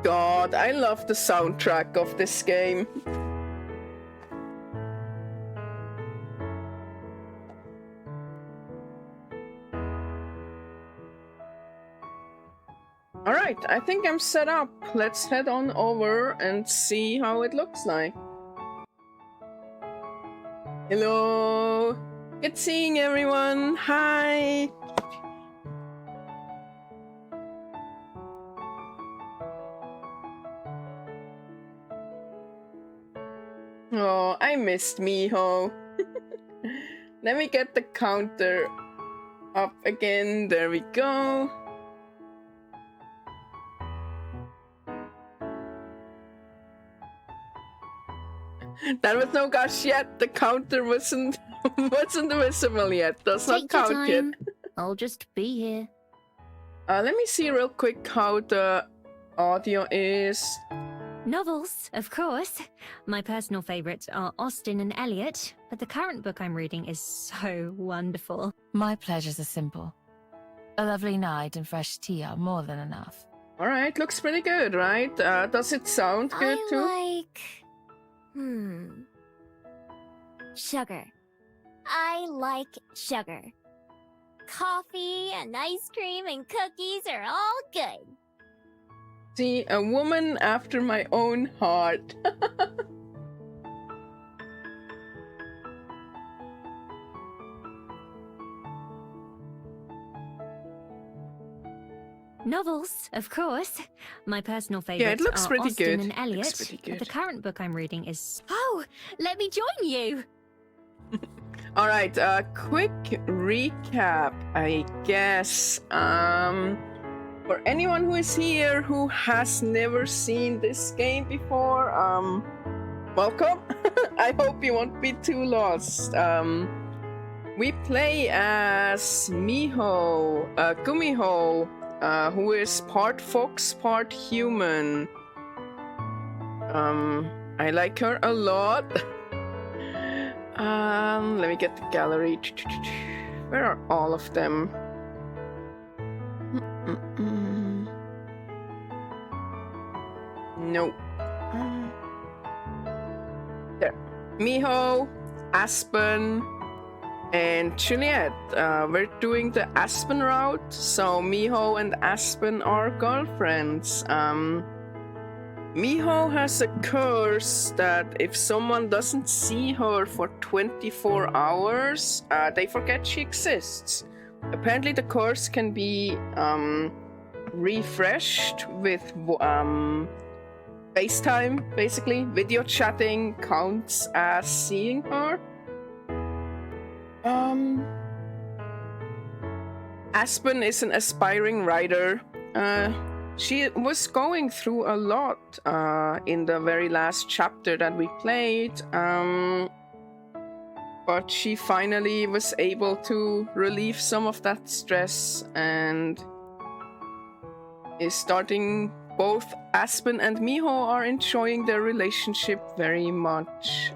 god, I love the soundtrack of this game. Alright, I think I'm set up. Let's head on over and see how it looks like. Hello! Good seeing everyone! Hi! Oh, I missed Miho. Let me get the counter up again. There we go. That was no gush yet. The counter wasn't visible yet. Does not count yet. I'll just be here. Let me see real quick how the audio is. Novels, of course. My personal favorites are Austen and Eliot, but the current book I'm reading is so wonderful. My pleasures are simple. A lovely night and fresh tea are more than enough. Alright, looks pretty good, right? Does it sound good too? Sugar. I like sugar. Coffee and ice cream and cookies are all good. See, a woman after my own heart. Novels, of course. My personal favorites looks are pretty Austen good. and Eliot, Looks pretty but the good. current book I'm reading is... Oh, let me join you! Alright, quick recap, I guess. For anyone who is here who has never seen this game before, welcome. I hope you won't be too lost. We play as Miho, Gumiho, who is part fox, part human. I like her a lot. Let me get the gallery. Where are all of them? No. There. Miho, Aspen, and Juliet. We're doing the Aspen route, so Miho and Aspen are girlfriends. Miho has a curse that if someone doesn't see her for 24 hours, they forget she exists. Apparently the curse can be refreshed with FaceTime, basically. Video chatting counts as seeing her. Aspen is an aspiring writer. She was going through a lot in the very last chapter that we played, but she finally was able to relieve some of that stress and is starting. Both Aspen and Miho are enjoying their relationship very much.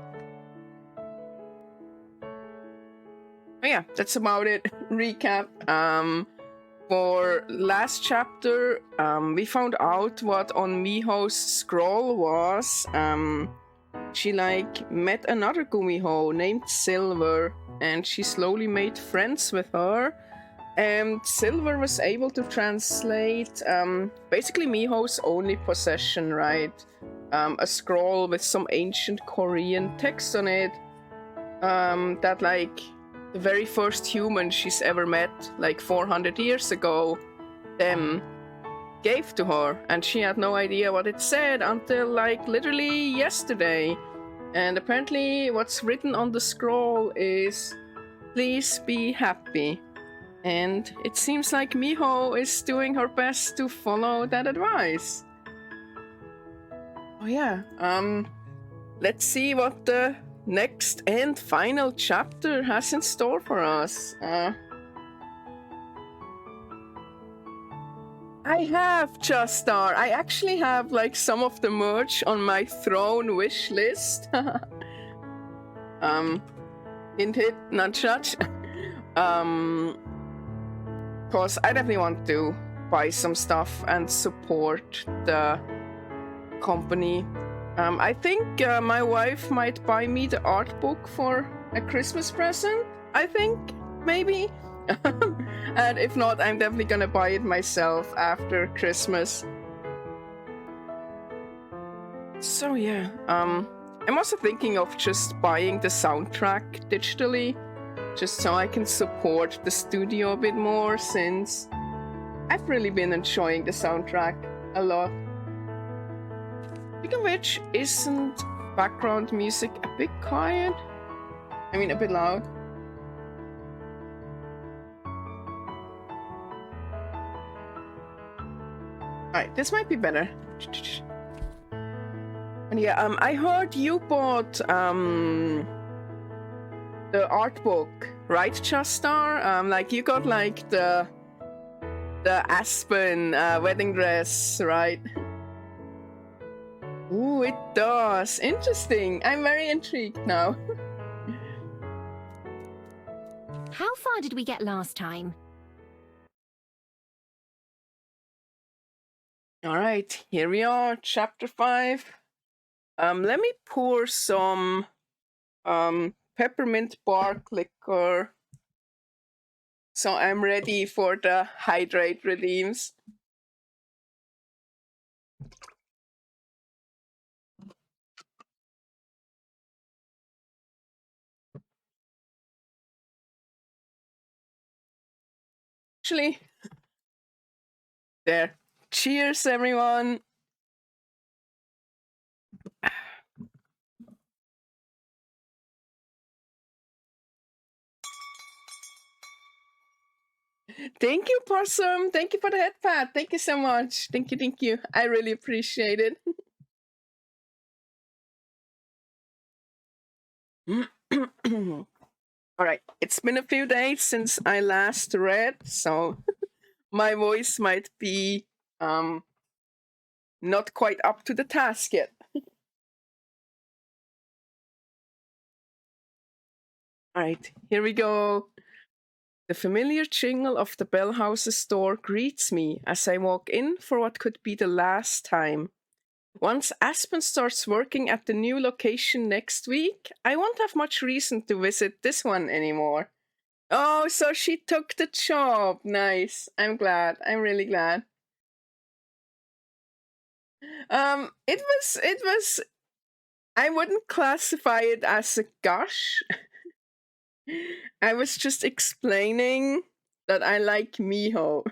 Oh yeah, that's about it. Recap. For last chapter, we found out what on Miho's scroll was. She met another Gumiho named Silver, and she slowly made friends with her. And Silver was able to translate basically Miho's only possession, right? A scroll with some ancient Korean text on it. That the very first human she's ever met, 400 years ago, gave to her, and she had no idea what it said until literally yesterday. And apparently what's written on the scroll is, "Please be happy." And it seems like Miho is doing her best to follow that advice. Oh yeah, let's see what the next and final chapter has in store for us. I have Just-Star. I actually have some of the merch on my throne wish list. Hint hit, not judge. Because I definitely want to buy some stuff and support the company. I think my wife might buy me the art book for a Christmas present. I think, maybe. And if not, I'm definitely gonna buy it myself after Christmas. So yeah, I'm also thinking of just buying the soundtrack digitally, just so I can support the studio a bit more, since I've really been enjoying the soundtrack a lot. Speaking of which, isn't background music a bit quiet? I mean, a bit loud. Alright, this might be better. And yeah, I heard you bought the art book, right, Justar? Like you got like the Aspen wedding dress, right? Ooh, it does. Interesting. I'm very intrigued now. How far did we get last time? All right, here we are, chapter 5. Let me pour some peppermint bark liquor, so I'm ready for the hydrate redeems. Actually, there. Cheers, everyone. Thank you, Possum. Thank you for the head pat. Thank you so much. Thank you, thank you. I really appreciate it. All right, it's been a few days since I last read, so my voice might be not quite up to the task yet. All right, here we go. The familiar jingle of the Bell House's store greets me as I walk in for what could be the last time. Once Aspen starts working at the new location next week, I won't have much reason to visit this one anymore. Oh, so she took the job. Nice. I'm glad. I'm really glad. It was I wouldn't classify it as a gush. I was just explaining that I like Miho.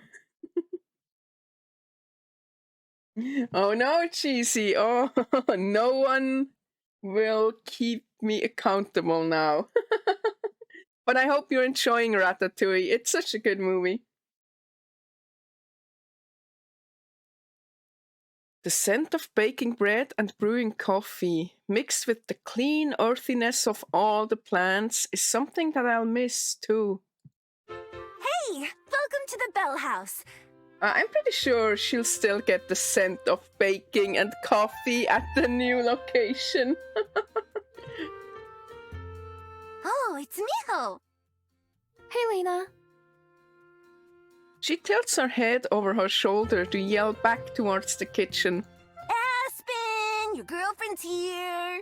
Oh no, Cheesy. Oh, no one will keep me accountable now. But I hope you're enjoying Ratatouille. It's such a good movie. The scent of baking bread and brewing coffee, mixed with the clean earthiness of all the plants, is something that I'll miss too. Hey, welcome to the Bell House. I'm pretty sure she'll still get the scent of baking and coffee at the new location. Oh, it's Miho. Hey, Lena. She tilts her head over her shoulder to yell back towards the kitchen. Aspen, your girlfriend's here.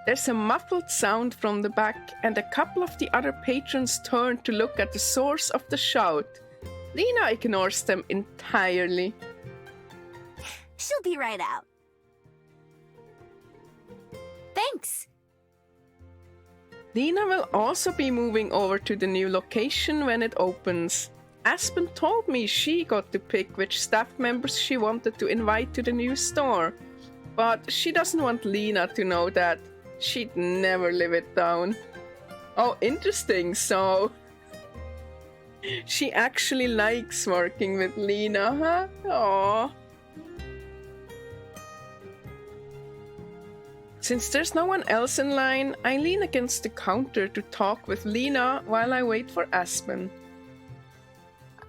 There's a muffled sound from the back, and a couple of the other patrons turn to look at the source of the shout. Lena ignores them entirely. She'll be right out. Thanks. Lena will also be moving over to the new location when it opens. Aspen told me she got to pick which staff members she wanted to invite to the new store. But she doesn't want Lena to know that. She'd never live it down. Oh, interesting, so she actually likes working with Lena, huh? Aww. Since there's no one else in line, I lean against the counter to talk with Lena while I wait for Aspen.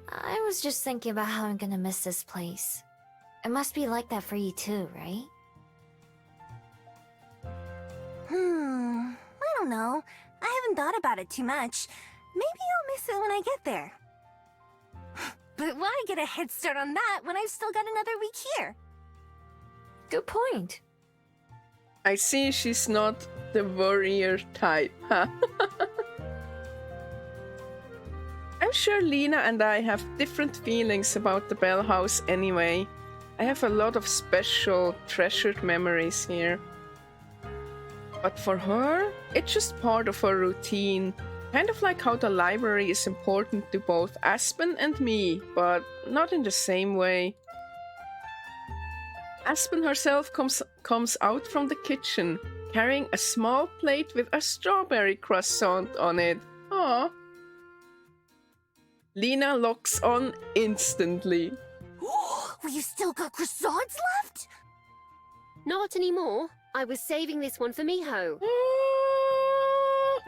I was just thinking about how I'm gonna miss this place. It must be like that for you too, right? I don't know. I haven't thought about it too much. Maybe I'll miss it when I get there. But why get a head start on that when I've still got another week here? Good point. I see she's not the warrior type, huh? I'm sure Lena and I have different feelings about the Bell House anyway. I have a lot of special, treasured memories here. But for her, it's just part of her routine. Kind of like how the library is important to both Aspen and me, but not in the same way. Aspen herself comes out from the kitchen, carrying a small plate with a strawberry croissant on it. Aww. Lena locks on instantly. Well, you still got croissants left? Not anymore. I was saving this one for Miho. Oh,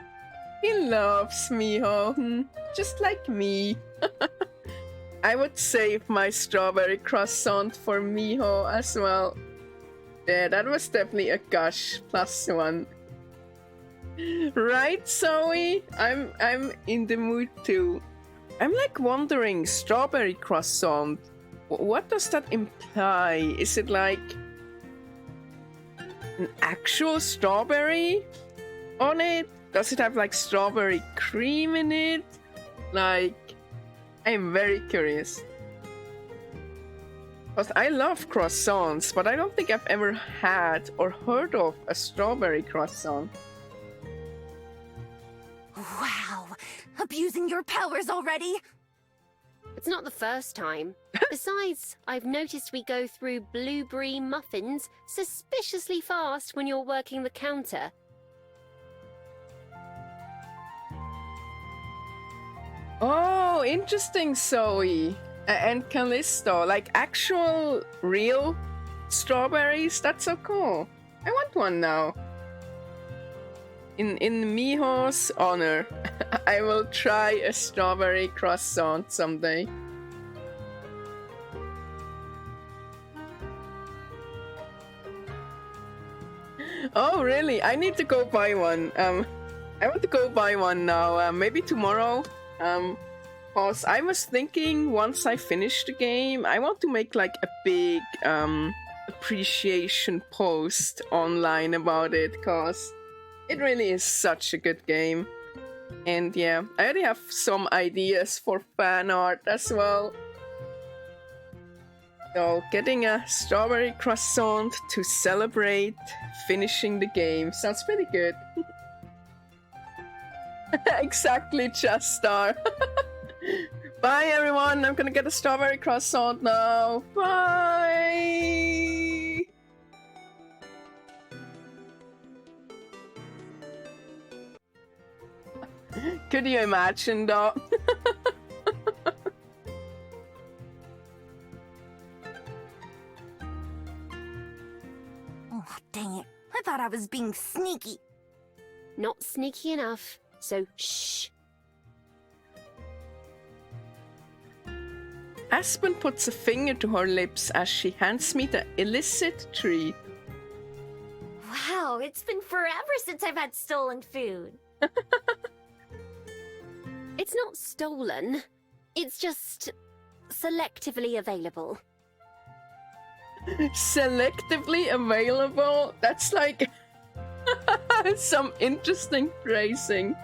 he loves Miho, just like me. I would save my strawberry croissant for Miho as well. Yeah, that was definitely a gush +1. Right, Zoe? I'm in the mood too. I'm like wondering, strawberry croissant, what does that imply? Is it like an actual strawberry on it? Does it have like strawberry cream in it? Like, I'm very curious. Because I love croissants, but I don't think I've ever had or heard of a strawberry croissant. Wow, abusing your powers already? It's not the first time. Besides, I've noticed we go through blueberry muffins suspiciously fast when you're working the counter. Oh, interesting, Zoe. And Callisto, like actual, real strawberries? That's so cool. I want one now. In Miho's honor, I will try a strawberry croissant someday. Oh, really? I need to go buy one. I want to go buy one now. Maybe tomorrow. Cause I was thinking once I finish the game, I want to make like a big appreciation post online about it, cause it really is such a good game. And yeah, I already have some ideas for fan art as well. So getting a strawberry croissant to celebrate finishing the game sounds pretty good. Exactly, Chestar. Bye everyone, I'm gonna get a strawberry croissant now. Bye! Could you imagine though? Oh, dang it. I thought I was being sneaky. Not sneaky enough, so shh. Aspen puts a finger to her lips as she hands me the illicit treat. Wow, it's been forever since I've had stolen food. It's not stolen. It's just selectively available. Selectively available? That's like some interesting phrasing.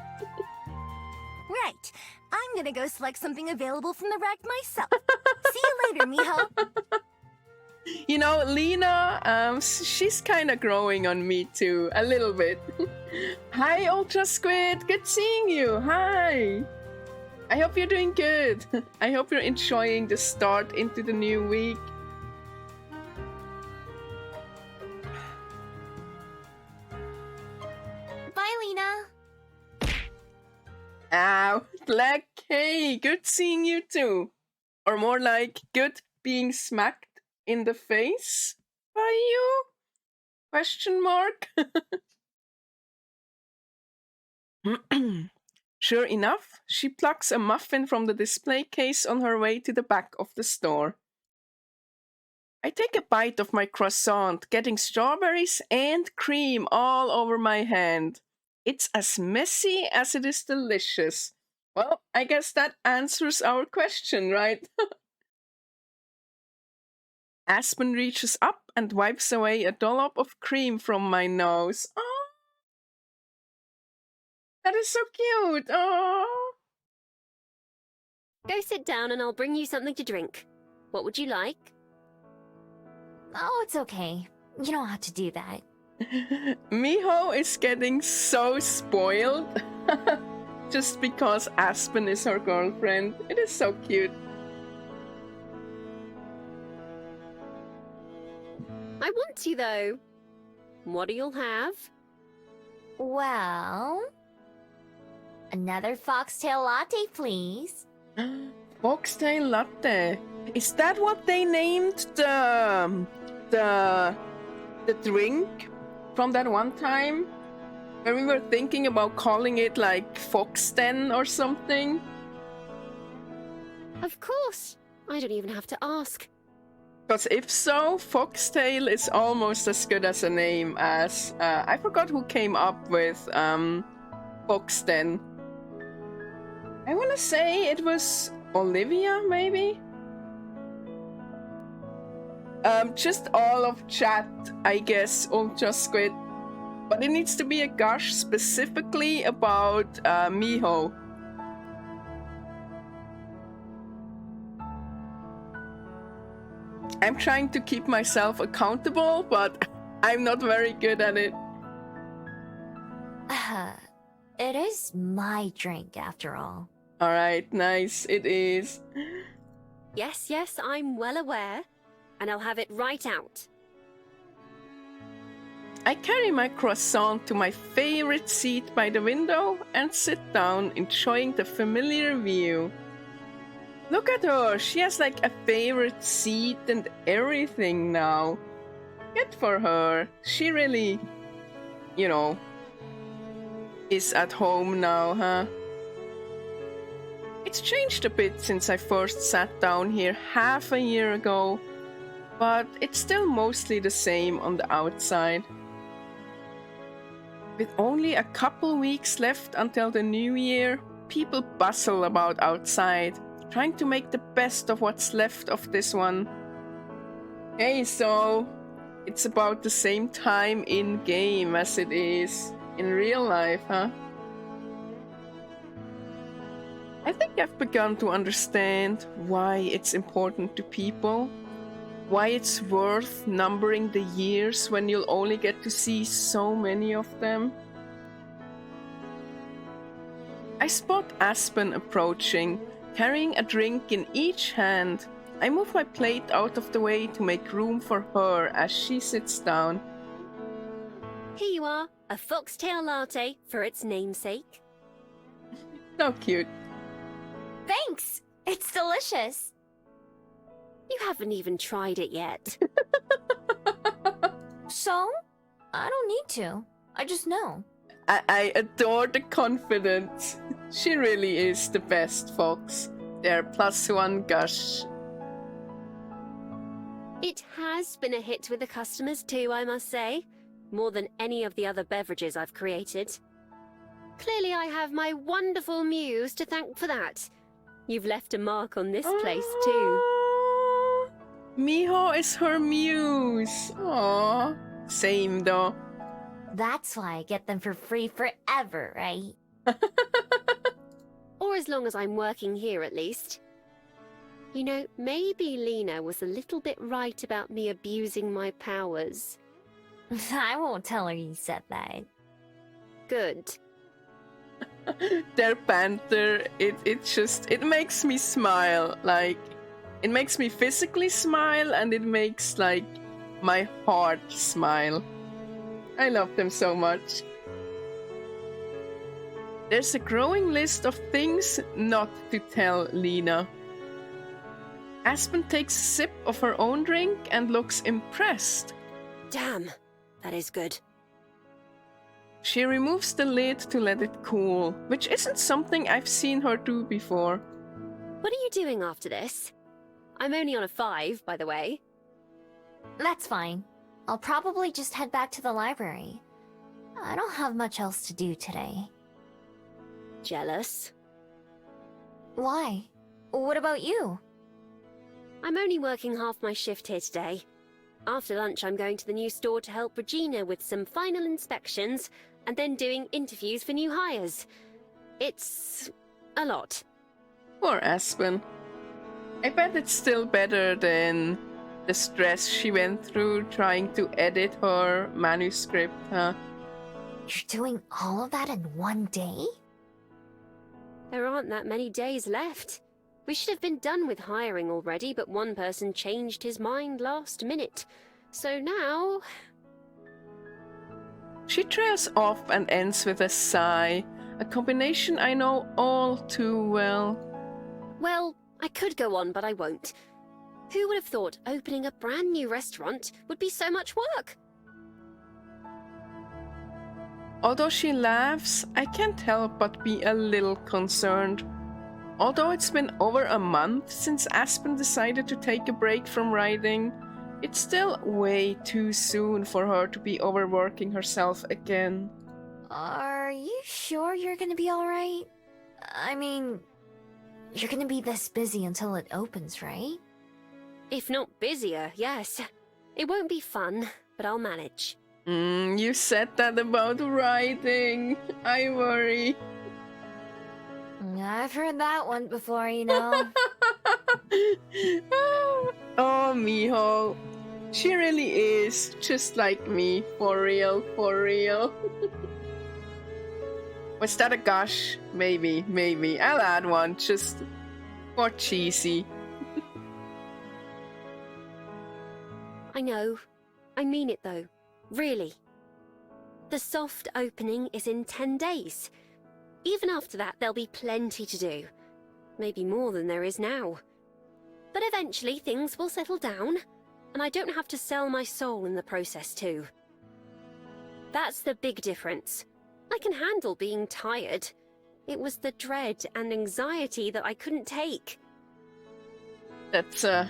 Right. I'm gonna go select something available from the rack myself. See you later, Miho. You know, Lena, she's kind of growing on me too, a little bit. Hi, Ultra Squid. Good seeing you. Hi. I hope you're doing good. I hope you're enjoying the start into the new week. Bye, Lena. Ow. Black K. Good seeing you too. Or more like, good being smacked in the face by you? Question mark. Sure enough, she plucks a muffin from the display case on her way to the back of the store. I take a bite of my croissant, getting strawberries and cream all over my hand. It's as messy as it is delicious. Well, I guess that answers our question, right? Aspen reaches up and wipes away a dollop of cream from my nose. Oh, that is so cute. Oh. Go sit down and I'll bring you something to drink. What would you like? Oh, it's okay. You don't have to do that. Miho is getting so spoiled just because Aspen is her girlfriend. It is so cute. I want to, though. What do you have? Well, another foxtail latte, please. Foxtail latte. Is that what they named the drink from that one time? Where we were thinking about calling it like Foxten or something? Of course. I don't even have to ask. Because if so, Foxtail is almost as good as a name as... I forgot who came up with Foxten. I want to say it was Olivia, maybe? Just all of chat, I guess, Ultra Squid. But it needs to be a gush specifically about Miho. I'm trying to keep myself accountable, but I'm not very good at it. It is my drink, after all. Alright, nice, it is. Yes, yes, I'm well aware. And I'll have it right out. I carry my croissant to my favorite seat by the window and sit down, enjoying the familiar view. Look at her, she has like a favorite seat and everything now. Good for her. She really, you know, is at home now, huh? It's changed a bit since I first sat down here half a year ago, but it's still mostly the same on the outside. With only a couple weeks left until the new year, people bustle about outside, trying to make the best of what's left of this one. Hey, so it's about the same time in game as it is in real life, huh? I think I've begun to understand why it's important to people, why it's worth numbering the years when you'll only get to see so many of them. I spot Aspen approaching, carrying a drink in each hand. I move my plate out of the way to make room for her as she sits down. Here you are, a foxtail latte for its namesake. So cute. Thanks! It's delicious! You haven't even tried it yet. So? I don't need to. I just know. I adore the confidence. She really is the best fox. Their +1 gush. It has been a hit with the customers too, I must say. More than any of the other beverages I've created. Clearly I have my wonderful muse to thank for that. You've left a mark on this place too. Miho is her muse. Aww. Same though. That's why I get them for free forever, right? Or as long as I'm working here at least. You know, maybe Lena was a little bit right about me abusing my powers. I won't tell her you said that. Good. Their banter, it makes me smile. Like, it makes me physically smile and it makes like my heart smile. I love them so much. There's a growing list of things not to tell Lena. Aspen takes a sip of her own drink and looks impressed. Damn, that is good. She removes the lid to let it cool, which isn't something I've seen her do before. What are you doing after this? I'm only on a 5, by the way. That's fine. I'll probably just head back to the library. I don't have much else to do today. Jealous? Why? What about you? I'm only working half my shift here today. After lunch, I'm going to the new store to help Regina with some final inspections, and then doing interviews for new hires. It's a lot. Poor Aspen. I bet it's still better than the stress she went through trying to edit her manuscript, huh? You're doing all of that in one day? There aren't that many days left. We should have been done with hiring already, but one person changed his mind last minute. So now... She trails off and ends with a sigh, a combination I know all too well. Well, I could go on, but I won't. Who would have thought opening a brand new restaurant would be so much work? Although she laughs, I can't help but be a little concerned. Although it's been over a month since Aspen decided to take a break from writing, it's still way too soon for her to be overworking herself again. Are you sure you're gonna be alright? I mean, you're gonna be this busy until it opens, right? If not busier, yes. It won't be fun, but I'll manage. You said that about writing. I worry. I've heard that one before, you know. Oh, Miho. She really is just like me. For real, for real. Was that a gush? Maybe. I'll add one just for cheesy. I know. I mean it though. Really. The soft opening is in 10 days. Even after that, there'll be plenty to do. Maybe more than there is now. But eventually things will settle down, and I don't have to sell my soul in the process too. That's the big difference. I can handle being tired. It was the dread and anxiety that I couldn't take. That's a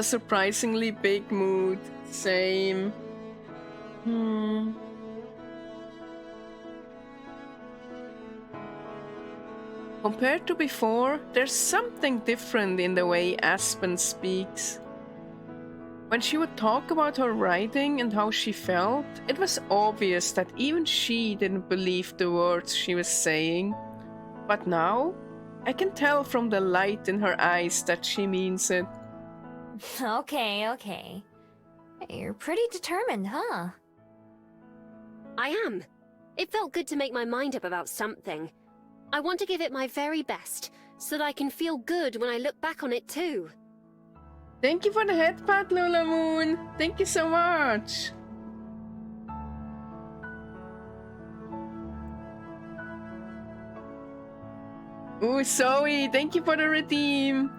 surprisingly big mood. Same. Compared to before, there's something different in the way Aspen speaks. When she would talk about her writing and how she felt, it was obvious that even she didn't believe the words she was saying. But now, I can tell from the light in her eyes that she means it. Okay. You're pretty determined, huh? I am. It felt good to make my mind up about something. I want to give it my very best, so that I can feel good when I look back on it too. Thank you for the head pat, Lola Moon. Thank you so much. Ooh, Zoe, thank you for the redeem.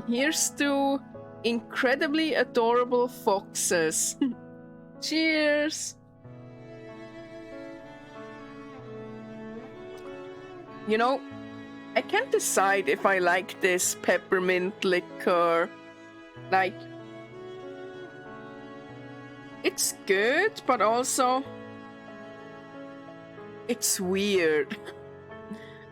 Here's to incredibly adorable foxes. Cheers. You know, I can't decide if I like this peppermint liquor. Like, it's good, but also it's weird.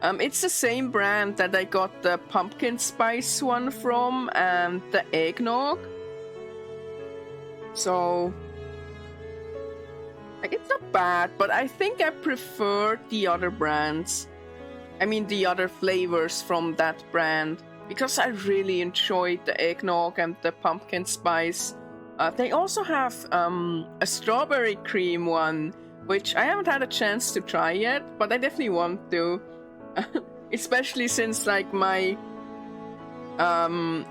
It's the same brand that I got the pumpkin spice one from and the eggnog. So, like, it's not bad, but I think I prefer the other brands. I mean, the other flavors from that brand, because I really enjoyed the eggnog and the pumpkin spice. They also have a strawberry cream one, which I haven't had a chance to try yet, but I definitely want to. Especially since, like, my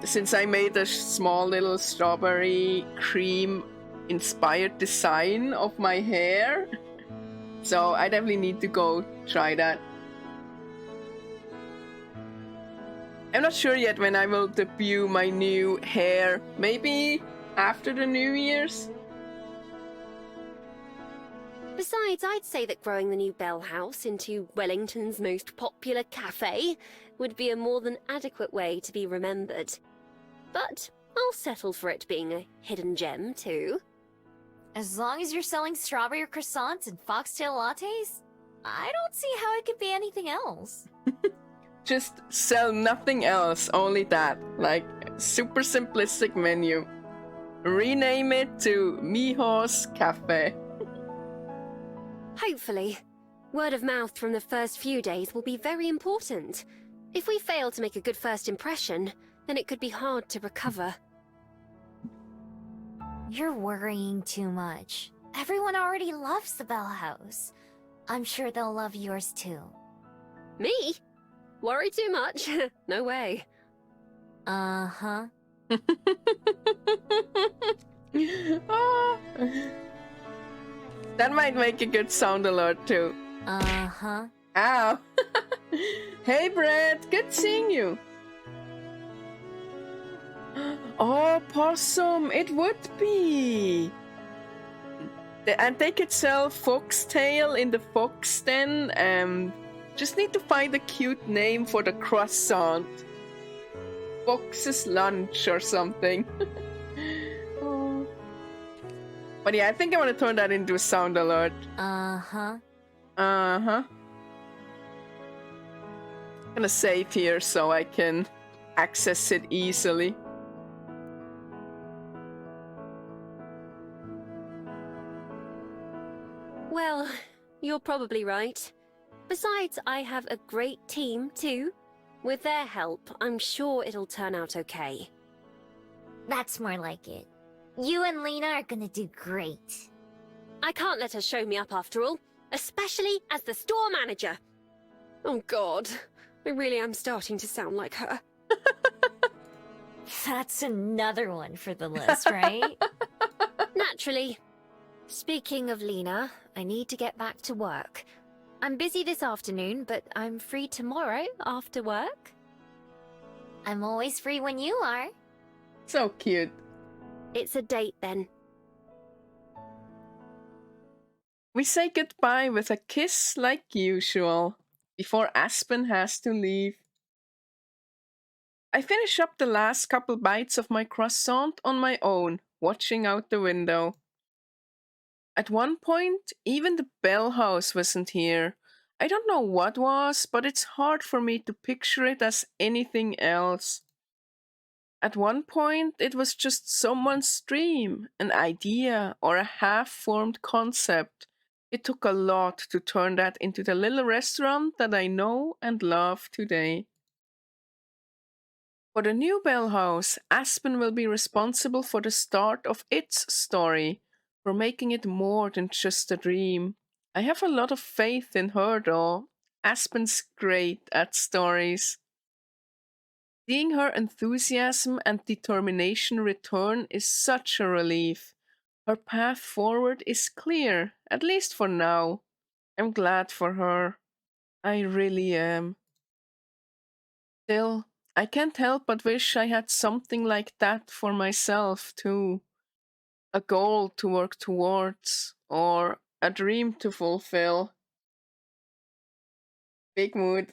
since I made a small little strawberry cream inspired design of my hair. So I definitely need to go try that. I'm not sure yet when I will debut my new hair. Maybe after the New Year's? Besides, I'd say that growing the new Bell House into Wellington's most popular cafe would be a more than adequate way to be remembered. But I'll settle for it being a hidden gem, too. As long as you're selling strawberry croissants and foxtail lattes, I don't see how it could be anything else. just sell nothing else, only that. Like, super simplistic menu. Rename it to Miho's Cafe. Hopefully. Word of mouth from the first few days will be very important. If we fail to make a good first impression, then it could be hard to recover. You're worrying too much. Everyone already loves the Bell House. I'm sure they'll love yours too. Me? Worry too much? No way. Uh-huh. Ah. That might make a good sound alert too. Uh-huh. Ow. Hey Brett, good seeing you. Oh, possum, it would be. And they could sell foxtail in the fox den. Just need to find a cute name for the croissant. Fox's lunch or something. Oh. But yeah, I think I want to turn that into a sound alert. Uh-huh. Uh-huh. I'm gonna save here so I can access it easily. Well, you're probably right. Besides, I have a great team too. With their help, I'm sure it'll turn out okay. That's more like it. You and Lena are gonna do great. I can't let her show me up after all, especially as the store manager. Oh god, I really am starting to sound like her. That's another one for the list, right? Naturally. Speaking of Lena, I need to get back to work. I'm busy this afternoon, but I'm free tomorrow after work. I'm always free when you are. So cute. It's a date then. We say goodbye with a kiss like usual, before Aspen has to leave. I finish up the last couple bites of my croissant on my own, watching out the window. At one point, even the Bell House wasn't here. I don't know what was, but it's hard for me to picture it as anything else. At one point, it was just someone's dream, an idea, or a half-formed concept. It took a lot to turn that into the little restaurant that I know and love today. For the new Bell House, Aspen will be responsible for the start of its story, for making it more than just a dream. I have a lot of faith in her though. Aspen's great at stories. Seeing her enthusiasm and determination return is such a relief. Her path forward is clear, at least for now. I'm glad for her. I really am. Still, I can't help but wish I had something like that for myself too. A goal to work towards, or a dream to fulfill. Big mood,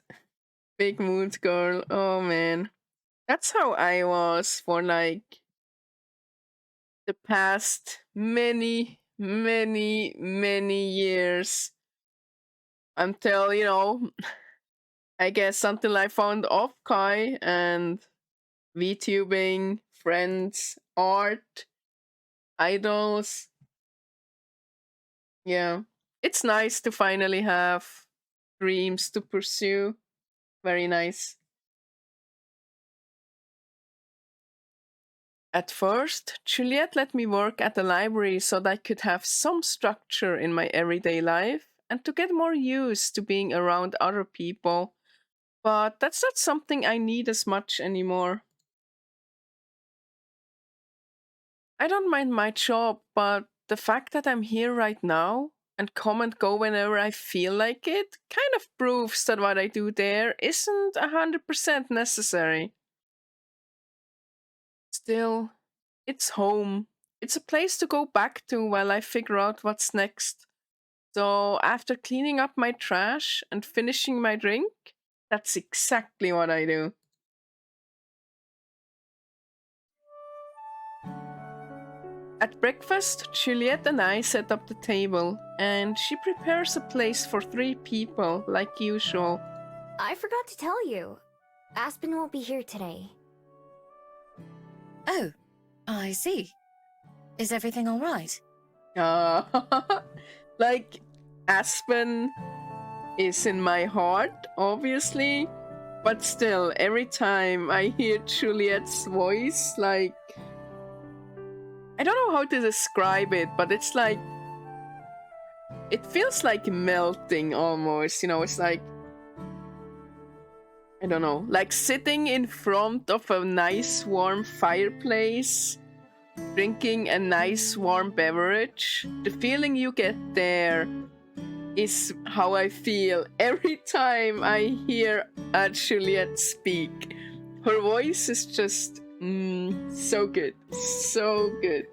girl. Oh man. That's how I was for like the past many years. Until, I guess until I found Offkai and VTubing, friends, art, idols. Yeah, it's nice to finally have dreams to pursue. Very nice. At first, Juliet let me work at the library so that I could have some structure in my everyday life and to get more used to being around other people. But that's not something I need as much anymore. I don't mind my job, but the fact that I'm here right now and come and go whenever I feel like it kind of proves that what I do there isn't 100% necessary. Still, it's home. It's a place to go back to while I figure out what's next. So after cleaning up my trash and finishing my drink, that's exactly what I do. At breakfast, Juliet and I set up the table, and she prepares a place for 3 people, like usual. I forgot to tell you. Aspen won't be here today. Oh, I see. Is everything all right? Like, Aspen is in my heart, obviously, but still, every time I hear Juliet's voice, like, I don't know how to describe it, but it's like, it feels like melting almost, you know, it's like, I don't know, like sitting in front of a nice warm fireplace, drinking a nice warm beverage. The feeling you get there is how I feel every time I hear Juliet speak. Her voice is just so good, so good.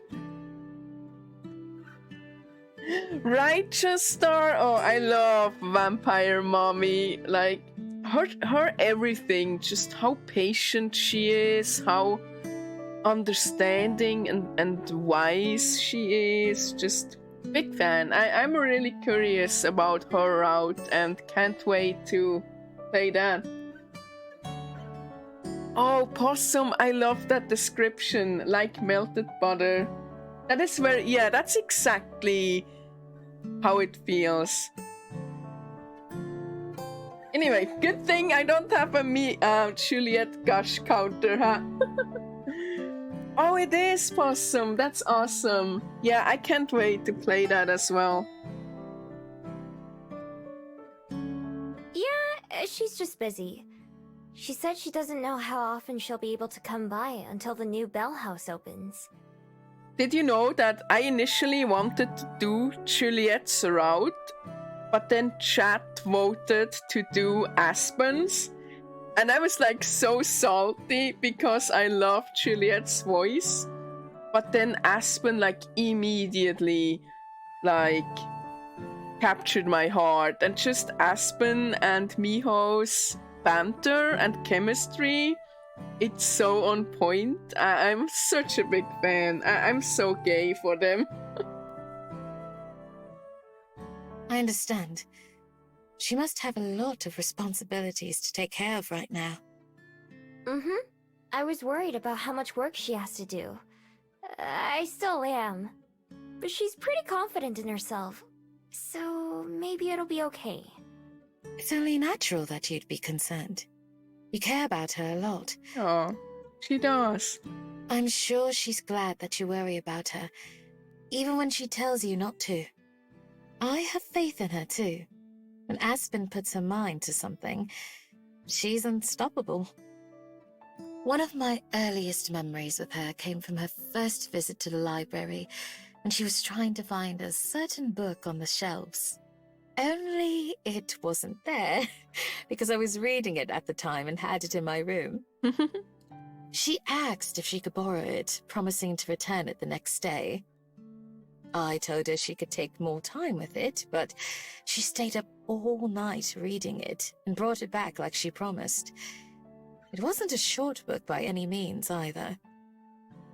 Righteous Star, oh, I love Vampire Mommy. Like, her everything, just how patient she is, how understanding and wise she is. Just big fan. I'm really curious about her route and can't wait to play that. Oh, Possum, I love that description, like melted butter. That is very, yeah, that's exactly how it feels. Anyway, good thing I don't have a Juliet gush counter, huh? Oh, it is Possum. That's awesome. Yeah, I can't wait to play that as well. Yeah, she's just busy. She said she doesn't know how often she'll be able to come by until the new Bell House opens. Did you know that I initially wanted to do Juliet's route, but then chat voted to do Aspen's? And I was like so salty because I love Juliet's voice. But then Aspen like immediately like captured my heart. And just Aspen and Miho's banter and chemistry, it's so on point. I'm such a big fan. I'm so gay for them. I understand. She must have a lot of responsibilities to take care of right now. Mm-hmm. I was worried about how much work she has to do. I still am. But she's pretty confident in herself. So maybe it'll be okay. It's only natural that you'd be concerned. You care about her a lot. Oh, she does. I'm sure she's glad that you worry about her, even when she tells you not to. I have faith in her too. When Aspen puts her mind to something, she's unstoppable. One of my earliest memories with her came from her first visit to the library, when she was trying to find a certain book on the shelves. Only it wasn't there, because I was reading it at the time and had it in my room. She asked if she could borrow it, promising to return it the next day. I told her she could take more time with it, but she stayed up all night reading it and brought it back like she promised. It wasn't a short book by any means either.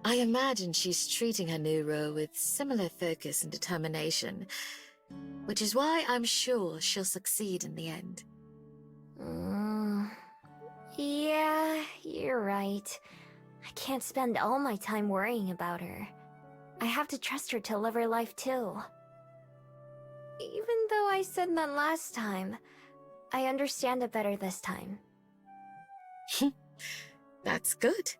I imagine she's treating her new role with similar focus and determination, which is why I'm sure she'll succeed in the end. Yeah, you're right. I can't spend all my time worrying about her. I have to trust her to live her life too. Even though I said that last time, I understand it better this time. That's good.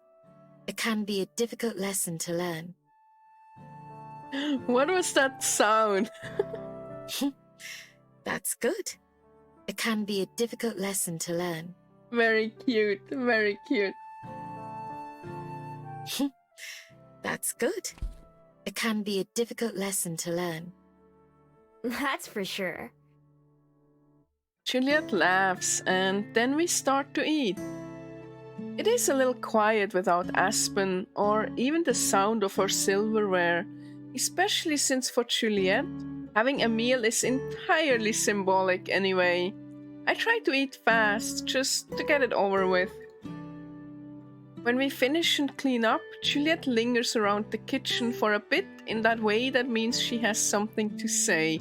It can be a difficult lesson to learn. What was that sound? That's good. It can be a difficult lesson to learn. Very cute, very cute. That's good. It can be a difficult lesson to learn. That's for sure. Juliet laughs, and then we start to eat. It is a little quiet without Aspen, or even the sound of her silverware, especially since for Juliet, having a meal is entirely symbolic anyway. I try to eat fast, just to get it over with. When we finish and clean up, Juliet lingers around the kitchen for a bit in that way that means she has something to say.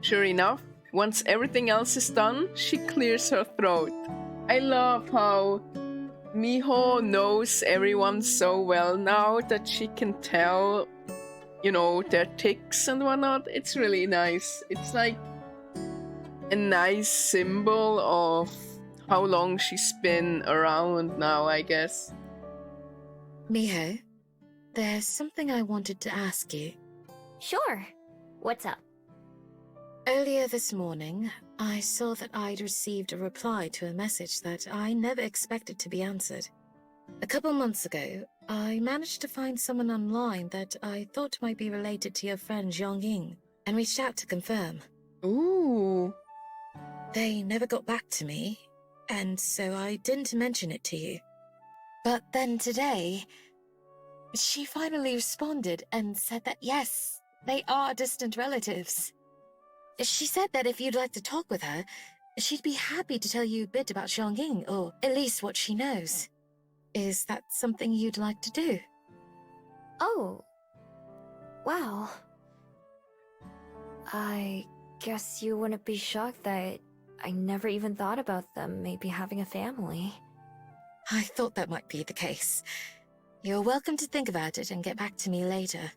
Sure enough, once everything else is done, she clears her throat. I love how Miho knows everyone so well now that she can tell, you know, their tics and whatnot. It's really nice. It's like a nice symbol of how long she's been around now, I guess. Miho, there's something I wanted to ask you. Sure. What's up? Earlier this morning, I saw that I'd received a reply to a message that I never expected to be answered. A couple months ago, I managed to find someone online that I thought might be related to your friend Zhongying, and reached out to confirm. Ooh. They never got back to me, and so I didn't mention it to you. But then today, she finally responded and said that yes, they are distant relatives. She said that if you'd like to talk with her, she'd be happy to tell you a bit about Zhongying, or at least what she knows. Is that something you'd like to do? Oh. Wow. I guess you wouldn't be shocked that I never even thought about them maybe having a family. I thought that might be the case. You're welcome to think about it and get back to me later.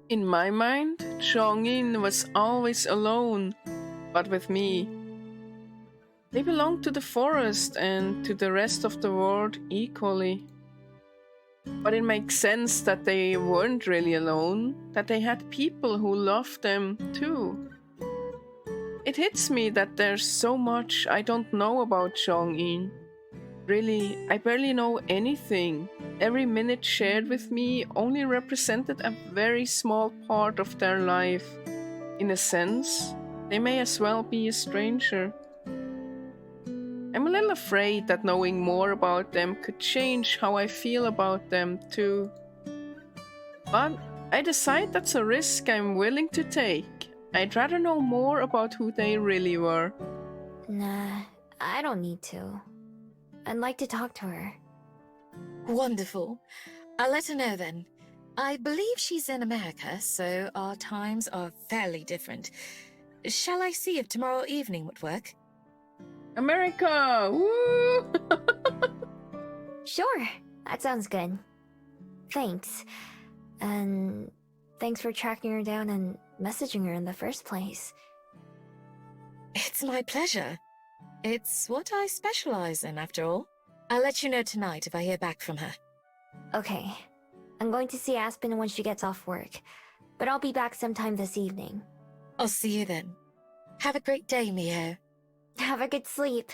In my mind, Zhongying was always alone, but with me. They belonged to the forest and to the rest of the world equally. But it makes sense that they weren't really alone, that they had people who loved them too. It hits me that there's so much I don't know about Zhongying. Really, I barely know anything. Every minute shared with me only represented a very small part of their life. In a sense, they may as well be a stranger. I'm a little afraid that knowing more about them could change how I feel about them too. But I decide that's a risk I'm willing to take. I'd rather know more about who they really were. Nah, I don't need to. I'd like to talk to her. Wonderful. I'll let her know then. I believe she's in America, so our times are fairly different. Shall I see if tomorrow evening would work? America! Woo! Sure, that sounds good. Thanks. And thanks for tracking her down and messaging her in the first place. It's my pleasure. It's what I specialize in, after all. I'll let you know tonight if I hear back from her. Okay. I'm going to see Aspen when she gets off work, but I'll be back sometime this evening. I'll see you then. Have a great day, Miho. Have a good sleep.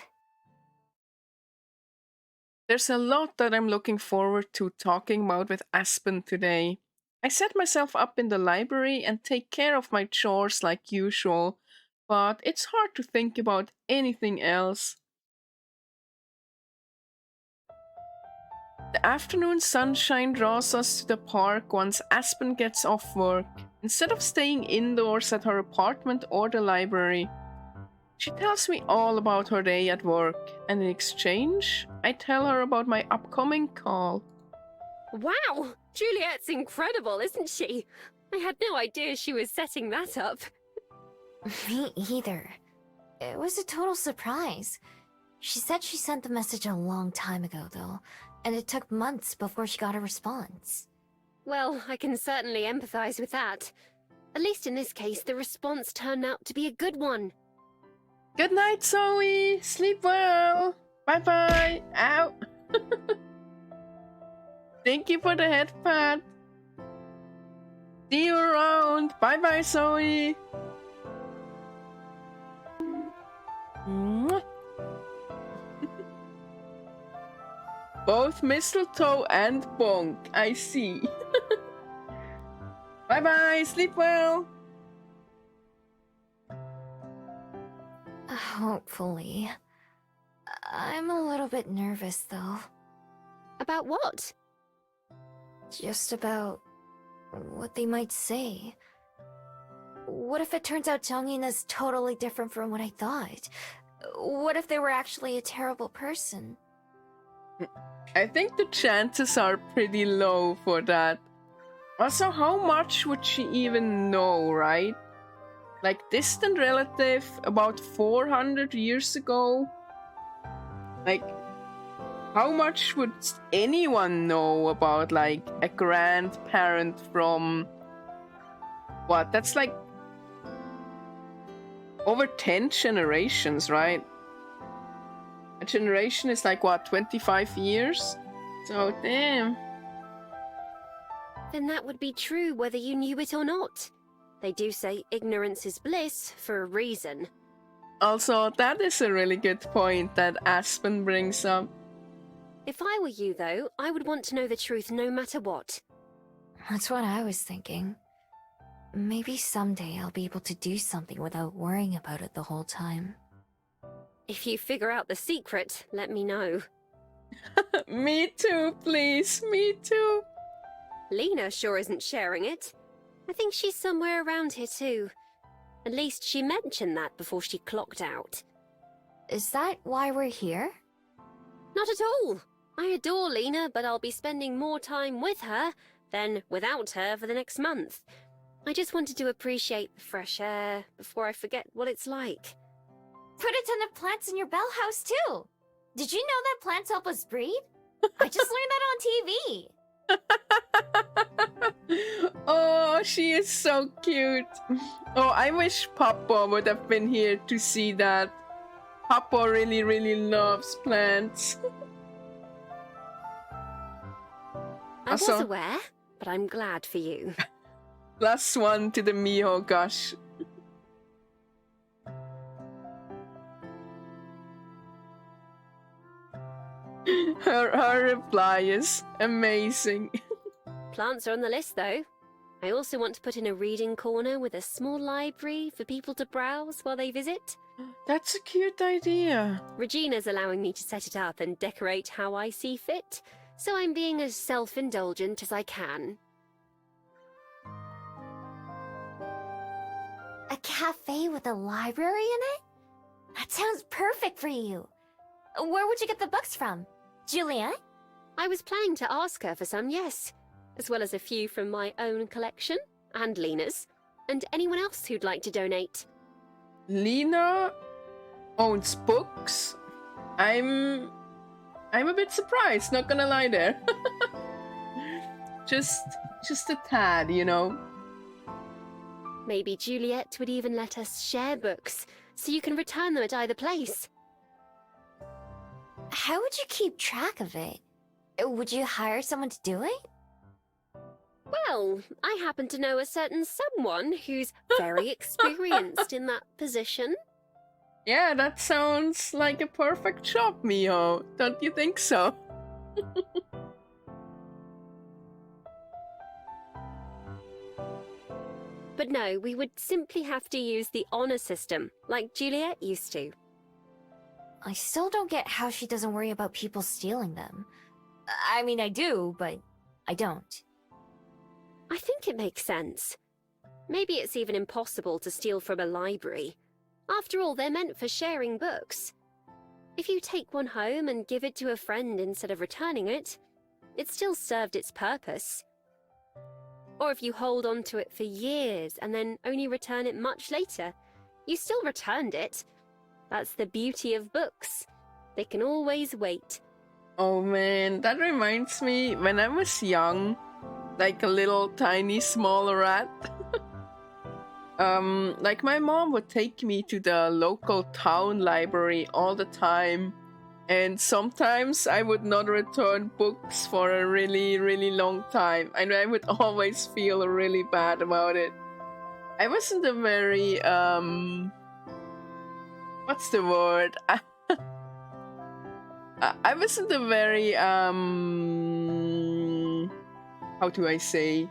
There's a lot that I'm looking forward to talking about with Aspen today. I set myself up in the library and take care of my chores like usual, but it's hard to think about anything else. The afternoon sunshine draws us to the park once Aspen gets off work, instead of staying indoors at her apartment or the library. She tells me all about her day at work, and in exchange, I tell her about my upcoming call. Wow! Juliet's incredible, isn't she? I had no idea she was setting that up. Me either. It was a total surprise. She said she sent the message a long time ago, though, and it took months before she got a response. Well, I can certainly empathize with that. At least in this case, the response turned out to be a good one. Good night, Zoe! Sleep well! Bye-bye! Ow! Thank you for the head pat! See you around! Bye-bye, Zoe! Mwah. Both mistletoe and bonk, I see. Bye-bye! Sleep well! Hopefully. I'm a little bit nervous, though. About what? Just about what they might say. What if it turns out Changyin is totally different from what I thought? What if they were actually a terrible person? I think the chances are pretty low for that. Also, how much would she even know, right? like distant relative about 400 years ago. Like, how much would anyone know about like a grandparent from what? That's like over 10 generations, right? A generation is like what, 25 years? So damn. Then that would be true whether you knew it or not. They do say ignorance is bliss for a reason. Also, that is a really good point that Aspen brings up. If I were you, though, I would want to know the truth no matter what. That's what I was thinking. Maybe someday I'll be able to do something without worrying about it the whole time. If you figure out the secret, let me know. Me too, please. Me too. Lena sure isn't sharing it. I think she's somewhere around here too. At least she mentioned that before she clocked out. Is that why we're here? Not at all. I adore Lena, but I'll be spending more time with her than without her for the next month. I just wanted to appreciate the fresh air before I forget what it's like. Put a ton of plants in your bell house too! Did you know that plants help us breathe? I just learned that on TV! Oh, she is so cute. Oh, I wish Papa would have been here to see that. Papa really, really loves plants. I was aware, but I'm glad for you. +1 to the Miho gosh. Her reply is amazing. Plants are on the list, though. I also want to put in a reading corner with a small library for people to browse while they visit. That's a cute idea. Regina's allowing me to set it up and decorate how I see fit, so I'm being as self-indulgent as I can. A cafe with a library in it? That sounds perfect for you. Where would you get the books from? Juliet? I was planning to ask her for some, yes, as well as a few from my own collection, and Lena's, and anyone else who'd like to donate. Lena owns books. I'm a bit surprised, not gonna lie there. just a tad, you know. Maybe Juliet would even let us share books, so you can return them at either place. How would you keep track of it? Would you hire someone to do it? Well, I happen to know a certain someone who's very experienced in that position. Yeah, that sounds like a perfect job, Miho. Don't you think so? But no, we would simply have to use the honor system, like Juliet used to. I still don't get how she doesn't worry about people stealing them. I mean, I do, but I don't. I think it makes sense. Maybe it's even impossible to steal from a library. After all, they're meant for sharing books. If you take one home and give it to a friend instead of returning it, it still served its purpose. Or if you hold on to it for years and then only return it much later, you still returned it. That's the beauty of books. They can always wait. Oh man, that reminds me, when I was young, like a little tiny small rat, like my mom would take me to the local town library all the time, and sometimes I would not return books for a really, really long time, and I would always feel really bad about it. I wasn't a very, what's the word? I wasn't a very, how do I say?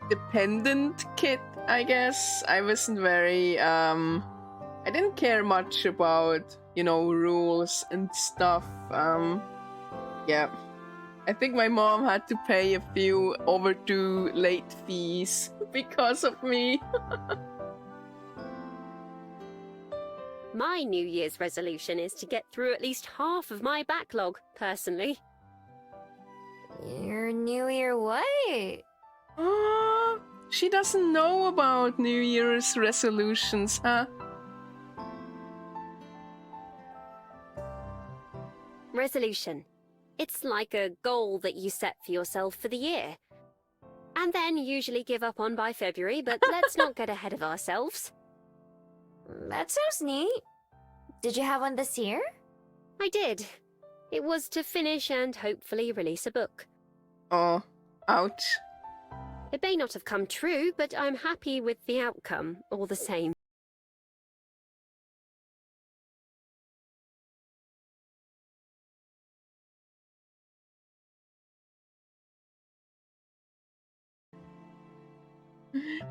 Dependent kid, I guess. I wasn't very, I didn't care much about, you know, rules and stuff. Yeah. I think my mom had to pay a few overdue late fees because of me. My New Year's resolution is to get through at least half of my backlog, personally. Your New Year what? She doesn't know about New Year's resolutions, huh? Resolution. It's like a goal that you set for yourself for the year. And then usually give up on by February, but let's not get ahead of ourselves. That sounds neat. Did you have one this year? I did. It was to finish and hopefully release a book. Oh, ouch. It may not have come true, but I'm happy with the outcome, all the same.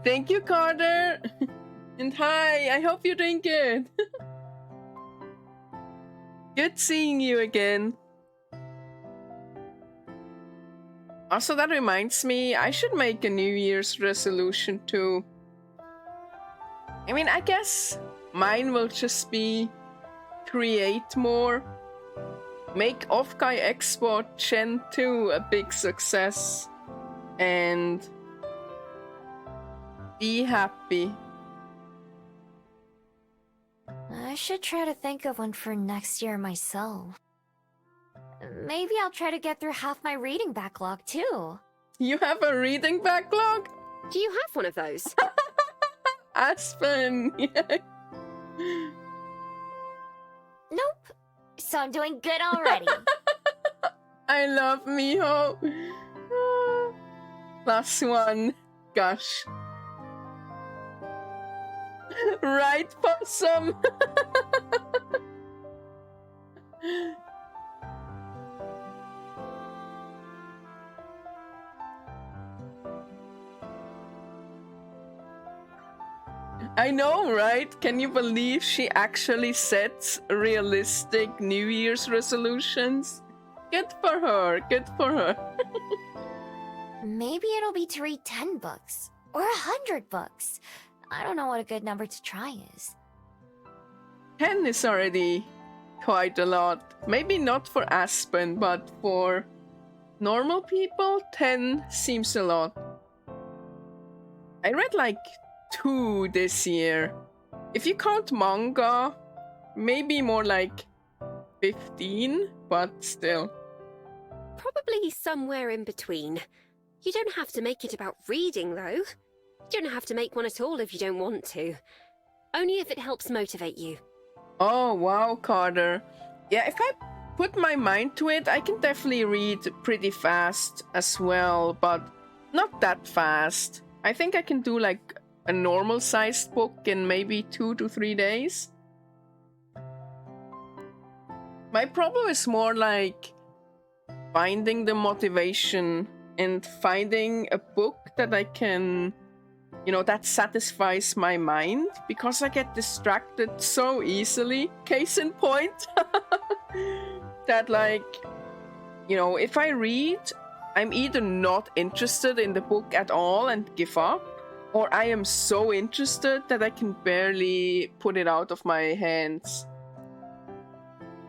Thank you, Carter. And hi, I hope you're doing good. Good seeing you again. Also, that reminds me, I should make a New Year's resolution too. I mean, I guess mine will just be create more, make Offguy Export Gen 2 a big success, and be happy. I should try to think of one for next year myself. Maybe I'll try to get through half my reading backlog too. You have a reading backlog? Do you have one of those? Aspen! Nope. So I'm doing good already. I love Miho. +1. Gosh. Right, Possum? I know, right? Can you believe she actually sets realistic New Year's resolutions? Good for her, good for her. Maybe it'll be to read 10 books. Or 100 books. I don't know what a good number to try is. 10 is already quite a lot. Maybe not for Aspen, but for normal people, 10 seems a lot. I read like 2 this year. If you count manga, maybe more like 15, but still. Probably somewhere in between. You don't have to make it about reading, though. You don't have to make one at all if you don't want to. Only if it helps motivate you. Oh, wow, Carter. Yeah, if I put my mind to it, I can definitely read pretty fast as well, but not that fast. I think I can do like a normal-sized book in maybe 2 to 3 days. My problem is more like finding the motivation and finding a book that I can, you know, that satisfies my mind, because I get distracted so easily. Case in point, that like, you know, if I read, I'm either not interested in the book at all and give up, or I am so interested that I can barely put it out of my hands.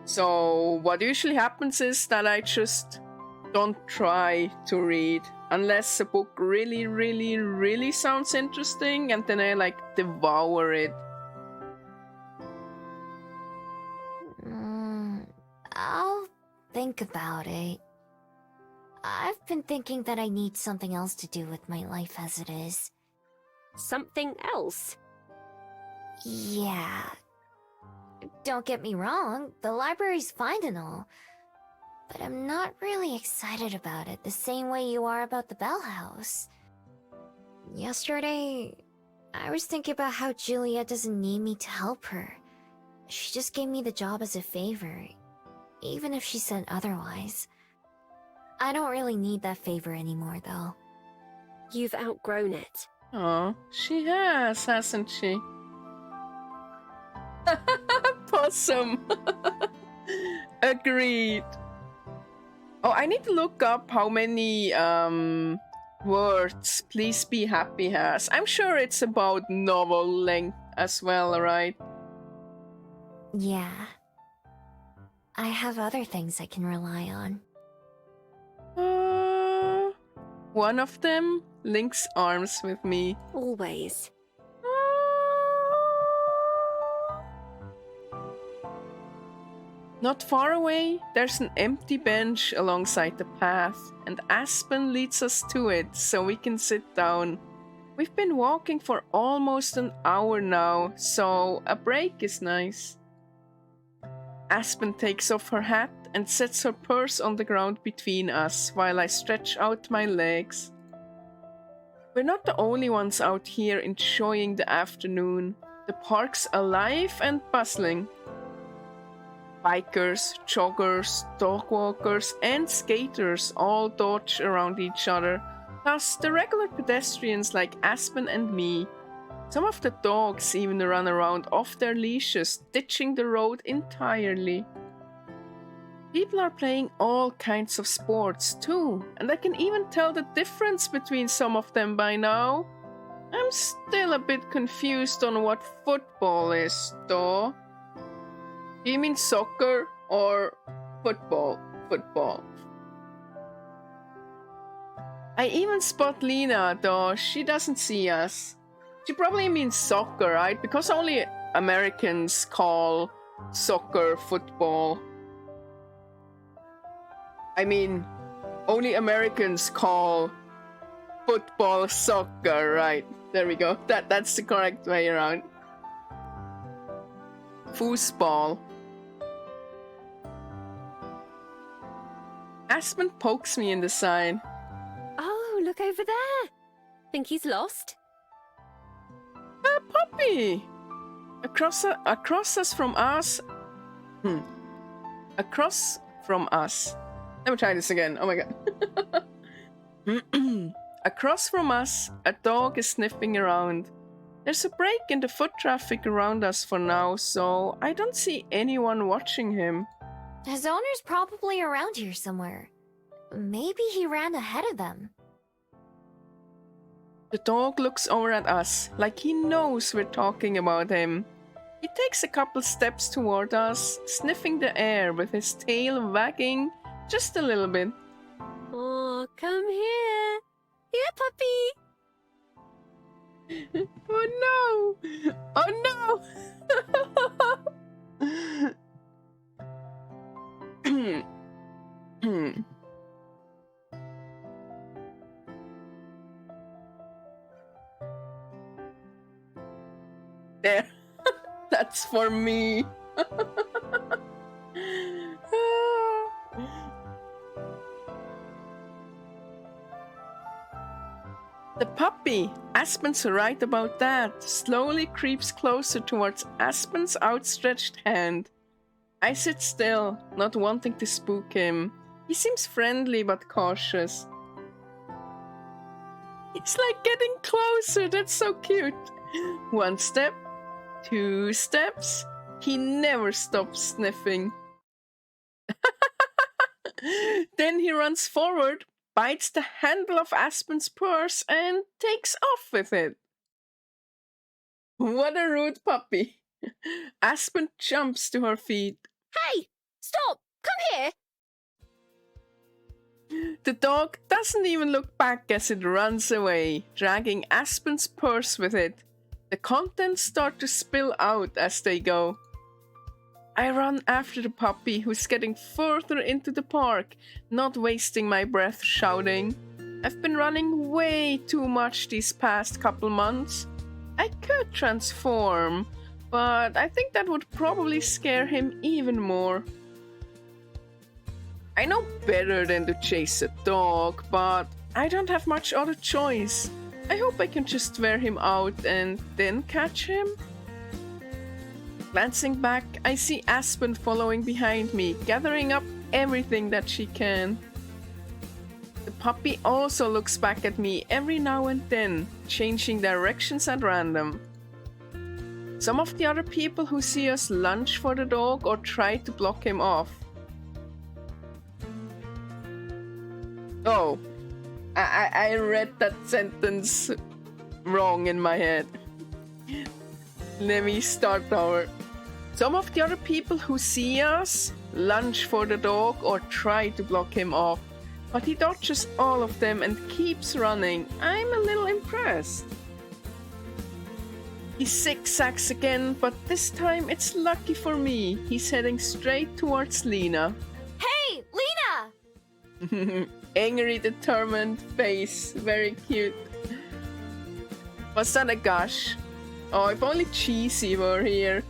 So what usually happens is that I just don't try to read unless a book really, really, really sounds interesting, and then I like devour it. I'll think about it. I've been thinking that I need something else to do with my life as it is. Something else? Yeah. Don't get me wrong, the library's fine and all. But I'm not really excited about it the same way you are about the Bell House. Yesterday, I was thinking about how Juliet doesn't need me to help her. She just gave me the job as a favor, even if she said otherwise. I don't really need that favor anymore, though. You've outgrown it. Oh, she has, hasn't she? Possum. Agreed. Oh, I need to look up how many words Please Be Happy has. I'm sure it's about novel length as well, right? Yeah. I have other things I can rely on. One of them links arms with me. Always. Not far away, there's an empty bench alongside the path, and Aspen leads us to it so we can sit down. We've been walking for almost an hour now, so a break is nice. Aspen takes off her hat and sets her purse on the ground between us while I stretch out my legs. We're not the only ones out here enjoying the afternoon. The park's alive and bustling. Bikers, joggers, dog walkers, and skaters all dodge around each other, plus the regular pedestrians like Aspen and me. Some of the dogs even run around off their leashes, ditching the road entirely. People are playing all kinds of sports too, and I can even tell the difference between some of them by now. I'm still a bit confused on what football is, though. Do you mean soccer or football? Football. I even spot Lena, though she doesn't see us. She probably means soccer, right? Because only Americans call soccer football. I mean, only Americans call football soccer, right? There we go. That's the correct way around. Foosball. Aspen pokes me in the side. Oh, look over there. Think he's lost? A puppy! Across from us. Across from us. Let me try this again. Oh my god. Across from us, a dog is sniffing around. There's a break in the foot traffic around us for now, so I don't see anyone watching him. His owner's probably around here somewhere. Maybe he ran ahead of them. The dog looks over at us, like he knows we're talking about him. He takes a couple steps toward us, sniffing the air with his tail wagging just a little bit. Oh, come here. Here, puppy. Oh no! Oh no! There. That's for me. The puppy, Aspen's right about that, slowly creeps closer towards Aspen's outstretched hand. I sit still, not wanting to spook him. He seems friendly but cautious. It's like getting closer, that's so cute. One step, 2 steps, he never stops sniffing. Then he runs forward, bites the handle of Aspen's purse, and takes off with it. What a rude puppy. Aspen jumps to her feet. Hey, stop! Come here! The dog doesn't even look back as it runs away, dragging Aspen's purse with it. The contents start to spill out as they go. I run after the puppy, who's getting further into the park, not wasting my breath shouting. I've been running way too much these past couple months. I could transform, but I think that would probably scare him even more. I know better than to chase a dog, but I don't have much other choice. I hope I can just wear him out and then catch him. Glancing back, I see Aspen following behind me, gathering up everything that she can. The puppy also looks back at me every now and then, changing directions at random. Some of the other people who see us lunge for the dog or try to block him off. Oh, I read that sentence wrong in my head. Let me start over. Some of the other people who see us lunge for the dog or try to block him off. but he dodges all of them and keeps running. I'm a little impressed. He zigzags again, but this time it's lucky for me. He's heading straight towards Lena. Hey, Lena! Angry, determined face. Very cute. Was that a gush? Oh, if only Cheesy were here.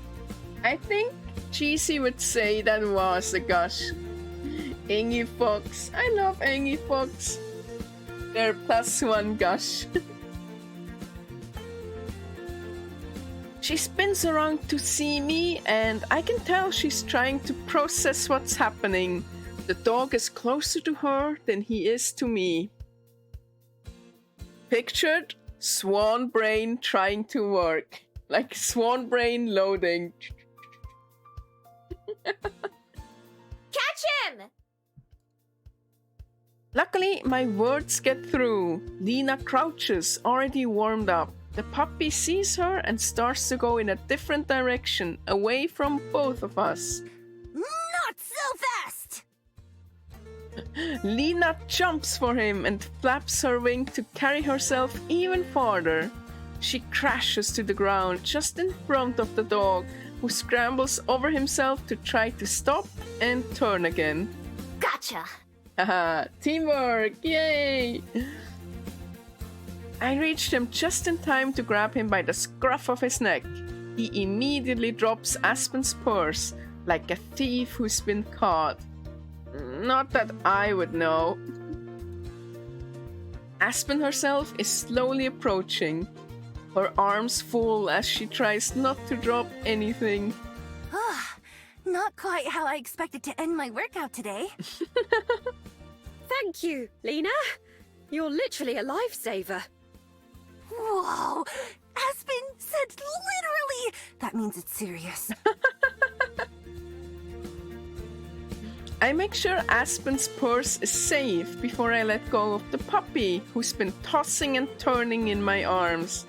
I think Cheesy would say that was a gush. Angie Fox. I love Angie Fox. They're +1 gush. She spins around to see me, and I can tell she's trying to process what's happening. The dog is closer to her than he is to me. Pictured swan brain trying to work. Like swan brain loading. Catch him! Luckily, my words get through. Lena crouches, already warmed up. The puppy sees her and starts to go in a different direction, away from both of us. Not so fast! Lena jumps for him and flaps her wing to carry herself even farther. She crashes to the ground just in front of the dog, who scrambles over himself to try to stop and turn again. Gotcha! Haha, teamwork! Yay! I reached him just in time to grab him by the scruff of his neck. He immediately drops Aspen's purse, like a thief who's been caught. Not that I would know. Aspen herself is slowly approaching, her arms full as she tries not to drop anything. Not quite how I expected to end my workout today. Thank you, Lena. You're literally a lifesaver. Whoa! Aspen said literally! That means it's serious. I make sure Aspen's purse is safe before I let go of the puppy, who's been tossing and turning in my arms.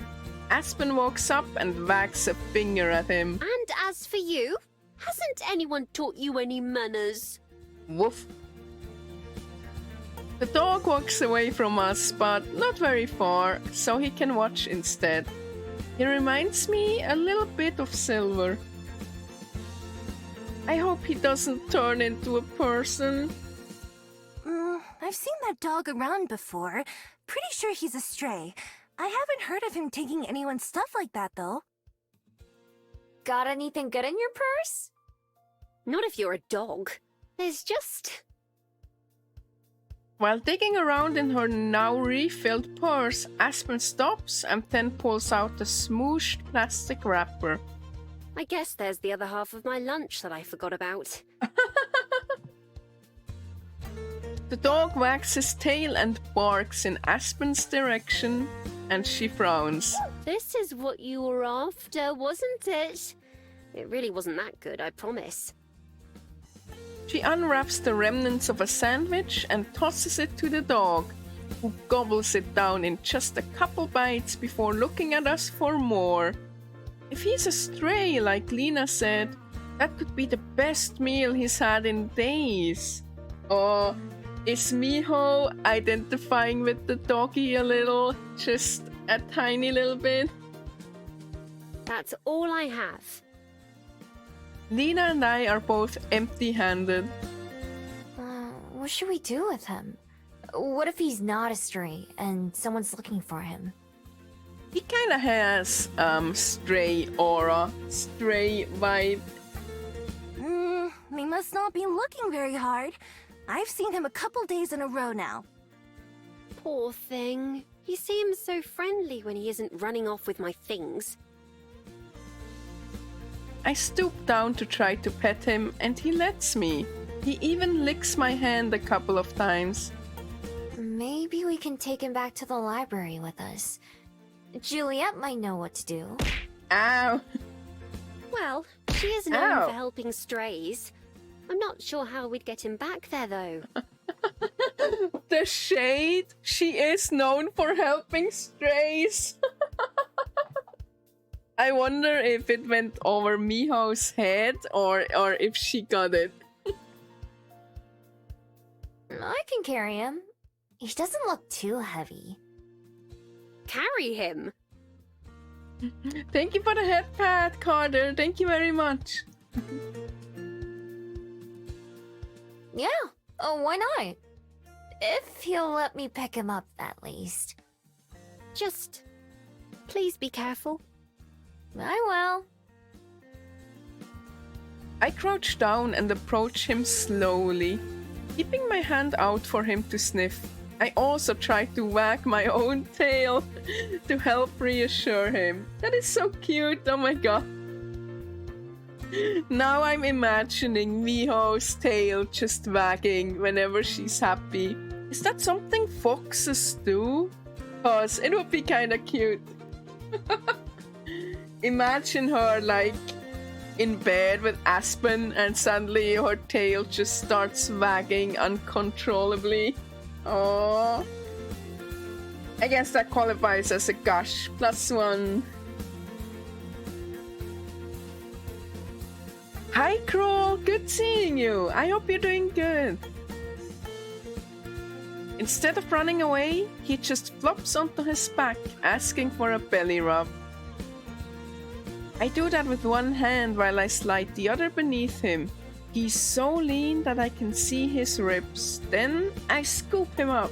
Aspen walks up and wags a finger at him. And as for you, hasn't anyone taught you any manners? Woof. The dog walks away from us, but not very far, so he can watch instead. He reminds me a little bit of Silver. I hope he doesn't turn into a person. I've seen that dog around before. Pretty sure he's a stray. I haven't heard of him taking anyone's stuff like that, though. Got anything good in your purse? Not if you're a dog. There's just... While digging around in her now refilled purse, Aspen stops and then pulls out a smooshed plastic wrapper. I guess there's the other half of my lunch that I forgot about. The dog wags his tail and barks in Aspen's direction, and she frowns. This is what you were after, wasn't it? It really wasn't that good, I promise. She unwraps the remnants of a sandwich and tosses it to the dog, who gobbles it down in just a couple bites before looking at us for more. If he's a stray, like Lena said, that could be the best meal he's had in days. Or is Miho identifying with the doggy a little? Just a tiny little bit? That's all I have. Lena and I are both empty-handed. What should we do with him? What if he's not a stray and someone's looking for him? He kinda has, stray aura, stray vibe. They must not be looking very hard. I've seen him a couple days in a row now. Poor thing. He seems so friendly when he isn't running off with my things. I stoop down to try to pet him, and he lets me. He even licks my hand a couple of times. Maybe we can take him back to the library with us. Juliet might know what to do. Ow! Well, she is known Ow. for helping strays. I'm not sure how we'd get him back there, though. The shade! She is known for helping strays! I wonder if it went over Miho's head or if she got it. I can carry him. He doesn't look too heavy. Carry him? Thank you for the head pat, Carter. Thank you very much. Yeah, oh, why not? If he'll let me pick him up, at least. Just please be careful. I will. I crouch down and approach him slowly, keeping my hand out for him to sniff. I also try to wag my own tail to help reassure him. That is so cute, oh my god. Now I'm imagining Miho's tail just wagging whenever she's happy. Is that something foxes do? Cause it would be kinda cute. Imagine her like in bed with Aspen and suddenly her tail just starts wagging uncontrollably. Oh, I guess that qualifies as a gush. +1. Hi, Kroll. Good seeing you. I hope you're doing good. Instead of running away, he just flops onto his back, asking for a belly rub. I do that with one hand while I slide the other beneath him. He's so lean that I can see his ribs. Then I scoop him up.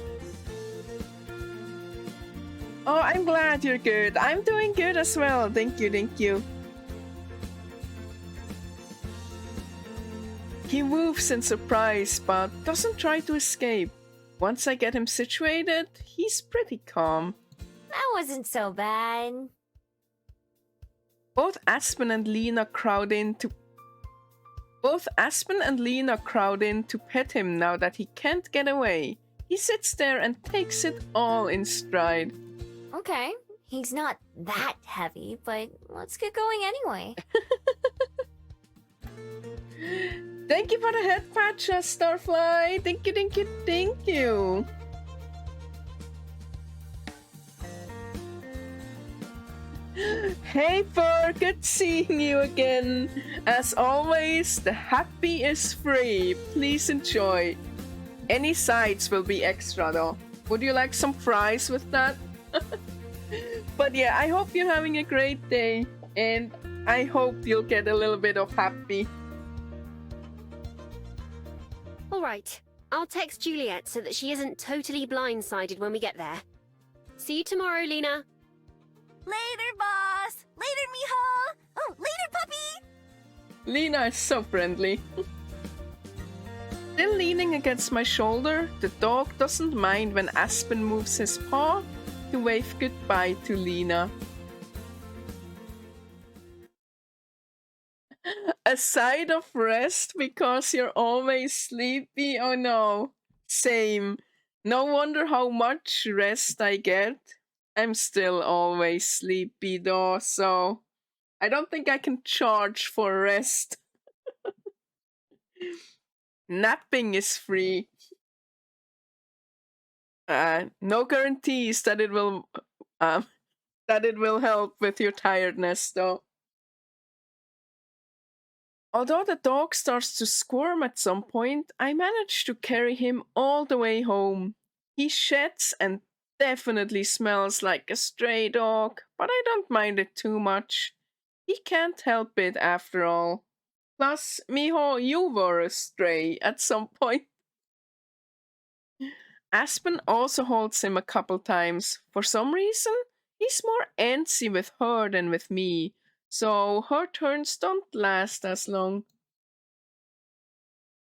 Oh, I'm glad you're good. I'm doing good as well. Thank you, thank you. He moves in surprise, but doesn't try to escape. Once I get him situated, he's pretty calm. That wasn't so bad. Both Aspen and Lena crowd in to pet him now that he can't get away. He sits there and takes it all in stride. Okay, he's not that heavy, but let's get going anyway. Thank you for the head patch, Starfly. Thank you, thank you, thank you. Hey Fur, good seeing you again. As always, the happy is free. Please enjoy. Any sides will be extra though. Would you like some fries with that? But yeah, I hope you're having a great day, and I hope you'll get a little bit of happy. Alright, I'll text Juliet so that she isn't totally blindsided when we get there. See you tomorrow, Lena. Later, boss! Later, Miho! Oh, later, puppy! Lena is so friendly. Still leaning against my shoulder, the dog doesn't mind when Aspen moves his paw to wave goodbye to Lena. A side of rest because you're always sleepy? Oh no. Same. No wonder how much rest I get. I'm still always sleepy though, so I don't think I can charge for rest. Napping is free. No guarantees that it will help with your tiredness though. Although the dog starts to squirm at some point, I manage to carry him all the way home. He sheds and definitely smells like a stray dog, but I don't mind it too much. He can't help it after all. Plus, Miho, you were a stray at some point. Aspen also holds him a couple times. For some reason, he's more antsy with her than with me, so her turns don't last as long.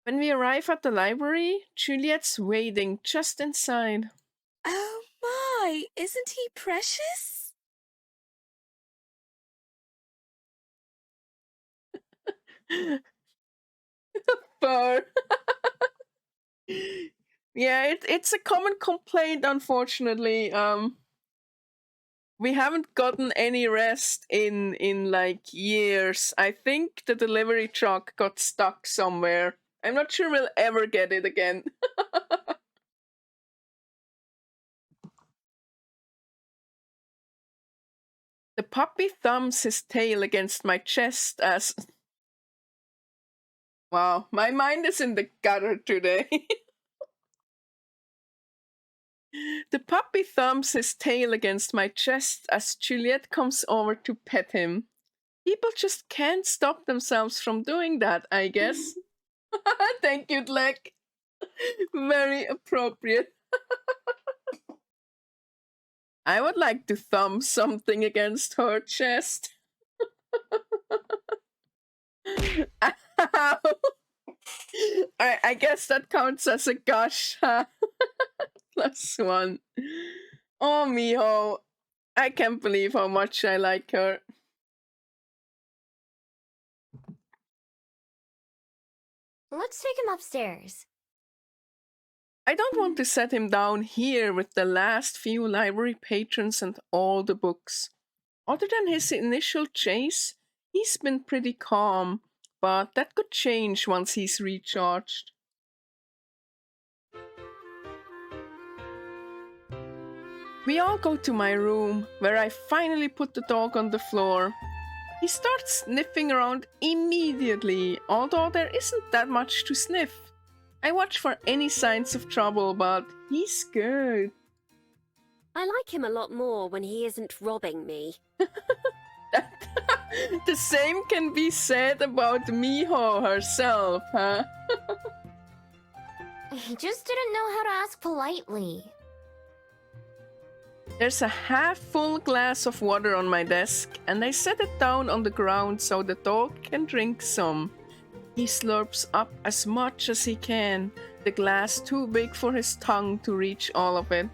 When we arrive at the library, Juliet's waiting just inside. Oh my, isn't he precious? Fur. Yeah, it's a common complaint, unfortunately. We haven't gotten any rest in like years. I think the delivery truck got stuck somewhere. I'm not sure we'll ever get it again. The puppy thumbs his tail against my chest as... Wow, my mind is in the gutter today. The puppy thumps his tail against my chest as Juliet comes over to pet him. People just can't stop themselves from doing that, I guess. Thank you, Dlek. Very appropriate. I would like to thumb something against her chest. I guess that counts as a gush, huh? +1. Oh, Miho. I can't believe how much I like her. Let's take him upstairs. I don't want to set him down here with the last few library patrons and all the books. Other than his initial chase, he's been pretty calm, but that could change once he's recharged. We all go to my room, where I finally put the dog on the floor. He starts sniffing around immediately, although there isn't that much to sniff. I watch for any signs of trouble, but he's good. I like him a lot more when he isn't robbing me. The same can be said about Miho herself, huh? He just didn't know how to ask politely. There's a half-full glass of water on my desk, and I set it down on the ground so the dog can drink some. He slurps up as much as he can, the glass too big for his tongue to reach all of it.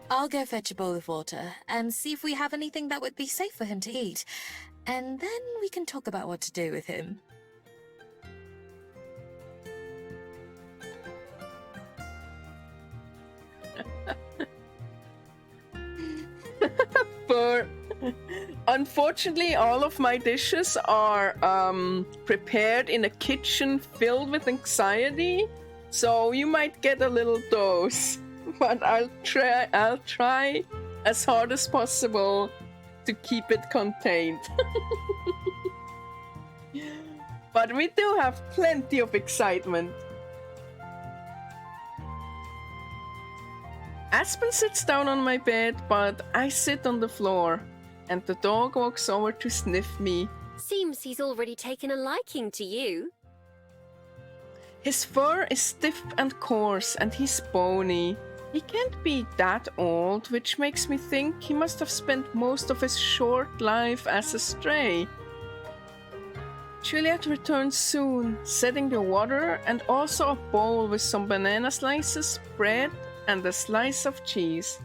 I'll go fetch a bowl of water and see if we have anything that would be safe for him to eat. And then we can talk about what to do with him. Unfortunately, all of my dishes are prepared in a kitchen filled with anxiety, so you might get a little dose. But I'll try as hard as possible to keep it contained. But we do have plenty of excitement. Aspen sits down on my bed, but I sit on the floor, and the dog walks over to sniff me. Seems he's already taken a liking to you. His fur is stiff and coarse, and he's bony. He can't be that old, which makes me think he must have spent most of his short life as a stray. Juliet returns soon, setting the water and also a bowl with some banana slices, bread, and a slice of cheese.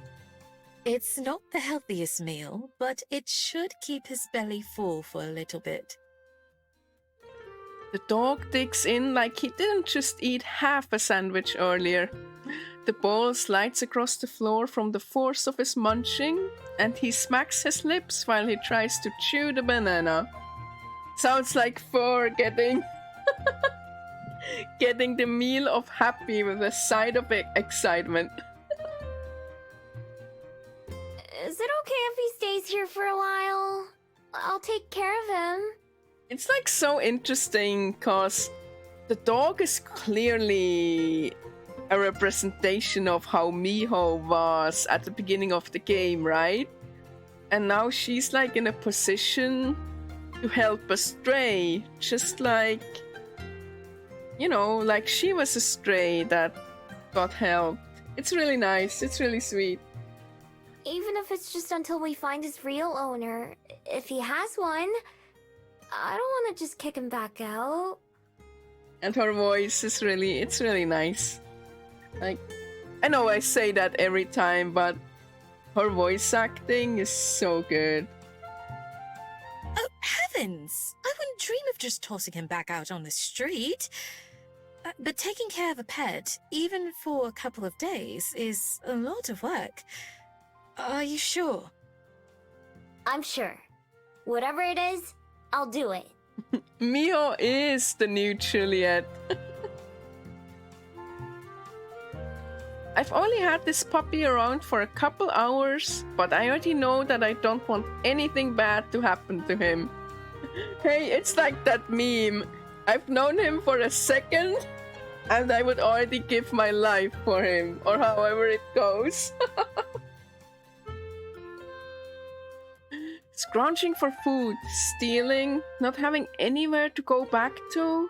It's not the healthiest meal, but it should keep his belly full for a little bit. The dog digs in like he didn't just eat half a sandwich earlier. The bowl slides across the floor from the force of his munching, and he smacks his lips while he tries to chew the banana. Sounds like Fur getting the meal of happy with a side of excitement. Is it okay if he stays here for a while? I'll take care of him. It's like so interesting because the dog is clearly a representation of how Miho was at the beginning of the game, right? And now she's like in a position to help a stray, just like, you know, like she was a stray that got help. It's really nice, it's really sweet. Even if it's just until we find his real owner, if he has one, I don't want to just kick him back out. And her voice is it's really nice. Like, I know I say that every time, but her voice acting is so good. Oh, heavens! I wouldn't dream of just tossing him back out on the street. But taking care of a pet, even for a couple of days, is a lot of work. Are you sure? I'm sure. Whatever it is, I'll do it. Mio is the new Juliet. I've only had this puppy around for a couple hours, but I already know that I don't want anything bad to happen to him. Hey, it's like that meme. I've known him for a second, And I would already give my life for him, or however it goes. Scrounging for food, stealing, not having anywhere to go back to.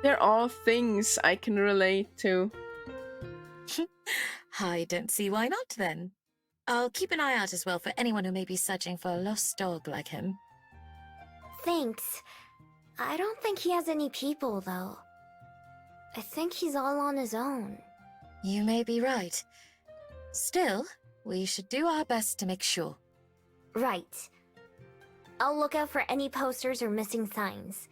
They're all things I can relate to. I don't see why not, then. I'll keep an eye out as well for anyone who may be searching for a lost dog like him. Thanks. I don't think he has any people, though. I think he's all on his own. You may be right. Still, we should do our best to make sure. Right. I'll look out for any posters or missing signs.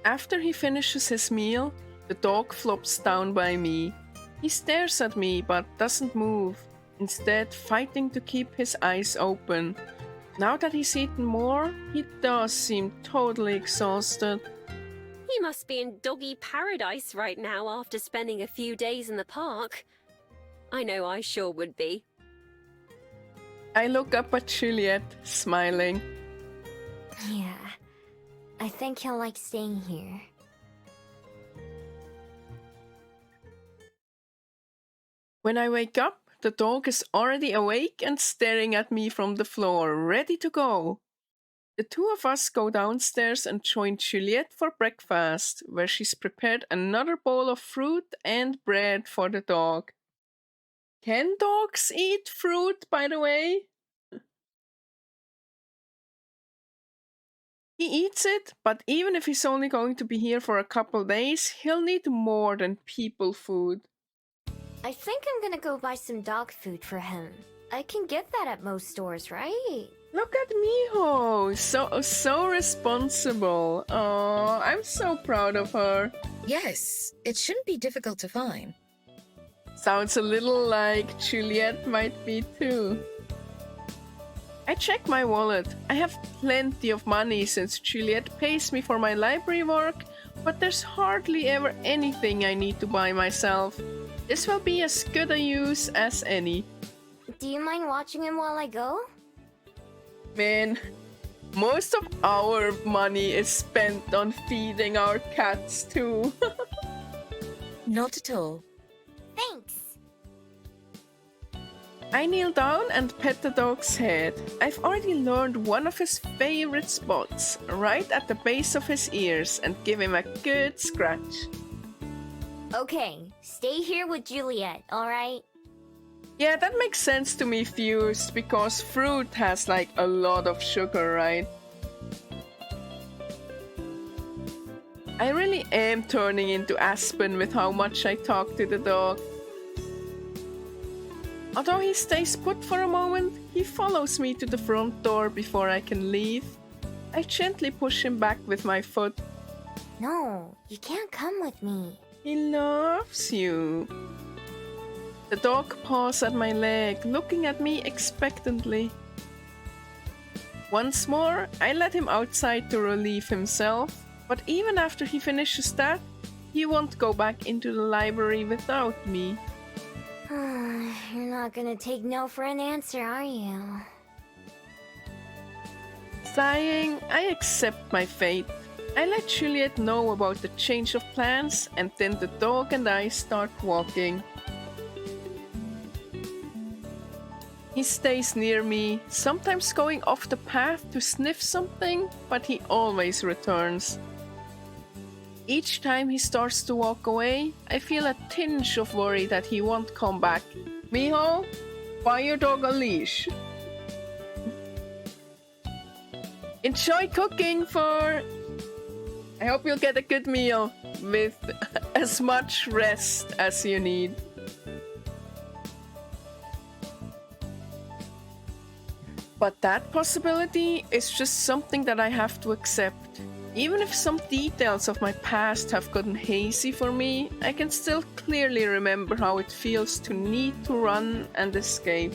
After he finishes his meal, the dog flops down by me. He stares at me but doesn't move, instead fighting to keep his eyes open. Now that he's eaten more, he does seem totally exhausted. He must be in doggy paradise right now after spending a few days in the park. I know I sure would be. I look up at Juliet, smiling. Yeah. I think he'll like staying here. When I wake up, the dog is already awake and staring at me from the floor, ready to go. The two of us go downstairs and join Juliet for breakfast, where she's prepared another bowl of fruit and bread for the dog. Can dogs eat fruit, by the way? He eats it, but even if he's only going to be here for a couple days, he'll need more than people food. I think I'm gonna go buy some dog food for him. I can get that at most stores, right? Look at Miho, so responsible. Oh, I'm so proud of her. Yes, it shouldn't be difficult to find. Sounds a little like Juliet might be too. I check my wallet. I have plenty of money since Juliet pays me for my library work, but there's hardly ever anything I need to buy myself. This will be as good a use as any. Do you mind watching him while I go? Man, most of our money is spent on feeding our cats too. Not at all. Thanks. I kneel down and pet the dog's head. I've already learned one of his favorite spots, right at the base of his ears, and give him a good scratch. Okay, stay here with Juliet, alright? Yeah, that makes sense to me, Fused, because fruit has like a lot of sugar, right? I really am turning into Aspen with how much I talk to the dog. Although he stays put for a moment, he follows me to the front door before I can leave. I gently push him back with my foot. No, you can't come with me. He loves you. The dog paws at my leg, looking at me expectantly. Once more, I let him outside to relieve himself, but even after he finishes that, he won't go back into the library without me. You're not gonna take no for an answer, are you? Sighing, I accept my fate. I let Juliet know about the change of plans, and then the dog and I start walking. He stays near me, sometimes going off the path to sniff something, but he always returns. Each time he starts to walk away, I feel a tinge of worry that he won't come back. Miho, buy your dog a leash. Enjoy cooking for... I hope you'll get a good meal with as much rest as you need. But that possibility is just something that I have to accept. Even if some details of my past have gotten hazy for me, I can still clearly remember how it feels to need to run and escape.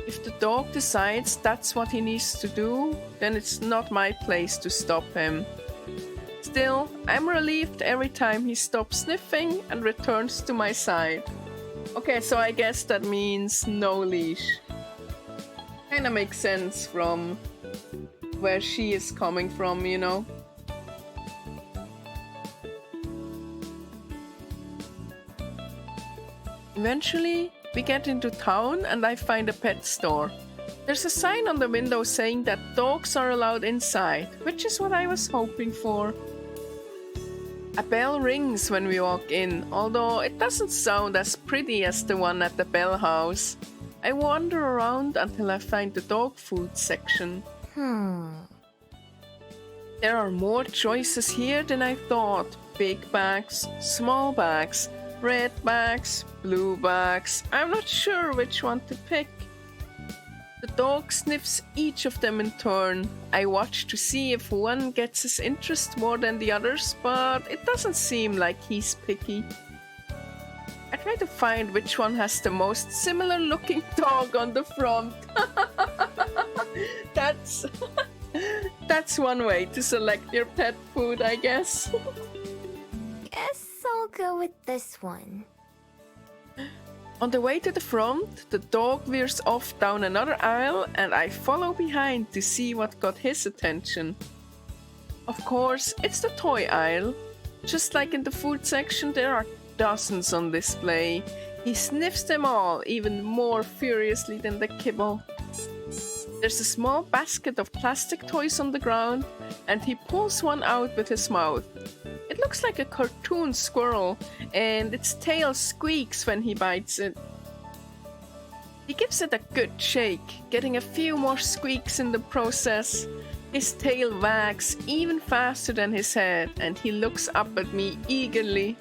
If the dog decides that's what he needs to do, then it's not my place to stop him. Still, I'm relieved every time he stops sniffing and returns to my side. Okay, so I guess that means no leash. Kinda makes sense from where she is coming from, you know. Eventually, we get into town and I find a pet store. There's a sign on the window saying that dogs are allowed inside, which is what I was hoping for. A bell rings when we walk in, although it doesn't sound as pretty as the one at the bell house. I wander around until I find the dog food section. There are more choices here than I thought. Big bags, small bags, red bags, blue bags. I'm not sure which one to pick. The dog sniffs each of them in turn. I watch to see if one gets his interest more than the others, but it doesn't seem like he's picky. I try to find which one has the most similar looking dog on the front. That's one way to select your pet food, I guess. Guess I'll go with this one. On the way to the front, the dog veers off down another aisle and I follow behind to see what got his attention. Of course, it's the toy aisle. Just like in the food section, there are dozens on display. He sniffs them all even more furiously than the kibble. There's a small basket of plastic toys on the ground and he pulls one out with his mouth. It looks like a cartoon squirrel, and its tail squeaks when he bites it. He gives it a good shake, getting a few more squeaks in the process. His tail wags even faster than his head, and he looks up at me eagerly.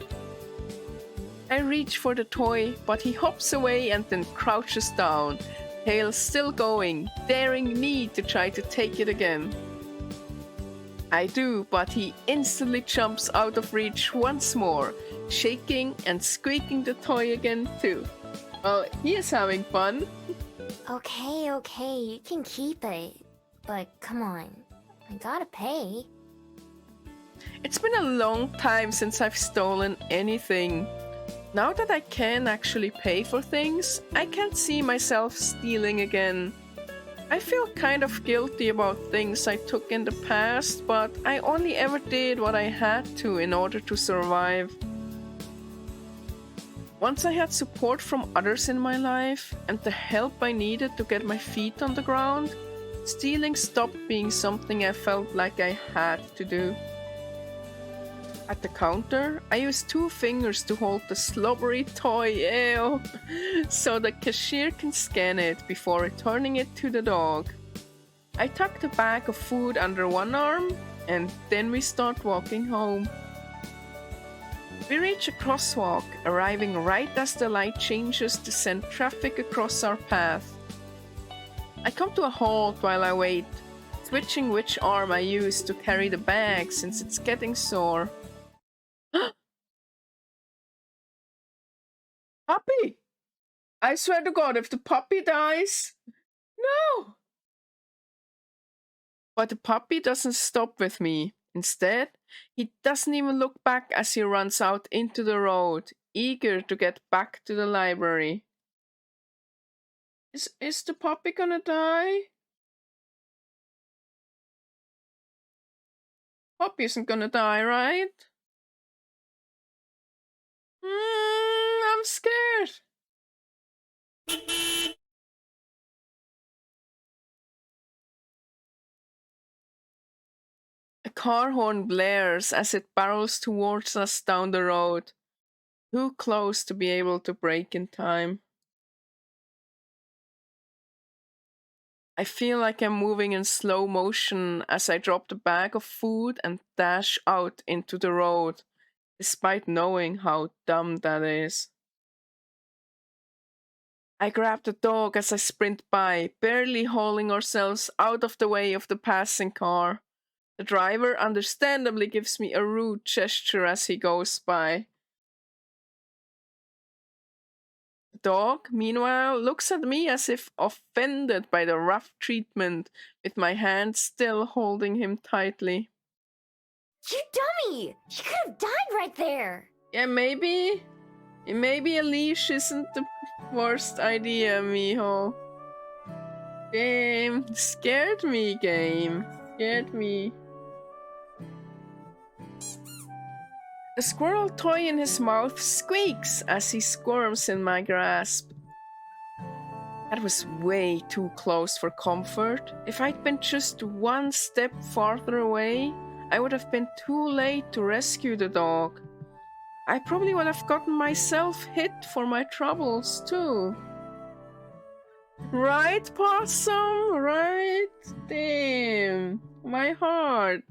I reach for the toy, but he hops away and then crouches down, tail still going, daring me to try to take it again. I do, but he instantly jumps out of reach once more, shaking and squeaking the toy again too. Well, he is having fun. Okay, you can keep it. But come on, I gotta pay. It's been a long time since I've stolen anything. Now that I can actually pay for things, I can't see myself stealing again. I feel kind of guilty about things I took in the past, but I only ever did what I had to in order to survive. Once I had support from others in my life and the help I needed to get my feet on the ground, stealing stopped being something I felt like I had to do. At the counter, I used 2 fingers to hold the slobbery toy, ew, so the cashier can scan it before returning it to the dog. I tuck the bag of food under one arm, and then we start walking home. We reach a crosswalk, arriving right as the light changes to send traffic across our path. I come to a halt while I wait, switching which arm I use to carry the bag since it's getting sore. Puppy! I swear to God, if the puppy dies... No! But the puppy doesn't stop with me. Instead, he doesn't even look back as he runs out into the road, eager to get back to the library. Is the puppy gonna die? Puppy isn't gonna die, right? I'm scared. A car horn blares as it barrels towards us down the road, too close to be able to brake in time. I feel like I'm moving in slow motion as I drop the bag of food and dash out into the road, despite knowing how dumb that is. I grab the dog as I sprint by, barely hauling ourselves out of the way of the passing car. The driver understandably gives me a rude gesture as he goes by. The dog, meanwhile, looks at me as if offended by the rough treatment, with my hand still holding him tightly. You dummy! You could have died right there! Yeah, maybe a leash isn't the worst idea, mijo. Game. Scared me, game. Scared me. The squirrel toy in his mouth squeaks as he squirms in my grasp. That was way too close for comfort. If I'd been just one step farther away, I would have been too late to rescue the dog. I probably would have gotten myself hit for my troubles too. Right, Possum? Right? Damn. My heart.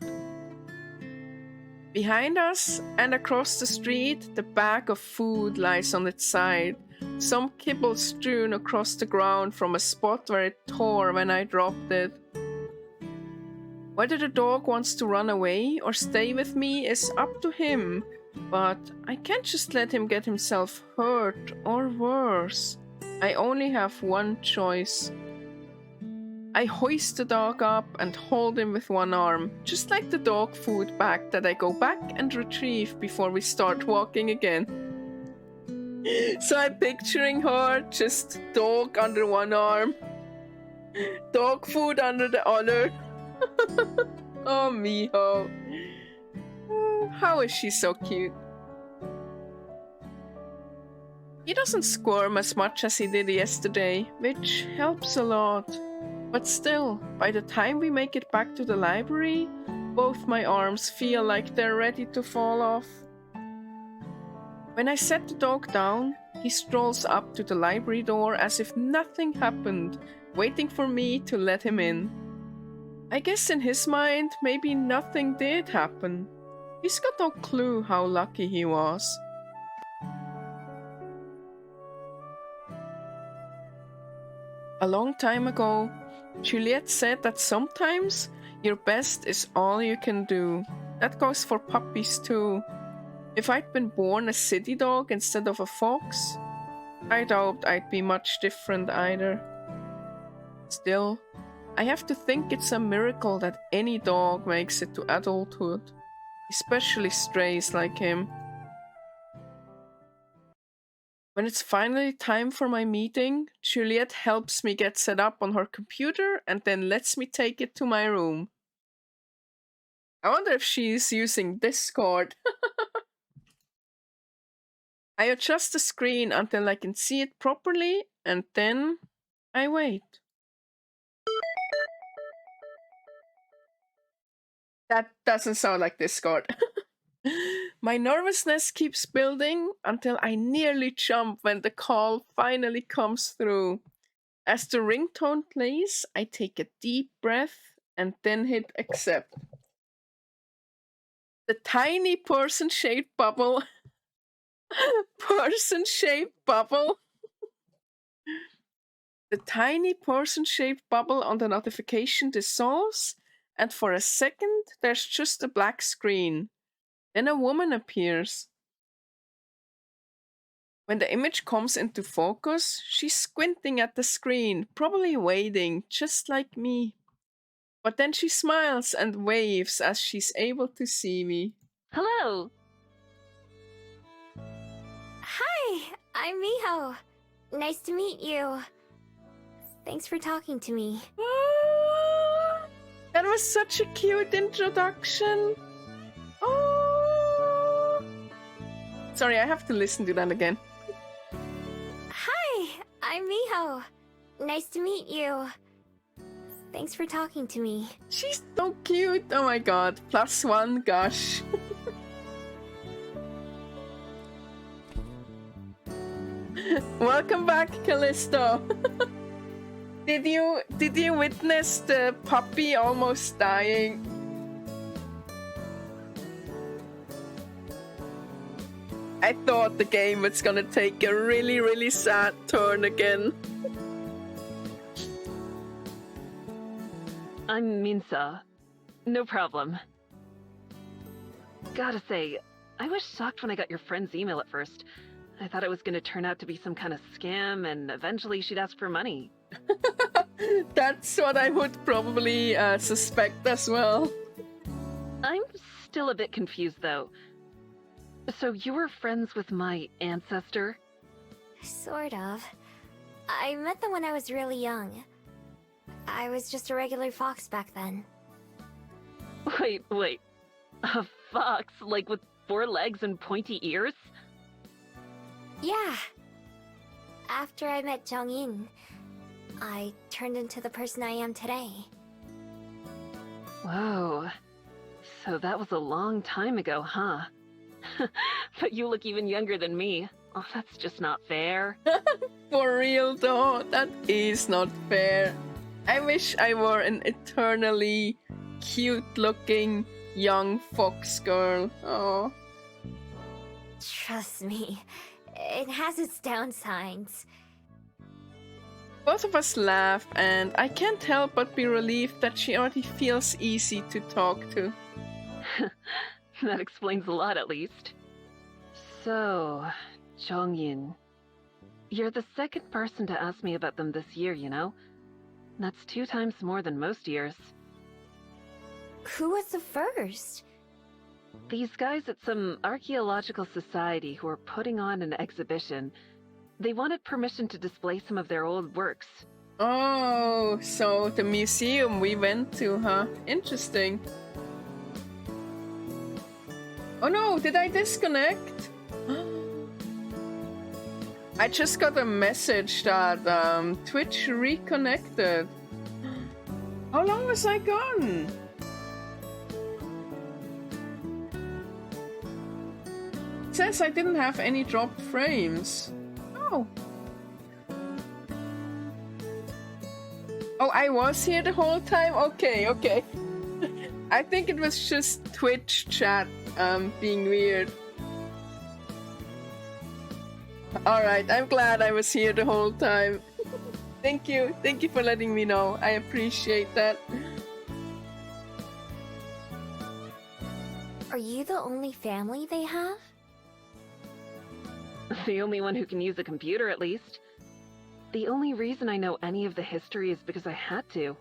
Behind us and across the street, the bag of food lies on its side. Some kibble strewn across the ground from a spot where it tore when I dropped it. Whether the dog wants to run away or stay with me is up to him, but I can't just let him get himself hurt or worse. I only have one choice. I hoist the dog up and hold him with one arm, just like the dog food bag that I go back and retrieve before we start walking again. So I'm picturing her, just dog under one arm, dog food under the other. Oh, Miho. How is she so cute? He doesn't squirm as much as he did yesterday, which helps a lot. But still, by the time we make it back to the library, both my arms feel like they're ready to fall off. When I set the dog down, he strolls up to the library door as if nothing happened, waiting for me to let him in. I guess in his mind, maybe nothing did happen. He's got no clue how lucky he was. A long time ago, Juliet said that sometimes your best is all you can do. That goes for puppies too. If I'd been born a city dog instead of a fox, I doubt I'd be much different either. Still, I have to think it's a miracle that any dog makes it to adulthood, especially strays like him. When it's finally time for my meeting, Juliet helps me get set up on her computer and then lets me take it to my room. I wonder if she's using Discord. I adjust the screen until I can see it properly, and then I wait. That doesn't sound like Discord. My nervousness keeps building until I nearly jump when the call finally comes through. As the ringtone plays, I take a deep breath and then hit accept. The tiny person-shaped bubble. Person-shaped bubble. The tiny person-shaped bubble on the notification dissolves, and for a second there's just a black screen. Then a woman appears. When the image comes into focus, she's squinting at the screen, probably waiting, just like me. But then she smiles and waves as she's able to see me. Hello! Hi, I'm Miho. Nice to meet you. Thanks for talking to me. Ah, that was such a cute introduction. Oh. Sorry, I have to listen to that again. Hi, I'm Miho. Nice to meet you. Thanks for talking to me. She's so cute. Oh my god. +1 gush. Welcome back, Callisto. Did you witness the puppy almost dying? I thought the game was gonna take a really, really sad turn again. I'm Minsa. No problem. Gotta say, I was shocked when I got your friend's email at first. I thought it was gonna turn out to be some kind of scam, and eventually she'd ask for money. That's what I would probably suspect as well. I'm still a bit confused, though. So you were friends with my ancestor? Sort of. I met them when I was really young. I was just a regular fox back then. Wait. A fox? Like with 4 legs and pointy ears? Yeah. After I met Jung-in, I turned into the person I am today. Whoa. So that was a long time ago, huh? But you look even younger than me. Oh, that's just not fair. For real though, that is not fair. I wish I were an eternally cute-looking young fox girl. Oh. Trust me, it has its downsides. Both of us laugh, and I can't help but be relieved that she already feels easy to talk to. That explains a lot, at least. So, Jong-in. You're the second person to ask me about them this year, you know? That's 2 times more than most years. Who was the first? These guys at some archaeological society who were putting on an exhibition. They wanted permission to display some of their old works. Oh, so the museum we went to, huh? Interesting. Oh no, did I disconnect? I just got a message that Twitch reconnected. How long was I gone? It says I didn't have any dropped frames. Oh. Oh, I was here the whole time? Okay, okay. I think it was just Twitch chat being weird. Alright, I'm glad I was here the whole time. Thank you for letting me know. I appreciate that. Are you the only family they have? The only one who can use a computer, at least. The only reason I know any of the history is because I had to.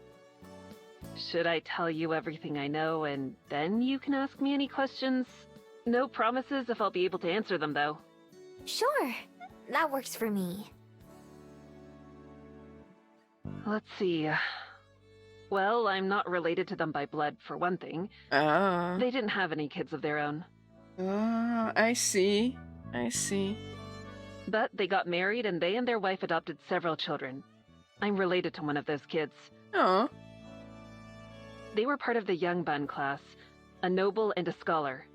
Should I tell you everything I know and then you can ask me any questions? No promises if I'll be able to answer them, though. Sure, that works for me. Let's see. Well, I'm not related to them by blood, for one thing. Ah. They didn't have any kids of their own. Ah, I see. I see. But they got married and they and their wife adopted several children. I'm related to one of those kids. Oh. They were part of the Young Bun class, a noble and a scholar.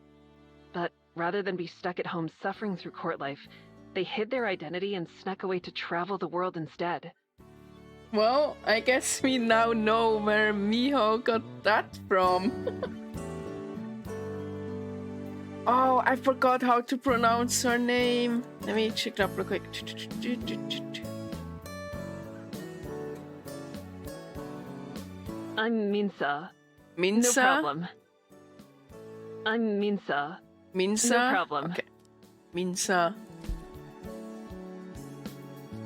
But rather than be stuck at home suffering through court life, they hid their identity and snuck away to travel the world instead. Well, I guess we now know where Miho got that from. Oh, I forgot how to pronounce her name. Let me check it up real quick. I'm Minsa. Minsa? No problem. I'm Minsa. Minsa? No problem. Okay. Minsa.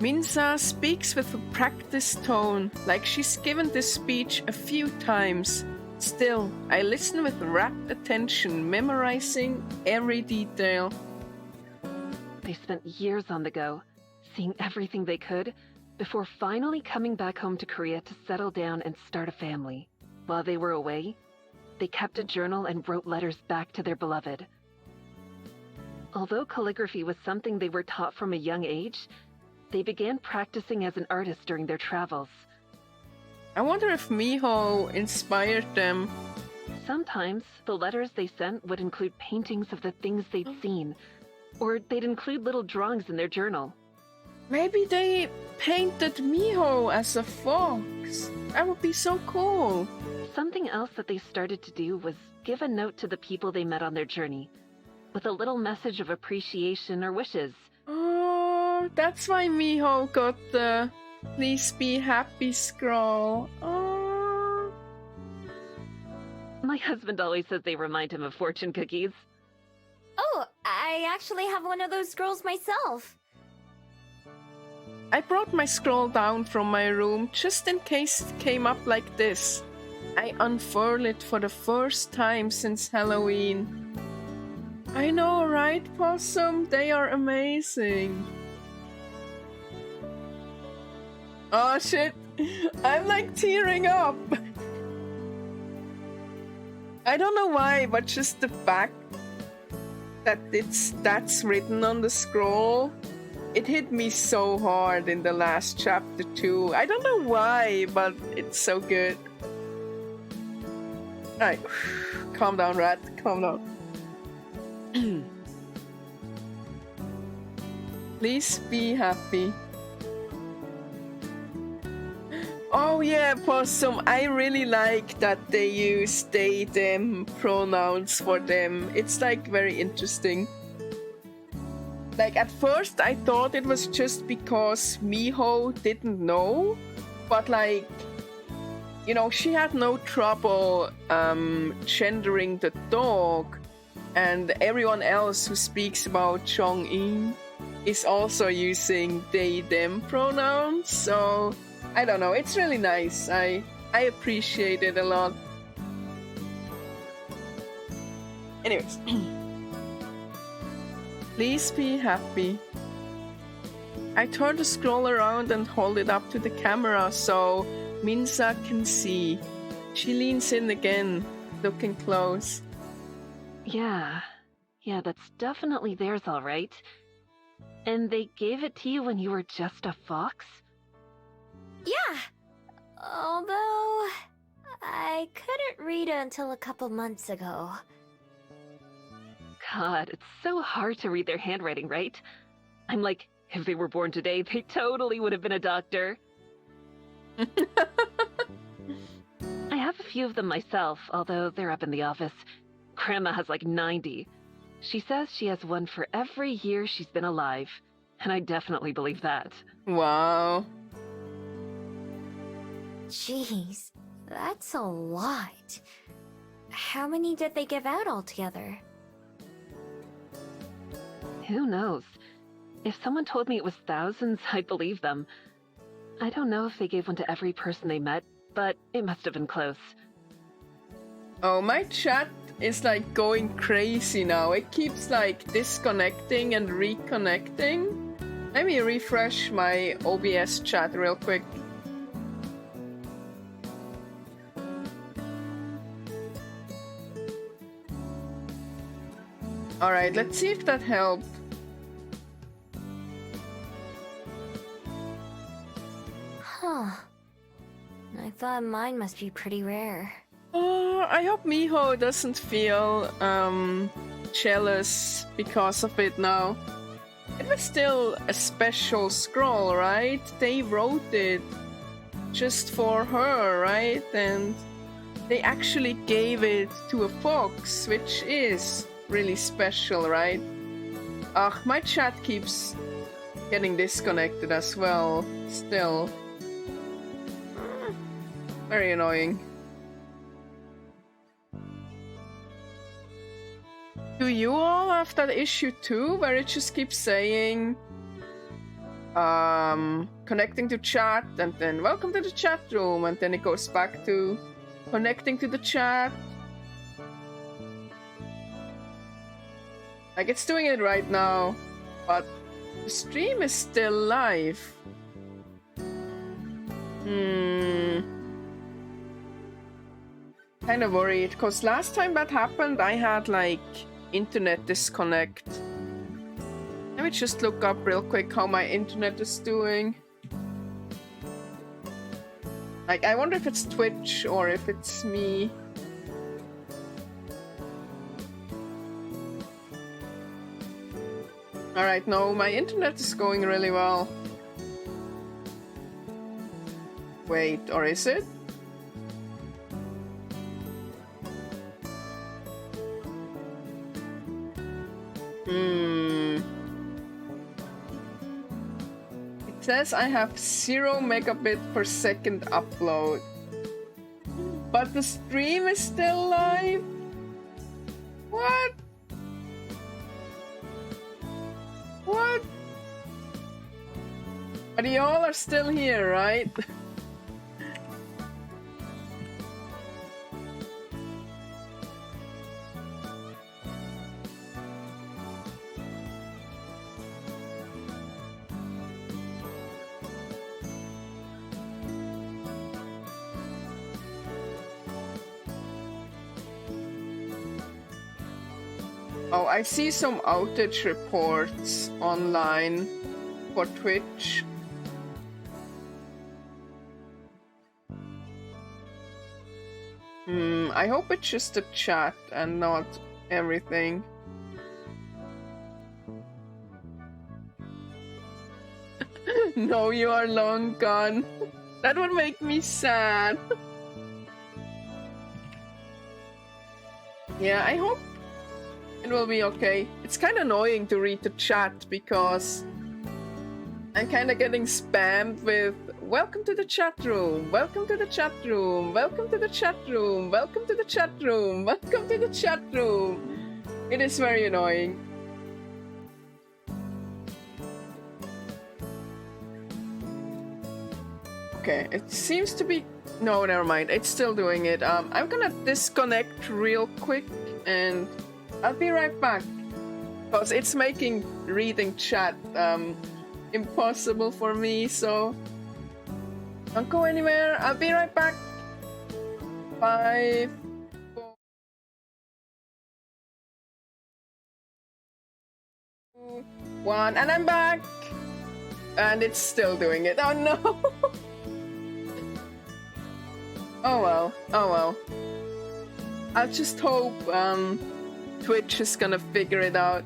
Minsa speaks with a practiced tone, like she's given this speech a few times. Still, I listen with rapt attention, memorizing every detail. They spent years on the go, seeing everything they could, before finally coming back home to Korea to settle down and start a family. While they were away, they kept a journal and wrote letters back to their beloved. Although calligraphy was something they were taught from a young age, they began practicing as an artist during their travels. I wonder if Miho inspired them. Sometimes, the letters they sent would include paintings of the things they'd seen, or they'd include little drawings in their journal. Maybe they painted Miho as a fox. That would be so cool. Something else that they started to do was give a note to the people they met on their journey, with a little message of appreciation or wishes. Oh, that's why Miho got the "Please be happy" scroll. Oh. My husband always says they remind him of fortune cookies. Oh, I actually have one of those scrolls myself. I brought my scroll down from my room just in case it came up like this. I unfurl it for the first time since Halloween. I know, right, Possum? They are amazing. Oh shit, I'm like tearing up. I don't know why, but just the fact that that's written on the scroll, it hit me so hard in the last chapter too. I don't know why, but it's so good. Alright, calm down, rat, calm down. Please be happy. Oh yeah, Possum, I really like that they use they, them pronouns for them. It's like very interesting. Like at first I thought it was just because Miho didn't know, but like, you know, she had no trouble gendering the dog, and everyone else who speaks about Chong-in is also using they, them pronouns, so I don't know, it's really nice. I appreciate it a lot. Anyways. Please be happy. I turn the scroll around and hold it up to the camera so Minza can see. She leans in again, looking close. Yeah, that's definitely theirs, all right. And they gave it to you when you were just a fox? Yeah. Although, I couldn't read it until a couple months ago. God, it's so hard to read their handwriting, right? I'm like, if they were born today, they totally would have been a doctor. I have a few of them myself, although they're up in the office. Grandma has like 90. She says she has one for every year she's been alive, and I definitely believe that. Wow. Jeez, that's a lot. How many did they give out altogether? Who knows? If someone told me it was thousands, I'd believe them. I don't know if they gave one to every person they met, but it must have been close. Oh, my chat is like going crazy now. It keeps like disconnecting and reconnecting. Let me refresh my OBS chat real quick. Alright, let's see if that helped. Huh. I thought mine must be pretty rare. I hope Miho doesn't feel jealous because of it now. It was still a special scroll, right? They wrote it just for her, right? And they actually gave it to a fox, which is really special, right? Ugh, my chat keeps getting disconnected as well, still. Very annoying. Do you all have that issue too, where it just keeps saying connecting to chat and then welcome to the chat room, and then it goes back to connecting to the chat? Like, it's doing it right now, but the stream is still live. Kind of worried, because last time that happened, I had like internet disconnect. Let me just look up real quick how my internet is doing. Like, I wonder if it's Twitch or if it's me. Alright, no, my internet is going really well. Wait, or is it? It says I have 0 megabit per second upload. But the stream is still live? What? What? But y'all are still here, right? Oh, I see some outage reports online for Twitch. I hope it's just the chat and not everything. No, you are long gone. That would make me sad. Yeah, I hope it will be okay. It's kind of annoying to read the chat because I'm kind of getting spammed with welcome to the chat room, welcome to the chat room, welcome to the chat room, welcome to the chat room, welcome to the chat room. It is very annoying. Okay, it seems to be... No, never mind. It's still doing it. I'm gonna disconnect real quick and I'll be right back. Because it's making reading chat impossible for me, so... Don't go anywhere. I'll be right back. 5, 4, 2, 1, and I'm back! And it's still doing it. Oh no! Oh well, oh well. I just hope Twitch is gonna figure it out.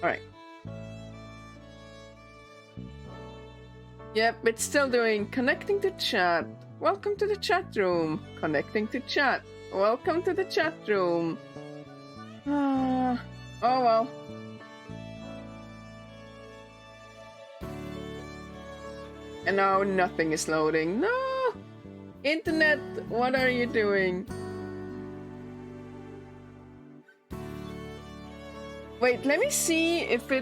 Alright. Yep, it's still doing connecting to chat. Welcome to the chat room. Connecting to chat. Welcome to the chat room. Oh well. And now nothing is loading. No! Internet, what are you doing? Wait, let me see if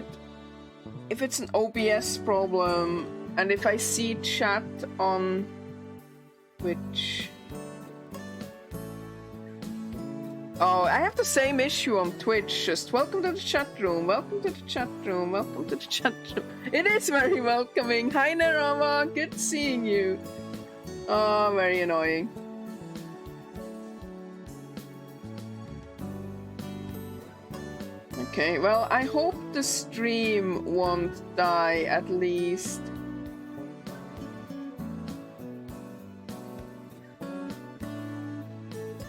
it's an OBS problem and if I see chat on Twitch. Oh, I have the same issue on Twitch. Just welcome to the chat room, welcome to the chat room, welcome to the chat room. It is very welcoming. Hi Nerama, good seeing you. Oh, very annoying. Okay, well, I hope the stream won't die at least.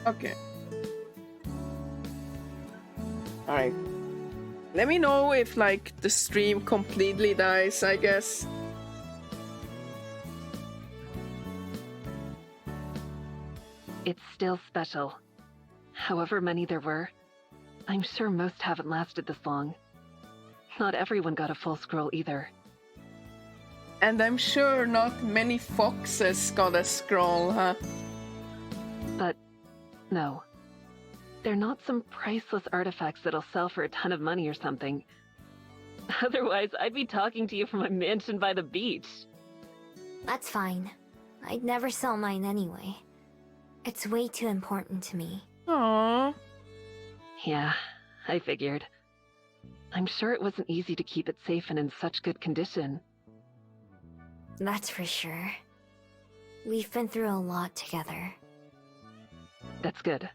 Okay. Alright. Let me know if, like, the stream completely dies, I guess. It's still special. However many there were, I'm sure most haven't lasted this long. Not everyone got a full scroll either. And I'm sure not many foxes got a scroll, huh? But no. They're not some priceless artifacts that'll sell for a ton of money or something. Otherwise, I'd be talking to you from my mansion by the beach. That's fine. I'd never sell mine anyway. It's way too important to me. Aww. Yeah, I figured. I'm sure it wasn't easy to keep it safe and in such good condition. That's for sure. We've been through a lot together. That's good.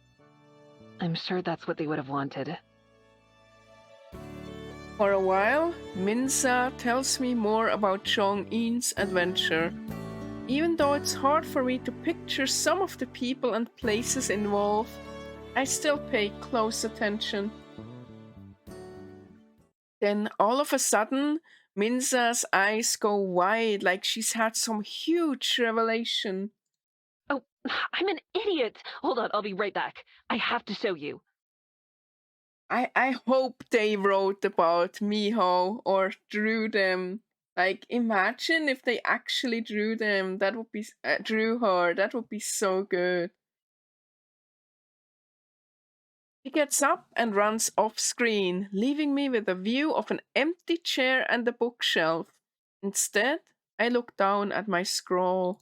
I'm sure that's what they would have wanted. For a while, Minza tells me more about Chong-In's adventure. Even though it's hard for me to picture some of the people and places involved, I still pay close attention. Then all of a sudden, Minza's eyes go wide like she's had some huge revelation. Oh, I'm an idiot! Hold on, I'll be right back. I have to show you. I hope they wrote about Miho or drew them. Like, imagine if they actually drew them. That would be drew her. That would be so good. He gets up and runs off screen, leaving me with a view of an empty chair and a bookshelf. Instead, I look down at my scroll.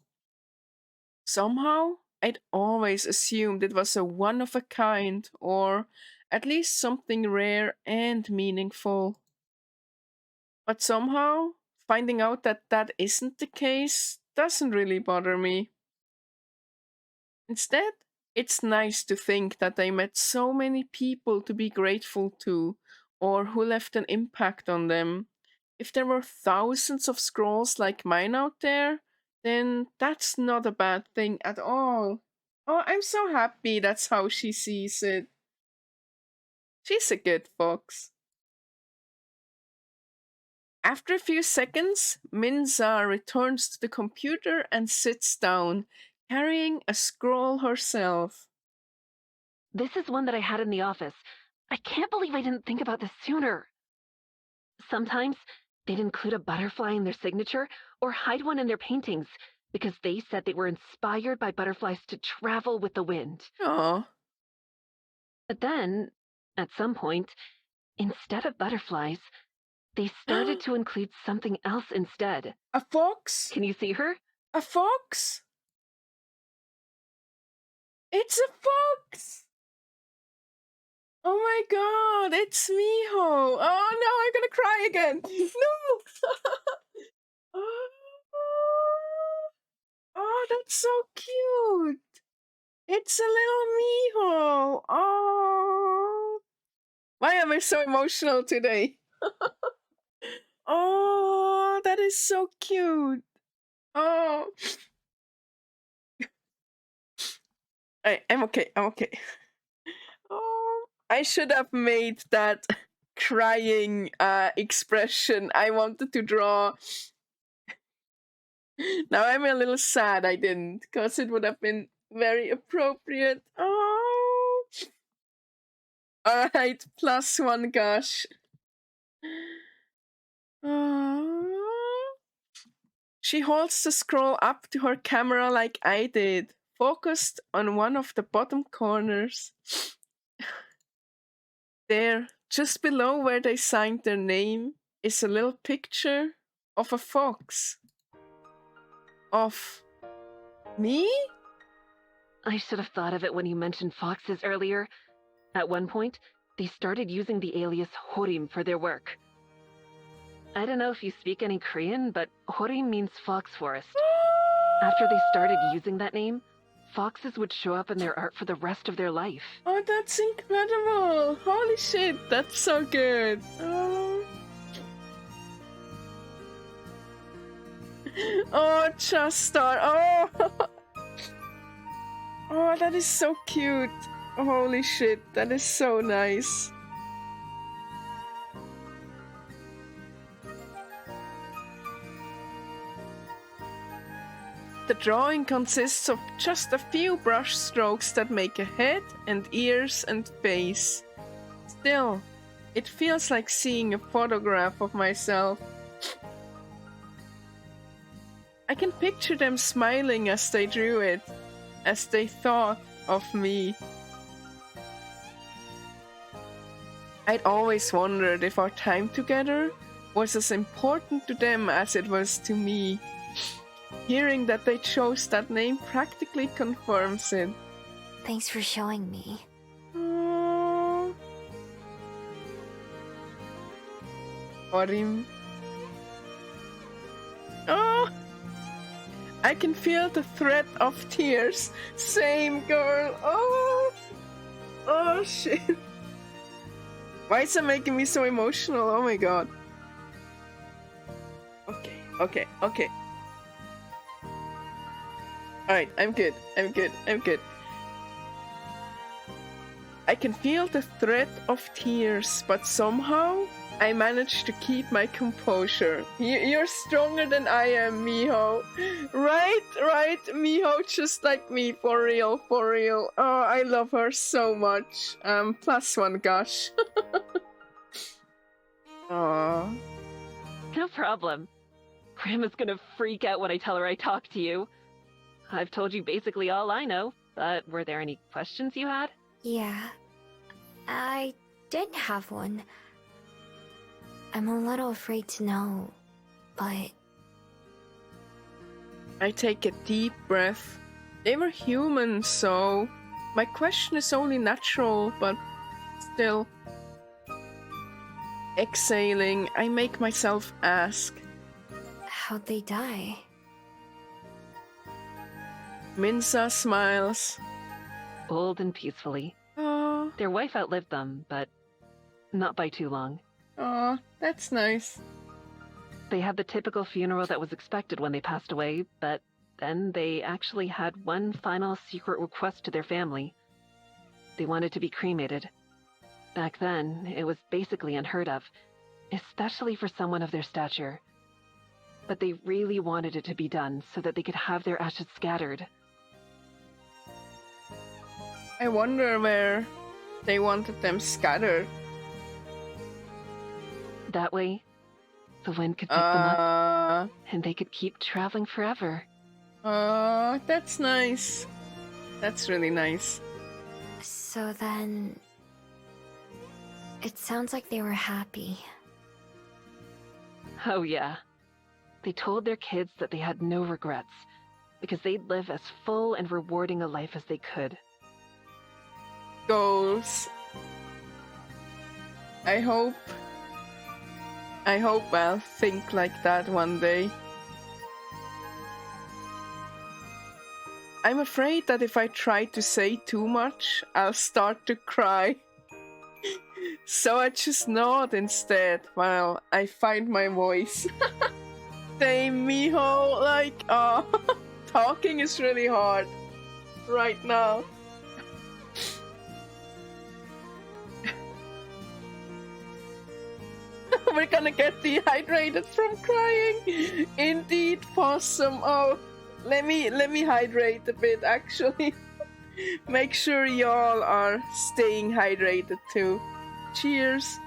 Somehow, I'd always assumed it was a one of a kind, or at least something rare and meaningful. But somehow, finding out that that isn't the case doesn't really bother me. Instead, It's nice to think that I met so many people to be grateful to, or who left an impact on them. If there were thousands of scrolls like mine out there, then that's not a bad thing at all. Oh, I'm so happy that's how she sees it. She's a good fox. After a few seconds, Minza returns to the computer and sits down, carrying a scroll herself. This is one that I had in the office. I can't believe I didn't think about this sooner. Sometimes they'd include a butterfly in their signature or hide one in their paintings because they said they were inspired by butterflies to travel with the wind. Aw. But then, at some point, instead of butterflies, they started to include something else instead. A fox? Can you see her? A fox? It's a fox! Oh my god, it's Miho! Oh no, I'm gonna cry again! No! Oh, that's so cute! It's a little Miho! Oh! Why am I so emotional today? Oh, that is so cute! Oh! I'm okay, I'm okay. Oh, I should have made that crying expression I wanted to draw. Now I'm a little sad I didn't, because it would have been very appropriate. Oh! Alright, +1 gush. Oh. She holds the scroll up to her camera like I did, focused on one of the bottom corners. There, just below where they signed their name, is a little picture of a fox. Of me? I should have thought of it when you mentioned foxes earlier. At one point, they started using the alias Horim for their work. I don't know if you speak any Korean, but Horim means fox forest. After they started using that name, foxes would show up in their art for the rest of their life. Oh, that's incredible! Holy shit, that's so good! Oh, oh Chastar! Oh! Oh, that is so cute! Holy shit, that is so nice! The drawing consists of just a few brush strokes that make a head and ears and face. Still, it feels like seeing a photograph of myself. I can picture them smiling as they drew it, as they thought of me. I'd always wondered if our time together was as important to them as it was to me. Hearing that they chose that name practically confirms it. Thanks for showing me. Oh. Orim. Oh! I can feel the threat of tears. Same girl. Oh! Oh shit. Why is it making me so emotional? Oh my god. Okay. Alright, I'm good. I can feel the threat of tears, but somehow I managed to keep my composure. You're stronger than I am, Miho. Right, Miho, just like me, for real. Oh, I love her so much. +1 gush. Aww. No problem. Grandma's gonna freak out when I tell her I talked to you. I've told you basically all I know, but were there any questions you had? Yeah, I did have one. I'm a little afraid to know, but... I take a deep breath. They were human, so... My question is only natural, but still... Exhaling, I make myself ask. How'd they die? Minza smiles. old and peacefully. Oh, Their wife outlived them, but not by too long. oh, that's nice. They had the typical funeral that was expected when they passed away, but then they actually had one final secret request to their family. They wanted to be cremated. Back then, it was basically unheard of, especially for someone of their stature. But they really wanted it to be done so that they could have their ashes scattered. I wonder where they wanted them scattered. That way, the wind could pick them up, and they could keep traveling forever. That's nice. That's really nice. So then... It sounds like they were happy. Oh yeah. They told their kids that they had no regrets, because they'd live as full and rewarding a life as they could. Goals. I hope I'll think like that one day. I'm afraid that if I try to say too much, I'll start to cry. So I just nod instead while I find my voice. Same, mijo, like, talking is really hard right now. We're gonna get dehydrated from crying. Indeed, possum. Oh, let me hydrate a bit, actually. Make sure y'all are staying hydrated too. Cheers.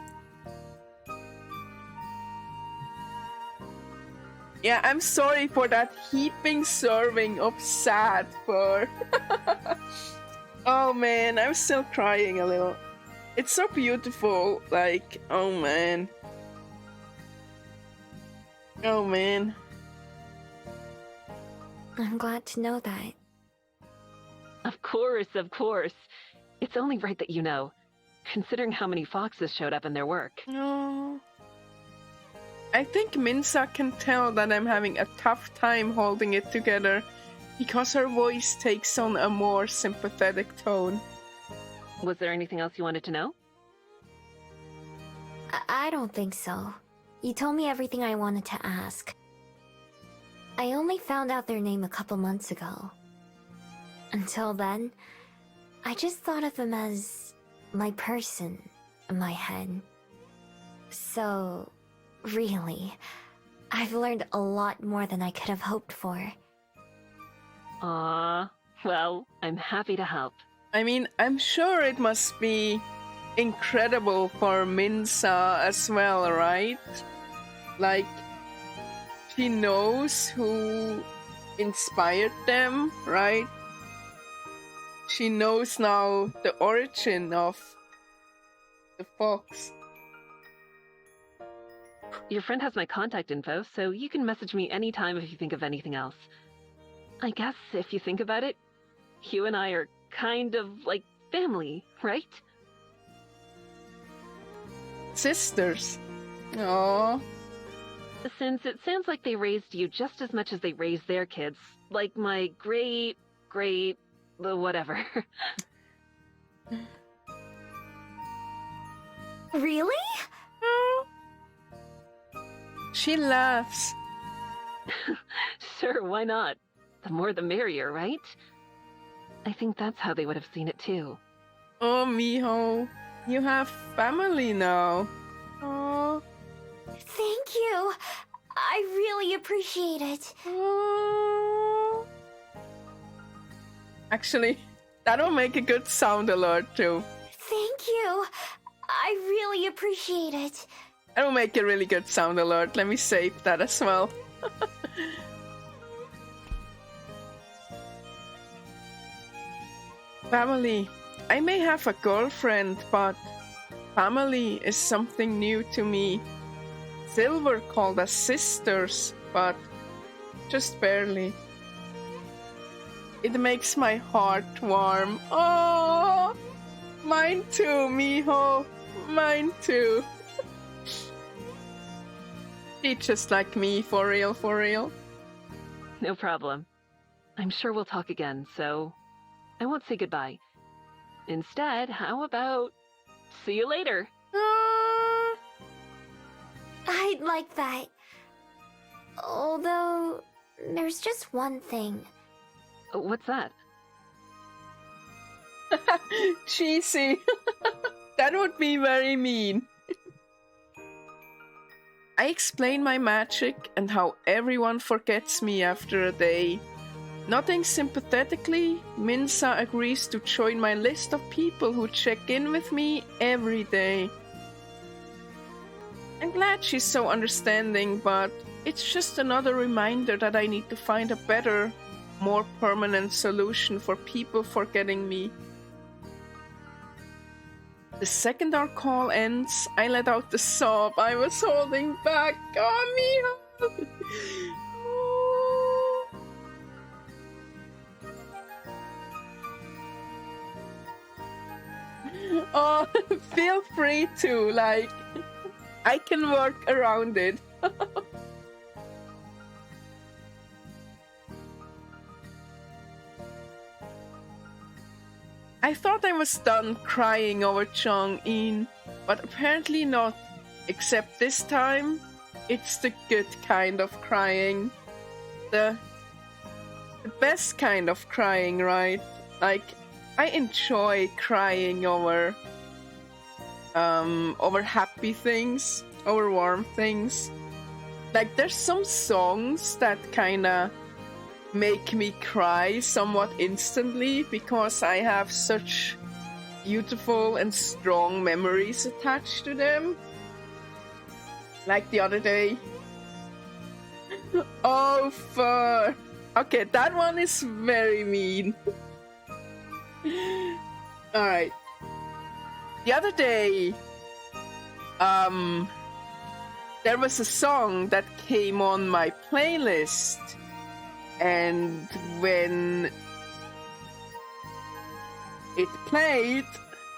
Yeah, I'm sorry for that heaping serving of sad fur. Oh man, I'm still crying a little. It's so beautiful, like, oh man. Oh man. I'm glad to know that. Of course, of course. It's only right that you know, considering how many foxes showed up in their work. No. I think Minsa can tell that I'm having a tough time holding it together because her voice takes on a more sympathetic tone. Was there anything else you wanted to know? I don't think so. You told me everything I wanted to ask. I only found out their name a couple months ago. Until then, I just thought of them as my person in my head. So, really, I've learned a lot more than I could have hoped for. Well, I'm happy to help. I mean, I'm sure it must be incredible for Minsa as well, right? Like, she knows who inspired them, right? She knows now the origin of the fox. Your friend has my contact info, so you can message me anytime if you think of anything else. I guess if you think about it, you and I are kind of like family, right? Sisters. Aww. Since it sounds like they raised you just as much as they raised their kids, like my great, whatever. Really? She laughs. Sure, why not? The more the merrier, right? I think that's how they would have seen it too. Oh, mijo, you have family now. Oh. Thank you. I really appreciate it. Oh. Actually, that'll make a good sound alert too. Thank you. I really appreciate it. That'll make a really good sound alert. Let me save that as well. Family. I may have a girlfriend, but family is something new to me. Silver called us sisters, but just barely. It makes my heart warm. Oh, mine too, mijo. Mine too. She's just like me, for real, for real. No problem. I'm sure we'll talk again, so I won't say goodbye. Instead, how about see you later? I'd like that. Although, there's just one thing. What's that? Cheesy. That would be very mean. I explain my magic and how everyone forgets me after a day. Nodding sympathetically, Minsa agrees to join my list of people who check in with me every day. I'm glad she's so understanding, but it's just another reminder that I need to find a better, more permanent solution for people forgetting me. The second our call ends, I let out the sob I was holding back. Oh, Miho! Oh, feel free to, like, I can work around it. I thought I was done crying over Chong-in, but apparently not. Except this time, it's the good kind of crying. The best kind of crying, right? Like, I enjoy crying over happy things, over warm things. Like, there's some songs that kinda make me cry somewhat instantly because I have such beautiful and strong memories attached to them. Like the other day. Oh, fuck. Okay, that one is very mean. Alright. The other day, there was a song that came on my playlist, and when it played,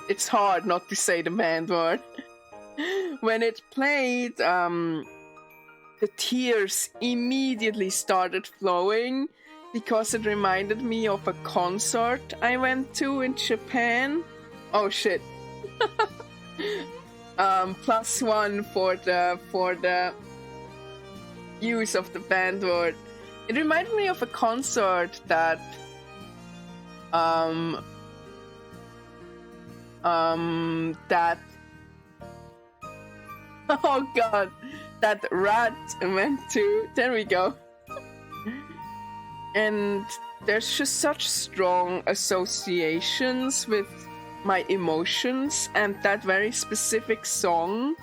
it's hard not to say the band word. When it played, the tears immediately started flowing because it reminded me of a concert I went to in Japan. Oh shit. +1 for the use of the band word. It reminded me of a concert that that oh god, that Rat went to. There we go. And there's just such strong associations with my emotions and that very specific song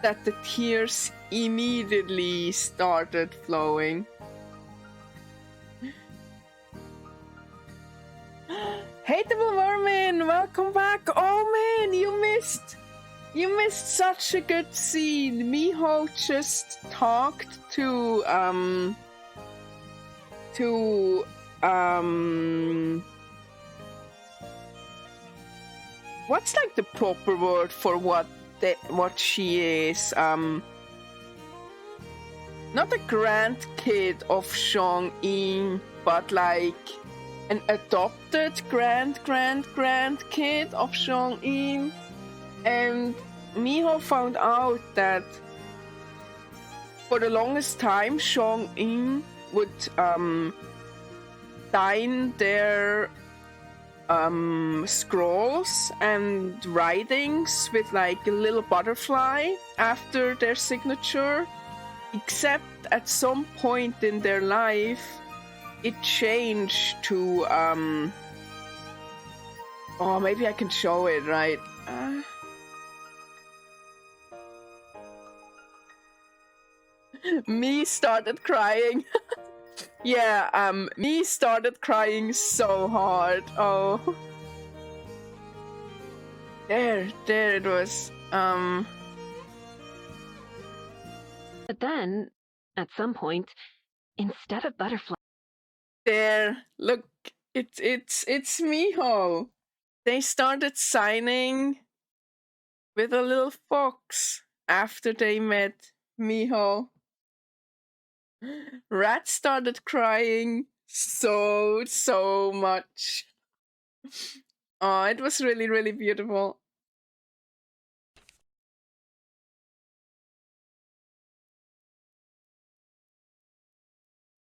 that the tears immediately started flowing. Hateable Vermin, welcome back. Oh man, you missed such a good scene. Miho just talked to what's like the proper word for what she is? Not a grandkid of Chong-in, but like an adopted grandkid of Chong-in. And Miho found out that for the longest time Chong-in would sign their scrolls and writings with like a little butterfly after their signature, except at some point in their life it changed to oh, maybe I can show it, right? Me started crying. Yeah, me started crying so hard. Oh. There it was. But then, at some point, instead of butterfly. There, look, it's Miho. They started signing with a little fox after they met Miho. Rat started crying so much. Oh, it was really, really beautiful.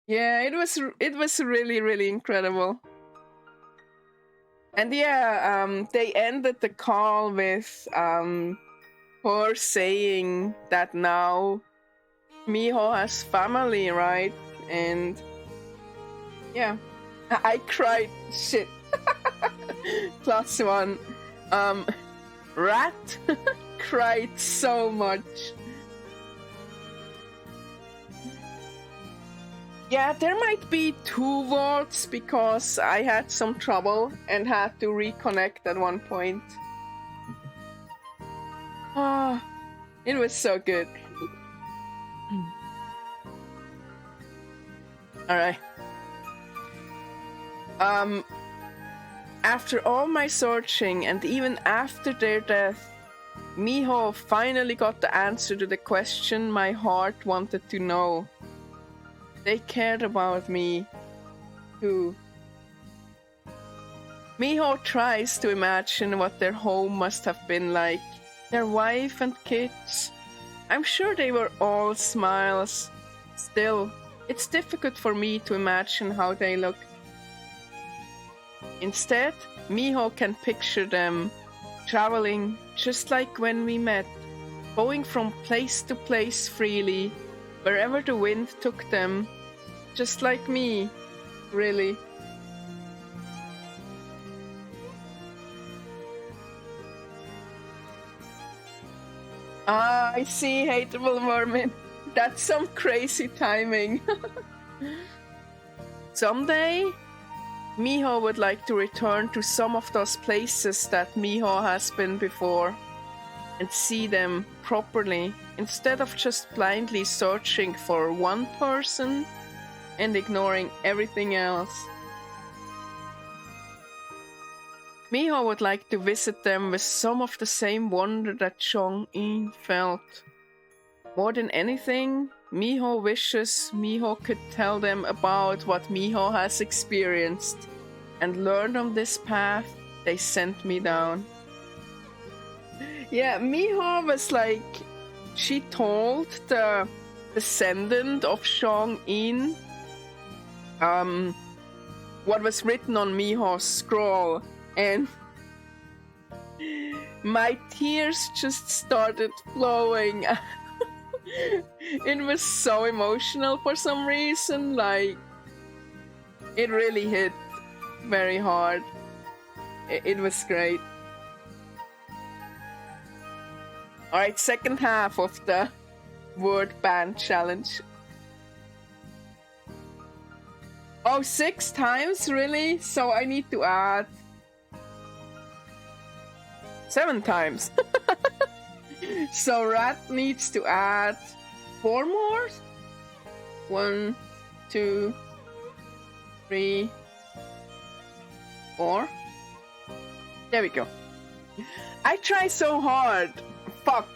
Yeah, it was really, really incredible. And yeah, they ended the call with her saying that now Miho has family, right? And yeah, I cried shit. +1. Rat cried so much. Yeah, there might be 2 VODs because I had some trouble and had to reconnect at one point. Oh, it was so good. Alright. After all my searching and even after their death, Miho finally got the answer to the question my heart wanted to know. They cared about me, too. Miho tries to imagine what their home must have been like. Their wife and kids. I'm sure they were all smiles. Still, it's difficult for me to imagine how they look. Instead, Miho can picture them traveling just like when we met, going from place to place freely, wherever the wind took them, just like me, really. Ah, I see, hateable vermin. That's some crazy timing. Someday, Miho would like to return to some of those places that Miho has been before and see them properly, instead of just blindly searching for one person and ignoring everything else. Miho would like to visit them with some of the same wonder that Chong-in felt. More than anything, Miho wishes Miho could tell them about what Miho has experienced and learned on this path they sent me down. Yeah, Miho was like, she told the descendant of Chong-in what was written on Miho's scroll, and my tears just started flowing. It was so emotional for some reason, like, it really hit very hard. It was great. Alright, second half of the word band challenge. Oh, 6 times? Really? So I need to add 7 times. So Rat needs to add 4 more? 1, 2, 3, 4. There we go. I try so hard. Fuck.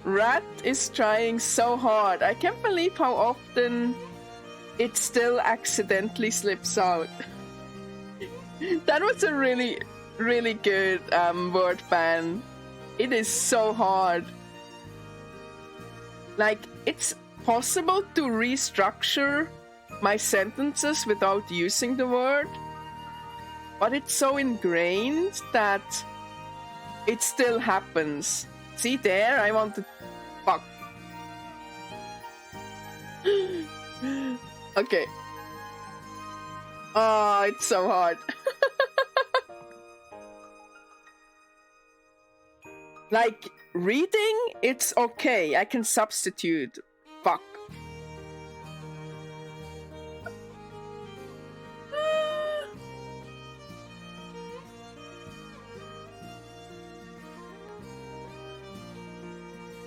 Rat is trying so hard. I can't believe how often it still accidentally slips out. That was a really, really good word ban. It is so hard. Like, it's possible to restructure my sentences without using the word, but it's so ingrained that it still happens. See there, I want to fuck. Okay. Oh, it's so hard. Like, reading, it's okay. I can substitute. Fuck.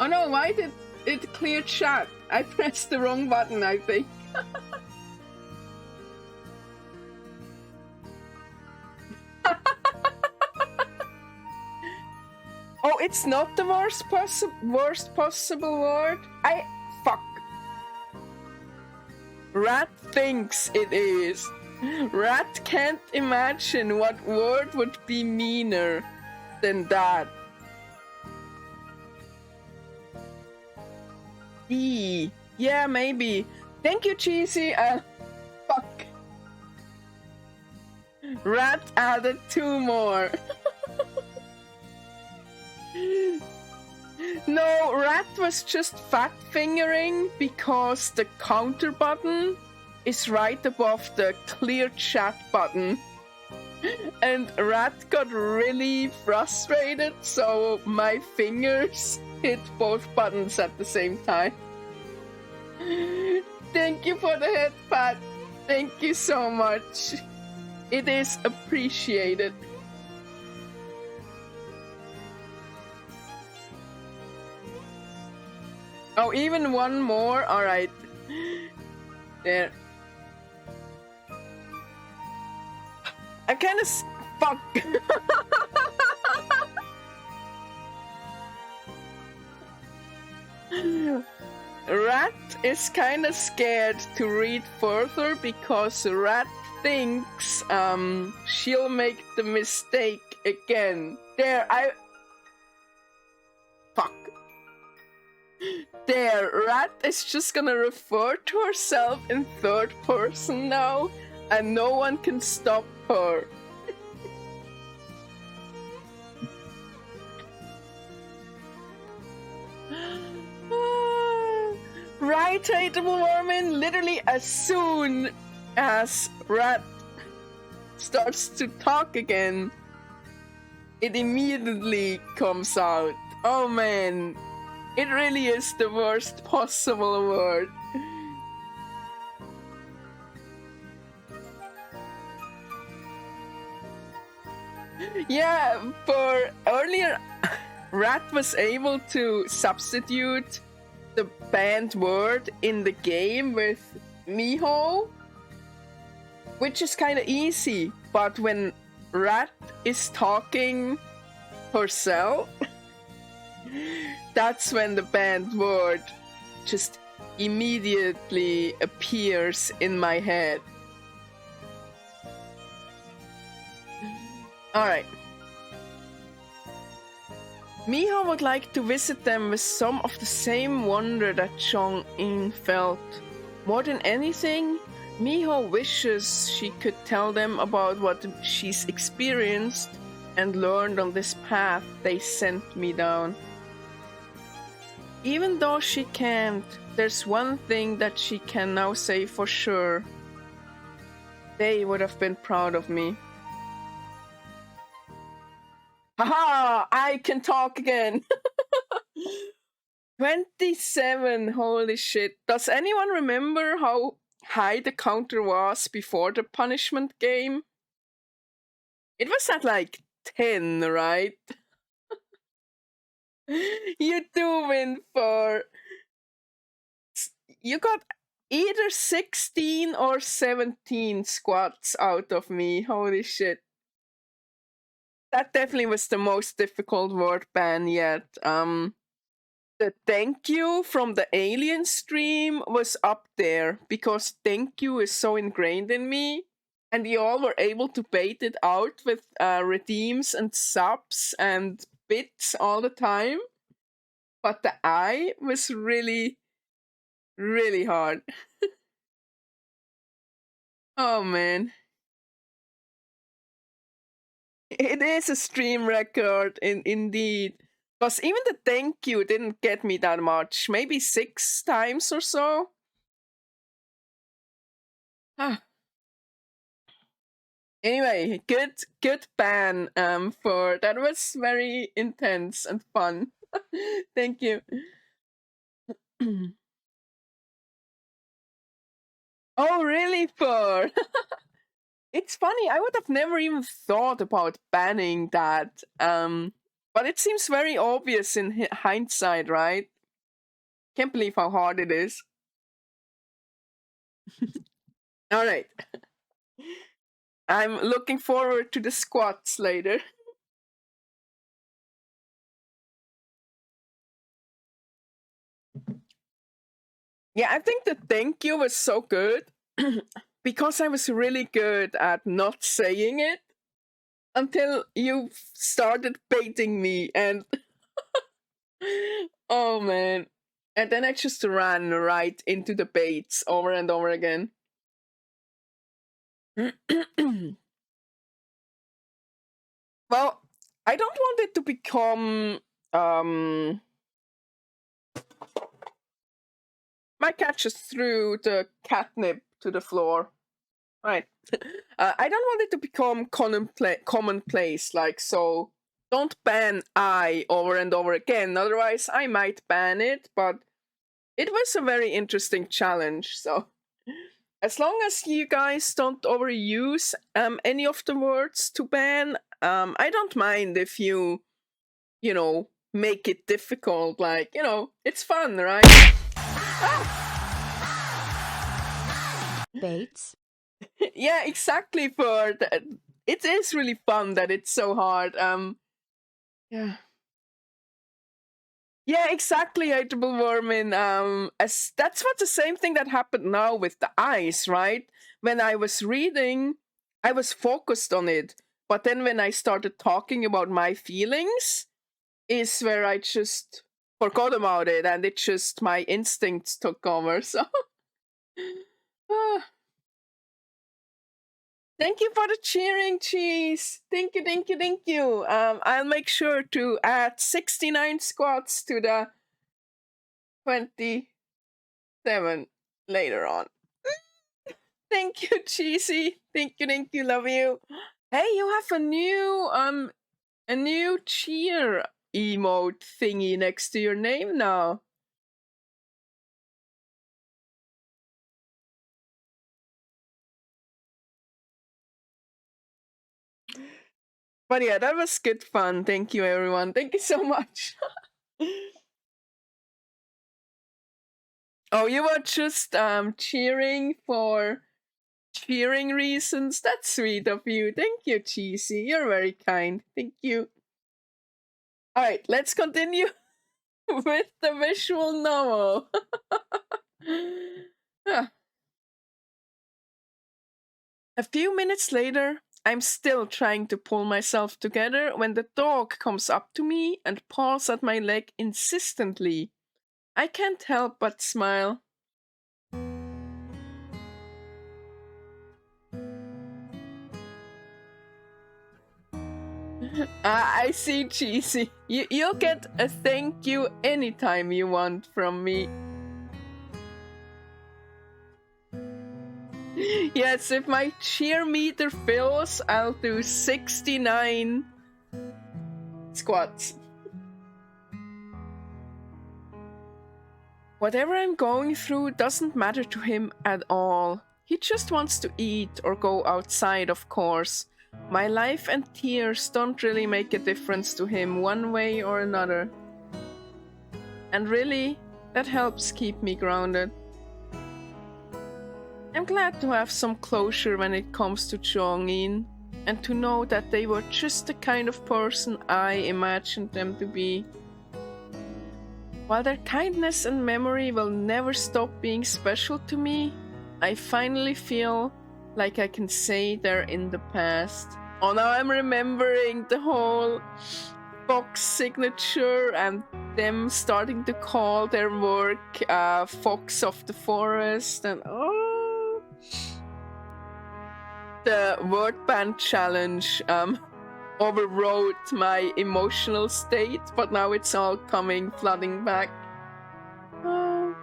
Oh no, why did it clear chat? I pressed the wrong button, I think. Oh, it's not the worst possible word? Fuck. Rat thinks it is. Rat can't imagine what word would be meaner than that. E. Yeah, maybe. Thank you, Cheesy. Fuck. Rat added 2 more. No, Rat was just fat fingering because the counter button is right above the clear chat button. And Rat got really frustrated, so my fingers hit both buttons at the same time. Thank you for the head pat. Thank you so much. It is appreciated. Oh, even one more? Alright. There. I kinda fuck. Rat is kinda scared to read further because Rat thinks she'll make the mistake again. There, fuck. There, Rat is just gonna refer to herself in third person now, and no one can stop her. Right, hateable Wormin, literally as soon as Rat starts to talk again, it immediately comes out. Oh man, it really is the worst possible word. Yeah, for earlier, Rat was able to substitute the banned word in the game with Miho, which is kind of easy, but when Rat is talking herself, that's when the banned word just immediately appears in my head. Alright. Miho would like to visit them with some of the same wonder that Chong-in felt. More than anything, Miho wishes she could tell them about what she's experienced and learned on this path they sent me down. Even though she can't, there's one thing that she can now say for sure. They would have been proud of me. Haha! I can talk again! 27, holy shit. Does anyone remember how high the counter was before the punishment game? It was at like 10, right? You do win for... You got either 16 or 17 squats out of me, holy shit. That definitely was the most difficult word ban yet. The thank you from the alien stream was up there because thank you is so ingrained in me, and you all were able to bait it out with redeems and subs and bits all the time. But the I was really, really hard. Oh man. It is a stream record, indeed. Because even the thank you didn't get me that much. Maybe 6 times or so. Ah. Anyway, good ban for that was very intense and fun. Thank you. Oh really, for it's funny, I would have never even thought about banning that. But it seems very obvious in hindsight, right? Can't believe how hard it is. Alright. I'm looking forward to the squats later. Yeah, I think the thank you was so good. because I was really good at not saying it until you started baiting me, and oh man. And then I just ran right into the baits over and over again. Well, I don't want it to become my cat just threw the catnip to the floor. Right. I don't want it to become commonplace, like, so don't ban I over and over again, otherwise I might ban it, but it was a very interesting challenge, so as long as you guys don't overuse any of the words to ban, I don't mind if you know, make it difficult, like, you know, it's fun, right? Bates? Yeah, exactly, for that. It is really fun that it's so hard. Yeah. Yeah, exactly, Edible Vermin. As that's what the same thing that happened now with the eyes, right? When I was reading, I was focused on it, but then when I started talking about my feelings, is where I just forgot about it, and it just my instincts took over. So, thank you for the cheering, cheese. Thank you, thank you, thank you. I'll make sure to add 69 squats to the 27 later on. Thank you, Cheesy. Thank you, love you. Hey, you have a new cheer emote thingy next to your name now. But yeah, that was good fun. Thank you, everyone. Thank you so much. Oh, you were just cheering for cheering reasons. That's sweet of you. Thank you, Cheesy. You're very kind. Thank you. All right, let's continue with the visual novel. Ah. A few minutes later, I'm still trying to pull myself together when the dog comes up to me and paws at my leg insistently. I can't help but smile. I see, Cheesy. You'll get a thank you anytime you want from me. Yes, if my cheer meter fills, I'll do 69 squats. Whatever I'm going through doesn't matter to him at all. He just wants to eat or go outside, of course. My life and tears don't really make a difference to him one way or another. And really, that helps keep me grounded. I'm glad to have some closure when it comes to Chongin, and to know that they were just the kind of person I imagined them to be. While their kindness and memory will never stop being special to me, I finally feel like I can say they're in the past. Oh, now I'm remembering the whole Fox signature and them starting to call their work Fox of the Forest, and oh, the word band challenge overrode my emotional state, but now it's all coming flooding back. Oh.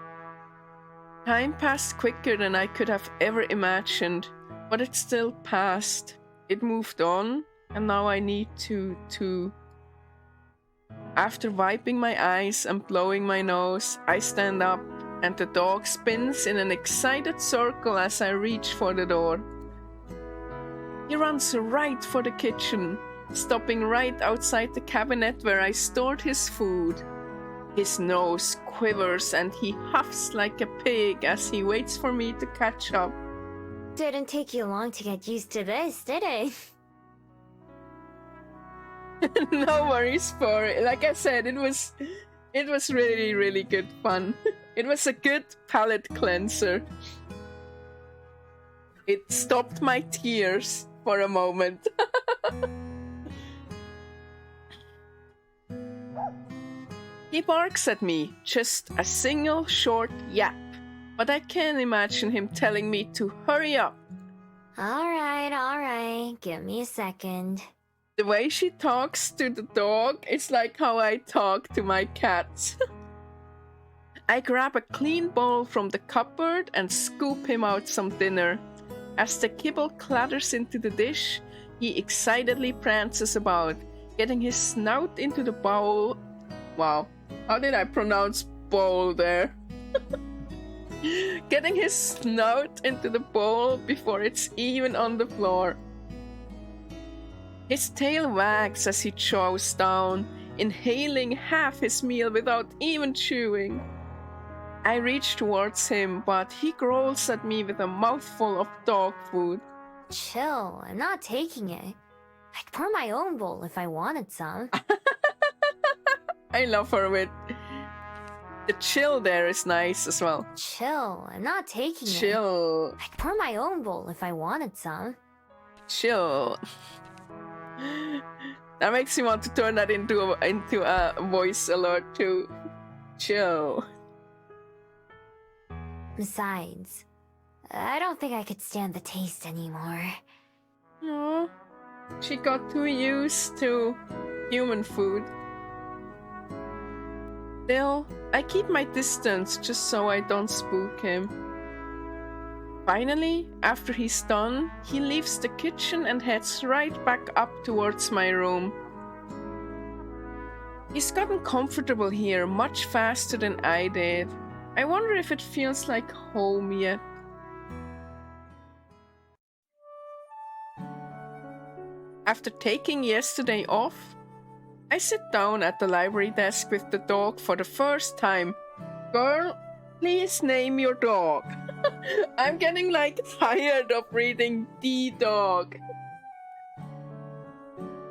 Time passed quicker than I could have ever imagined, but it still passed. It moved on, and now I need to. After wiping my eyes and blowing my nose, I stand up, and the dog spins in an excited circle as I reach for the door. He runs right for the kitchen, stopping right outside the cabinet where I stored his food. His nose quivers and he huffs like a pig as he waits for me to catch up. Didn't take you long to get used to this, did it? No worries for it. Like I said, it was really, really good fun. It was a good palate cleanser. It stopped my tears for a moment. He barks at me, just a single short yap, but I can imagine him telling me to hurry up. Alright, give me a second. The way she talks to the dog is like how I talk to my cats. I grab a clean bowl from the cupboard and scoop him out some dinner. As the kibble clatters into the dish, he excitedly prances about, getting his snout into the bowl. Wow, how did I pronounce bowl there? Getting his snout into the bowl before it's even on the floor. His tail wags as he chows down, inhaling half his meal without even chewing. I reach towards him, but he growls at me with a mouthful of dog food. Chill, I'm not taking it. I'd pour my own bowl if I wanted some. I love her with... The chill there is nice as well. Chill, I'm not taking it. Chill. I'd pour my own bowl if I wanted some. Chill. That makes me want to turn that into a voice alert too. Chill. Besides, I don't think I could stand the taste anymore. Aww. She got too used to human food. Still, I keep my distance just so I don't spook him. Finally, after he's done, he leaves the kitchen and heads right back up towards my room. He's gotten comfortable here much faster than I did. I wonder if it feels like home yet. After taking yesterday off, I sit down at the library desk with the dog for the first time. Girl, please name your dog. I'm getting like tired of reading the dog.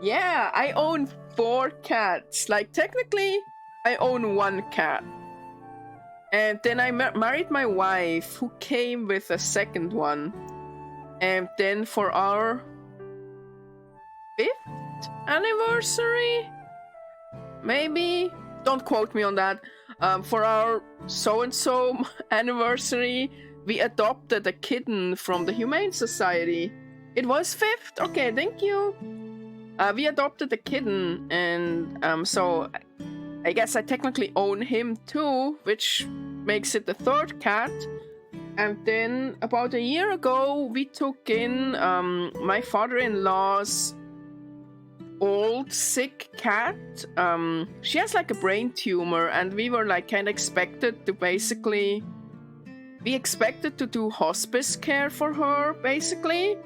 Yeah, I own 4 cats. Like technically, I own 1 cat. And then I married my wife, who came with a second one. And then for our 5th anniversary, maybe, don't quote me on that, for our so-and-so anniversary, we adopted a kitten from the Humane Society. It was 5th? Okay, thank you. We adopted a kitten, and so I guess I technically own him too, which makes it the 3rd cat. And then about a year ago, we took in my father-in-law's old sick cat. She has like a brain tumor, and we were like kind of expected to basically... We expected to do hospice care for her, basically,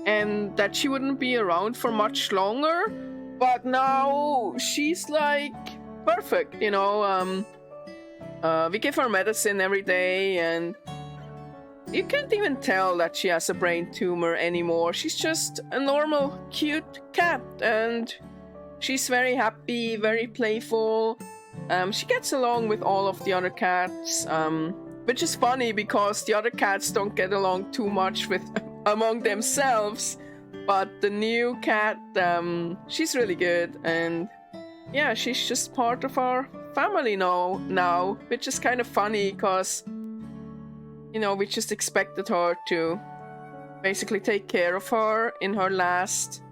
and that she wouldn't be around for much longer. But now she's like perfect, you know. We give her medicine every day, and you can't even tell that she has a brain tumor anymore. She's just a normal, cute cat, and she's very happy, very playful. She gets along with all of the other cats, which is funny because the other cats don't get along too much with among themselves. But the new cat, she's really good, and yeah, she's just part of our family now, which is kind of funny because, you know, we just expected her to basically take care of her in her last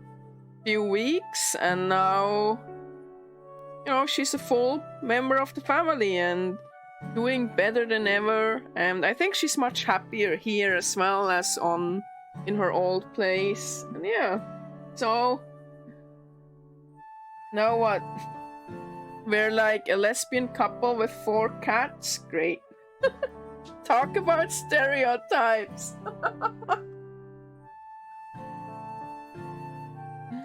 few weeks, and now, you know, she's a full member of the family and doing better than ever. And I think she's much happier here as well as in her old place. And yeah, so now what? We're like a lesbian couple with 4 cats. Great. Talk about stereotypes.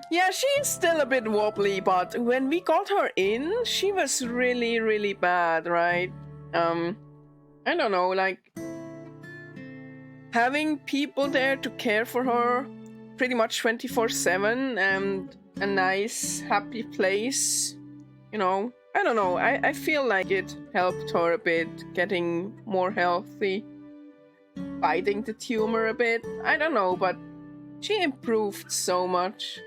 Yeah, she's still a bit wobbly, but when we got her in, she was really, really bad, right? I don't know, like having people there to care for her pretty much 24/7 and a nice, happy place, you know, I don't know, I feel like it helped her a bit getting more healthy. fighting the tumor a bit. I don't know, but she improved so much.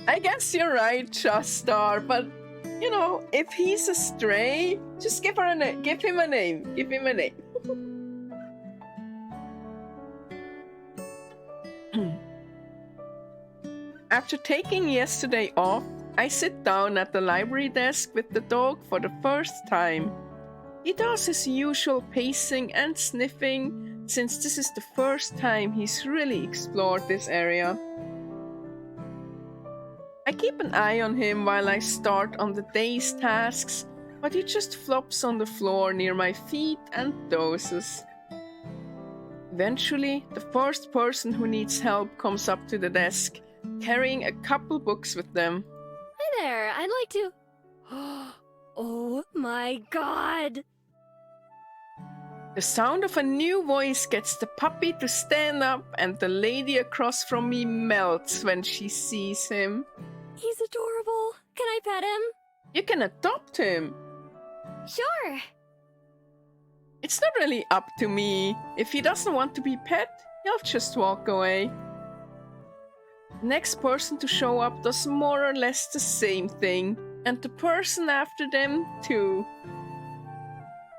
I guess you're right, Shastar, but you know, if he's a stray, just give him a name. Give him a name. After taking yesterday off, I sit down at the library desk with the dog for the first time. He does his usual pacing and sniffing, since this is the first time he's really explored this area. I keep an eye on him while I start on the day's tasks, but he just flops on the floor near my feet and dozes. Eventually, the first person who needs help comes up to the desk, carrying a couple books with them. Hi there, I'd like to... Oh my god! The sound of a new voice gets the puppy to stand up, and the lady across from me melts when she sees him. He's adorable. Can I pet him? You can adopt him. Sure. It's not really up to me. If he doesn't want to be pet, he'll just walk away. Next person to show up does more or less the same thing, and the person after them too.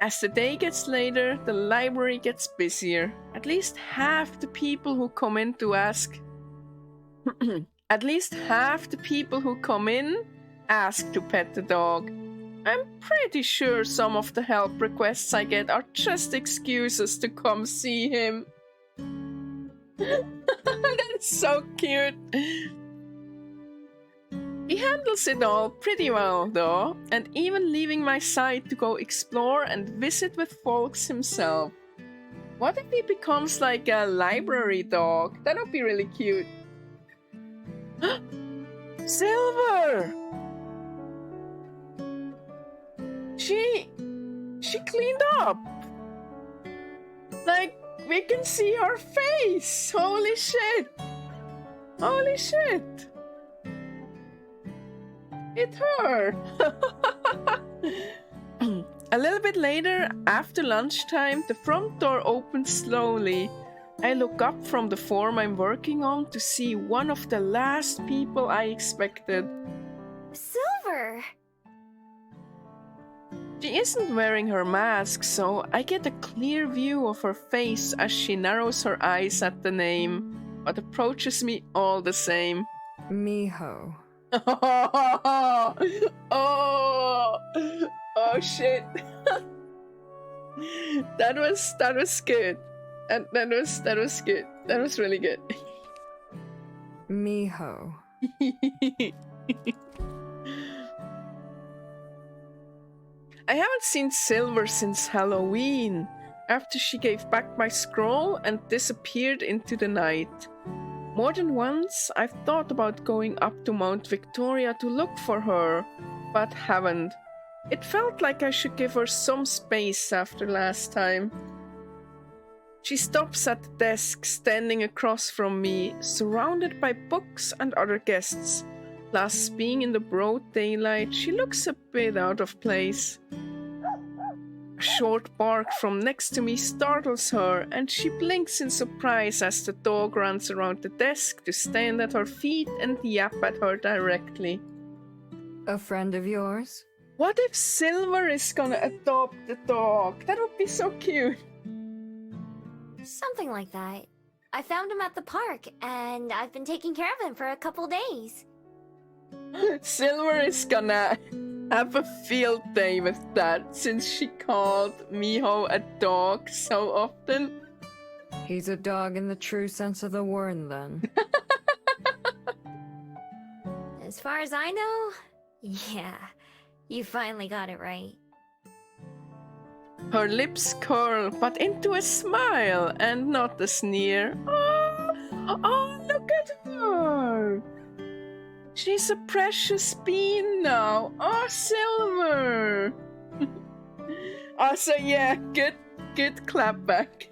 As the day gets later, the library gets busier. At least half the people who come in to ask At least half the people who come in ask to pet the dog. I'm pretty sure some of the help requests I get are just excuses to come see him. That's so cute. He handles it all pretty well though, and even leaving my side to go explore and visit with folks himself. What if he becomes like a library dog? That would be really cute. Silver! She cleaned up. Like, we can see her face. Holy shit. Holy shit. It hurt. A little bit later, after lunchtime, the front door opens slowly. I look up from the form I'm working on to see one of the last people I expected. Silver! She isn't wearing her mask, so I get a clear view of her face as she narrows her eyes at the name, but approaches me all the same. Miho. Oh shit. That was good. That was good. That was really good. Miho. I haven't seen Silver since Halloween, after she gave back my scroll and disappeared into the night. More than once, I've thought about going up to Mount Victoria to look for her, but haven't. It felt like I should give her some space after last time. She stops at the desk, standing across from me, surrounded by books and other guests. Plus, being in the broad daylight, she looks a bit out of place. A short bark from next to me startles her, and she blinks in surprise as the dog runs around the desk to stand at her feet and yap at her directly. A friend of yours? What if Silver is gonna adopt the dog? That would be so cute. Something like that. I found him at the park, and I've been taking care of him for a couple days. Silver is gonna have a field day with that, since she called Miho a dog so often. He's a dog in the true sense of the word, then. As far as I know, yeah, you finally got it right. Her lips curl, but into a smile and not a sneer. Oh, look at her! She's a precious bean now. Oh, Silver! Also, yeah, good clap back.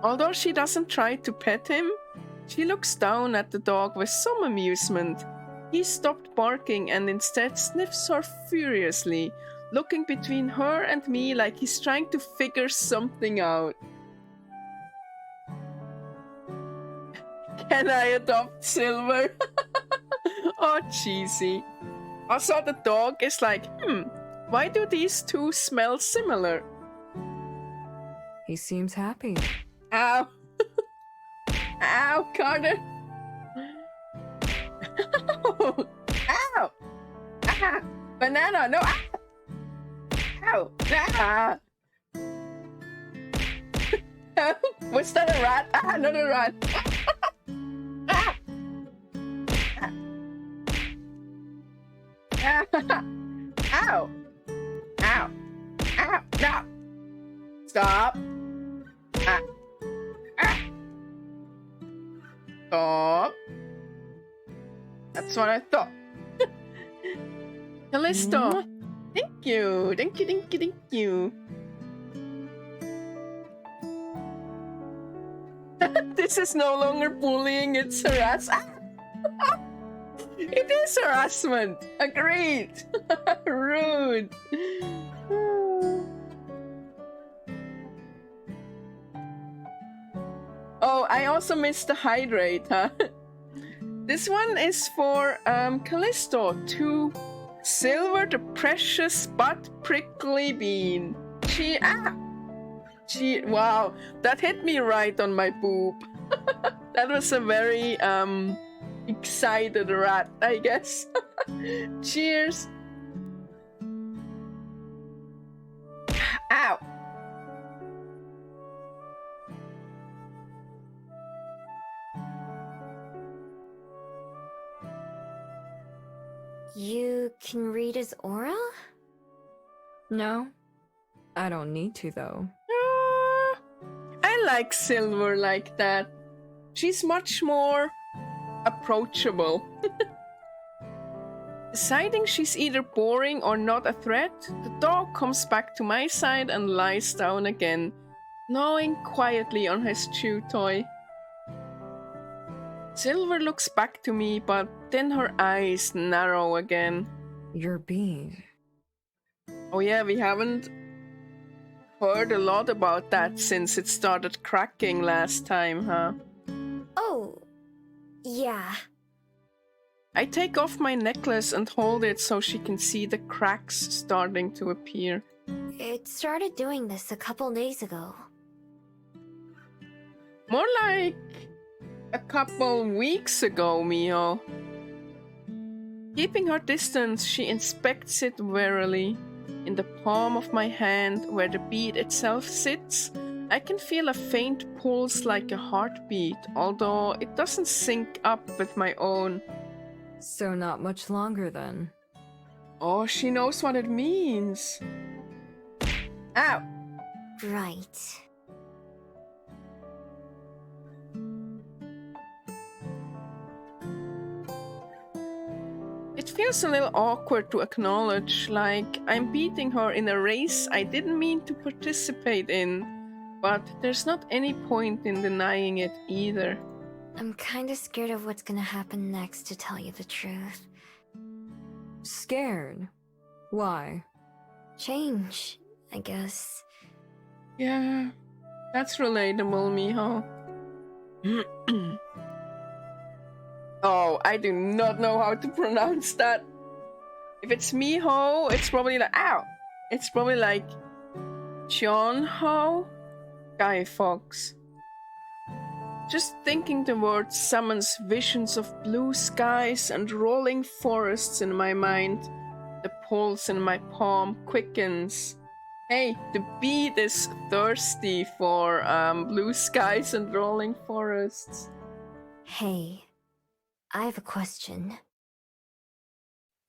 Although she doesn't try to pet him, she looks down at the dog with some amusement. He stopped barking and instead sniffs her furiously, looking between her and me like he's trying to figure something out. Can I adopt Silver? Oh, cheesy. Also, the dog is like, why do these two smell similar? He seems happy. Ow. Ow, Carter. Ow. Ah. Banana, no. Ah. Ow. Ah. Was that a rat? Ah, another rat. Ah. Ah. Ow. Ow. Ow. No. Stop. Ah. Ah. Stop. That's what I thought. Callisto. Thank you. Thank you, thank you, thank you. This is no longer bullying, it's harassment. It is harassment. Agreed. Rude. Oh, I also missed the hydrate, huh? This one is for Callisto to Silver the precious but prickly bean. Wow, that hit me right on my boob. That was a very excited rat, I guess. Cheers. Ow. You can read his aura? No, I don't need to though. I like Silver like that. She's much more approachable. Deciding she's either boring or not a threat, the dog comes back to my side and lies down again, gnawing quietly on his chew toy. Silver looks back to me, but then her eyes narrow again. Your bead. Oh yeah, we haven't heard a lot about that since it started cracking last time, huh? Oh, yeah. I take off my necklace and hold it so she can see the cracks starting to appear. It started doing this a couple days ago. More like a couple weeks ago, Miho. Keeping her distance, she inspects it warily. In the palm of my hand, where the bead itself sits, I can feel a faint pulse like a heartbeat, although it doesn't sync up with my own. So not much longer then. Oh, she knows what it means. Ow! Right. It feels a little awkward to acknowledge, like I'm beating her in a race I didn't mean to participate in, but there's not any point in denying it either. I'm kinda scared of what's gonna happen next, to tell you the truth. Scared? Why? Change, I guess. Yeah, that's relatable, Miho. Oh, I do not know how to pronounce that. If it's Miho, it's probably like, ow! It's probably like John Ho? Guy Fox. Just thinking the word summons visions of blue skies and rolling forests in my mind. The pulse in my palm quickens. Hey, the beat is thirsty for blue skies and rolling forests. Hey, I have a question.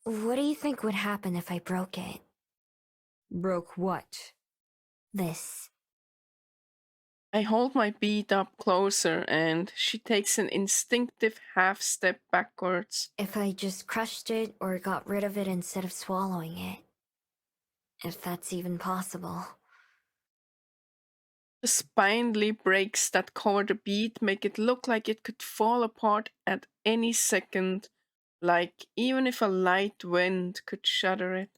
What do you think would happen if I broke it? Broke what? This. I hold my bead up closer and she takes an instinctive half step backwards. If I just crushed it or got rid of it instead of swallowing it. If that's even possible. The spindly breaks that cover the bead make it look like it could fall apart at any second, Like, even if a light wind could shatter it.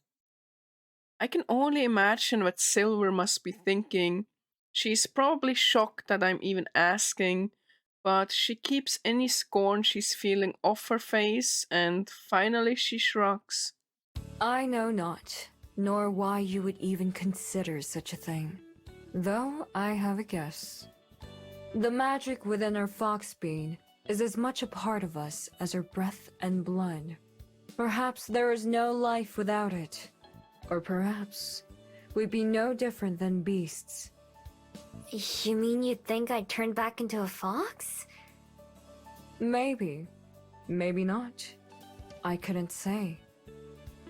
I can only imagine what Silver must be thinking. She's probably shocked that I'm even asking, but she keeps any scorn she's feeling off her face, and finally she shrugs. I know not, nor why you would even consider such a thing. Though I have a guess. The magic within our foxbean is as much a part of us as our breath and blood. Perhaps there is no life without it. Or perhaps we'd be no different than beasts. You mean you think I turned back into a fox? Maybe. Maybe not. I couldn't say.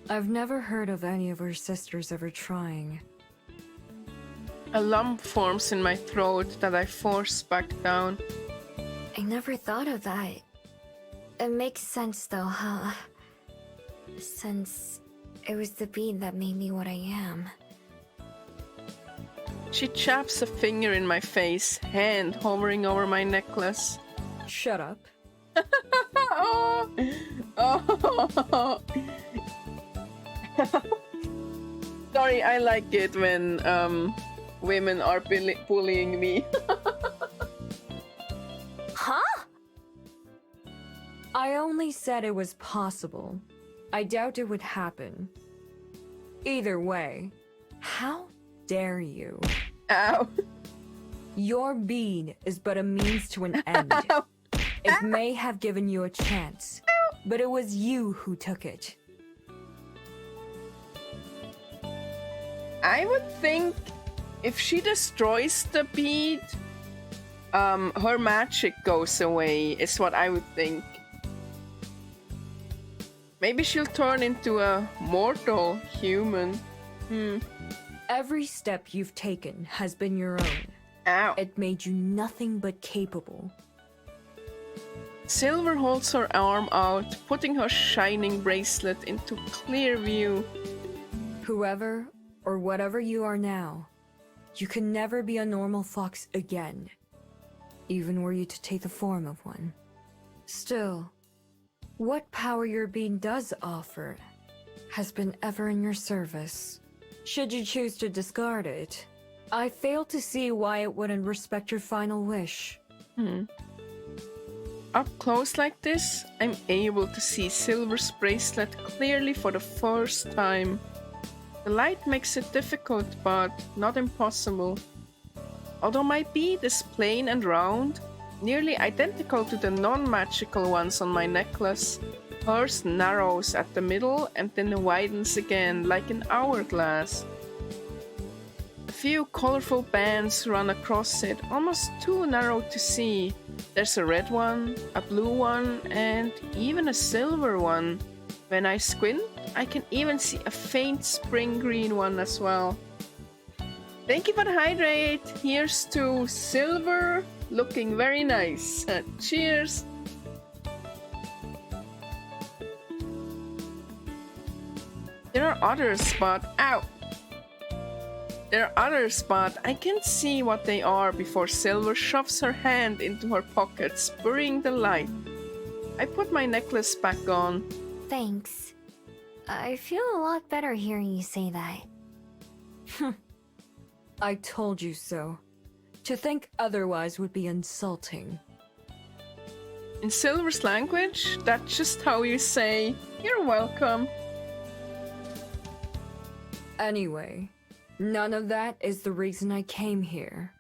I've never heard of any of her sisters ever trying. A lump forms in my throat that I force back down. I never thought of that. It makes sense though, huh? Since it was the bead that made me what I am. She chaps a finger in my face, hand hovering over my necklace. Shut up. Oh. Oh. Sorry, I like it when women are bullying me. Huh? I only said it was possible. I doubt it would happen. Either way, how dare you? Ow. Your bead is but a means to an end. Ow. It may have given you a chance, but it was you who took it. I would think if she destroys the bead, her magic goes away, is what I would think. Maybe she'll turn into a mortal human. Every step you've taken has been your own. Ow. It made you nothing but capable. Silver holds her arm out, putting her shining bracelet into clear view. Whoever or whatever you are now, you can never be a normal fox again, even were you to take the form of one. Still, what power your being does offer has been ever in your service. Should you choose to discard it, I fail to see why it wouldn't respect your final wish. Up close like this, I'm able to see Silver's bracelet clearly for the first time. The light makes it difficult, but not impossible. Although my bead is plain and round, nearly identical to the non-magical ones on my necklace, hers narrows at the middle and then widens again like an hourglass. A few colorful bands run across it, almost too narrow to see. There's a red one, a blue one, and even a silver one. When I squint, I can even see a faint spring green one as well. Thank you for the hydrate. Here's to Silver, looking very nice. Cheers. There are others, but ow. There are others, but I can't see what they are before Silver shoves her hand into her pocket, spurring the light. I put my necklace back on. Thanks. I feel a lot better hearing you say that. I told you so. To think otherwise would be insulting. In Silver's language, that's just how you say, "You're welcome." Anyway, none of that is the reason I came here.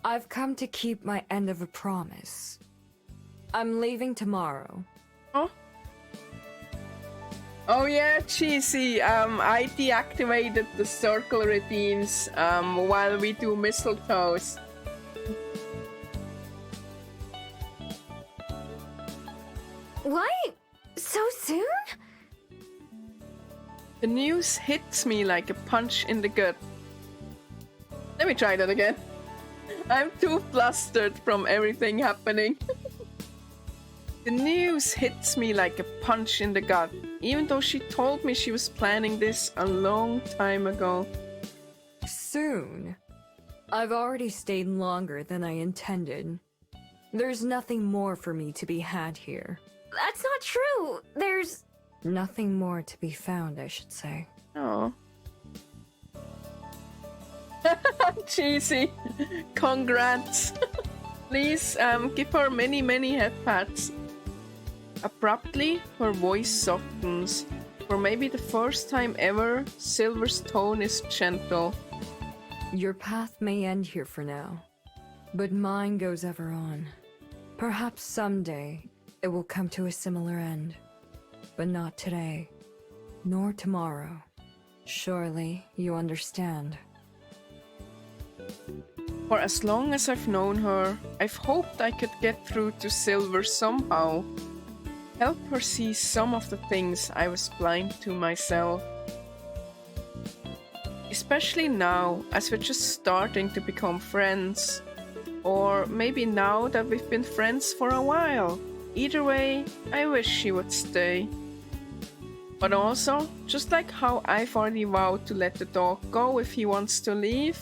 I've come to keep my end of a promise. I'm leaving tomorrow. Oh? Oh yeah, cheesy. I deactivated the circle redeems while we do mistletoes. What? So soon? The news hits me like a punch in the gut. Let me try that again. I'm too flustered from everything happening. The news hits me like a punch in the gut, even though she told me she was planning this a long time ago. Soon? I've already stayed longer than I intended. There's nothing more for me to be had here. That's not true. There's... Nothing more to be found, I should say. Oh. Cheesy. Congrats. Please give her many, many head pats. Abruptly, her voice softens. For maybe the first time ever, Silver's tone is gentle. Your path may end here for now, but mine goes ever on. Perhaps someday it will come to a similar end, but not today, nor tomorrow. Surely you understand. For as long as I've known her, I've hoped I could get through to Silver somehow. Help her see some of the things I was blind to myself. Especially now, as we're just starting to become friends. Or maybe now that we've been friends for a while. Either way, I wish she would stay. But also, just like how I've already vowed to let the dog go if he wants to leave,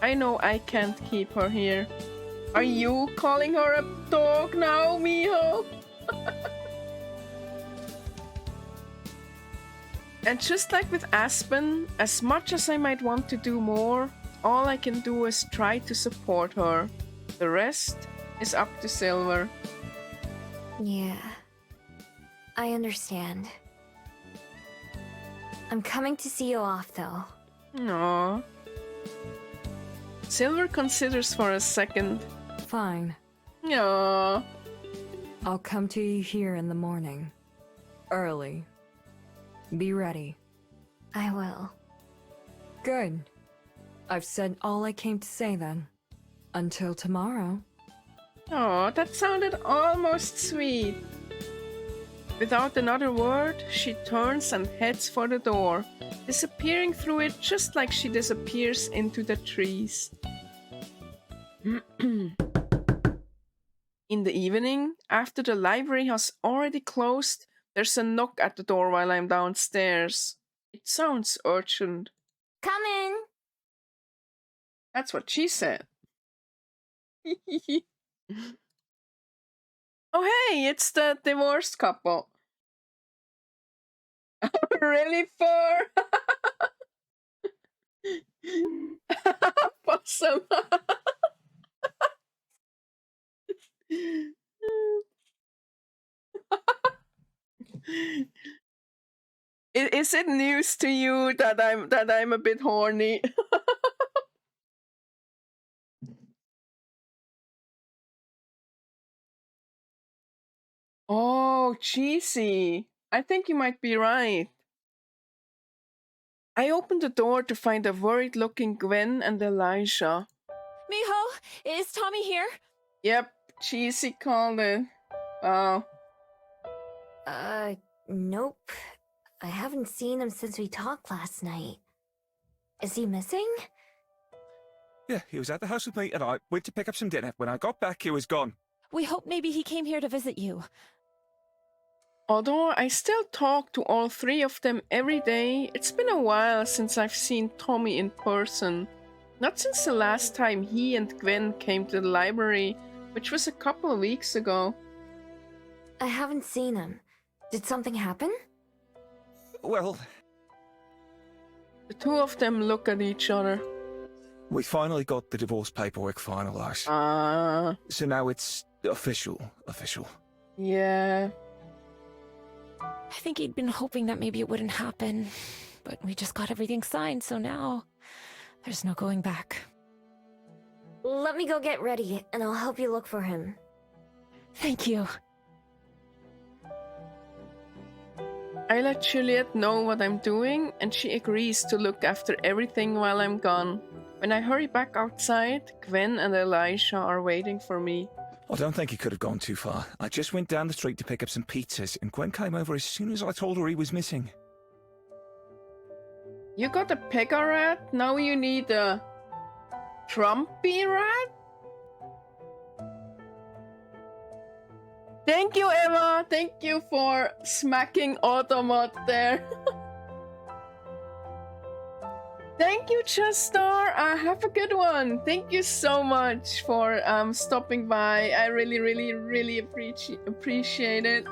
I know I can't keep her here. Are you calling her a dog now, Miho? And just like with Aspen, as much as I might want to do more, all I can do is try to support her. The rest is up to Silver. Yeah. I understand. I'm coming to see you off, though. Aww. Silver considers for a second. Fine. Aww. I'll come to you here in the morning. Early. Be ready. I will. Good. I've said all I came to say then. Until tomorrow. Oh, that sounded almost sweet. Without another word, she turns and heads for the door, disappearing through it just like she disappears into the trees. In the evening, after the library has already closed, there's a knock at the door while I'm downstairs. It sounds urgent. Come in! That's what she said. Oh hey, it's the divorced couple. Really, fur? Possum. Is it news to you that I'm a bit horny? Oh, cheesy. I think you might be right. I opened the door to find a worried-looking Gwen and Elijah. Miho, is Tommy here? Yep, cheesy called it. Wow. Nope. I haven't seen him since we talked last night. Is he missing? Yeah, he was at the house with me and I went to pick up some dinner. When I got back, he was gone. We hope maybe he came here to visit you. Although I still talk to all three of them every day, it's been a while since I've seen Tommy in person. Not since the last time he and Gwen came to the library, which was a couple of weeks ago. I haven't seen him. Did something happen? Well, The two of them look at each other. we finally got the divorce paperwork finalized. So now it's official. Yeah. I think he'd been hoping that maybe it wouldn't happen, but we just got everything signed, so now there's no going back. Let me go get ready, and I'll help you look for him. Thank you. I let Juliet know what I'm doing, and she agrees to look after everything while I'm gone. When I hurry back outside, Gwen and Elijah are waiting for me. I don't think he could have gone too far. I just went down the street to pick up some pizzas, and Gwen came over as soon as I told her he was missing. You got a Pega rat? Now you need a Trumpy rat? Thank you, Emma. Thank you for smacking Automat there. Thank you, Chestar. Have a good one. Thank you so much for stopping by. I really appreciate it.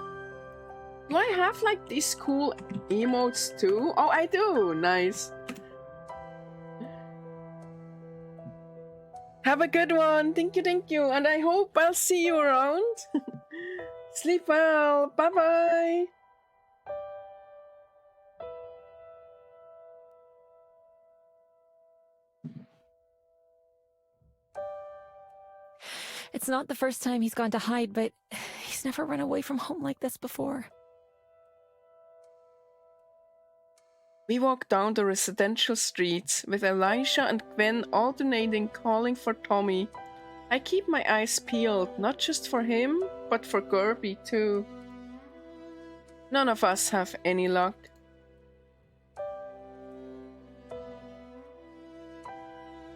Do I have like these cool emotes too? Oh, I do. Nice. Have a good one. Thank you, thank you. And I hope I'll see you around. Sleep well. Bye-bye. It's not the first time he's gone to hide, but he's never run away from home like this before. We walk down the residential streets with Elisha and Gwen alternating calling for Tommy. I keep my eyes peeled, not just for him, but for Gerby too. None of us have any luck.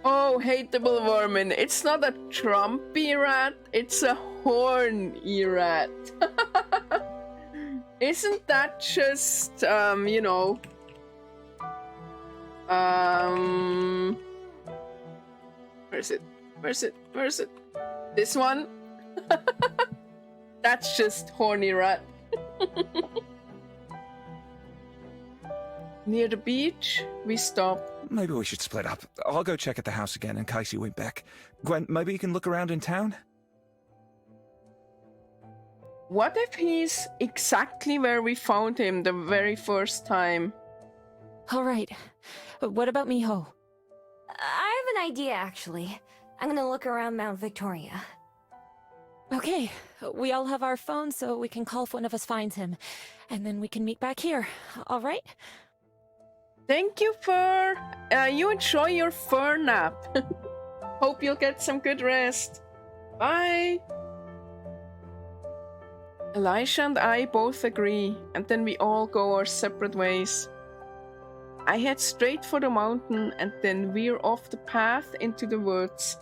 Oh, hateable vermin, it's not a Trumpy rat, it's a horny rat. Isn't that just, you know... Where is it? Where is it? Where is it? This one? That's just horny rat. Near the beach, we stop. Maybe we should split up. I'll go check at the house again in case he went back. Gwen, maybe you can look around in town? What if he's exactly where we found him the very first time? All right. What about Miho? I have an idea, actually. I'm gonna look around Mount Victoria. Okay. We all have our phones, so we can call if one of us finds him. And then we can meet back here. All right? Thank you, Fur. You enjoy your fur nap. Hope you'll get some good rest. Bye. Elisha and I both agree, and then we all go our separate ways. I head straight for the mountain and then veer off the path into the woods.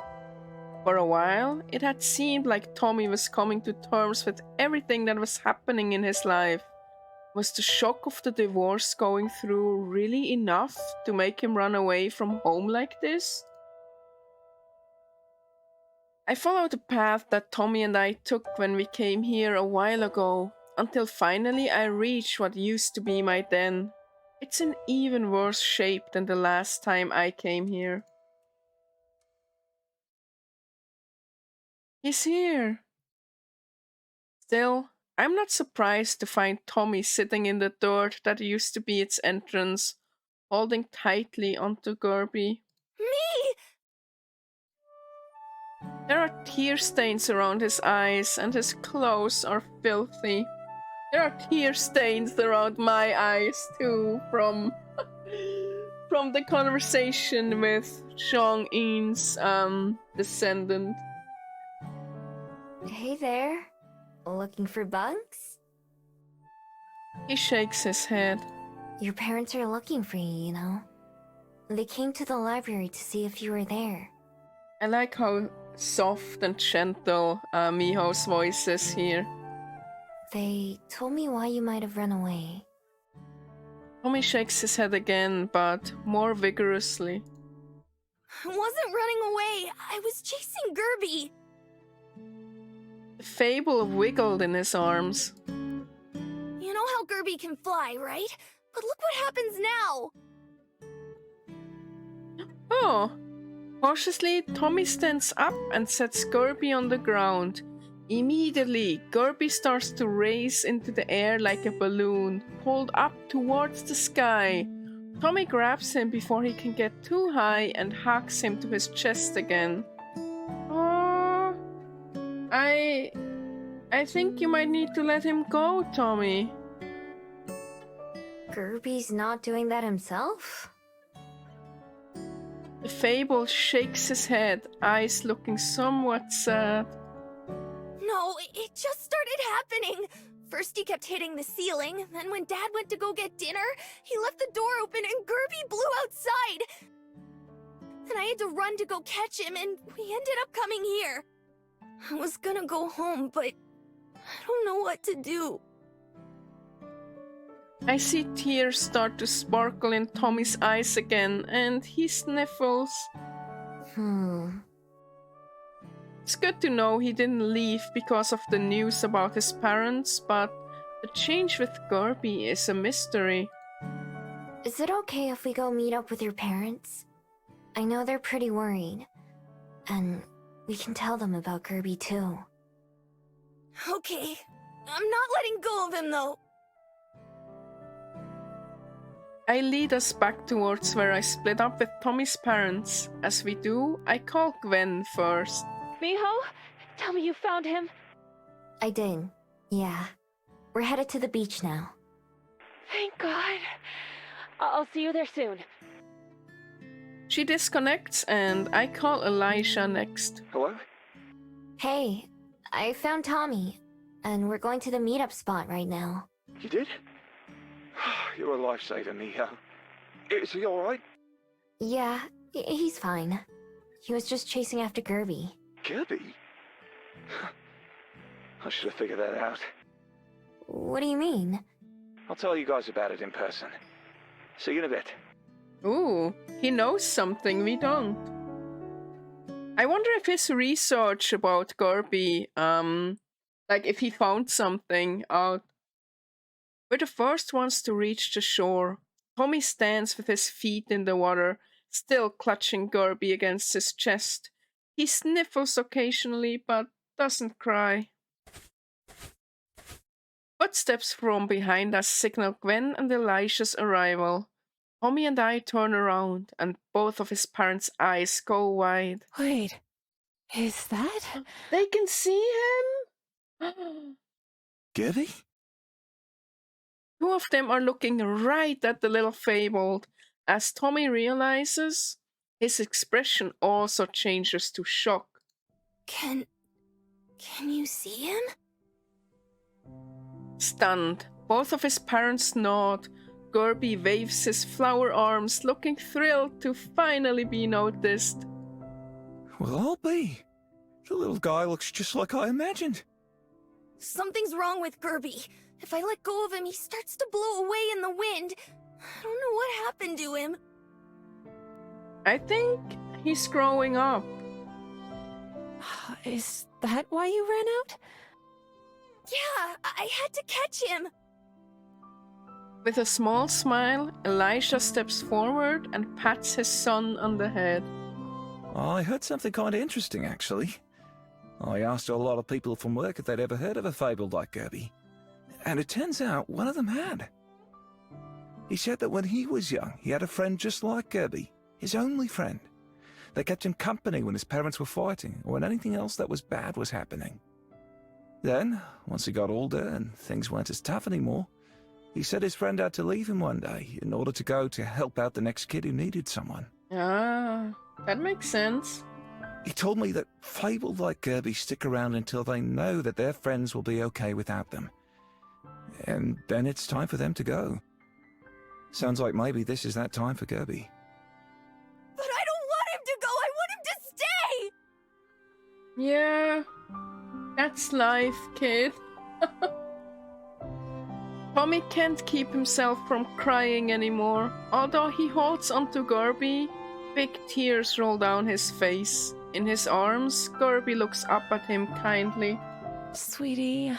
For a while, it had seemed like Tommy was coming to terms with everything that was happening in his life. Was the shock of the divorce going through really enough to make him run away from home like this? I followed the path that Tommy and I took when we came here a while ago, until finally I reached what used to be my den. It's in even worse shape than the last time I came here. He's here. Still, I'm not surprised to find Tommy sitting in the dirt that used to be its entrance, holding tightly onto Gerby. Me! There are tear stains around his eyes, and his clothes are filthy. There are tear stains around my eyes too, from the conversation with Chong-In's descendant. Hey there. Looking for bugs? He shakes his head. Your parents are looking for you, you know. They came to the library to see if you were there. I like how soft and gentle Miho's voice is here. They told me why you might have run away. Tommy shakes his head again, but more vigorously. I wasn't running away. I was chasing Gerby. The fable wiggled in his arms. You know how Gerby can fly, right? But look what happens now. Oh. Cautiously, Tommy stands up and sets Gerby on the ground. Immediately, Gerby starts to race into the air like a balloon, pulled up towards the sky. Tommy grabs him before he can get too high and hugs him to his chest again. Oh, I think you might need to let him go, Tommy. Gerby's not doing that himself? The fable shakes his head, eyes looking somewhat sad. No, it just started happening. First he kept hitting the ceiling, then when Dad went to go get dinner, he left the door open and Gerby blew outside. Then I had to run to go catch him and we ended up coming here. I was gonna go home, but I don't know what to do. I see tears start to sparkle in Tommy's eyes again, and he sniffles. It's good to know he didn't leave because of the news about his parents, but The change with Garby is a mystery. Is it okay if we go meet up with your parents? I know they're pretty worried. And we can tell them about Kirby too. Okay. I'm not letting go of him, though. I lead us back towards where I split up with Tommy's parents. As we do, I call Gwen first. Miho, tell me you found him. I did. Yeah. We're headed to the beach now. Thank God. I'll see you there soon. She disconnects and I call Elijah next. Hello? Hey, I found Tommy, and we're going to the meetup spot right now. You did? You're a lifesaver, Miho. Is he alright? Yeah, he's fine. He was just chasing after Gerby. Kirby? I should have figured that out. What do you mean? I'll tell you guys about it in person. See you in a bit. Ooh, he knows something we don't. I wonder if his research about Garby, like if he found something out. We're the first ones to reach the shore. Tommy stands with his feet in the water, still clutching Garby against his chest. He sniffles occasionally, but doesn't cry. Footsteps from behind us signal Gwen and Elijah's arrival. Tommy and I turn around, and both of his parents' eyes go wide. Wait, is that? They can see him? Kirby? Two of them are looking right at the little fabled. As Tommy realizes, his expression also changes to shock. Can you see him? Stunned, both of his parents nod. Garby waves his flower arms, looking thrilled to finally be noticed. Well, I'll be. The little guy looks just like I imagined. Something's wrong with Gerby. If I let go of him, he starts to blow away in the wind. I don't know what happened to him. I think he's growing up. Is that why you ran out? Yeah, I had to catch him. With a small smile, Elijah steps forward and pats his son on the head. I heard something kind of interesting, actually. I asked a lot of people from work if they'd ever heard of a fable like Gerby, and it turns out one of them had. He said that when he was young, he had a friend just like Gerby, his only friend. They kept him company when his parents were fighting or when anything else that was bad was happening. Then, once he got older and things weren't as tough anymore, he said his friend had to leave him one day in order to go to help out the next kid who needed someone. Ah, that makes sense. He told me that fabled like Gerby stick around until they know that their friends will be okay without them. And then it's time for them to go. Sounds like maybe this is that time for Gerby. But I don't want him to go. I want him to stay. Yeah, that's life, kid. Tommy can't keep himself from crying anymore. Although he holds onto Garby, big tears roll down his face. In his arms, Garby looks up at him kindly. Sweetie,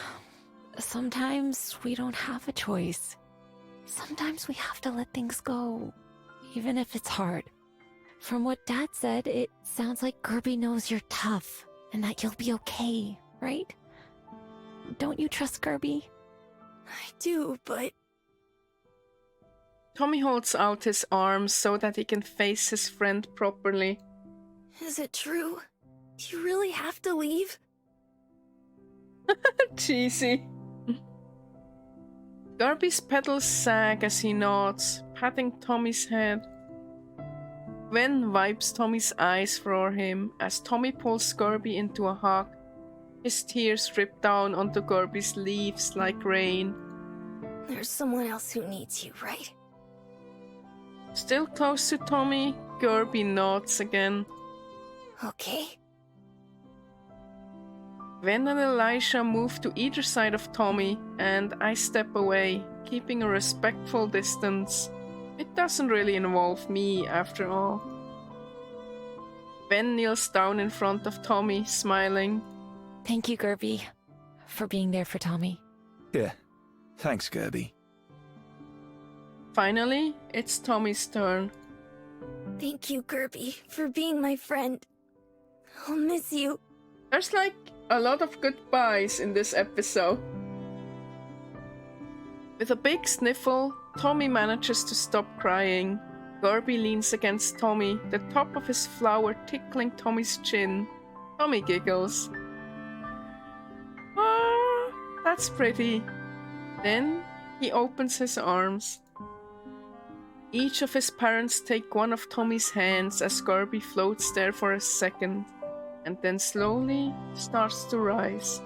sometimes we don't have a choice. Sometimes we have to let things go, even if it's hard. From what Dad said, it sounds like Gerby knows you're tough and that you'll be okay, right? Don't you trust Gerby? I do, but... Tommy holds out his arms so that he can face his friend properly. Is it true? Do you really have to leave? Cheesy. Garby's petals sag as he nods, patting Tommy's head. Gwen wipes Tommy's eyes for him as Tommy pulls Garby into a hug. His tears drip down onto Garby's leaves like rain. There's someone else who needs you, right? Still close to Tommy, Garby nods again. Okay. Gwen and Elijah move to either side of Tommy, and I step away, keeping a respectful distance. It doesn't really involve me, after all. Gwen kneels down in front of Tommy, smiling. Thank you, Gerby, for being there for Tommy. Yeah, Thanks, Gerby. Finally, it's Tommy's turn. Thank you, Gerby, for being my friend. I'll miss you. There's like a lot of goodbyes in this episode. With a big sniffle, Tommy manages to stop crying. Gerby leans against Tommy, the top of his flower tickling Tommy's chin. Tommy giggles. Ah, that's pretty. Then he opens his arms. Each of his parents take one of Tommy's hands as Gerby floats there for a second, and then slowly starts to rise.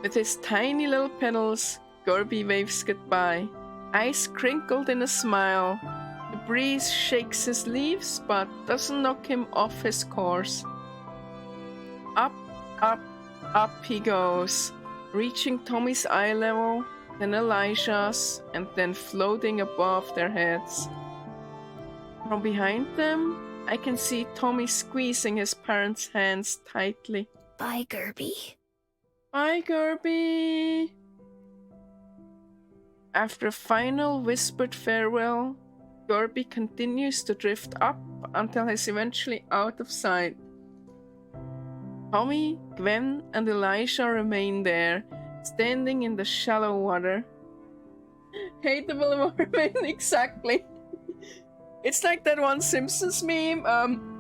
With his tiny little petals, Gerby waves goodbye, eyes crinkled in a smile. The breeze shakes his leaves, but doesn't knock him off his course. Up, up, up he goes, reaching Tommy's eye level, then Elijah's, and then floating above their heads. From behind them, I can see Tommy squeezing his parents' hands tightly. Bye, Gerby. Bye, Gerby. After a final whispered farewell, Gerby continues to drift up until he's eventually out of sight. Tommy, Gwen, and Elijah remain there, standing in the shallow water. Hateable mermaid, exactly. It's like that one Simpsons meme.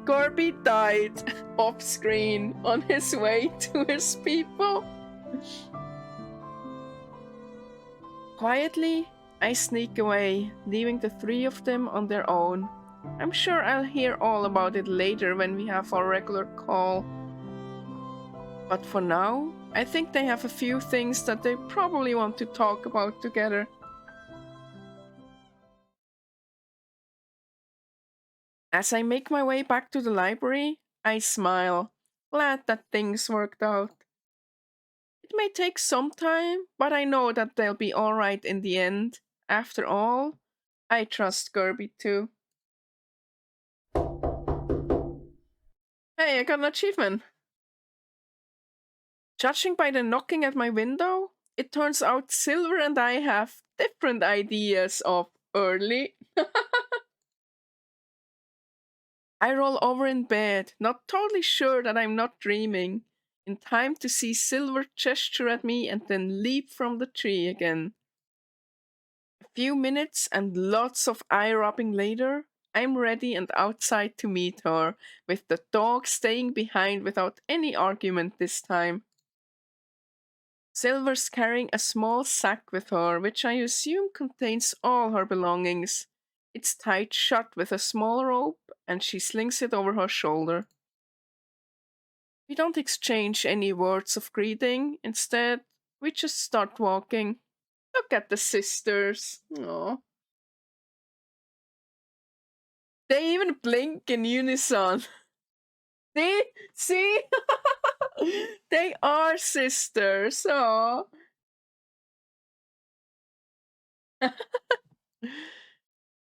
Gerby died off screen on his way to his people. Quietly, I sneak away, leaving the three of them on their own. I'm sure I'll hear all about it later when we have our regular call. But for now, I think they have a few things that they probably want to talk about together. As I make my way back to the library, I smile, glad that things worked out. It may take some time, but I know that they'll be alright in the end. After all, I trust Gerby too. Hey, I got an achievement. Judging by the knocking at my window, it turns out Silver and I have different ideas of early. I roll over in bed, not totally sure that I'm not dreaming, in time to see Silver gesture at me and then leap from the tree again. A few minutes and lots of eye-rubbing later, I'm ready and outside to meet her, with the dog staying behind without any argument this time. Silver's carrying a small sack with her, which I assume contains all her belongings. It's tied shut with a small rope, and she slings it over her shoulder. We don't exchange any words of greeting. Instead, we just start walking. Look at the sisters. Aww. They even blink in unison. See? They are sisters. Aww.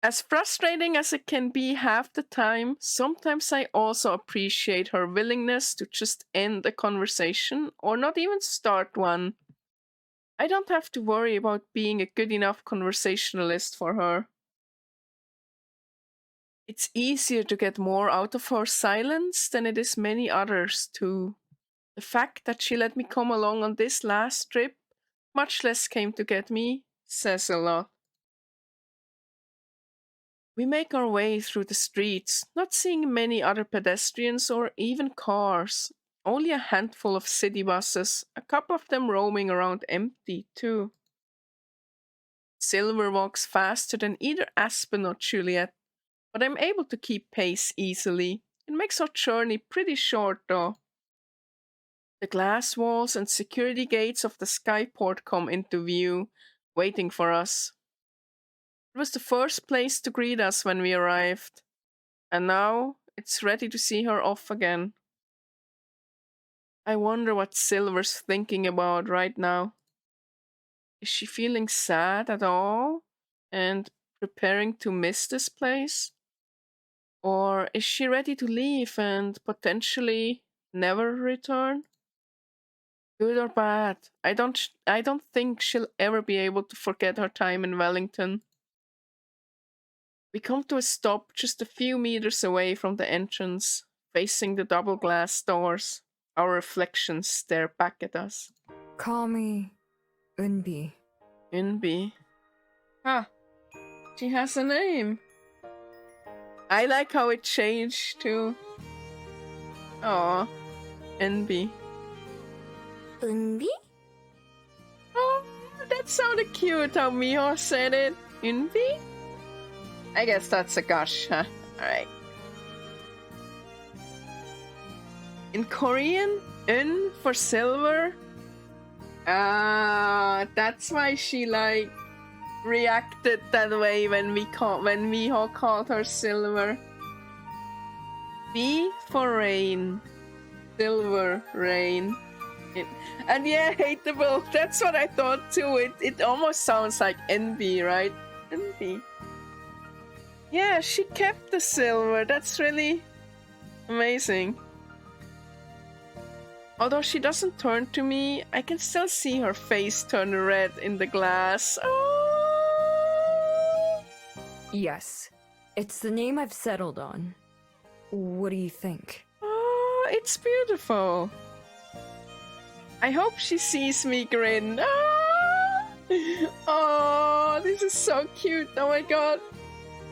As frustrating as it can be half the time, sometimes I also appreciate her willingness to just end a conversation or not even start one. I don't have to worry about being a good enough conversationalist for her. It's easier to get more out of her silence than it is many others, too. The fact that she let me come along on this last trip, much less came to get me, says a lot. We make our way through the streets, not seeing many other pedestrians or even cars. Only a handful of city buses, a couple of them roaming around empty, too. Silver walks faster than either Aspen or Juliet, but I'm able to keep pace easily. It makes our journey pretty short, though. The glass walls and security gates of the skyport come into view, waiting for us. It was the first place to greet us when we arrived, and now it's ready to see her off again. I wonder what Silver's thinking about right now. Is she feeling sad at all and preparing to miss this place? Or is she ready to leave and potentially never return? Good or bad? I don't think she'll ever be able to forget her time in Wellington. We come to a stop just a few meters away from the entrance, facing the double glass doors. Our reflections stare back at us. Call me Unbi. Unbi. Ah, she has a name. I like how it changed too. Aw, Unbi. Unbi? Oh, that sounded cute how Miho said it. Unbi? I guess that's a gush, huh? Alright. In Korean, Un for silver. That's why she like reacted that way when Miho called her silver. B for rain. Silver rain. And yeah, hateable. That's what I thought too. It almost sounds like envy, right? Envy. Yeah, she kept the silver. That's really amazing. Although she doesn't turn to me, I can still see her face turn red in the glass. Oh! Yes, it's the name I've settled on. What do you think? Oh, it's beautiful. I hope she sees me grin. Ah! Oh, this is so cute. Oh my god.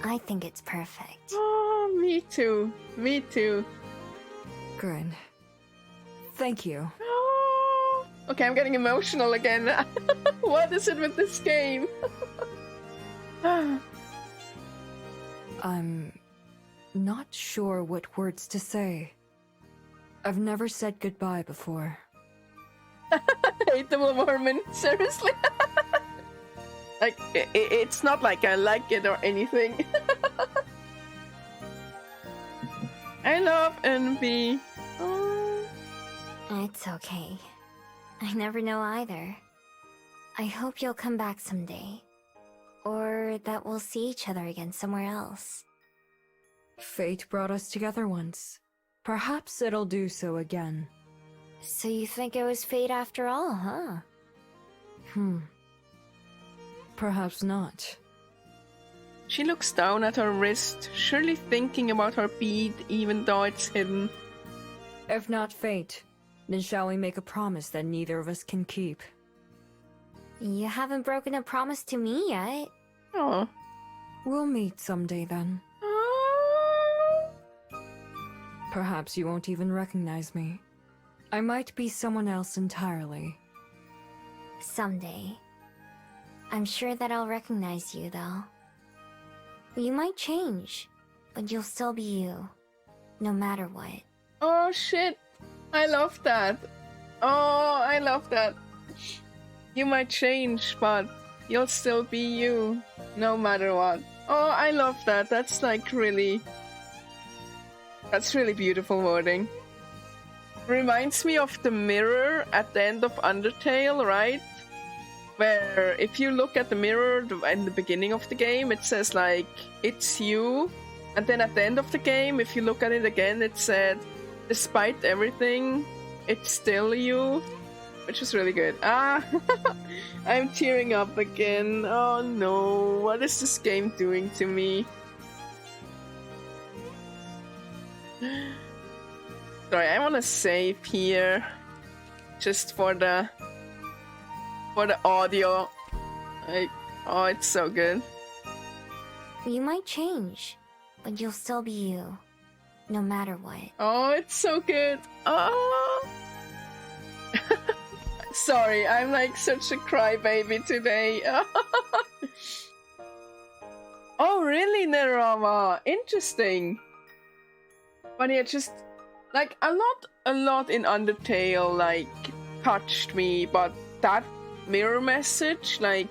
I think it's perfect. Oh, me too. Me too. Good. Thank you. Oh. Okay, I'm getting emotional again. What is it with this game? I'm not sure what words to say. I've never said goodbye before. Hateable Mormon, seriously? Like, it's not like I like it or anything. I love envy. Oh. It's okay. I never know either. I hope you'll come back someday. Or that we'll see each other again somewhere else. Fate brought us together once. Perhaps it'll do so again. So you think it was fate after all, huh? Perhaps not. She looks down at her wrist, surely thinking about her bead even though it's hidden. If not fate, then shall we make a promise that neither of us can keep? You haven't broken a promise to me yet. Oh. We'll meet someday then. Oh. Perhaps you won't even recognize me. I might be someone else entirely. Someday. I'm sure that I'll recognize you, though. You might change, but you'll still be you, no matter what. Oh shit, I love that. Oh, I love that. You might change, but you'll still be you, no matter what. Oh, I love that. That's like really... That's really beautiful wording. Reminds me of the mirror at the end of Undertale, right? Where if you look at the mirror in the beginning of the game, it says like, it's you. And then at the end of the game, if you look at it again, it said, despite everything, it's still you. Which is really good. Ah, I'm tearing up again. Oh no, what is this game doing to me? Sorry, I want to save here. Just for the audio. Like, oh, it's so good. You might change, but you'll still be you, no matter what. Oh, it's so good. Oh. Sorry, I'm like such a crybaby today. Oh, really, Nerava? Interesting. But yeah, just like a lot in Undertale like touched me, but that mirror message, like,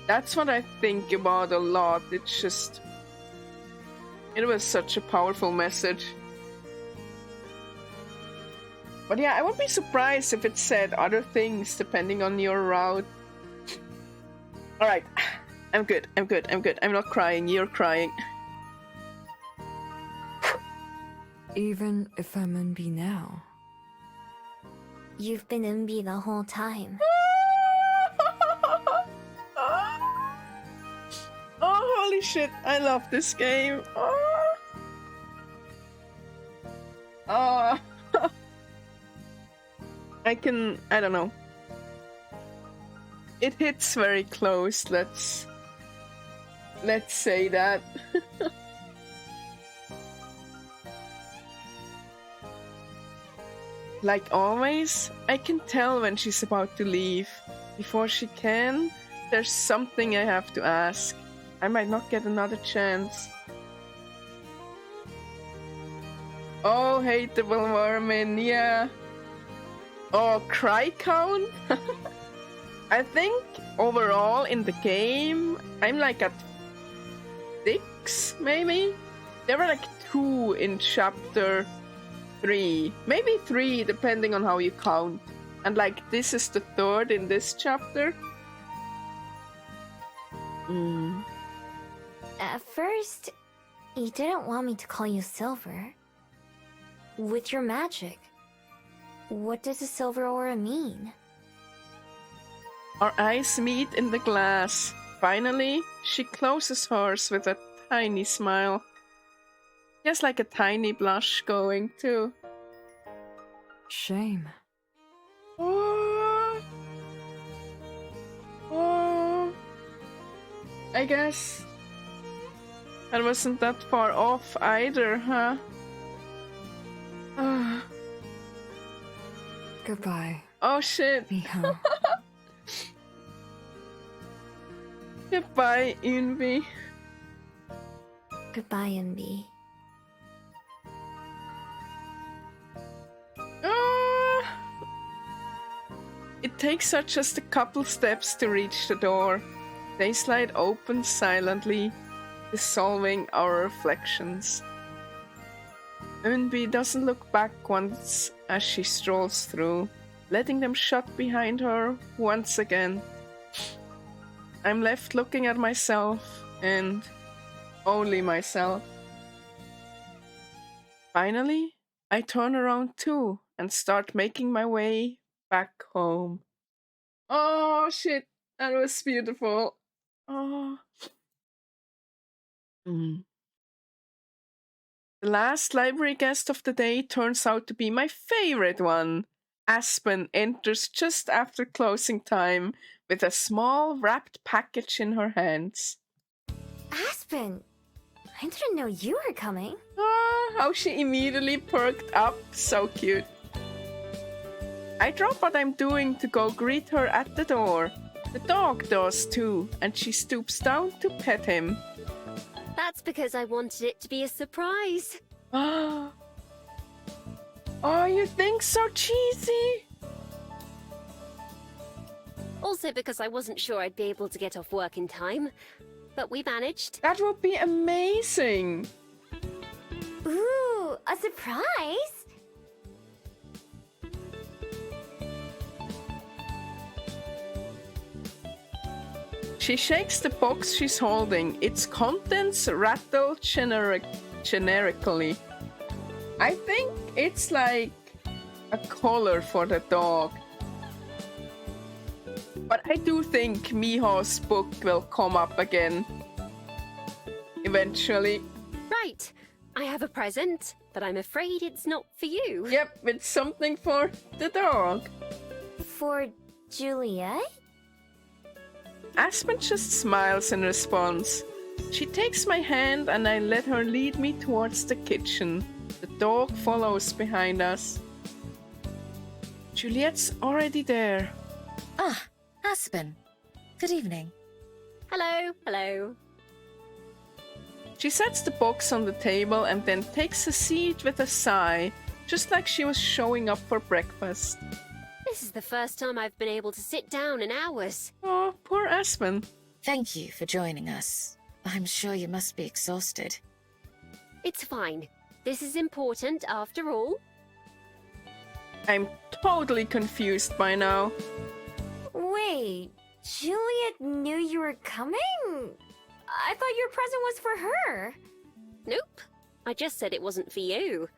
that's what I think about a lot. It's just, it was such a powerful message. But yeah, I would be surprised if it said other things depending on your route. Alright, I'm good. I'm not crying, you're crying. Even if I'm Unbi now, You've been Umbi the whole time. Oh, holy shit, I love this game. Oh. Oh. I don't know. It hits very close, let's say that. Like always, I can tell when she's about to leave. Before she can, there's something I have to ask. I might not get another chance. Oh, hateable vermin, yeah. Oh, cry count? I think overall in the game, I'm like at 6, maybe? There were like 2 in chapter 3. Maybe 3, depending on how you count. And like this is the 3rd in this chapter. At first, you didn't want me to call you Silver. With your magic, what does a silver aura mean? Our eyes meet in the glass. Finally, she closes hers with a tiny smile. Just like a tiny blush going too. Shame. Oh. Oh. I guess that wasn't that far off either, huh? Goodbye, Oh shit. Miho. Goodbye, Unvi. Goodbye, Umbi. It takes her just a couple steps to reach the door. They slide open silently, dissolving our reflections. Unbi doesn't look back once as she strolls through, letting them shut behind her once again. I'm left looking at myself, and only myself. Finally, I turn around too and start making my way back home. Oh shit, that was beautiful. Oh. The last library guest of the day turns out to be my favorite one. Aspen enters just after closing time with a small wrapped package in her hands. Aspen! I didn't know you were coming. Ah, how she immediately perked up. So cute. I drop what I'm doing to go greet her at the door. The dog does too, and she stoops down to pet him. That's because I wanted it to be a surprise. Oh, you think so cheesy? Also because I wasn't sure I'd be able to get off work in time. But we managed. That would be amazing. Ooh, a surprise? She shakes the box she's holding. Its contents rattle generically. I think it's like a collar for the dog. But I do think Miho's book will come up again. Eventually. Right. I have a present, but I'm afraid it's not for you. Yep, it's something for the dog. For Juliet? Aspen just smiles in response. She takes my hand and I let her lead me towards the kitchen. The dog follows behind us. Juliet's already there. Ah, Aspen. Good evening. Hello, hello. She sets the box on the table and then takes a seat with a sigh, just like she was showing up for breakfast. This is the first time I've been able to sit down in hours. Oh, poor Aspen. Thank you for joining us. I'm sure you must be exhausted. It's fine. This is important after all. I'm totally confused by now. Wait, Juliet knew you were coming? I thought your present was for her. Nope. I just said it wasn't for you.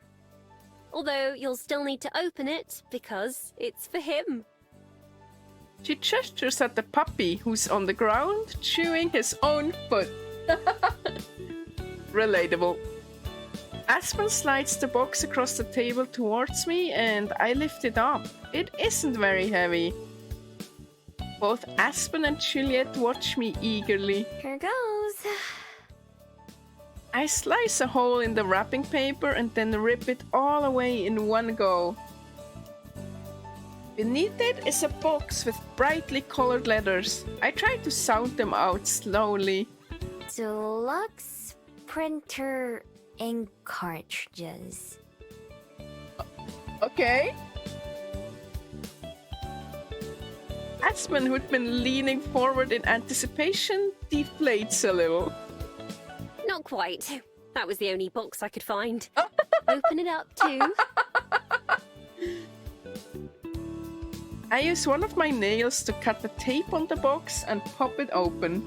Although you'll still need to open it because it's for him. She gestures at the puppy who's on the ground chewing his own foot. Relatable. Aspen slides the box across the table towards me and I lift it up. It isn't very heavy. Both Aspen and Juliet watch me eagerly. Here goes. I slice a hole in the wrapping paper and then rip it all away in one go. Beneath it is a box with brightly colored letters. I try to sound them out slowly. Deluxe printer ink cartridges. Okay. Aspen, who'd been leaning forward in anticipation, deflates a little. Not quite. That was the only box I could find. Open it up too. I use one of my nails to cut the tape on the box and pop it open.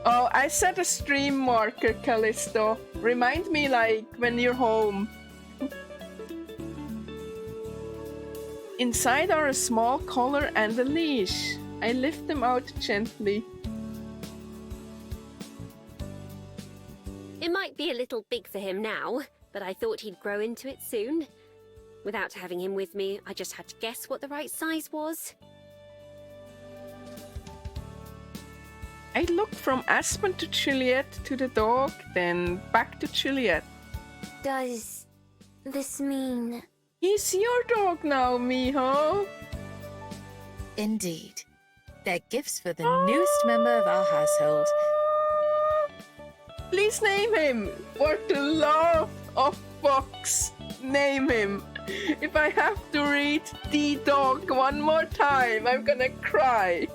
Oh, I set a stream marker, Callisto. Remind me, like, when you're home. Inside are a small collar and a leash. I lift them out gently. It might be a little big for him now, but I thought he'd grow into it soon. Without having him with me, I just had to guess what the right size was. I look from Aspen to Juliet to the dog, then back to Juliet. Does this mean... He's your dog now, Miho. Indeed. They're gifts for the newest member of our household. Please name him. For the love of Fox, name him. If I have to read the dog one more time, I'm gonna cry.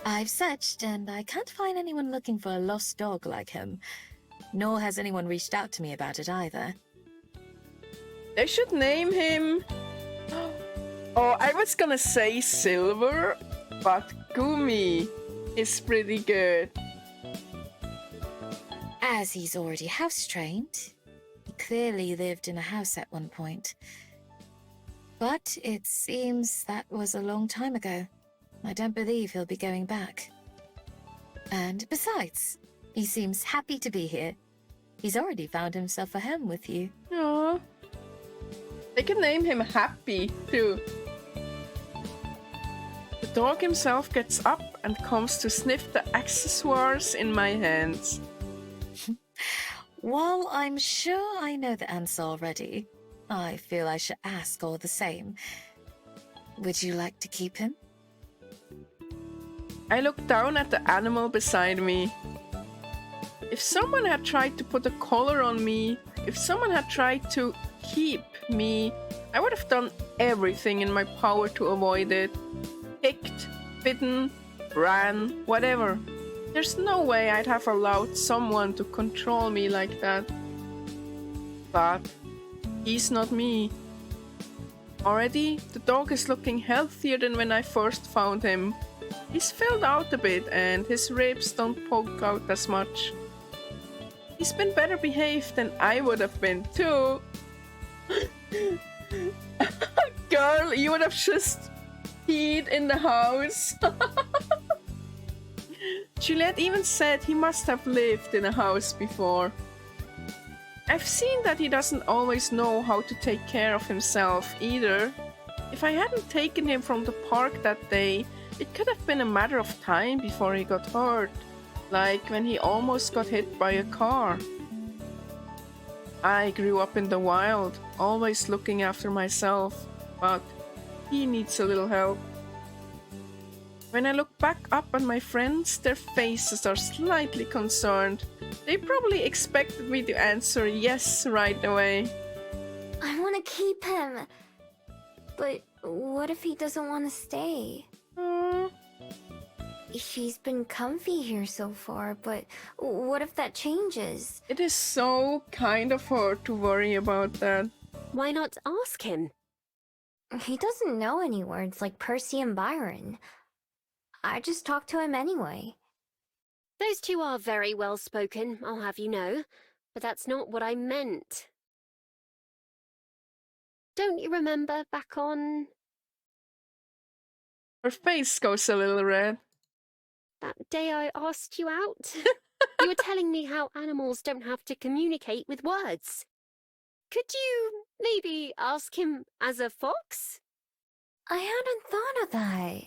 I've searched and I can't find anyone looking for a lost dog like him. Nor has anyone reached out to me about it either. They should name him... Oh, I was gonna say Silver, but Gumi is pretty good. As he's already house-trained, he clearly lived in a house at one point. But it seems that was a long time ago. I don't believe he'll be going back. And besides, he seems happy to be here. He's already found himself a home with you. Aww. They can name him Happy, too. The dog himself gets up and comes to sniff the accessoires in my hands. While I'm sure I know the answer already, I feel I should ask all the same. Would you like to keep him? I look down at the animal beside me. If someone had tried to put a collar on me, if someone had tried to keep me, I would have done everything in my power to avoid it. Kicked, bitten, ran, whatever. There's no way I'd have allowed someone to control me like that. But he's not me. Already, the dog is looking healthier than when I first found him. He's filled out a bit and his ribs don't poke out as much. He's been better behaved than I would have been too. Girl, you would have just peed in the house. Juliet even said he must have lived in a house before. I've seen that he doesn't always know how to take care of himself either. If I hadn't taken him from the park that day, it could have been a matter of time before he got hurt, like when he almost got hit by a car. I grew up in the wild, always looking after myself, but he needs a little help. When I look back up at my friends, their faces are slightly concerned. They probably expected me to answer yes right away. I want to keep him. But what if he doesn't want to stay? He's been comfy here so far, but what if that changes? It is so kind of her to worry about that. Why not ask him? He doesn't know any words like Percy and Byron. I just talked to him anyway. Those two are very well spoken, I'll have you know, but that's not what I meant. Don't you remember back on Her face goes a little red. that day I asked you out? You were telling me how animals don't have to communicate with words. Could you maybe ask him as a fox? I hadn't thought of that.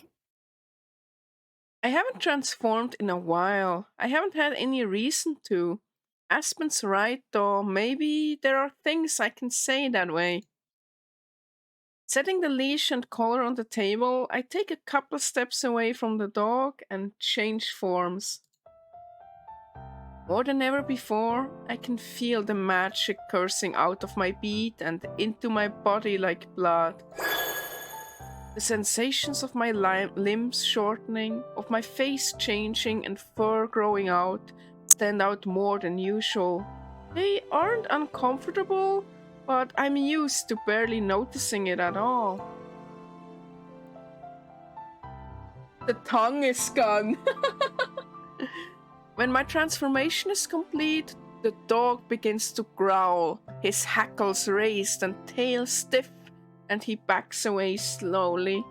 I haven't transformed in a while. I haven't had any reason to. Aspen's right, though. Maybe there are things I can say that way. Setting the leash and collar on the table, I take a couple steps away from the dog and change forms. More than ever before, I can feel the magic coursing out of my bead and into my body like blood. The sensations of my limbs shortening, of my face changing and fur growing out, stand out more than usual. They aren't uncomfortable, but I'm used to barely noticing it at all. The tongue is gone. When my transformation is complete, the dog begins to growl, his hackles raised and tail stiff, and he backs away slowly.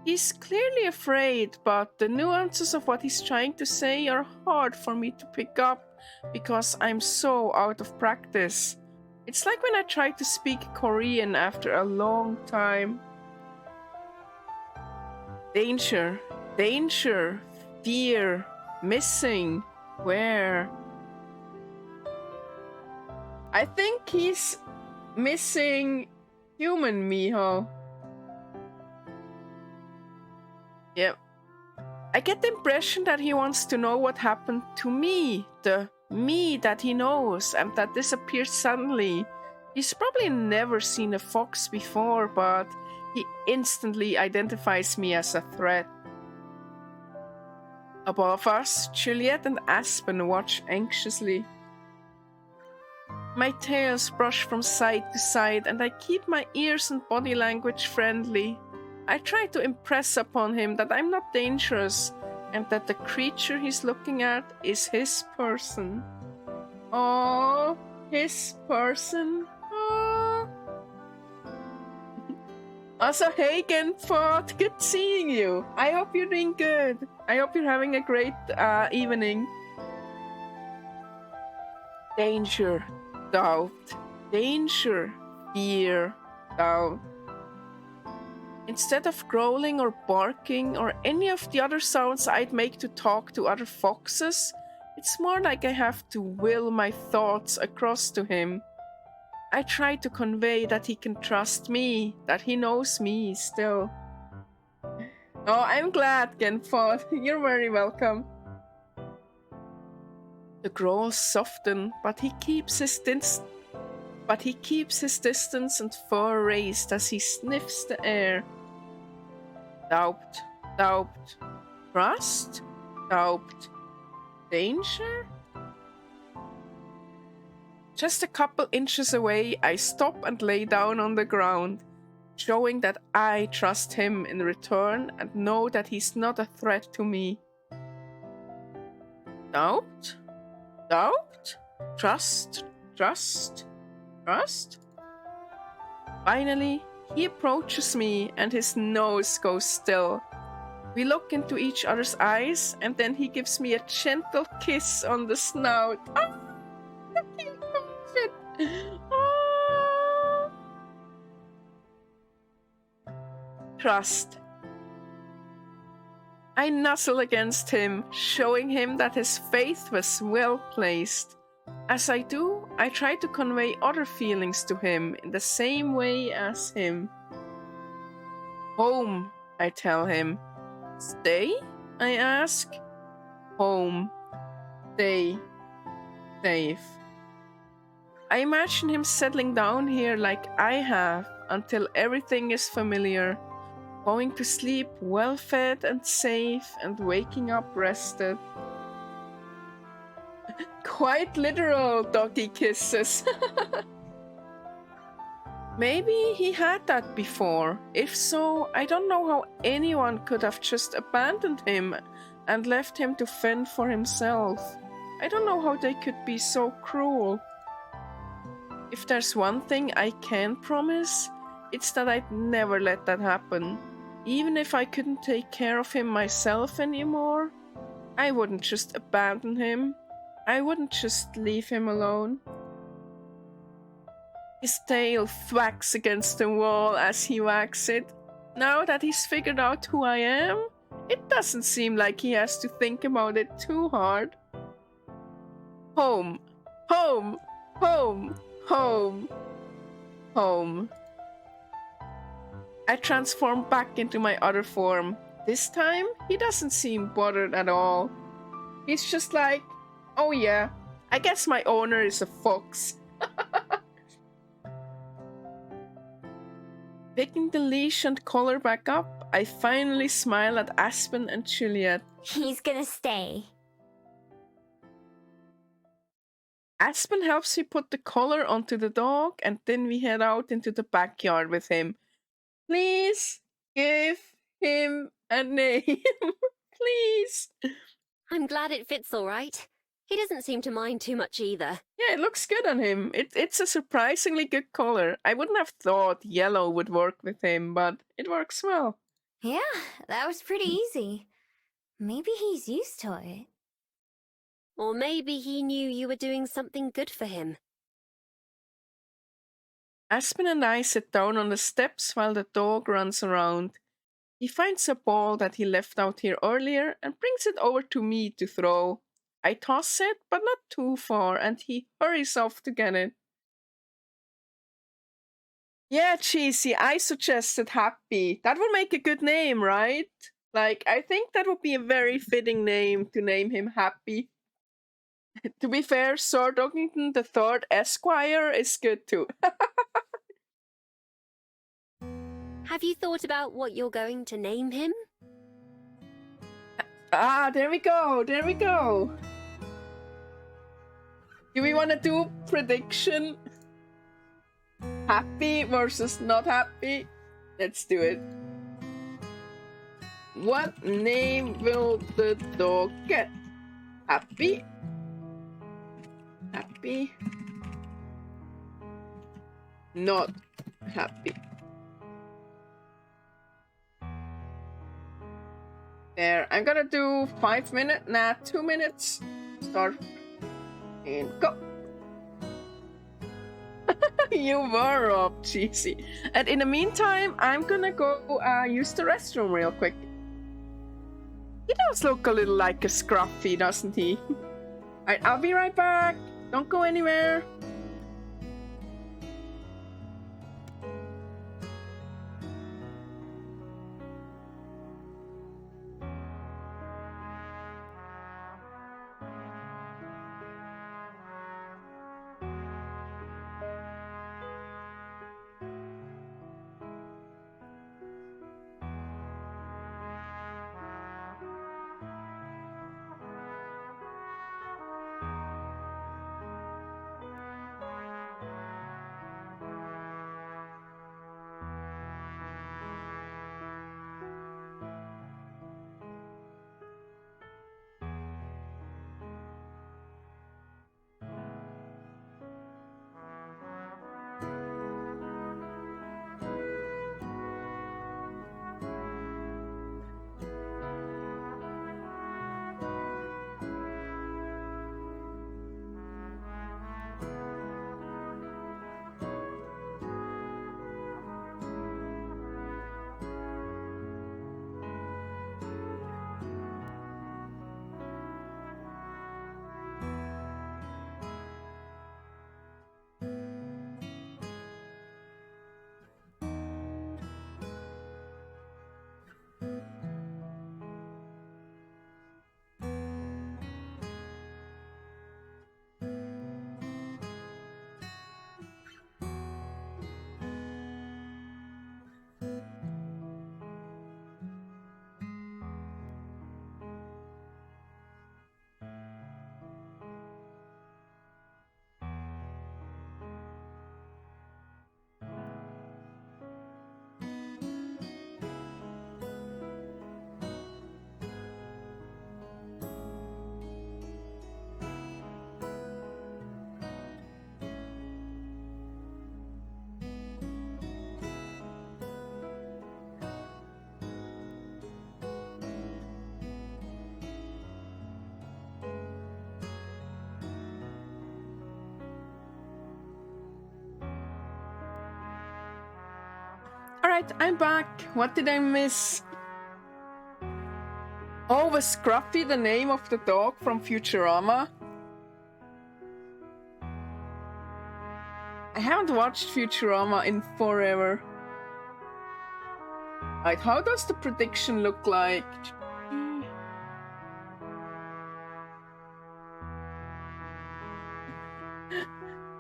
He's clearly afraid, but the nuances of what he's trying to say are hard for me to pick up because I'm so out of practice. It's like when I try to speak Korean after a long time. Danger, danger, fear, missing, where? I think he's missing human Miho. Yep. I get the impression that he wants to know what happened to me, the me that he knows and that disappeared suddenly. He's probably never seen a fox before, but he instantly identifies me as a threat. Above us, Juliet and Aspen watch anxiously. My tails brush from side to side and I keep my ears and body language friendly. I try to impress upon him that I'm not dangerous and that the creature he's looking at is his person. Oh, his person. Oh. Also, hey Genford, good seeing you. I hope you're doing good. I hope you're having a great evening. Danger, doubt, danger, fear, doubt. Instead of growling or barking or any of the other sounds I'd make to talk to other foxes, it's more like I have to will my thoughts across to him. I try to convey that he can trust me, that he knows me still. Oh, I'm glad, Genford. You're very welcome. The growls soften, but he keeps his distance and fur raised as he sniffs the air. Doubt, doubt, trust, doubt, danger? Just a couple inches away, I stop and lay down on the ground, showing that I trust him in return and know that he's not a threat to me. Doubt? Doubt? Trust? Trust? Trust? Finally, he approaches me and his nose goes still. We look into each other's eyes and then he gives me a gentle kiss on the snout. Ah! Ah! Trust. I nuzzle against him, showing him that his faith was well placed. As I do, I try to convey other feelings to him in the same way as him. Home, I tell him. Stay? I ask. Home. Stay. Safe. I imagine him settling down here like I have until everything is familiar, going to sleep well fed and safe and waking up rested. Quite literal doggy kisses. Maybe he had that before. If so, I don't know how anyone could have just abandoned him and left him to fend for himself. I don't know how they could be so cruel. If there's one thing I can promise, it's that I'd never let that happen. Even if I couldn't take care of him myself anymore, I wouldn't just abandon him. I wouldn't just leave him alone. His tail thwacks against the wall as he wags it. Now that he's figured out who I am, it doesn't seem like he has to think about it too hard. Home, home, home, home, home. I transform back into my other form. This time, he doesn't seem bothered at all. He's just like, oh yeah, I guess my owner is a fox. Picking the leash and collar back up, I finally smile at Aspen and Juliet. He's gonna stay. Aspen helps me put the collar onto the dog, and then we head out into the backyard with him. Please give him a name. Please. I'm glad it fits all right. He doesn't seem to mind too much either. Yeah, it looks good on him. It's a surprisingly good color. I wouldn't have thought yellow would work with him, but it works well. Yeah, that was pretty easy. Maybe he's used to it. Or maybe he knew you were doing something good for him. Aspen and I sit down on the steps while the dog runs around. He finds a ball that he left out here earlier and brings it over to me to throw. I toss it, but not too far, and he hurries off to get it. Yeah, Cheesy, I suggested Happy. That would make a good name, right? Like, I think that would be a very fitting name to name him Happy. To be fair, Sir Doggington III Esquire is good too. Have you thought about what you're going to name him? Ah, there we go, there we go. Do we want to do prediction? Happy versus not happy? Let's do it. What name will the dog get? Happy? Happy? Not happy. There, I'm gonna do 5 minutes, 2 minutes. Start and go. You were up, Cheesy. And in the meantime, I'm gonna go use the restroom real quick. He does look a little like a Scruffy, doesn't he? Alright, I'll be right back. Don't go anywhere. Alright, I'm back. What did I miss? Oh, was Scruffy the name of the dog from Futurama? I haven't watched Futurama in forever. Right, how does the prediction look like?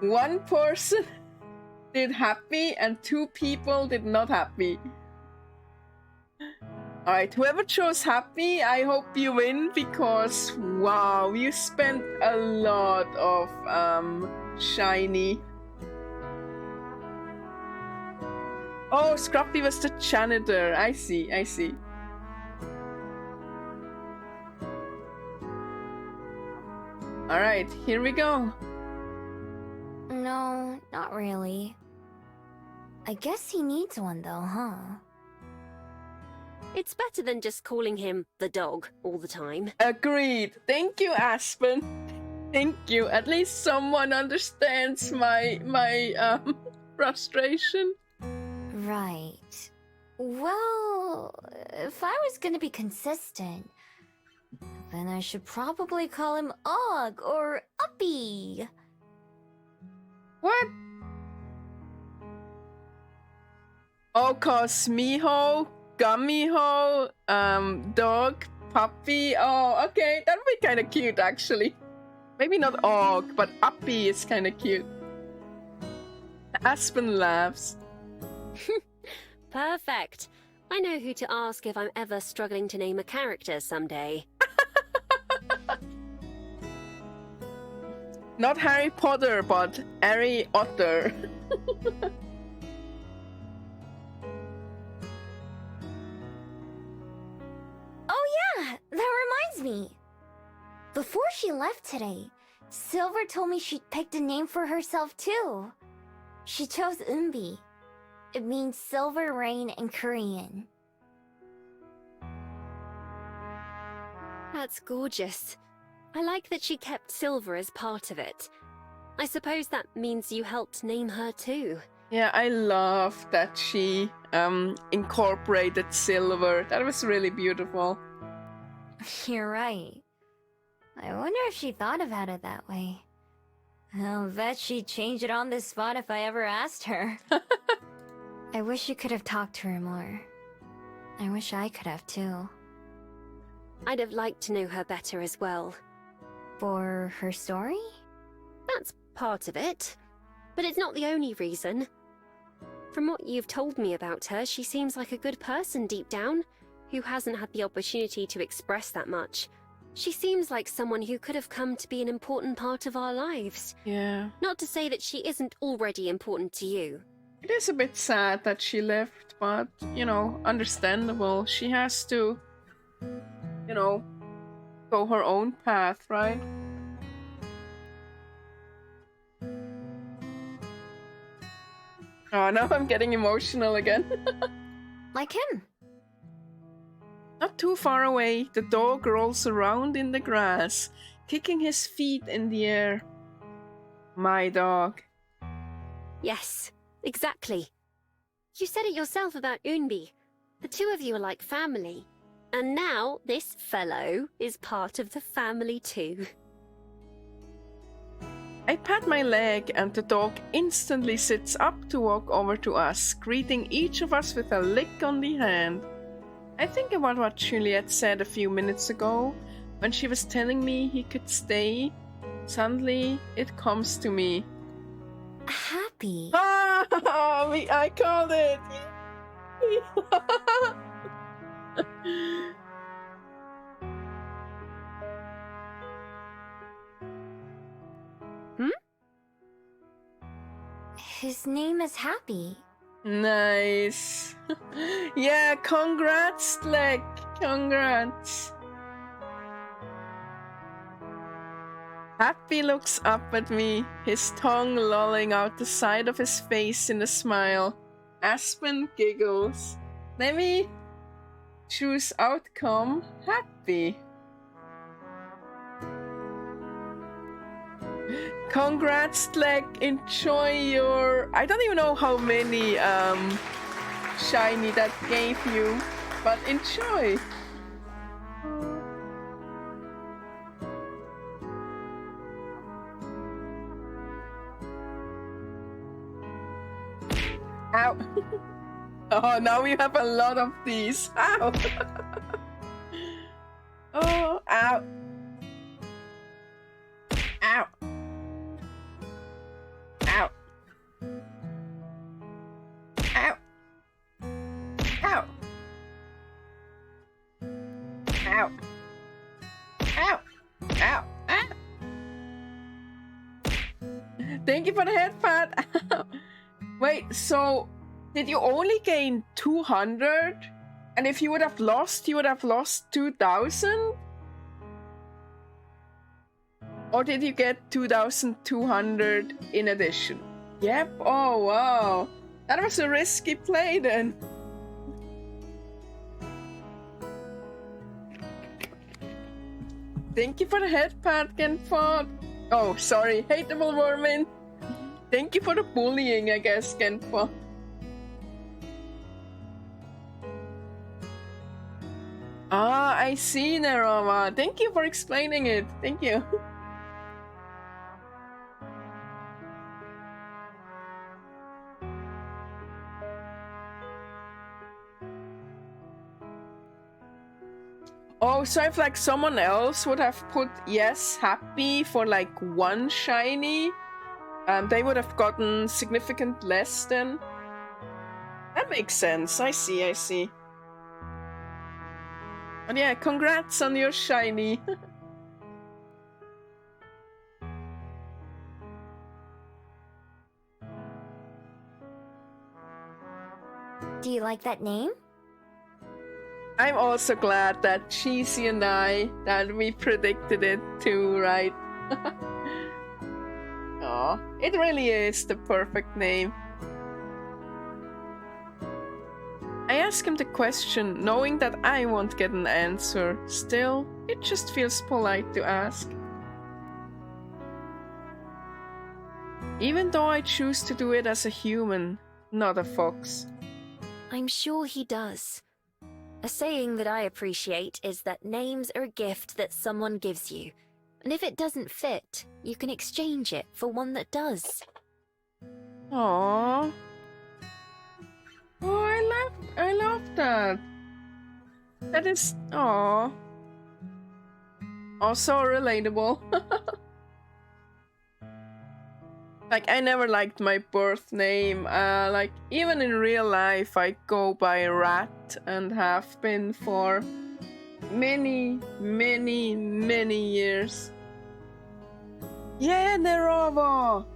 One person did happy and 2 people did not happy. Alright, whoever chose happy, I hope you win because wow, you spent a lot of shiny. Oh, Scruffy was the janitor. I see, I see. Alright, here we go. No, not really. I guess he needs one though, huh? It's better than just calling him the dog all the time. Agreed. Thank you, Aspen. Thank you. At least someone understands my frustration. Right. Well, if I was gonna be consistent, then I should probably call him Og or Uppy. What? Oh, cause Miho, Gummiho, dog, puppy. Oh, okay, that would be kind of cute, actually. Maybe not Og, but Uppy is kind of cute. Aspen laughs. Perfect. I know who to ask if I'm ever struggling to name a character someday. Not Harry Potter, but Harry Otter. Oh yeah, that reminds me. Before she left today, Silver told me she'd picked a name for herself too. She chose Umbi. It means silver rain in Korean. That's gorgeous. I like that she kept silver as part of it. I suppose that means you helped name her too. Yeah, I love that she incorporated silver. That was really beautiful. You're right. I wonder if she thought about it that way. I'll bet she'd change it on the spot if I ever asked her. I wish you could have talked to her more. I wish I could have too. I'd have liked to know her better as well. For her story? That's part of it. But it's not the only reason. From what you've told me about her, she seems like a good person deep down, who hasn't had the opportunity to express that much. She seems like someone who could have come to be an important part of our lives. Yeah. Not to say that she isn't already important to you. It is a bit sad that she left, but, you know, understandable. She has to, you know, go her own path, right? Oh, now I'm getting emotional again. Like him. Not too far away, the dog rolls around in the grass, kicking his feet in the air. My dog. Yes, exactly. You said it yourself about Unbi. The two of you are like family. And now this fellow is part of the family too. I pat my leg and the dog instantly sits up to walk over to us, greeting each of us with a lick on the hand. I think about what Juliet said a few minutes ago, when she was telling me he could stay. Suddenly, it comes to me. Happy. Ah, I called it! His name is Happy. Nice. Yeah, congrats, Slick. Congrats. Happy looks up at me, his tongue lolling out the side of his face in a smile. Aspen giggles. Let me choose outcome. Happy. Congrats, Slick. Enjoy your... I don't even know how many shiny that gave you, but enjoy. Ow. Oh, now we have a lot of these. Ow. Oh, ow. Ow. Ow. Ow. Ow. Ow. Ow. Ow. Ow. Thank you for the head pat. Wait, so did you only gain 200? And if you would have lost, you would have lost 2,000? Or did you get 2,200 in addition? Yep. Oh, wow. That was a risky play then. Thank you for the head pat, Genford. Oh, sorry. Hateable Vermin. Thank you for the bullying, I guess, Genford. Ah, I see, Neroma. Thank you for explaining it. Thank you. Oh, so if like someone else would have put yes, happy for like one shiny, they would have gotten significant less then. That makes sense. I see, I see. But yeah, congrats on your shiny. Do you like that name? I'm also glad that Cheesy and that we predicted it too, right? Oh, it really is the perfect name. I ask him the question, knowing that I won't get an answer. Still, it just feels polite to ask. Even though I choose to do it as a human, not a fox. I'm sure he does. A saying that I appreciate is that names are a gift that someone gives you. And if it doesn't fit, you can exchange it for one that does. Aww. Oh, I love that. That is, aww. Also relatable. Like, I never liked my birth name. Like, even in real life, I go by Rat and have been for many, many, many years. Yeah, Nerova!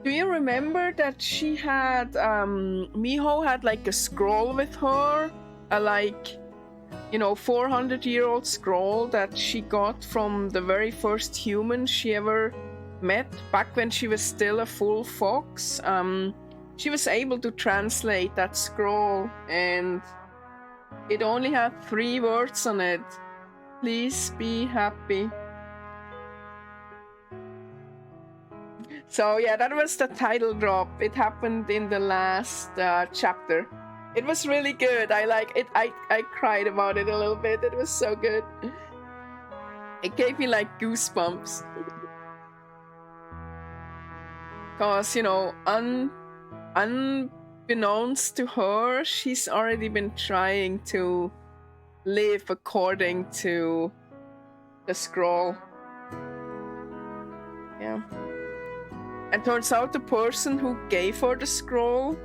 Do you remember that she had, Miho had like a scroll with her? A like, you know, 400-year-old scroll that she got from the very first human she ever met back when she was still a full fox. She was able to translate that scroll and it only had 3 words on it. Please be happy. So yeah, that was the title drop. It happened in the last chapter. It was really good. I like it. I cried about it a little bit. It was so good. It gave me like goosebumps. Because, you know, unbeknownst to her, she's already been trying to live according to the scroll. Yeah. And turns out the person who gave her the scroll,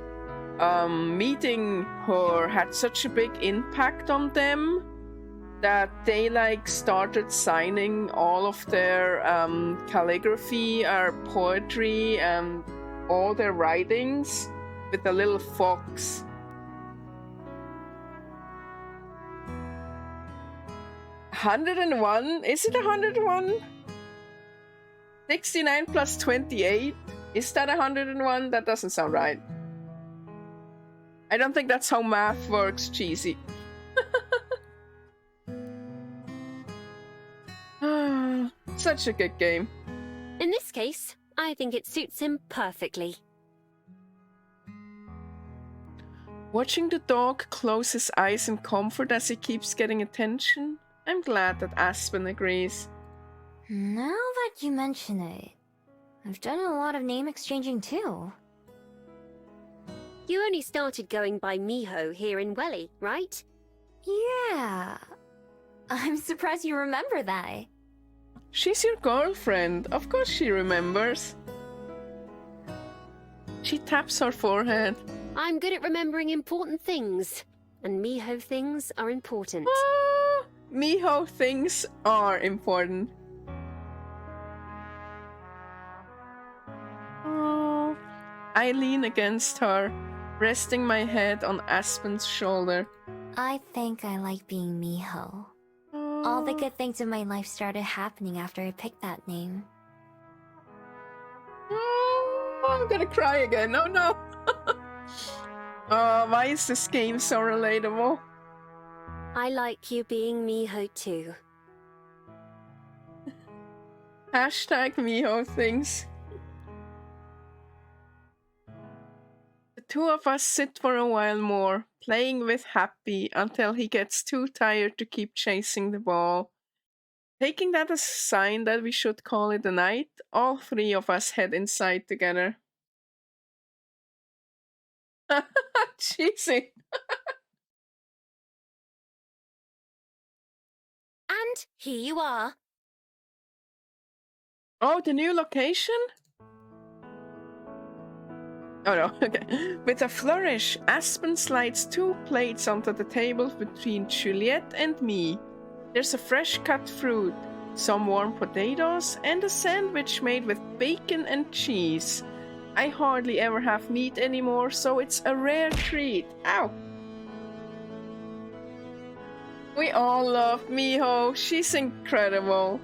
meeting her had such a big impact on them that they like started signing all of their calligraphy or poetry and all their writings with a little fox. $101? Is it 101? 69 plus 28? Is that 101? That doesn't sound right. I don't think that's how math works, Cheesy. Such a good game. In this case, I think it suits him perfectly. Watching the dog close his eyes in comfort as he keeps getting attention, I'm glad that Aspen agrees. Now that you mention it, I've done a lot of name exchanging too. You only started going by Miho here in Welly, right? Yeah. I'm surprised you remember that. She's your girlfriend. Of course she remembers. She taps her forehead. I'm good at remembering important things, and Miho things are important. Ah, Miho things are important. Oh, I lean against her, resting my head on Aspen's shoulder. I think I like being Miho. All the good things in my life started happening after I picked that name. Oh, I'm gonna cry again. Oh no. Oh, why is this game so relatable? I like you being Miho too. Hashtag Miho things. The two of us sit for a while more, playing with Happy until he gets too tired to keep chasing the ball. Taking that as a sign that we should call it a night, all three of us head inside together. Cheesy. And here you are. Oh, the new location? Oh no, okay. With a flourish, Aspen slides 2 plates onto the table between Juliet and me. There's a fresh cut fruit, some warm potatoes, and a sandwich made with bacon and cheese. I hardly ever have meat anymore, so it's a rare treat. Ow! We all love Miho. She's incredible.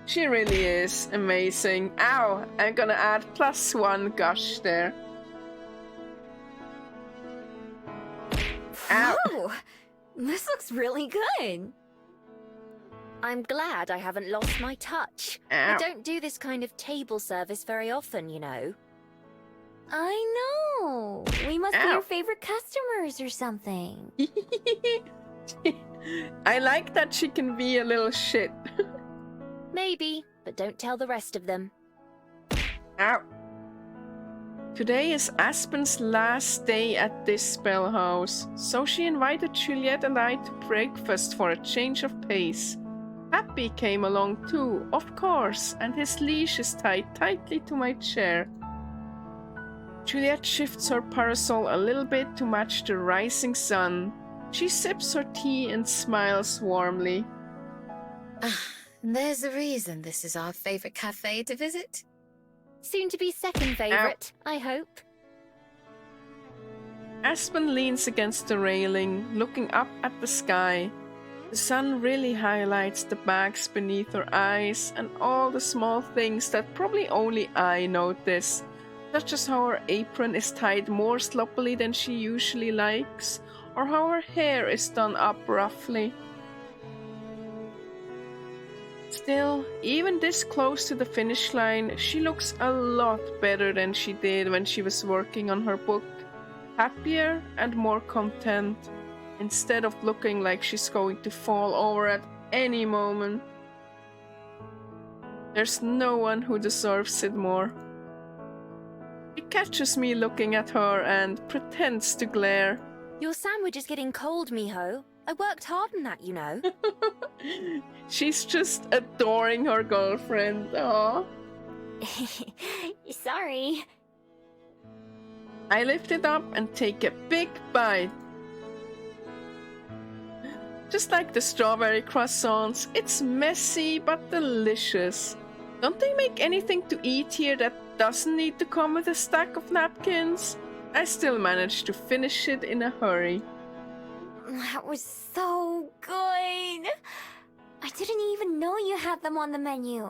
She really is amazing. Ow! I'm gonna add +1 gush there. Ow! Whoa! This looks really good. I'm glad I haven't lost my touch. Ow. I don't do this kind of table service very often, you know. I know. We must be Ow. your favorite customers or something. I like that she can be a little shit. Maybe, but don't tell the rest of them. Ow. Today is Aspen's last day at this spell house, so she invited Juliet and I to breakfast for a change of pace. Happy came along too, of course, and his leash is tied tightly to my chair. Juliet shifts her parasol a little bit to match the rising sun. She sips her tea and smiles warmly. There's a reason this is our favorite cafe to visit. Soon to be second favorite, I hope. Aspen leans against the railing, looking up at the sky. The sun really highlights the bags beneath her eyes and all the small things that probably only I notice, such as how her apron is tied more sloppily than she usually likes, or how her hair is done up roughly. Still, even this close to the finish line, she looks a lot better than she did when she was working on her book. Happier and more content, instead of looking like she's going to fall over at any moment. There's no one who deserves it more. She catches me looking at her and pretends to glare. Your sandwich is getting cold, Miho. I worked hard on that, you know. She's just adoring her girlfriend. Aww. Sorry. I lift it up and take a big bite. Just like the strawberry croissants, it's messy but delicious. Don't they make anything to eat here that doesn't need to come with a stack of napkins? I still managed to finish it in a hurry. That was so good. I didn't even know you had them on the menu.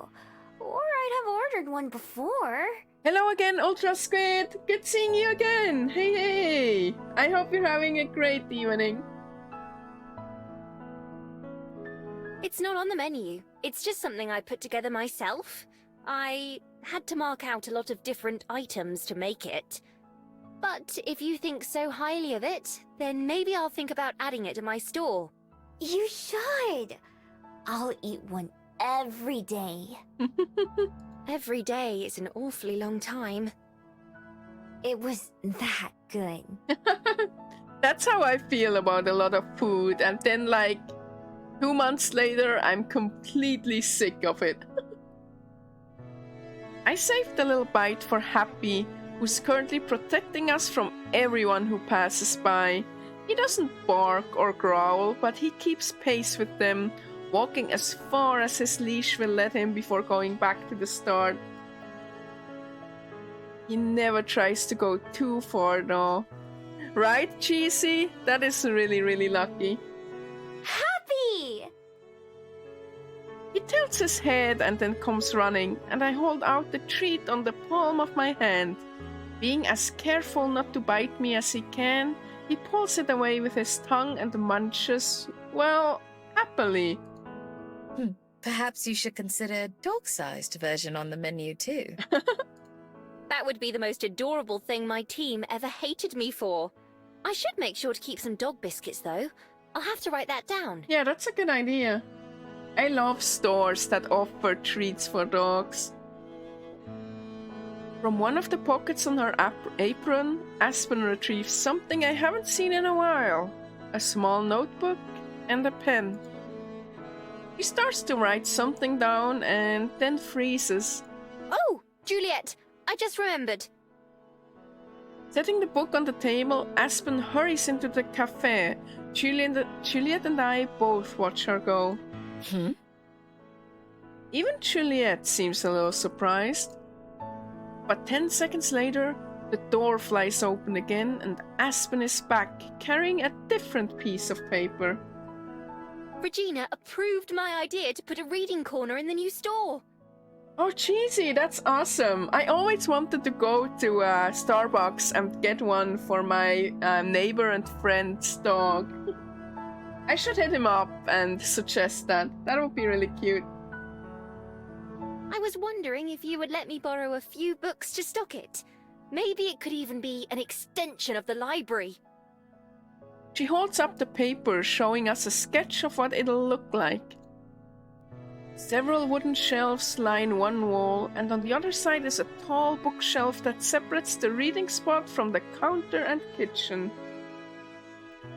Or I'd have ordered one before. Hello again, Ultra Squid! Good seeing you again! Hey! I hope you're having a great evening. It's not on the menu. It's just something I put together myself. I had to mark out a lot of different items to make it. But if you think so highly of it, then maybe I'll think about adding it to my store. You should. I'll eat one every day. Every day is an awfully long time. It was that good. That's how I feel about a lot of food, and then like 2 months later, I'm completely sick of it. I saved a little bite for Happy, who's currently protecting us from everyone who passes by. He doesn't bark or growl, but he keeps pace with them, walking as far as his leash will let him before going back to the start. He never tries to go too far though. Right, Cheesy? That is really, really lucky. Happy! He tilts his head and then comes running, and I hold out the treat on the palm of my hand. Being as careful not to bite me as he can, he pulls it away with his tongue and munches, well, happily. Perhaps you should consider a dog-sized version on the menu too. That would be the most adorable thing my team ever hated me for. I should make sure to keep some dog biscuits, though. I'll have to write that down. Yeah, that's a good idea. I love stores that offer treats for dogs. From one of the pockets on her apron, Aspen retrieves something I haven't seen in a while. A small notebook and a pen. She starts to write something down and then freezes. Oh, Juliet, I just remembered. Setting the book on the table, Aspen hurries into the cafe. Juliet and I both watch her go. Even Juliet seems a little surprised. But 10 seconds later, the door flies open again and Aspen is back, carrying a different piece of paper. Regina approved my idea to put a reading corner in the new store. Oh, Cheesy, that's awesome. I always wanted to go to Starbucks and get one for my neighbor and friend's dog. I should hit him up and suggest that. That would be really cute. I was wondering if you would let me borrow a few books to stock it. Maybe it could even be an extension of the library. She holds up the paper, showing us a sketch of what it'll look like. Several wooden shelves line one wall, and on the other side is a tall bookshelf that separates the reading spot from the counter and kitchen.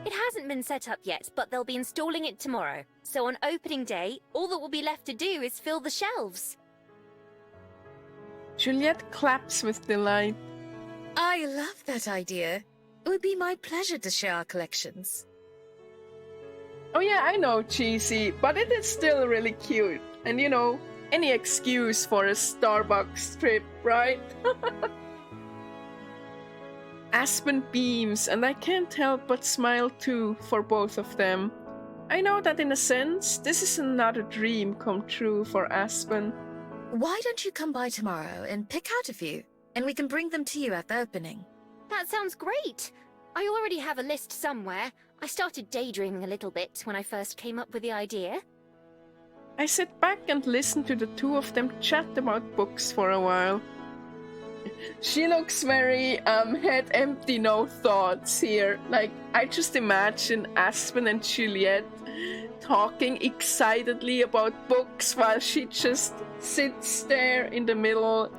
It hasn't been set up yet, but they'll be installing it tomorrow. So on opening day, all that will be left to do is fill the shelves. Juliet claps with delight. I love that idea. It would be my pleasure to share our collections. Oh yeah, I know, Cheesy, but it is still really cute. And you know, any excuse for a Starbucks trip, right? Aspen beams, and I can't help but smile too for both of them. I know that in a sense, this is another dream come true for Aspen. Why don't you come by tomorrow and pick out a few, and we can bring them to you at the opening? That sounds great. I already have a list somewhere. I started daydreaming a little bit when I first came up with the idea. I sit back and listen to the two of them chat about books for a while. She looks very head empty, no thoughts here. Like, I just imagine Aspen and Juliet talking excitedly about books while she just sits there in the middle,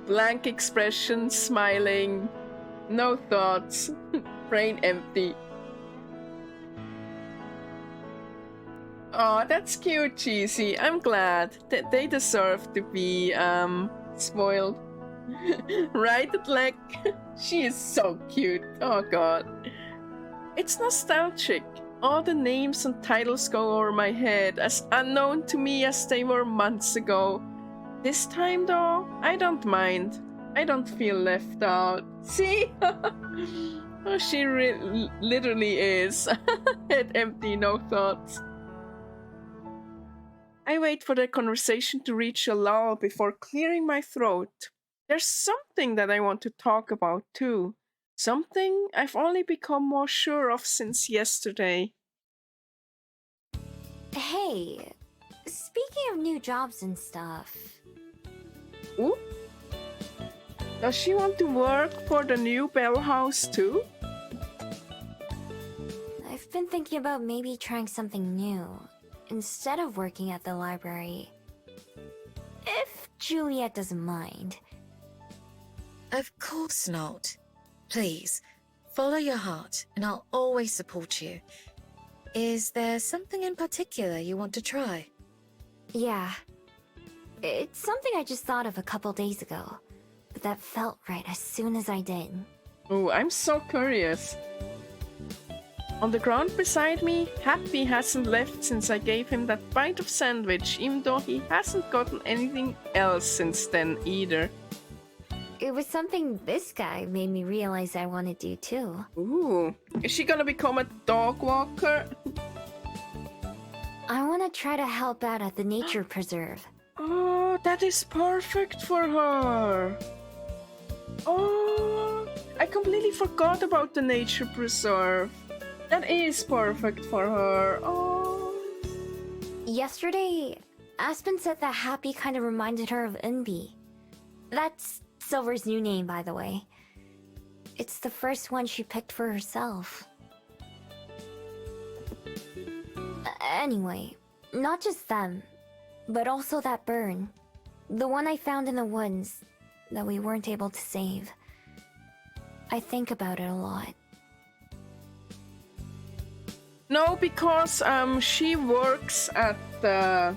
blank expression, smiling, no thoughts, brain empty. Oh, that's cute, Cheesy. I'm glad that they deserve to be spoiled. Right, Leg? She is so cute. Oh god. It's nostalgic. All the names and titles go over my head, as unknown to me as they were months ago. This time, though, I don't mind. I don't feel left out. See? Oh, she literally is. Head empty, no thoughts. I wait for the conversation to reach a lull before clearing my throat. There's something that I want to talk about too. Something I've only become more sure of since yesterday. Hey, speaking of new jobs and stuff. Ooh? Does she want to work for the new Bell House too? I've been thinking about maybe trying something new, instead of working at the library. If Juliet doesn't mind. Of course not. Please, follow your heart, and I'll always support you. Is there something in particular you want to try? Yeah. It's something I just thought of a couple days ago, but that felt right as soon as I did. Oh, I'm so curious. On the ground beside me, Happy hasn't left since I gave him that bite of sandwich, even though he hasn't gotten anything else since then either. It was something this guy made me realize I want to do too. Ooh, is she gonna become a dog walker? I want to try to help out at the nature preserve. Oh, that is perfect for her. Oh, I completely forgot about the nature preserve. That is perfect for her. Oh. Yesterday, Aspen said that Happy kind of reminded her of Unbi. That's Silver's new name, by the way. It's the first one she picked for herself. Anyway, not just them, but also that bird. The one I found in the woods that we weren't able to save. I think about it a lot. No, because she works at the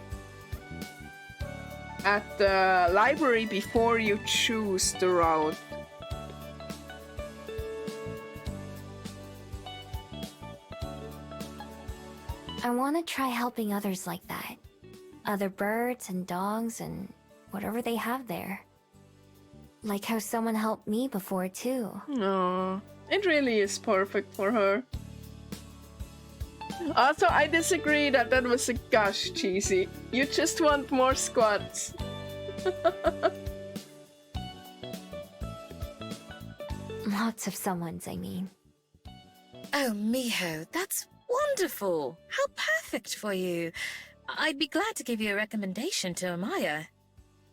library before you choose the route. I want to try helping others like that. Other birds and dogs and whatever they have there. Like how someone helped me before too. No, it really is perfect for her. Also, I disagree that was a gush, Cheesy. You just want more squats. Lots of someone's, I mean. Oh, Miho, that's wonderful. How perfect for you. I'd be glad to give you a recommendation to Amaya.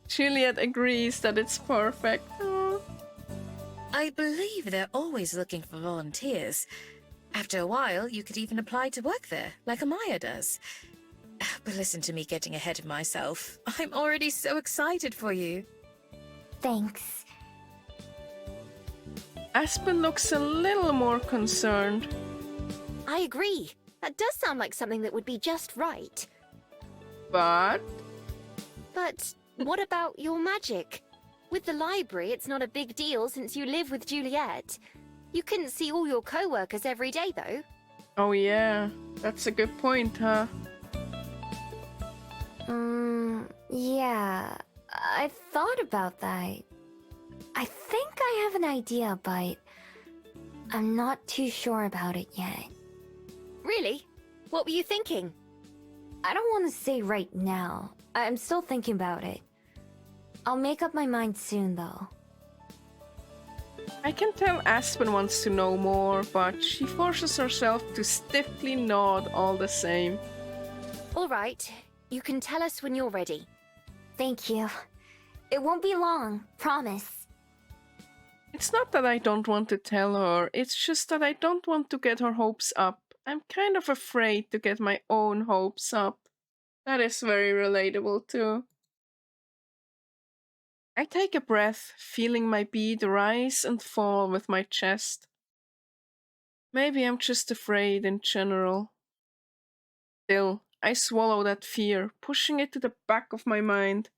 Juliet agrees that it's perfect. Oh. I believe they're always looking for volunteers. After a while, you could even apply to work there, like Amaya does. But listen to me getting ahead of myself. I'm already so excited for you. Thanks. Aspen looks a little more concerned. I agree. That does sound like something that would be just right. But But what about your magic? With the library, it's not a big deal since you live with Juliet. You couldn't see all your co-workers every day, though. oh yeah, that's a good point, huh? Yeah. I thought about that. I think I have an idea, but I'm not too sure about it yet. Really? What were you thinking? I don't want to say right now. I'm still thinking about it. I'll make up my mind soon, though. I can tell Aspen wants to know more, but she forces herself to stiffly nod all the same. All right. You can tell us when you're ready. Thank you. It won't be long, promise. It's not that I don't want to tell her, it's just that I don't want to get her hopes up. I'm kind of afraid to get my own hopes up. That is very relatable too. I take a breath, feeling my bead rise and fall with my chest. Maybe I'm just afraid in general. Still, I swallow that fear, pushing it to the back of my mind.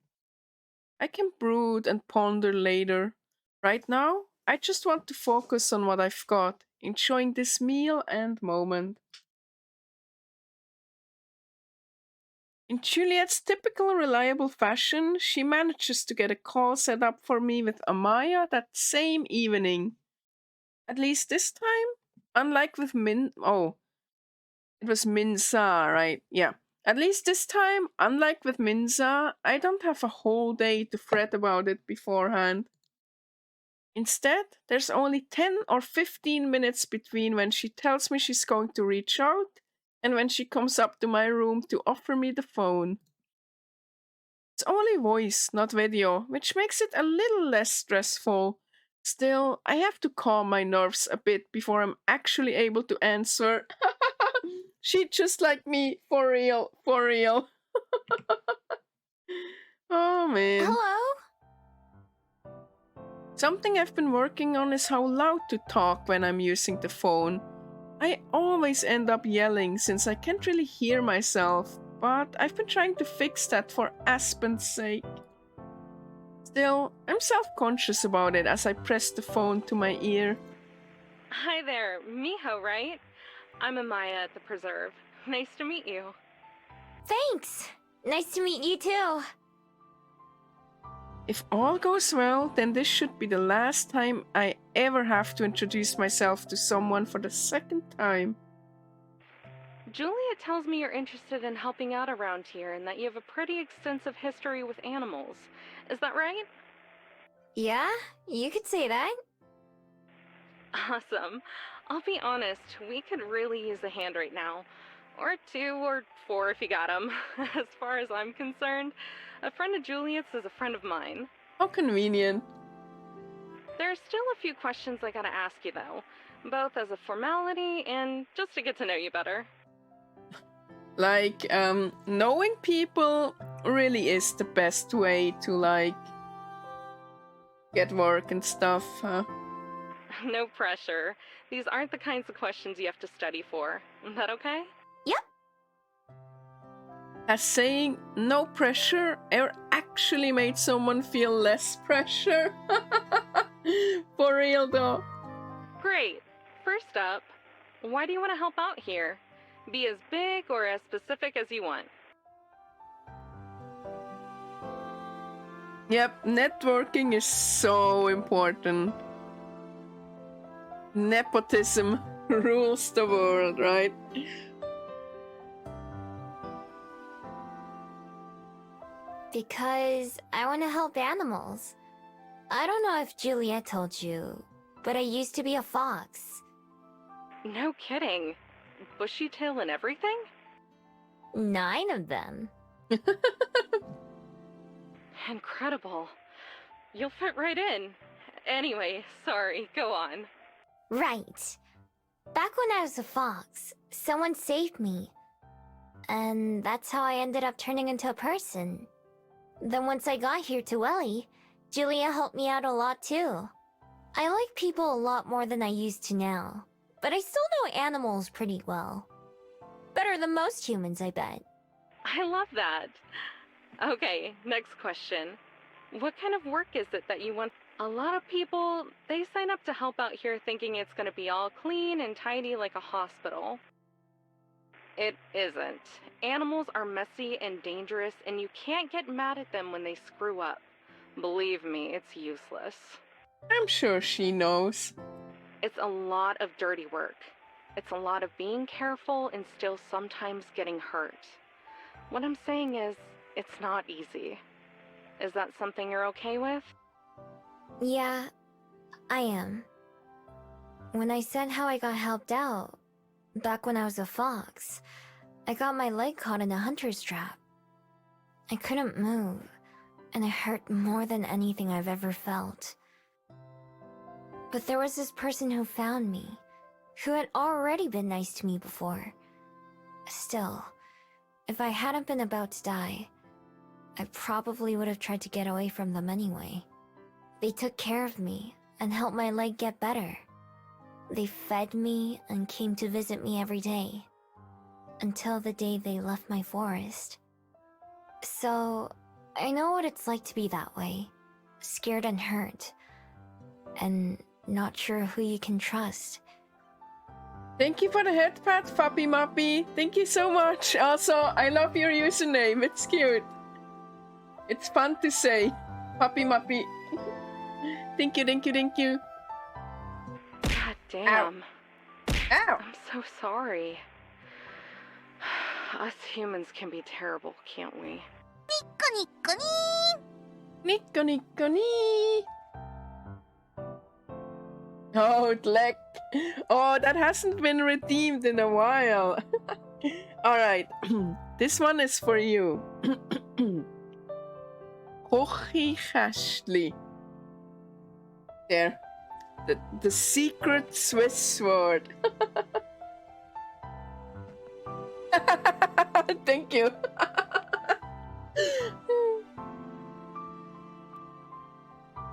I can brood and ponder later. Right now, I just want to focus on what I've got, enjoying this meal and moment. In Juliet's typical reliable fashion, she manages to get a call set up for me with Amaya that same evening. At least this time, unlike with it was Minza, right? Yeah. At least this time, unlike with Minza, I don't have a whole day to fret about it beforehand. Instead, there's only 10 or 15 minutes between when she tells me she's going to reach out and when she comes up to my room to offer me the phone. It's only voice, not video, which makes it a little less stressful. Still, I have to calm my nerves a bit before I'm actually able to answer. She just like me, for real, for real. Oh man. Hello? Something I've been working on is how loud to talk when I'm using the phone. I always end up yelling since I can't really hear myself, but I've been trying to fix that for Aspen's sake. Still, I'm self-conscious about it as I press the phone to my ear. Hi there, Miho, right? I'm Amaya at the Preserve. Nice to meet you. Thanks. Nice to meet you too. If all goes well, then this should be the last time I ever have to introduce myself to someone for the second time. Julia tells me you're interested in helping out around here and that you have a pretty extensive history with animals. Is that right? Yeah, you could say that. Awesome. I'll be honest, we could really use a hand right now. Or 2 or 4 if you got 'em. As far as I'm concerned, a friend of Juliet's is a friend of mine. How convenient. There's still a few questions I gotta ask you though, both as a formality and just to get to know you better. Like, knowing people really is the best way to, like, get work and stuff, huh? No pressure. These aren't the kinds of questions you have to study for. Is that okay? Yep. Has saying no pressure ever actually made someone feel less pressure? For real though. Great. First up, why do you want to help out here? Be as big or as specific as you want. Yep, networking is so important. Nepotism rules the world, right? Because I want to help animals. I don't know if Juliet told you, but I used to be a fox. No kidding. Bushy tail and everything? 9 of them. Incredible. You'll fit right in. Anyway, sorry, go on. Right. Back when I was a fox, someone saved me. And that's how I ended up turning into a person. Then once I got here to Welly, Julia helped me out a lot too. I like people a lot more than I used to now, but I still know animals pretty well. Better than most humans, I bet. I love that. Okay, next question. What kind of work is it that you want? A lot of people, they sign up to help out here thinking it's going to be all clean and tidy like a hospital. It isn't. Animals are messy and dangerous, and you can't get mad at them when they screw up. Believe me, it's useless. I'm sure she knows. It's a lot of dirty work. It's a lot of being careful and still sometimes getting hurt. What I'm saying is, it's not easy. Is that something you're okay with? Yeah, I am. When I said how I got helped out, back when I was a fox, I got my leg caught in a hunter's trap. I couldn't move, and it hurt more than anything I've ever felt. But there was this person who found me, who had already been nice to me before. Still, if I hadn't been about to die, I probably would have tried to get away from them anyway. They took care of me and helped my leg get better. They fed me and came to visit me every day, until the day they left my forest. So, I know what it's like to be that way, scared and hurt, and not sure who you can trust. Thank you for the head pat, Fappy Mappy. Thank you so much. Also, I love your username. It's cute. It's fun to say. Fappy Mappy. Thank you, thank you, thank you. God damn. Ow. I'm so sorry. Us humans can be terrible, can't we? Nico, nico, nee. Oh, Dlek. Oh, that hasn't been redeemed in a while. Alright, this one is for you. Kochikästli. There. The secret Swiss word. Thank you.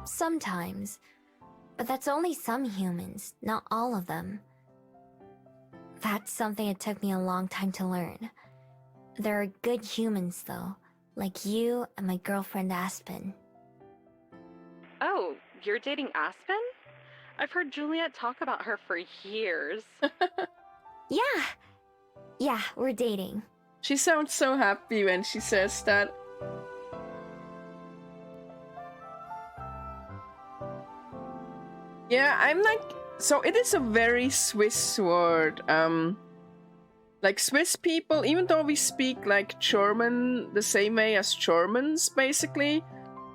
Sometimes. But that's only some humans, not all of them. That's something it took me a long time to learn. There are good humans, though, like you and my girlfriend Aspen. Oh, you're dating Aspen? I've heard Juliet talk about her for years. Yeah, we're dating. She sounds so happy when she says that. Yeah, I'm like, so it is a very Swiss word. Like Swiss people, even though we speak like German the same way as Germans, basically,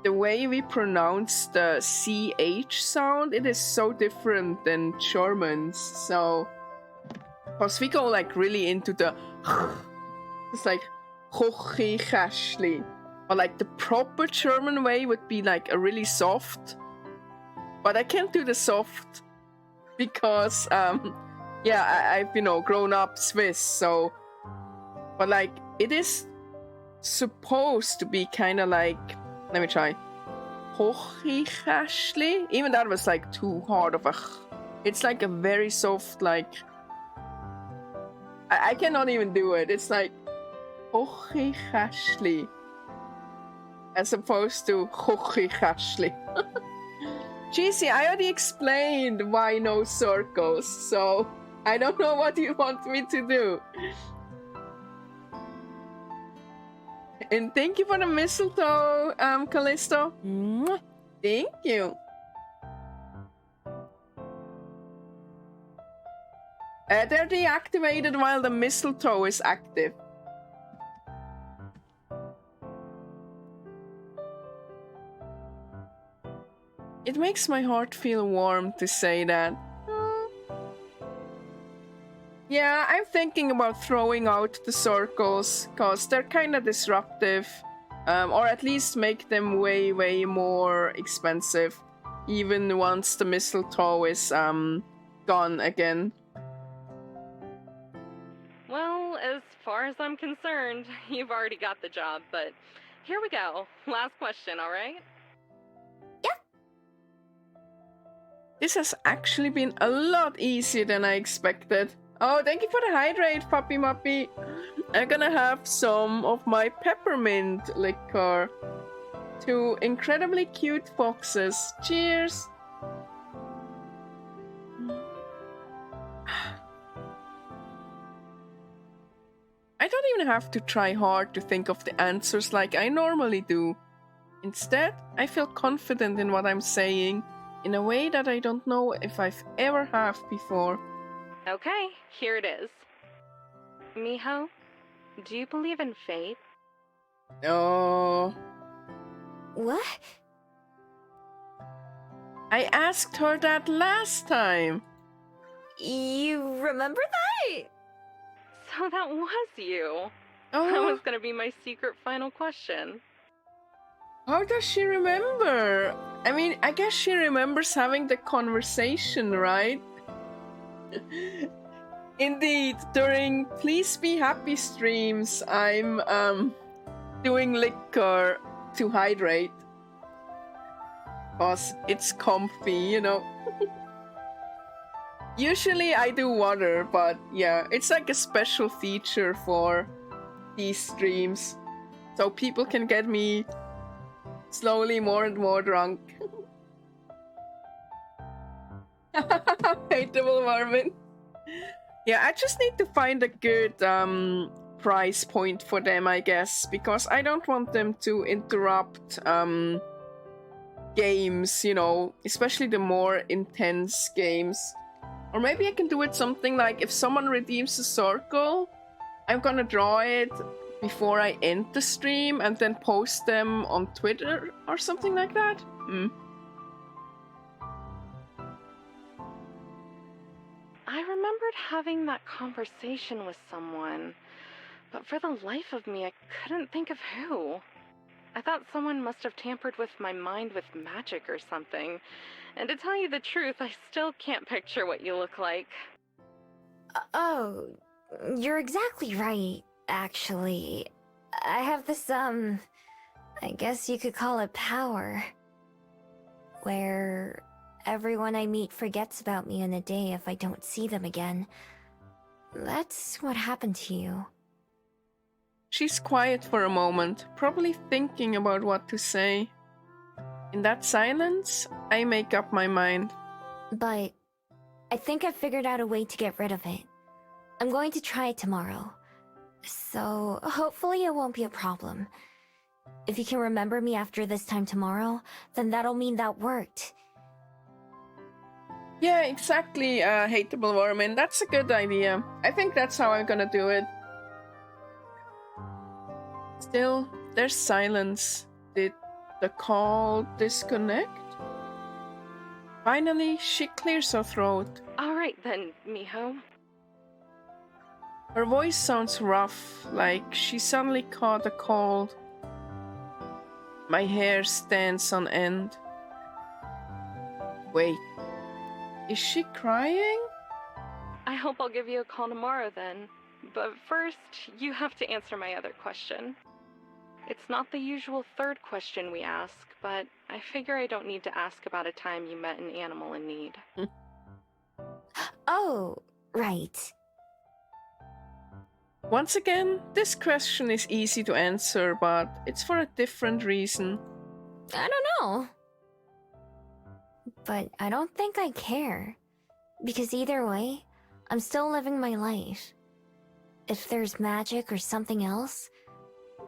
the way we pronounce the CH sound, it is so different than Germans. So, because we go like really into the, it's like Kochikästli. Or like the proper German way would be like a really soft. But I can't do the soft because, yeah, I've, you know, grown up Swiss, so... But, like, it is supposed to be kind of like... Let me try. Kochikästli? Even that was, like, too hard of a... It's like a very soft, like... I cannot even do it. It's like... Kochikästli. As opposed to Kochikästli. Cheesy, I already explained why no circles, so I don't know what you want me to do. And thank you for the mistletoe, Callisto. Mwah. Thank you. They're deactivated while the mistletoe is active. It makes my heart feel warm to say that. Yeah, I'm thinking about throwing out the circles, cause they're kind of disruptive. Or at least make them way, way more expensive. Even once the mistletoe is gone again. Well, as far as I'm concerned, you've already got the job, but here we go. Last question, alright? This has actually been a lot easier than I expected. Oh, thank you for the hydrate, Puppy Muppy. I'm gonna have some of my peppermint liquor. 2 incredibly cute foxes. Cheers! I don't even have to try hard to think of the answers like I normally do. Instead, I feel confident in what I'm saying. In a way that I don't know if I've ever have before. Okay, here it is. Miho, do you believe in fate? No. What? I asked her that last time. You remember that? So that was you. Oh. That was gonna be my secret final question. How does she remember? I mean, I guess she remembers having the conversation, right? Indeed, during Please Be Happy streams, I'm doing liquor to hydrate. Cause it's comfy, you know. Usually I do water, but yeah, it's like a special feature for these streams. So people can get me slowly more and more drunk. Hateable Marvin. Yeah, I just need to find a good price point for them, I guess, because I don't want them to interrupt games, you know, especially the more intense games. Or maybe I can do it something like if someone redeems a circle, I'm gonna draw it before I end the stream and then post them on Twitter or something like that. I remembered having that conversation with someone, but for the life of me, I couldn't think of who. I thought someone must have tampered with my mind with magic or something. And to tell you the truth, I still can't picture what you look like. Oh, you're exactly right, actually. I have this, I guess you could call it power. Where everyone I meet forgets about me in a day if I don't see them again. That's what happened to you. She's quiet for a moment, probably thinking about what to say. In that silence, I make up my mind. But I think I've figured out a way to get rid of it. I'm going to try it tomorrow. So hopefully it won't be a problem. If you can remember me after this time tomorrow, then that'll mean that worked. Yeah, exactly, Hateable Vermin. That's a good idea. I think that's how I'm gonna do it. Still, there's silence. Did the call disconnect? Finally, she clears her throat. All right then, Miho. Her voice sounds rough, like she suddenly caught a cold. My hair stands on end. Wait, is she crying? I hope I'll give you a call tomorrow then. But first, you have to answer my other question. It's not the usual third question we ask, but I figure I don't need to ask about a time you met an animal in need. Oh, right. Once again, this question is easy to answer, but it's for a different reason. I don't know. But I don't think I care. Because either way, I'm still living my life. If there's magic or something else,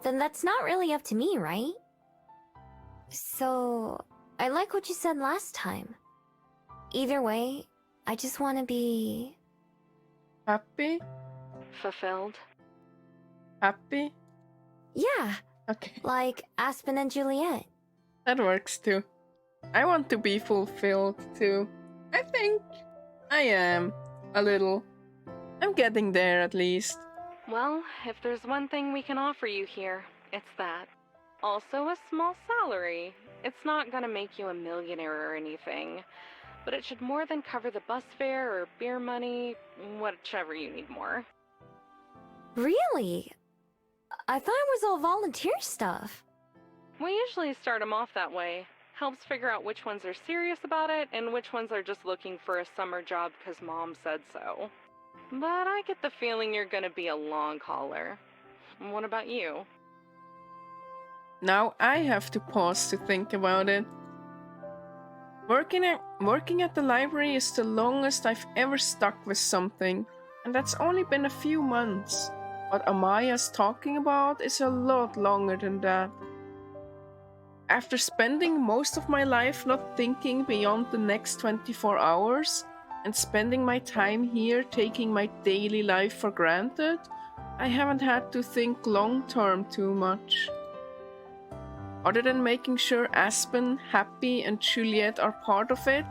then that's not really up to me, right? So, I like what you said last time. Either way, I just want to be... Happy? Fulfilled? Happy? Yeah, Okay, like Aspen and Juliet. that works too. I want to be fulfilled too. I think I am. A little. I'm getting there at least. Well, if there's one thing we can offer you here, it's that. Also a small salary. It's not gonna make you a millionaire or anything, but it should more than cover the bus fare or beer money, whichever you need more. Really? I thought it was all volunteer stuff. We usually start them off that way. Helps figure out which ones are serious about it and which ones are just looking for a summer job because mom said so. But I get the feeling you're gonna be a long hauler. What about you? Now I have to pause to think about it. Working at the library is the longest I've ever stuck with something, and that's only been a few months. What Amaya's talking about is a lot longer than that. After spending most of my life not thinking beyond the next 24 hours, and spending my time here taking my daily life for granted, I haven't had to think long-term too much. Other than making sure Aspen, Happy, and Juliet are part of it,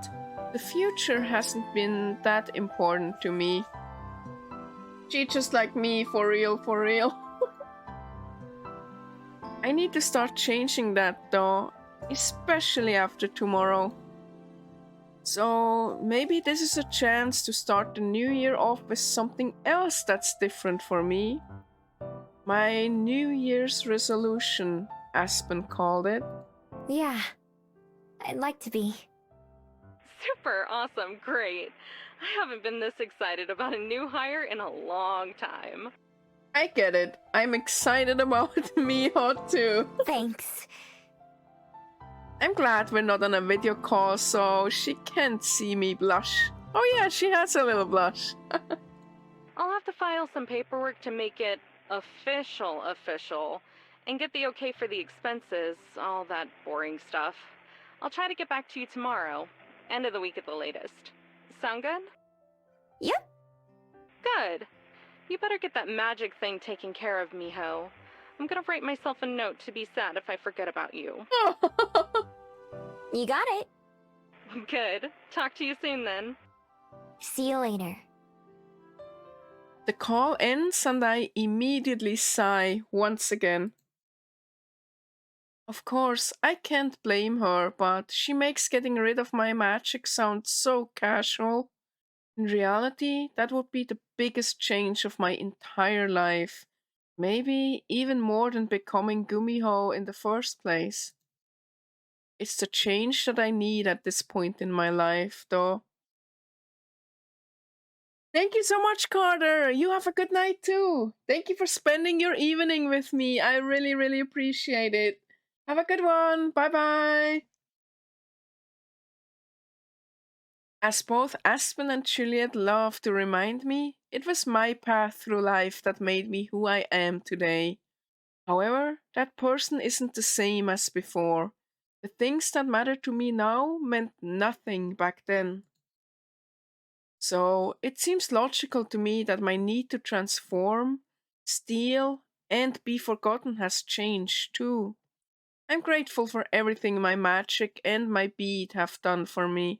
the future hasn't been that important to me. She just like me, for real, for real. I need to start changing that though, especially after tomorrow. So maybe this is a chance to start the new year off with something else that's different for me. My New Year's resolution, Aspen called it. Yeah, I'd like to be. Super awesome, great. I haven't been this excited about a new hire in a long time. I get it. I'm excited about Miho too. Thanks. I'm glad we're not on a video call so she can't see me blush. Oh yeah, she has a little blush. I'll have to file some paperwork to make it official, and get the okay for the expenses, all that boring stuff. I'll try to get back to you tomorrow, end of the week at the latest. Sound good? Yep. Good. You better get that magic thing taken care of, Miho. I'm gonna write myself a note to be sad if I forget about you. You got it. Good. Talk to you soon then. See you later. The call ends and I immediately sigh once again. Of course, I can't blame her, but she makes getting rid of my magic sound so casual. In reality, that would be the biggest change of my entire life. Maybe even more than becoming Gumiho in the first place. It's the change that I need at this point in my life, though. Thank you so much, Carter. You have a good night too. Thank you for spending your evening with me. I really, really appreciate it. Have a good one. Bye bye. As both Aspen and Juliet love to remind me, it was my path through life that made me who I am today. However, that person isn't the same as before. The things that matter to me now meant nothing back then. So it seems logical to me that my need to transform, steal, and be forgotten has changed too. I'm grateful for everything my magic and my bead have done for me.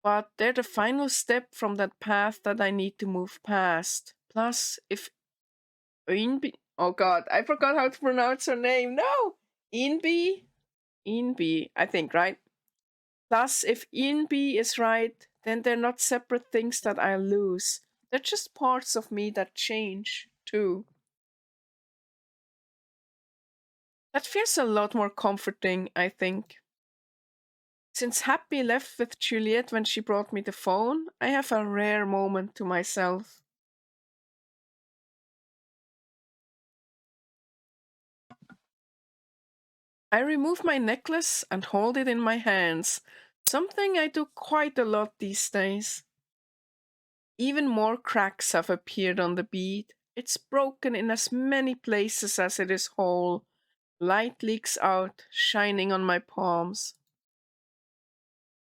But they're the final step from that path that I need to move past. Plus, if Inbi... Oh god, I forgot how to pronounce her name. No! Inbi? Inbi, I think, right? Plus, if Inbi is right, then they're not separate things that I lose. They're just parts of me that change, too. That feels a lot more comforting, I think. Since Happy left with Juliet when she brought me the phone, I have a rare moment to myself. I remove my necklace and hold it in my hands, something I do quite a lot these days. Even more cracks have appeared on the bead. It's broken in as many places as it is whole. Light leaks out, shining on my palms.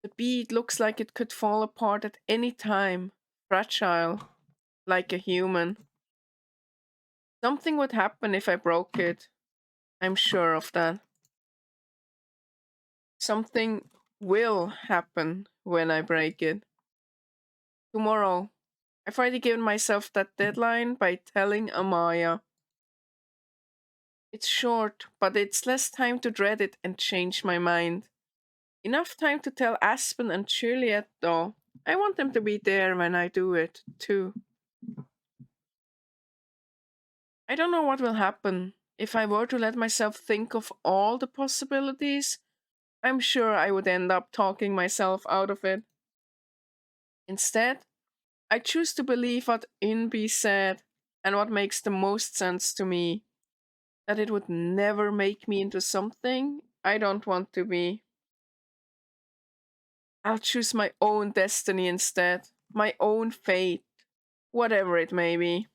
The bead looks like it could fall apart at any time, fragile, like a human. Something would happen if I broke it. I'm sure of that. Something will happen when I break it. Tomorrow. I've already given myself that deadline by telling Amaya. It's short, but it's less time to dread it and change my mind. Enough time to tell Aspen and Juliet, though. I want them to be there when I do it, too. I don't know what will happen. If I were to let myself think of all the possibilities, I'm sure I would end up talking myself out of it. Instead, I choose to believe what Inbi said and what makes the most sense to me. That it would never make me into something I don't want to be. I'll choose my own destiny instead, my own fate, whatever it may be.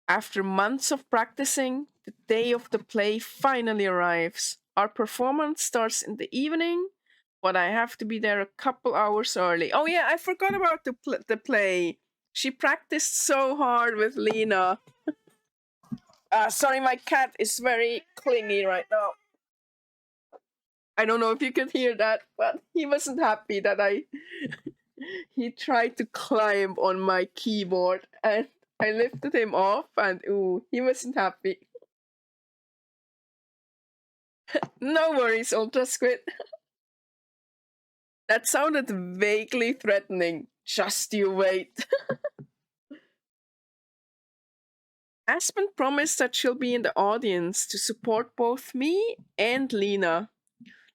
After months of practicing, the day of the play finally arrives. Our performance starts in the evening, but I have to be there a couple hours early. Oh yeah, I forgot about the play. She practiced so hard with Lena. Sorry, my cat is very clingy right now. I don't know if you could hear that, but he wasn't happy that he tried to climb on my keyboard and I lifted him off and ooh, he wasn't happy. No worries, Ultra Squid. That sounded vaguely threatening. Just you wait. Aspen promised that she'll be in the audience to support both me and Lena.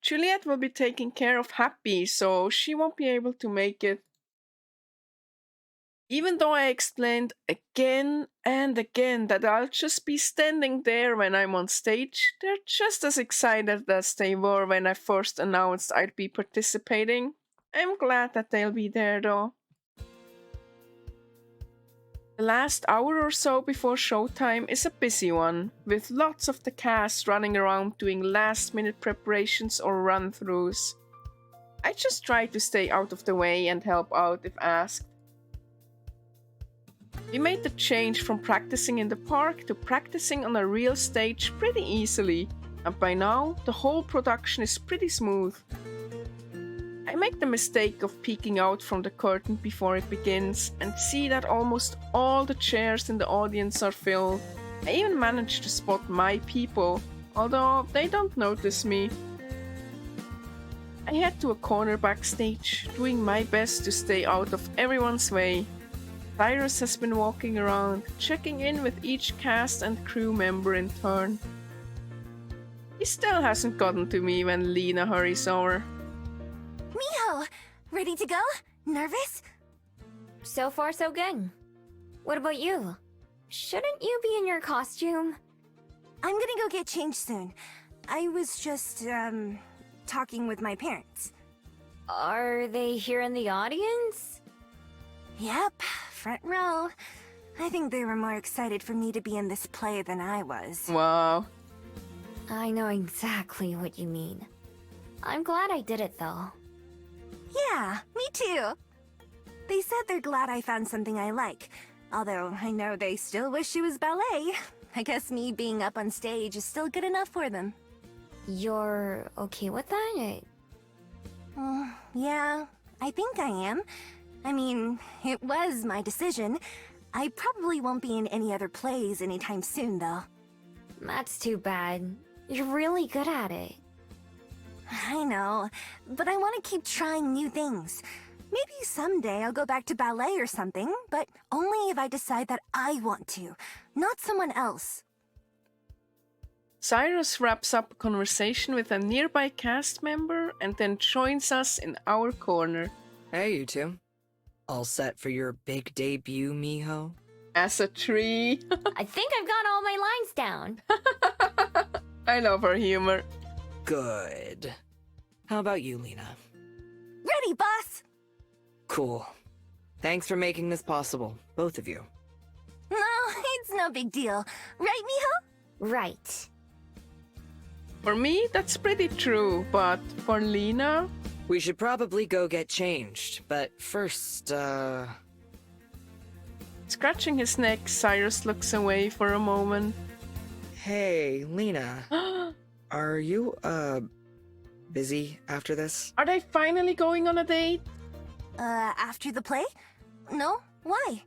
Juliet will be taking care of Happy, so she won't be able to make it. Even though I explained again and again that I'll just be standing there when I'm on stage, they're just as excited as they were when I first announced I'd be participating. I'm glad that they'll be there though. The last hour or so before showtime is a busy one, with lots of the cast running around doing last-minute preparations or run-throughs. I just try to stay out of the way and help out if asked. We made the change from practicing in the park to practicing on a real stage pretty easily, and by now the whole production is pretty smooth. I make the mistake of peeking out from the curtain before it begins and see that almost all the chairs in the audience are filled. I even managed to spot my people, although they don't notice me. I head to a corner backstage, doing my best to stay out of everyone's way. Cyrus has been walking around, checking in with each cast and crew member in turn. He still hasn't gotten to me when Lena hurries over. Miho! Ready to go? Nervous? So far, so good. What about you? Shouldn't you be in your costume? I'm gonna go get changed soon. I was just, talking with my parents. Are they here in the audience? Yep, front row. I think they were more excited for me to be in this play than I was. Wow. I know exactly what you mean. I'm glad I did it, though. Yeah, me too. They said they're glad I found something I like. Although I know they still wish it was ballet. I guess me being up on stage is still good enough for them. You're okay with that? Yeah, I think I am. I mean, it was my decision. I probably won't be in any other plays anytime soon, though. That's too bad. You're really good at it. I know, but I want to keep trying new things. Maybe someday I'll go back to ballet or something, but only if I decide that I want to, not someone else. Cyrus wraps up a conversation with a nearby cast member and then joins us in our corner. Hey, you two. All set for your big debut, Miho? As a tree. I think I've got all my lines down. I love her humor. Good. How about you, Lena? Ready, boss! Cool. Thanks for making this possible, both of you. No, it's no big deal. Right, Miho? Right. For me, that's pretty true, but for Lena... We should probably go get changed, but first, Scratching his neck, Cyrus looks away for a moment. Hey, Lena. Are you, busy after this? Are they finally going on a date? After the play? No? Why?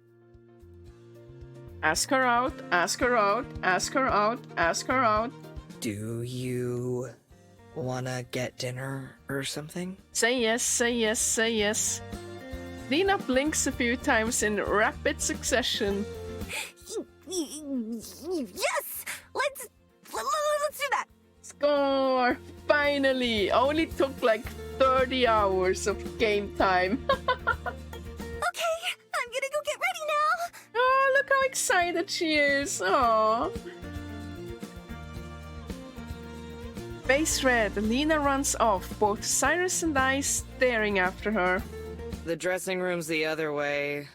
Ask her out, ask her out, ask her out, ask her out. Do you wanna get dinner or something? Say yes, say yes, say yes. Lena blinks a few times in rapid succession. Yes! Let's do that! Score! Finally! Only took like 30 hours of game time. Okay, I'm gonna go get ready now! Oh, look how excited she is. Aww. Face red, Lena runs off, both Cyrus and I staring after her. The dressing room's the other way.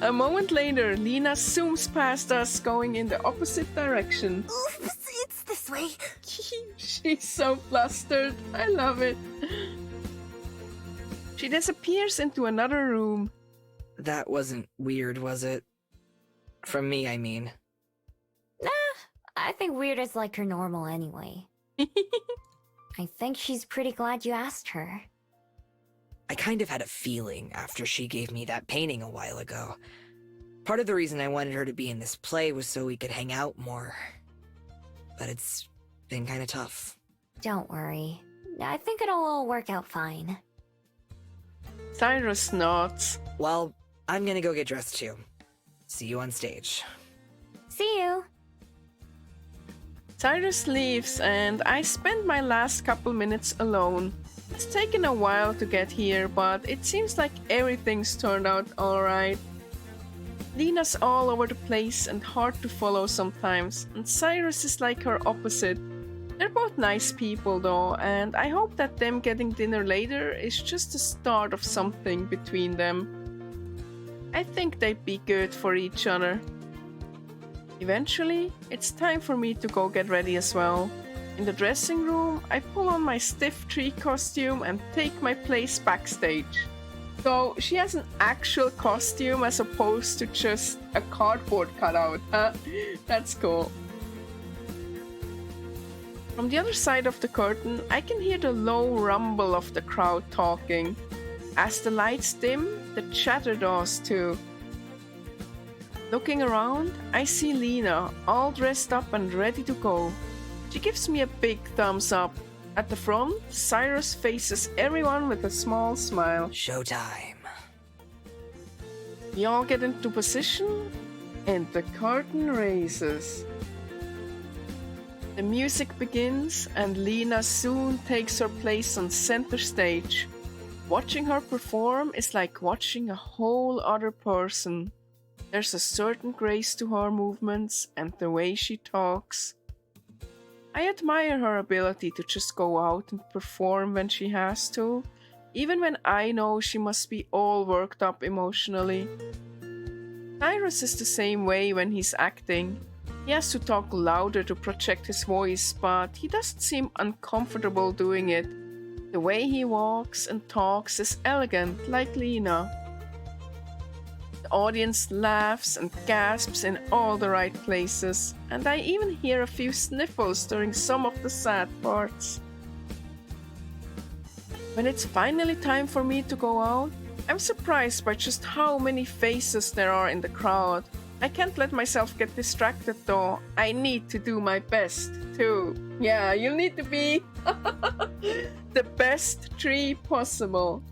A moment later, Lena zooms past us, going in the opposite direction. Oops, it's this way. She's so flustered. I love it. She disappears into another room. That wasn't weird, was it? From me, I mean. Nah, I think weird is like her normal anyway. I think she's pretty glad you asked her. I kind of had a feeling after she gave me that painting a while ago. Part of the reason I wanted her to be in this play was so we could hang out more. But it's been kind of tough. Don't worry. I think it'll all work out fine. Cyrus nods. Well, I'm gonna go get dressed too. See you on stage. See you. Cyrus leaves and I spend my last couple minutes alone. It's taken a while to get here, but it seems like everything's turned out alright. Lena's all over the place and hard to follow sometimes, and Cyrus is like her opposite. They're both nice people though, and I hope that them getting dinner later is just the start of something between them. I think they'd be good for each other. Eventually, it's time for me to go get ready as well. In the dressing room, I pull on my stiff tree costume and take my place backstage. So she has an actual costume as opposed to just a cardboard cutout, huh? That's cool. From the other side of the curtain, I can hear the low rumble of the crowd talking. As the lights dim, the chatter does too. Looking around, I see Lena, all dressed up and ready to go. She gives me a big thumbs up. At the front, Cyrus faces everyone with a small smile. Showtime. We all get into position, and the curtain raises. The music begins, and Lena soon takes her place on center stage. Watching her perform is like watching a whole other person. There's a certain grace to her movements and the way she talks. I admire her ability to just go out and perform when she has to, even when I know she must be all worked up emotionally. Cyrus is the same way when he's acting. He has to talk louder to project his voice, but he doesn't seem uncomfortable doing it. The way he walks and talks is elegant, like Lena. The audience laughs and gasps in all the right places, and I even hear a few sniffles during some of the sad parts. When it's finally time for me to go out, I'm surprised by just how many faces there are in the crowd. I can't let myself get distracted though. I need to do my best too. Yeah, you'll need to be the best tree possible.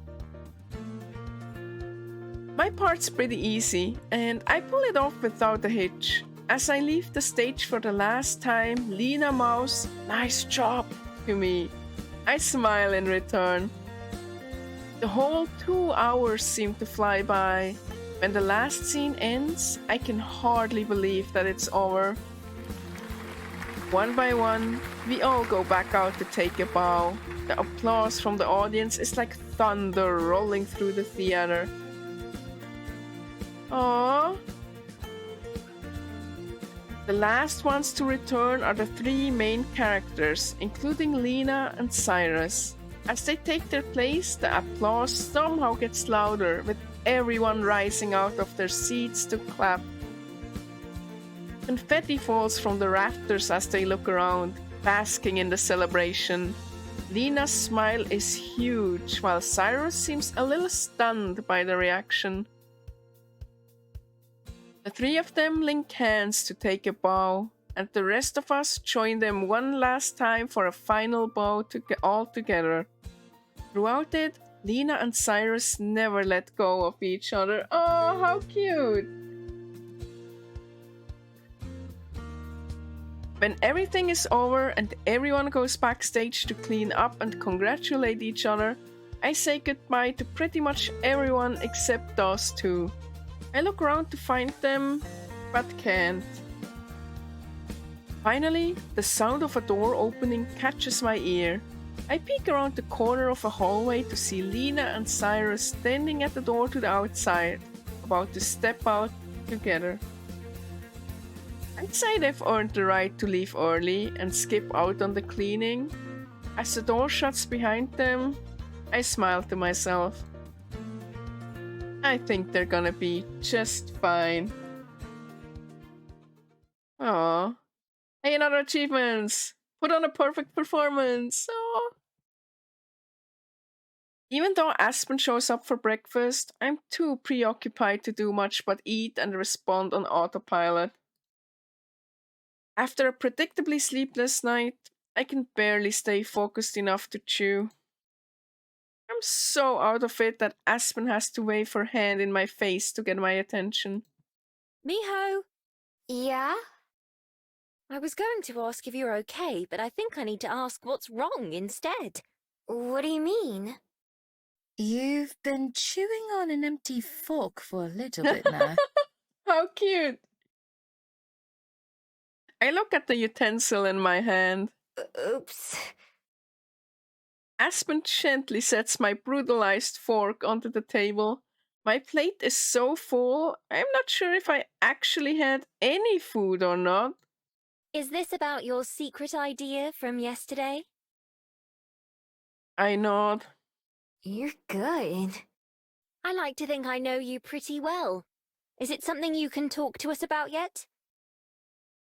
My part's pretty easy, and I pull it off without a hitch. As I leave the stage for the last time, Lena mouths, "Nice job," to me. I smile in return. The whole 2 hours seem to fly by. When the last scene ends, I can hardly believe that it's over. One by one, we all go back out to take a bow. The applause from the audience is like thunder rolling through the theater. Aww. The last ones to return are the 3 main characters, including Lena and Cyrus. As they take their place, the applause somehow gets louder, with everyone rising out of their seats to clap. Confetti falls from the rafters as they look around, basking in the celebration. Lena's smile is huge, while Cyrus seems a little stunned by the reaction. The 3 of them link hands to take a bow, and the rest of us join them one last time for a final bow all together. Throughout it, Lena and Cyrus never let go of each other. Oh, how cute! When everything is over and everyone goes backstage to clean up and congratulate each other, I say goodbye to pretty much everyone except those 2. I look around to find them, but can't. Finally, the sound of a door opening catches my ear. I peek around the corner of a hallway to see Lena and Cyrus standing at the door to the outside, about to step out together. I'd say they've earned the right to leave early and skip out on the cleaning. As the door shuts behind them, I smile to myself. I think they're gonna be just fine. Aww. Hey, another achievements! Put on a perfect performance! Aww. Even though Aspen shows up for breakfast, I'm too preoccupied to do much but eat and respond on autopilot. After a predictably sleepless night, I can barely stay focused enough to chew. I'm so out of it that Aspen has to wave her hand in my face to get my attention. Miho! Yeah? I was going to ask if you're okay, but I think I need to ask what's wrong instead. What do you mean? You've been chewing on an empty fork for a little bit now. How cute! I look at the utensil in my hand. Oops. Aspen gently sets my brutalized fork onto the table. My plate is so full, I'm not sure if I actually had any food or not. Is this about your secret idea from yesterday? I nod. You're good. I like to think I know you pretty well. Is it something you can talk to us about yet?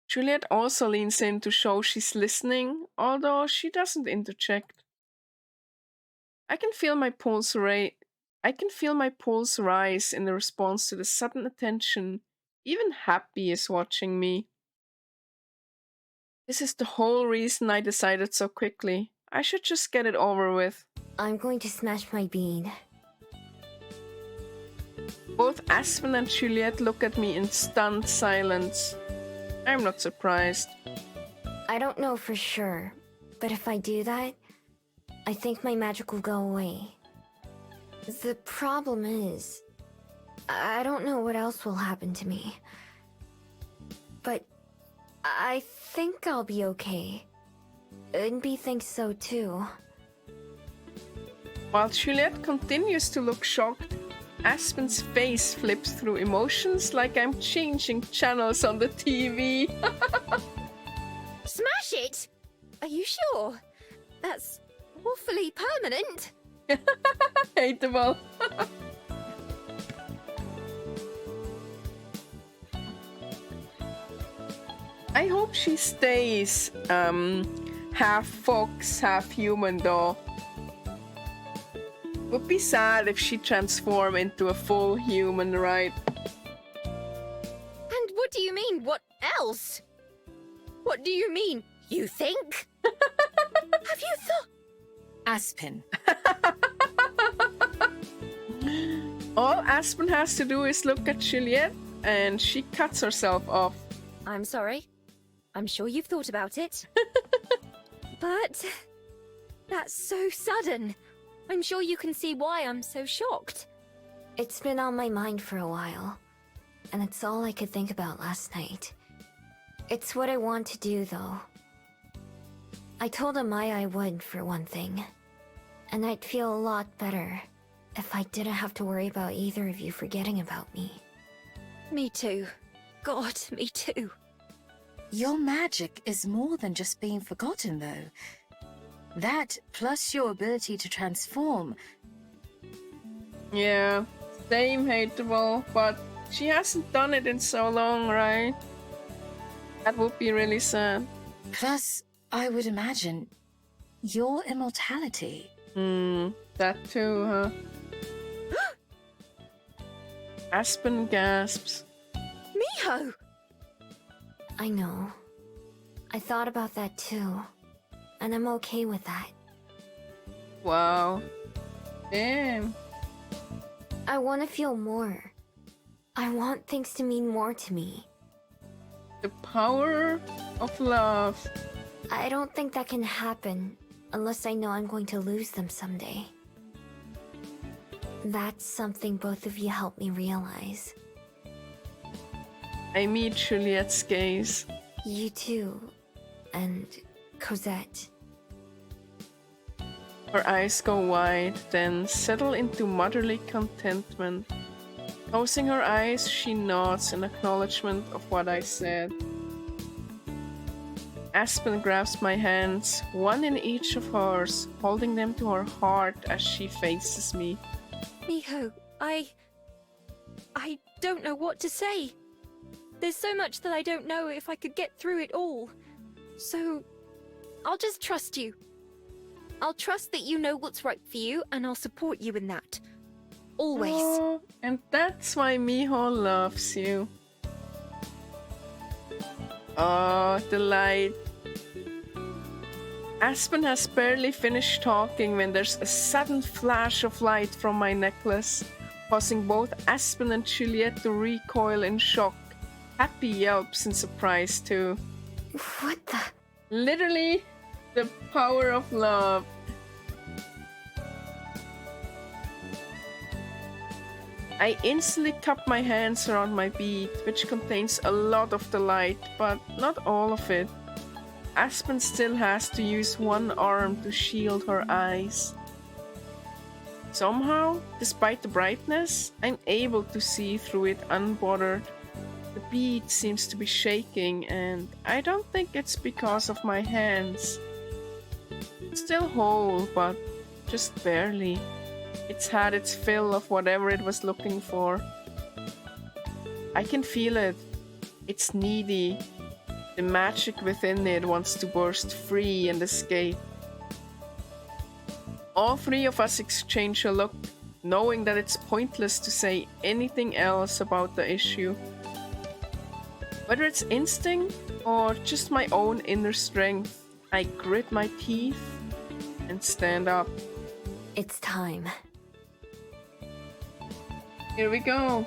Juliet also leans in to show she's listening, although she doesn't interject. I can feel my pulse rise in response to the sudden attention, Even Happy is watching me. This is the whole reason I decided so quickly. I should just get it over with. I'm going to smash my bean. Both Aspen and Juliet look at me in stunned silence. I'm not surprised. I don't know for sure, but if I do that, I think my magic will go away. The problem is, I don't know what else will happen to me. But I think I'll be okay. Inby thinks so too. While Juliet continues to look shocked, Aspen's face flips through emotions like I'm changing channels on the TV. Smash it? Are you sure? That's awfully permanent. Hateable. I hope she stays half fox, half human though. Would be sad if she transformed into a full human, right? And what do you mean, what else? What do you mean, you think? Have you thought? Aspen. All Aspen has to do is look at Juliet and she cuts herself off. I'm sorry. I'm sure you've thought about it. But that's so sudden. I'm sure you can see why I'm so shocked. It's been on my mind for a while, and it's all I could think about last night. It's what I want to do, though. I told Amaya I would, for one thing. And I'd feel a lot better if I didn't have to worry about either of you forgetting about me. Me too. God, me too. Your magic is more than just being forgotten, though. That, plus your ability to transform. Yeah, same hateable, but she hasn't done it in so long, right? That would be really sad. Plus, I would imagine, your immortality. That too, huh? Aspen gasps. Miho! I know. I thought about that too. And I'm okay with that. Wow. Damn. I want to feel more. I want things to mean more to me. The power of love. I don't think that can happen unless I know I'm going to lose them someday. That's something both of you helped me realize. I meet Juliet's gaze. You too. And Cosette. Her eyes go wide, then settle into motherly contentment. Closing her eyes, she nods in acknowledgement of what I said. Aspen grabs my hands, one in each of hers, holding them to her heart as she faces me. Miho, I don't know what to say. There's so much that I don't know if I could get through it all. So, I'll just trust you. I'll trust that you know what's right for you, and I'll support you in that. Always. Oh, and that's why Miho loves you. Oh, the light. Aspen has barely finished talking when there's a sudden flash of light from my necklace, causing both Aspen and Juliet to recoil in shock. Happy yelps in surprise too. What the? Literally, the power of love. I instantly cup my hands around my bead, which contains a lot of the light, but not all of it. Aspen still has to use one arm to shield her eyes. Somehow, despite the brightness, I'm able to see through it unbothered. The bead seems to be shaking, and I don't think it's because of my hands. It's still whole, but just barely. It's had its fill of whatever it was looking for. I can feel it. It's needy. The magic within it wants to burst free and escape. All three of us exchange a look, knowing that it's pointless to say anything else about the issue. Whether it's instinct or just my own inner strength, I grit my teeth and stand up. It's time. Here we go.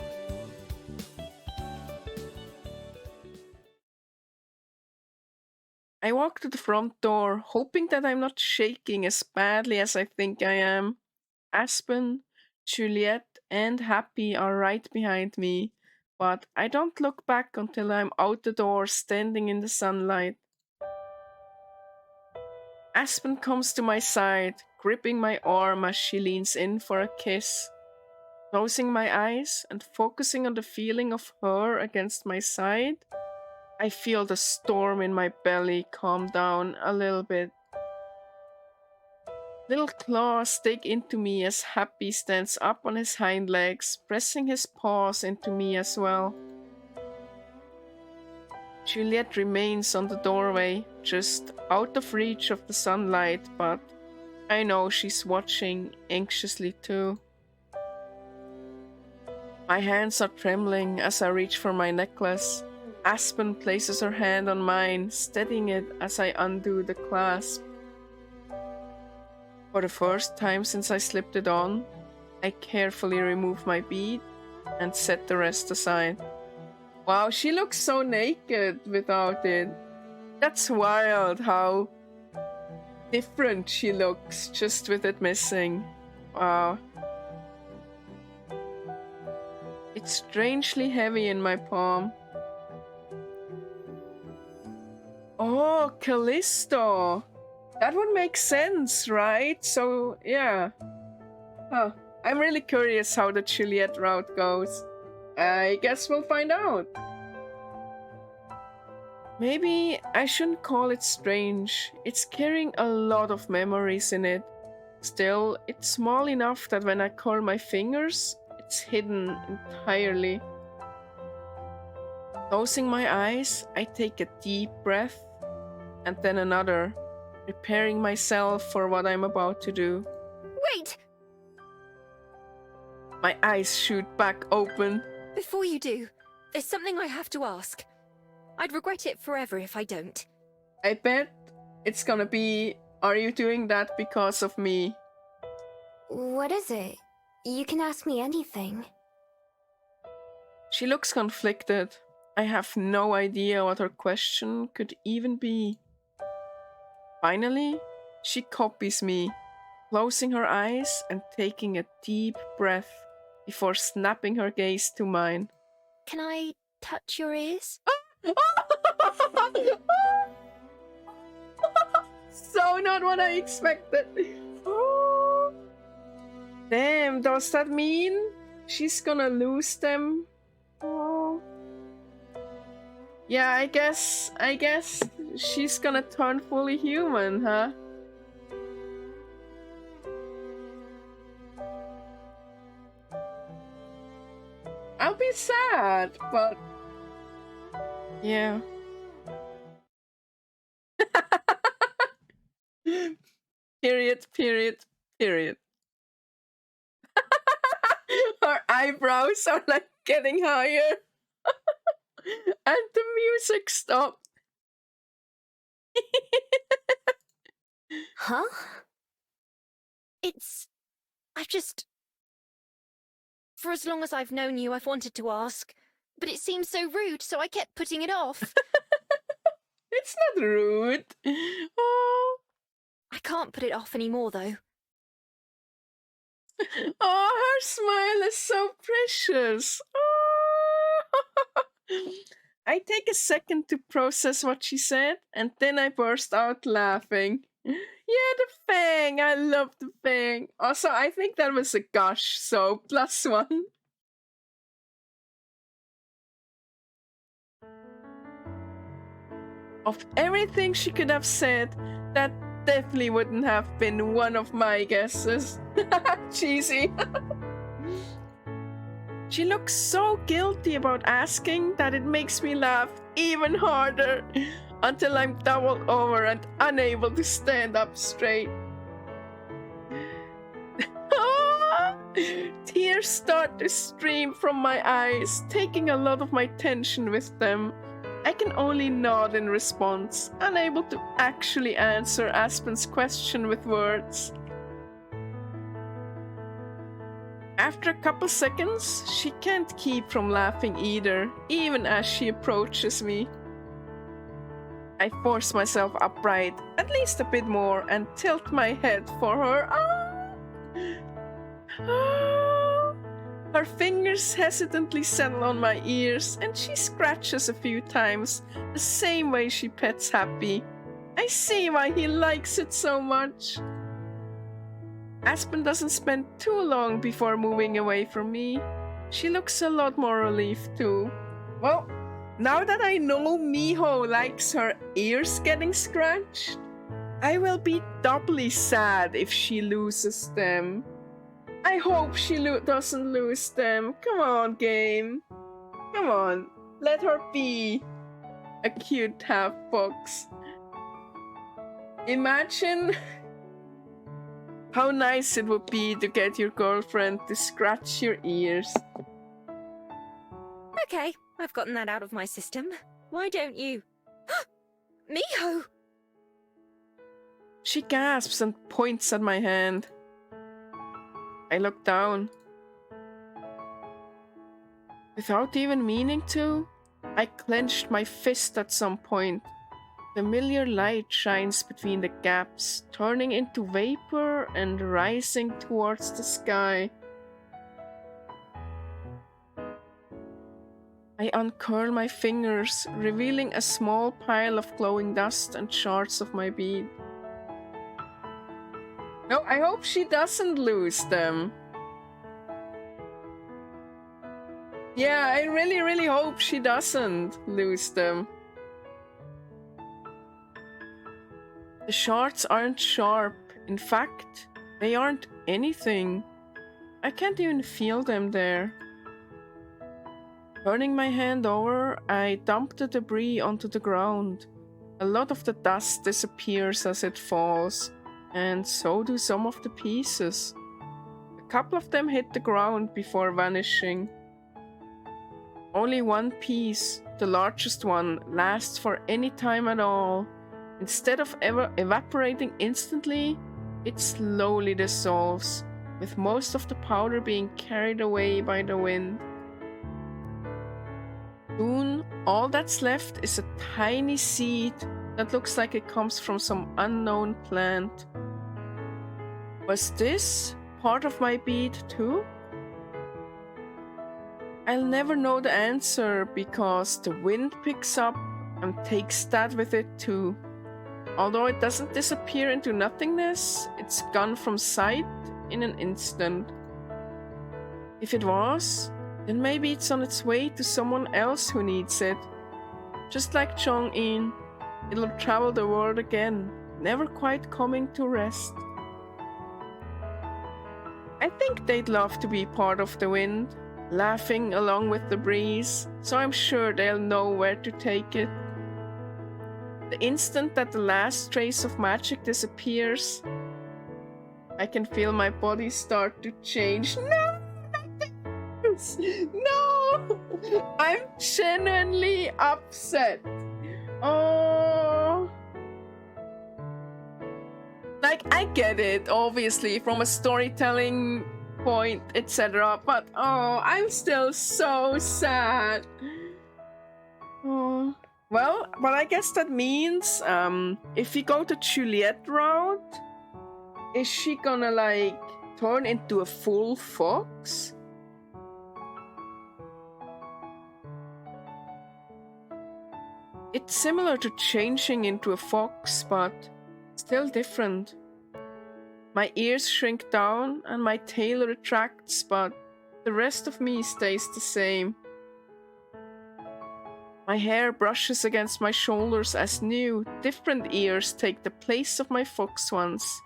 I walk to the front door, hoping that I'm not shaking as badly as I think I am. Aspen, Juliet, and Happy are right behind me, but I don't look back until I'm out the door, standing in the sunlight. Aspen comes to my side, gripping my arm as she leans in for a kiss. Closing my eyes and focusing on the feeling of her against my side, I feel the storm in my belly calm down a little bit. Little claws dig into me as Happy stands up on his hind legs, pressing his paws into me as well. Juliet remains on the doorway, just out of reach of the sunlight, but I know she's watching anxiously too. My hands are trembling as I reach for my necklace. Aspen places her hand on mine, steadying it as I undo the clasp. For the first time since I slipped it on, I carefully remove my bead and set the rest aside. Wow, she looks so naked without it. That's wild how different she looks just with it missing. Wow. It's strangely heavy in my palm. Oh, Callisto! That would make sense, right? So, yeah. Huh. I'm really curious how the Juliet route goes. I guess we'll find out. Maybe I shouldn't call it strange. It's carrying a lot of memories in it. Still, it's small enough that when I curl my fingers, it's hidden entirely. Closing my eyes, I take a deep breath and then another, preparing myself for what I'm about to do. Wait! My eyes shoot back open. Before you do, there's something I have to ask. I'd regret it forever if I don't. I bet it's gonna be, are you doing that because of me? What is it? You can ask me anything. She looks conflicted. I have no idea what her question could even be. Finally, she copies me, closing her eyes and taking a deep breath before snapping her gaze to mine. Can I touch your ears? So not what I expected. Damn, does that mean she's gonna lose them? Oh. Yeah, I guess she's gonna turn fully human, huh? I'll be sad, but yeah. Period. Her eyebrows are like getting higher. And the music stopped. Huh? I've just... For as long as I've known you, I've wanted to ask, but it seems so rude, so I kept putting it off. It's not rude. Oh. I can't put it off anymore, though. Oh, her smile is so precious. Oh. I take a second to process what she said, and then I burst out laughing. Yeah, the fang. I love the fang. Also, I think that was a gush, so +1. Of everything she could have said, that definitely wouldn't have been one of my guesses. Cheesy. She looks so guilty about asking that it makes me laugh even harder until I'm doubled over and unable to stand up straight. Tears start to stream from my eyes, taking a lot of my tension with them. I can only nod in response, unable to actually answer Aspen's question with words. After a couple seconds, she can't keep from laughing either, even as she approaches me. I force myself upright, at least a bit more, and tilt my head for her. Her fingers hesitantly settle on my ears, and she scratches a few times, the same way she pets Happy. I see why he likes it so much. Aspen doesn't spend too long before moving away from me. She looks a lot more relieved too. Well, now that I know Miho likes her ears getting scratched, I will be doubly sad if she loses them. I hope she doesn't lose them. Come on, game. Come on, let her be a cute half-fox. Imagine how nice it would be to get your girlfriend to scratch your ears. Okay, I've gotten that out of my system. Why don't you? Miho! She gasps and points at my hand. I look down. Without even meaning to, I clenched my fist at some point. Familiar light shines between the gaps, turning into vapor and rising towards the sky. I uncurl my fingers, revealing a small pile of glowing dust and shards of my bead. No, I hope she doesn't lose them. Yeah, I really hope she doesn't lose them. The shards aren't sharp. In fact, they aren't anything. I can't even feel them there. Turning my hand over, I dump the debris onto the ground. A lot of the dust disappears as it falls, and so do some of the pieces. A couple of them hit the ground before vanishing. Only one piece, the largest one, lasts for any time at all. Instead of ever evaporating instantly, it slowly dissolves, with most of the powder being carried away by the wind. Soon, all that's left is a tiny seed that looks like it comes from some unknown plant. Was this part of my bead too? I'll never know the answer because the wind picks up and takes that with it too. Although it doesn't disappear into nothingness, it's gone from sight in an instant. If it was, then maybe it's on its way to someone else who needs it. Just like Chong-in, it'll travel the world again, never quite coming to rest. I think they'd love to be part of the wind, laughing along with the breeze, so I'm sure they'll know where to take it. The instant that the last trace of magic disappears, I can feel my body start to change. No! No! I'm genuinely upset. Oh. Like, I get it, obviously, from a storytelling point, etc. But, oh, I'm still so sad. Oh. Well, but I guess that means, if we go to Juliet route, is she gonna, like, turn into a full fox? It's similar to changing into a fox, but still different. My ears shrink down and my tail retracts, but the rest of me stays the same. My hair brushes against my shoulders as new, different ears take the place of my fox ones.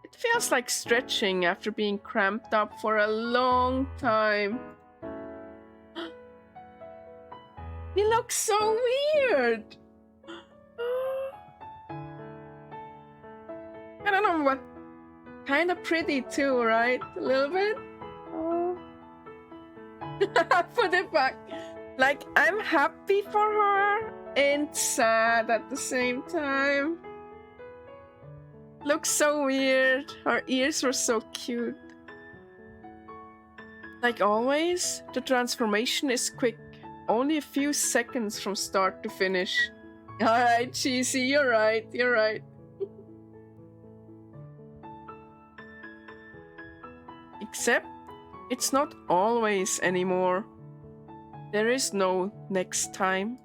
It feels like stretching after being cramped up for a long time. He looks so weird! I don't know what... Kinda pretty too, right? A little bit? Oh. Put it back. Like, I'm happy for her, and sad at the same time. Looks so weird. Her ears were so cute. Like always, the transformation is quick. Only a few seconds from start to finish. Alright, Cheesy, you're right, you're right. Except, it's not always anymore. There is no next time.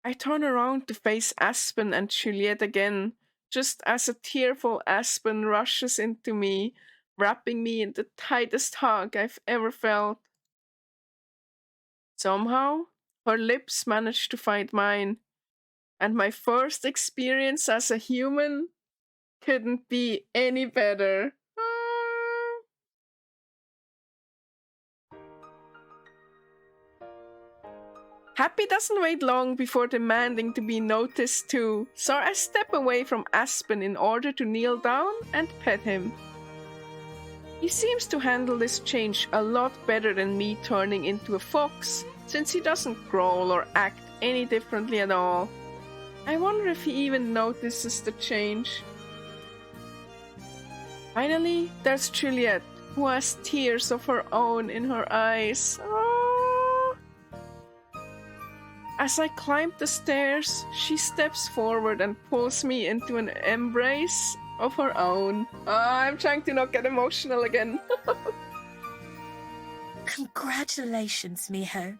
I turn around to face Aspen and Juliet again, just as a tearful Aspen rushes into me, wrapping me in the tightest hug I've ever felt. Somehow, her lips manage to find mine, and my first experience as a human couldn't be any better. Happy doesn't wait long before demanding to be noticed too, so I step away from Aspen in order to kneel down and pet him. He seems to handle this change a lot better than me turning into a fox, since he doesn't growl or act any differently at all. I wonder if he even notices the change. Finally, there's Juliet, who has tears of her own in her eyes. Oh. As I climb the stairs, she steps forward and pulls me into an embrace of her own. I'm trying to not get emotional again. Congratulations, Miho.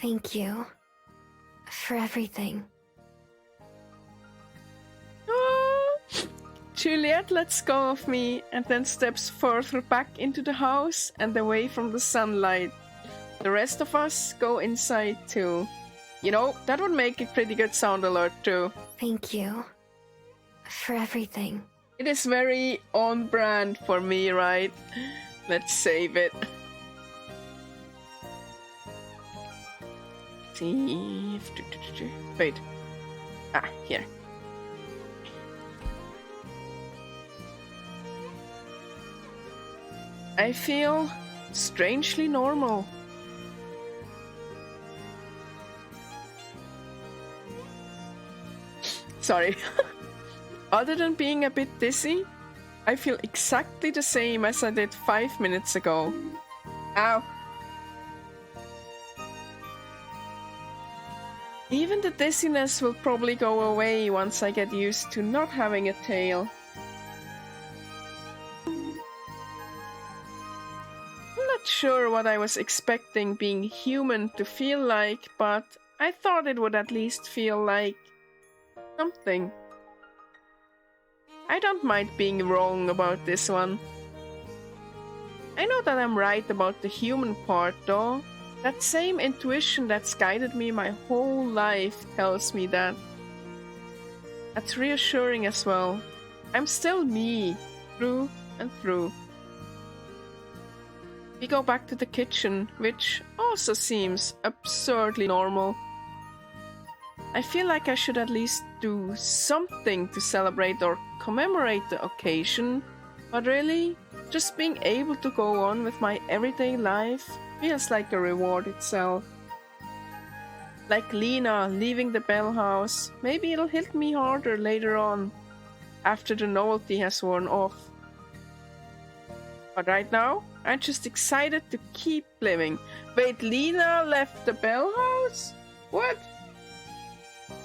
Thank you for everything. Oh. Juliet lets go of me and then steps further back into the house and away from the sunlight. The rest of us go inside too. You know, that would make a pretty good sound alert too. Thank you for everything. It is very on brand for me, right? Let's save it. Save. Wait. Ah, here. I feel strangely normal. Sorry. Other than being a bit dizzy, I feel exactly the same as I did 5 minutes ago. Ow. Even the dizziness will probably go away once I get used to not having a tail. I'm not sure what I was expecting being human to feel like, but I thought it would at least feel like something. I don't mind being wrong about this one. I know that I'm right about the human part though. That same intuition that's guided me my whole life tells me that. That's reassuring as well. I'm still me, through and through. We go back to the kitchen, which also seems absurdly normal. I feel like I should at least do something to celebrate or commemorate the occasion, but really, just being able to go on with my everyday life feels like a reward itself. Like Lena leaving the Bell House, maybe it'll hit me harder later on, after the novelty has worn off. But right now, I'm just excited to keep living. Wait, Lena left the Bell House? What?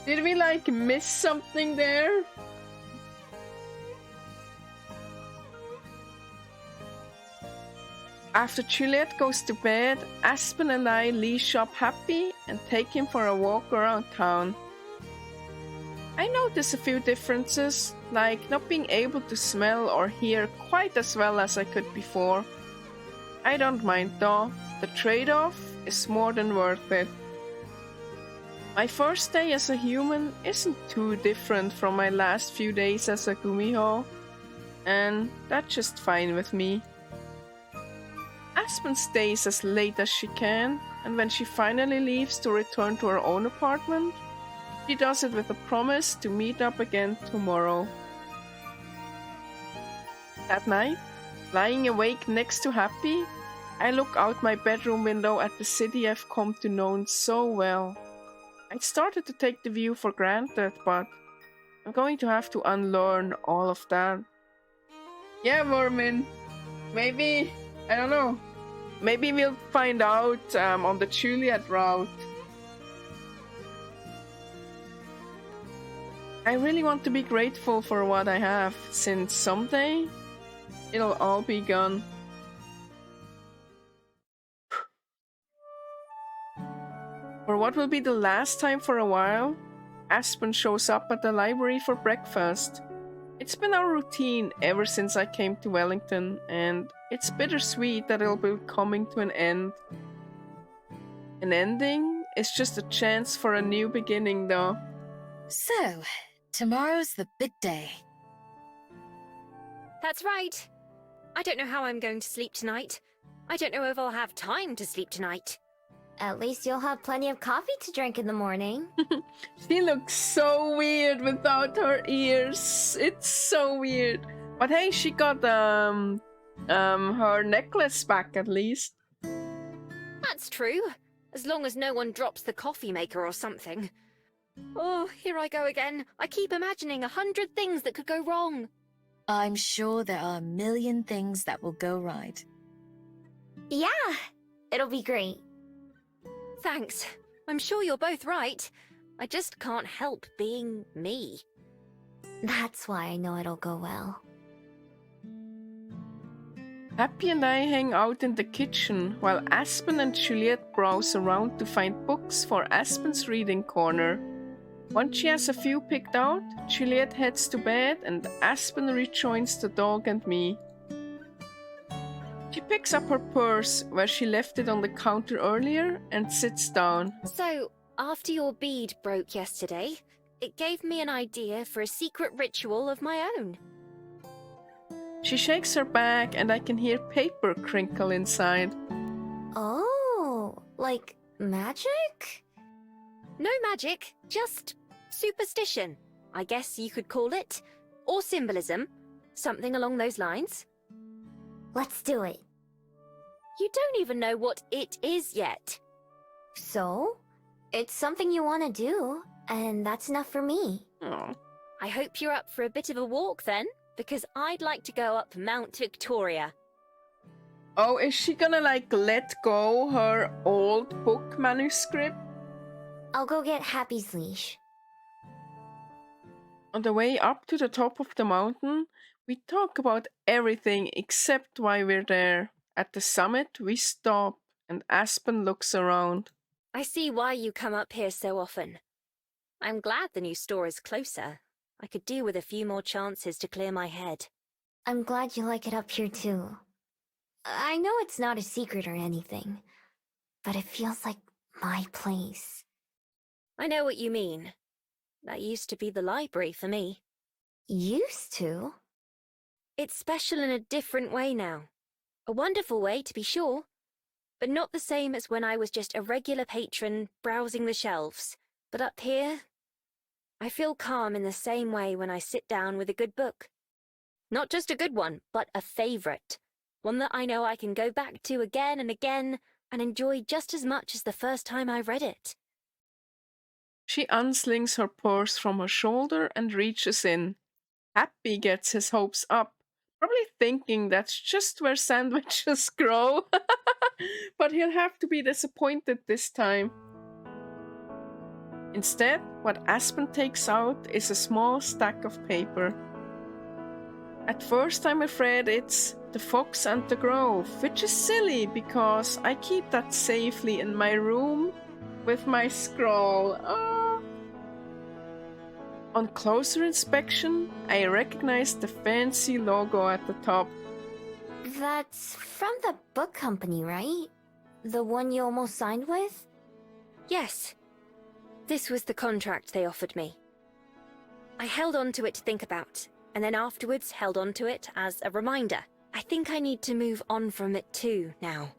Did we like miss something there? After Juliet goes to bed, Aspen and I leash up Happy and take him for a walk around town. I notice a few differences, like not being able to smell or hear quite as well as I could before. I don't mind though, the trade-off is more than worth it. My first day as a human isn't too different from my last few days as a Gumiho, and that's just fine with me. Aspen stays as late as she can, and when she finally leaves to return to her own apartment, she does it with a promise to meet up again tomorrow. That night, lying awake next to Happy, I look out my bedroom window at the city I've come to know so well. I started to take the view for granted, but I'm going to have to unlearn all of that. Yeah, Vermin. Maybe, I don't know. Maybe we'll find out on the Juliet route. I really want to be grateful for what I have, since someday it'll all be gone. For what will be the last time for a while, Aspen shows up at the library for breakfast. It's been our routine ever since I came to Wellington, and it's bittersweet that it'll be coming to an end. An ending is just a chance for a new beginning, though. So, tomorrow's the big day. That's right. I don't know how I'm going to sleep tonight. I don't know if I'll have time to sleep tonight. At least you'll have plenty of coffee to drink in the morning. She looks so weird without her ears. It's so weird. But hey, she got her necklace back at least. That's true. As long as no one drops the coffee maker or something. Oh, here I go again. I keep imagining 100 things that could go wrong. I'm sure there are a million things that will go right. Yeah, it'll be great. Thanks. I'm sure you're both right. I just can't help being me. That's why I know it'll go well. Happy and I hang out in the kitchen while Aspen and Juliet browse around to find books for Aspen's reading corner. Once she has a few picked out, Juliet heads to bed and Aspen rejoins the dog and me. She picks up her purse where she left it on the counter earlier and sits down. So, after your bead broke yesterday, it gave me an idea for a secret ritual of my own. She shakes her bag and I can hear paper crinkle inside. Oh, like magic? No magic, just superstition, I guess you could call it. Or symbolism, something along those lines. Let's do it. You don't even know what it is yet. So? It's something you want to do, and that's enough for me. Oh. I hope you're up for a bit of a walk then, because I'd like to go up Mount Victoria. Oh, is she gonna like let go her old book manuscript? I'll go get Happy's leash. On the way up to the top of the mountain, we talk about everything except why we're there. At the summit, we stop and Aspen looks around. I see why you come up here so often. I'm glad the new store is closer. I could do with a few more chances to clear my head. I'm glad you like it up here too. I know it's not a secret or anything, but it feels like my place. I know what you mean. That used to be the library for me. Used to? It's special in a different way now. A wonderful way, to be sure, but not the same as when I was just a regular patron browsing the shelves. But up here, I feel calm in the same way when I sit down with a good book. Not just a good one, but a favourite. One that I know I can go back to again and again and enjoy just as much as the first time I read it. She unslings her purse from her shoulder and reaches in. Happy gets his hopes up, probably thinking that's just where sandwiches grow. But he'll have to be disappointed this time. Instead, what Aspen takes out is a small stack of paper. At first I'm afraid it's The Fox and the Grove, which is silly because I keep that safely in my room with my scroll. Oh. On closer inspection, I recognize the fancy logo at the top. That's from the book company, right? The one you almost signed with? Yes. This was the contract they offered me. I held on to it to think about, and then afterwards held on to it as a reminder. I think I need to move on from it too now.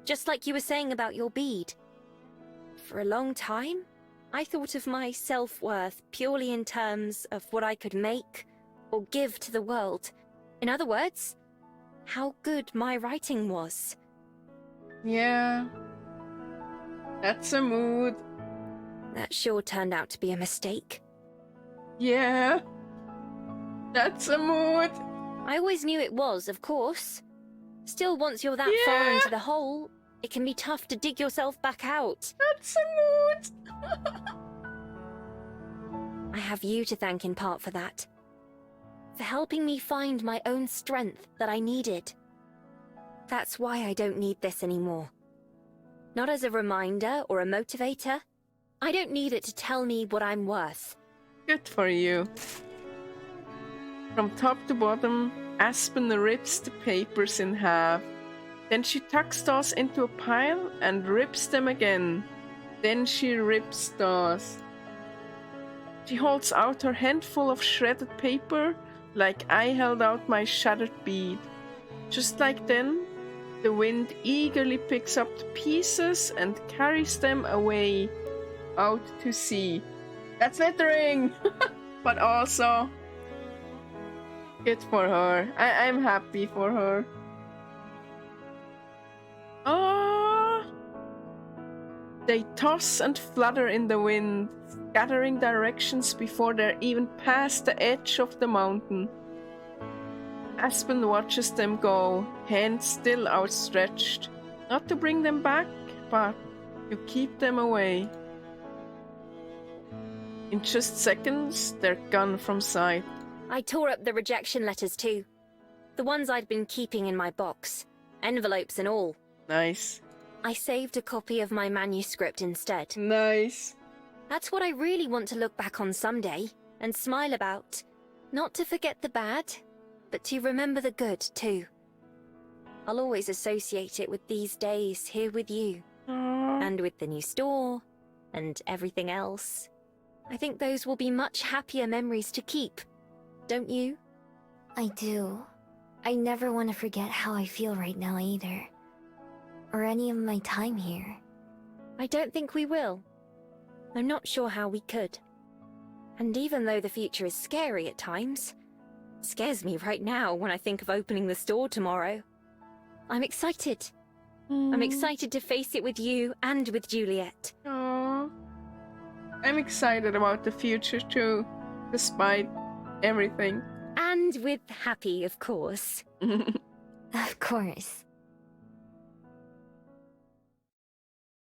Just like you were saying about your bead. For a long time, I thought of my self-worth purely in terms of what I could make or give to the world. In other words, how good my writing was. Yeah. That's a mood. That sure turned out to be a mistake. Yeah. That's a mood. I always knew it was, of course. Still, once you're that far into the hole, it can be tough to dig yourself back out. That's a mood. I have you to thank in part for that. For helping me find my own strength that I needed. That's why I don't need this anymore. Not as a reminder or a motivator. I don't need it to tell me what I'm worth. Good for you. From top to bottom, Aspen rips the papers in half. Then she tucks those into a pile and rips them again. Then she rips those. She holds out her handful of shredded paper like I held out my shattered bead. Just like then, the wind eagerly picks up the pieces and carries them away out to sea. That's littering! But also, good for her. I'm happy for her. Ah! They toss and flutter in the wind, scattering directions before they're even past the edge of the mountain. Aspen watches them go, hands still outstretched, not to bring them back, but to keep them away. In just seconds, they're gone from sight. I tore up the rejection letters too. The ones I'd been keeping in my box. Envelopes and all. Nice. I saved a copy of my manuscript instead. Nice. That's what I really want to look back on someday and smile about. Not to forget the bad, but to remember the good too. I'll always associate it with these days here with you. Aww. And with the new store and everything else. I think those will be much happier memories to keep. Don't you? I do. I never want to forget how I feel right now either. Or any of my time here. I don't think we will. I'm not sure how we could. And even though the future is scary at times, it scares me right now when I think of opening the store tomorrow. I'm excited. I'm excited to face it with you and with Juliet. Aww. I'm excited about the future too, despite everything. And with Happy, of course. Of course.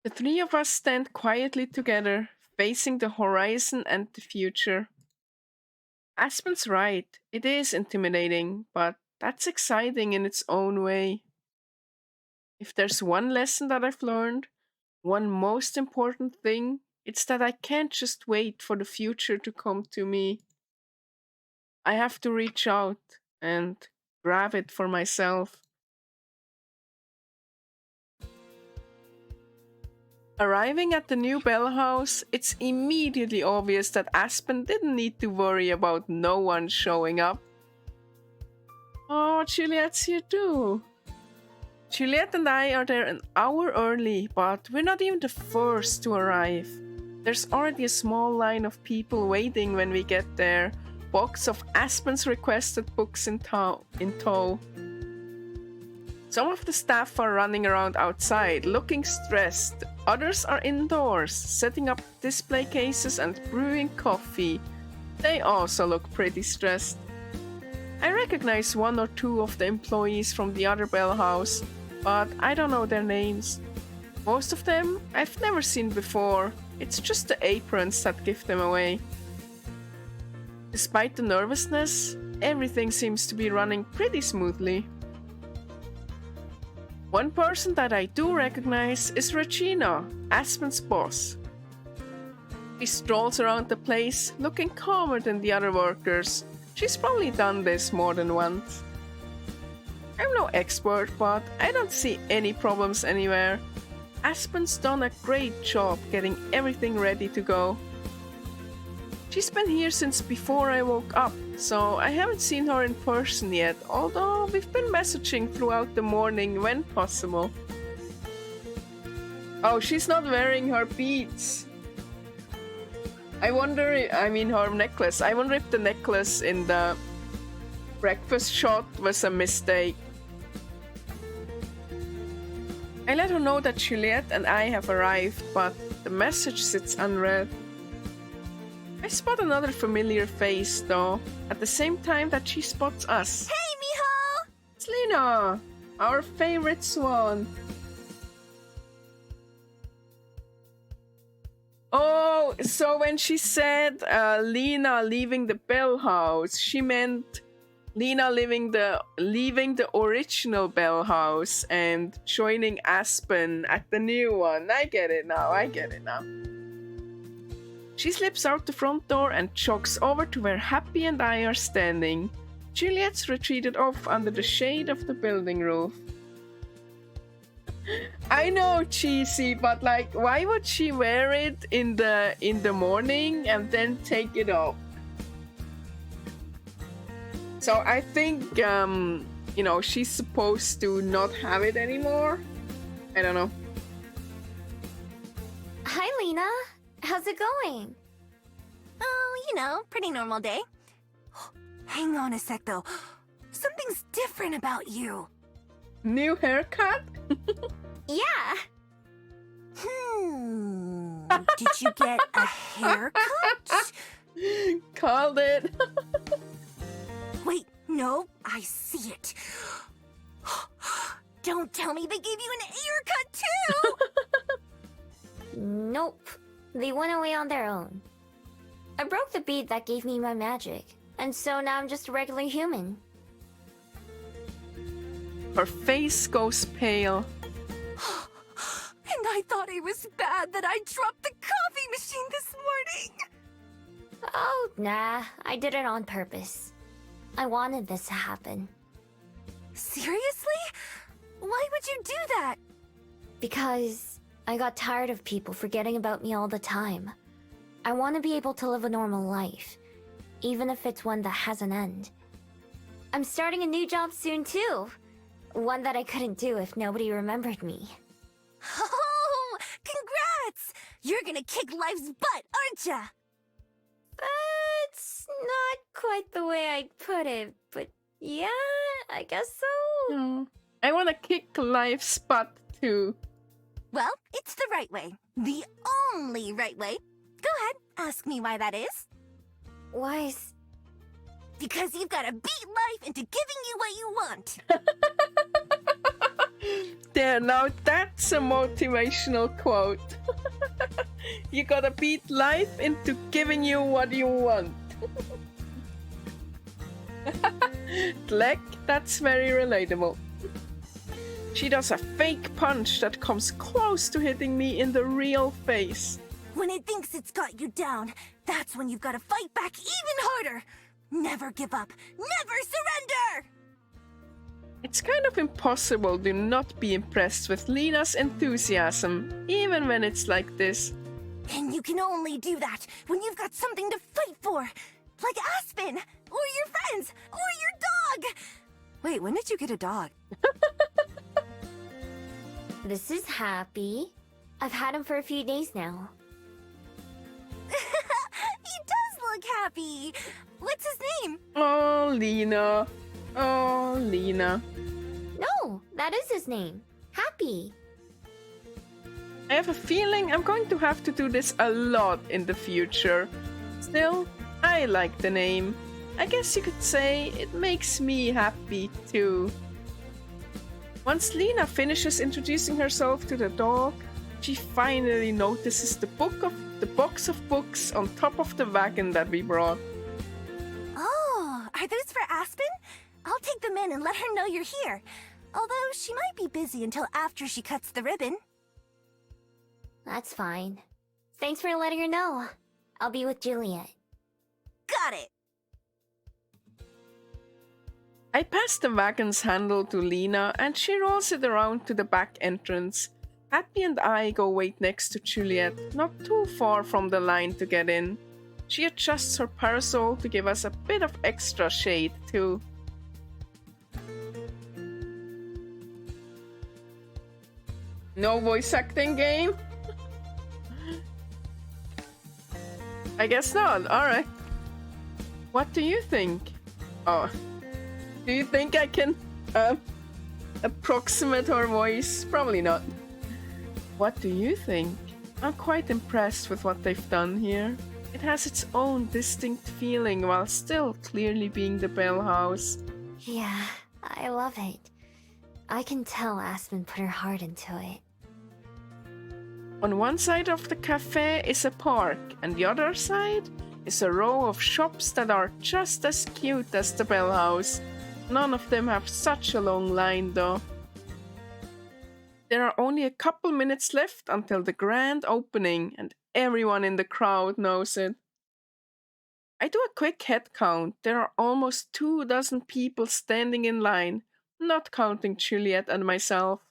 The three of us stand quietly together, facing the horizon and the future. Aspen's right, it is intimidating, but that's exciting in its own way. If there's one lesson that I've learned, one most important thing, it's that I can't just wait for the future to come to me. I have to reach out and grab it for myself. Arriving at the new Bell House, it's immediately obvious that Aspen didn't need to worry about no one showing up. Oh, Juliet's here too. Juliet and I are there an hour early, but we're not even the first to arrive. There's already a small line of people waiting when we get there, box of Aspen's requested books in tow. Some of the staff are running around outside, looking stressed. Others are indoors, setting up display cases and brewing coffee. They also look pretty stressed. I recognize one or two of the employees from the other Bell House, but I don't know their names. Most of them I've never seen before. It's just the aprons that give them away. Despite the nervousness, everything seems to be running pretty smoothly. One person that I do recognize is Regina, Aspen's boss. She strolls around the place, looking calmer than the other workers. She's probably done this more than once. I'm no expert, but I don't see any problems anywhere. Aspen's done a great job getting everything ready to go. She's been here since before I woke up, so I haven't seen her in person yet, although we've been messaging throughout the morning when possible. Oh, she's not wearing her beads. Her necklace. I wonder if the necklace in the breakfast shot was a mistake. I let her know that Juliet and I have arrived, but the message sits unread. I spot another familiar face, though, at the same time that she spots us. Hey, Miho! It's Lena, our favorite swan. Oh, so when she said Lena leaving the Bell House, she meant Lena leaving the original Bell House and joining Aspen at the new one. I get it now. She slips out the front door and jogs over to where Happy and I are standing. Juliet's retreated off under the shade of the building roof. I know, cheesy, but like, why would she wear it in the morning and then take it off? So I think, you know, she's supposed to not have it anymore. I don't know. Hi, Lena. How's it going? Oh, you know, pretty normal day. Hang on a sec, though. Something's different about you. New haircut? Yeah. Did you get a haircut? Called it. Wait, no, I see it. Don't tell me they gave you an haircut too! Nope. They went away on their own. I broke the bead that gave me my magic, and so now I'm just a regular human. Her face goes pale. And I thought it was bad that I dropped the coffee machine this morning! Oh, nah. I did it on purpose. I wanted this to happen. Seriously? Why would you do that? Because I got tired of people forgetting about me all the time. I want to be able to live a normal life, even if it's one that has an end. I'm starting a new job soon, too. One that I couldn't do if nobody remembered me. Oh, congrats! You're gonna kick life's butt, aren't ya? That's not quite the way I'd put it, but yeah, I guess so. I want to kick life's butt too. Well, it's the right way. The only right way. Go ahead, ask me why that is. Why is... Because you've gotta beat life into giving you what you want. There, now that's a motivational quote. You gotta beat life into giving you what you want. Like, that's very relatable. She does a fake punch that comes close to hitting me in the real face. When it thinks it's got you down, that's when you've gotta fight back even harder. Never give up. Never surrender! It's kind of impossible to not be impressed with Lena's enthusiasm, even when it's like this. And you can only do that when you've got something to fight for. Like Aspen, or your friends, or your dog! Wait, when did you get a dog? This is Happy. I've had him for a few days now. He does look happy! What's his name? Oh, Lena. Oh, Lena. No, that is his name. Happy. I have a feeling I'm going to have to do this a lot in the future. Still, I like the name. I guess you could say it makes me happy too. Once Lena finishes introducing herself to the dog, she finally notices the box of books on top of the wagon that we brought. Oh, are those for Aspen? I'll take them in and let her know you're here. Although she might be busy until after she cuts the ribbon. That's fine. Thanks for letting her know. I'll be with Juliet. Got it! I pass the wagon's handle to Lena and she rolls it around to the back entrance. Happy and I go wait next to Juliet, not too far from the line to get in. She adjusts her parasol to give us a bit of extra shade too. No voice acting game? I guess not, alright. What do you think? Oh, do you think I can approximate her voice? Probably not. What do you think? I'm quite impressed with what they've done here. It has its own distinct feeling while still clearly being the Bell House. Yeah, I love it. I can tell Aspen put her heart into it. On one side of the cafe is a park, and the other side is a row of shops that are just as cute as the Bell House. None of them have such a long line though. There are only a couple minutes left until the grand opening, and everyone in the crowd knows it. I do a quick head count. There are almost 24 people standing in line, not counting Juliet and myself.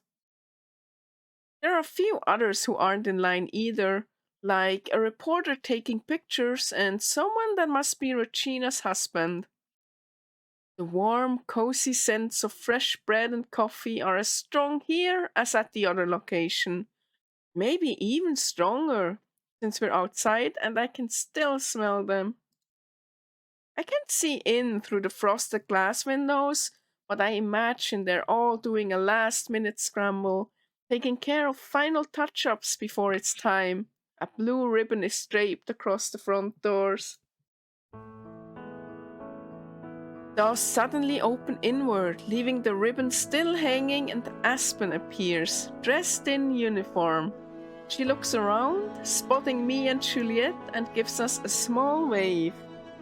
There are a few others who aren't in line either, like a reporter taking pictures and someone that must be Regina's husband. The warm, cozy scents of fresh bread and coffee are as strong here as at the other location. Maybe even stronger, since we're outside and I can still smell them. I can't see in through the frosted glass windows, but I imagine they're all doing a last-minute scramble, taking care of final touch-ups before it's time. A blue ribbon is draped across the front doors. Doors suddenly open inward, leaving the ribbon still hanging, and Aspen appears, dressed in uniform. She looks around, spotting me and Juliet, and gives us a small wave.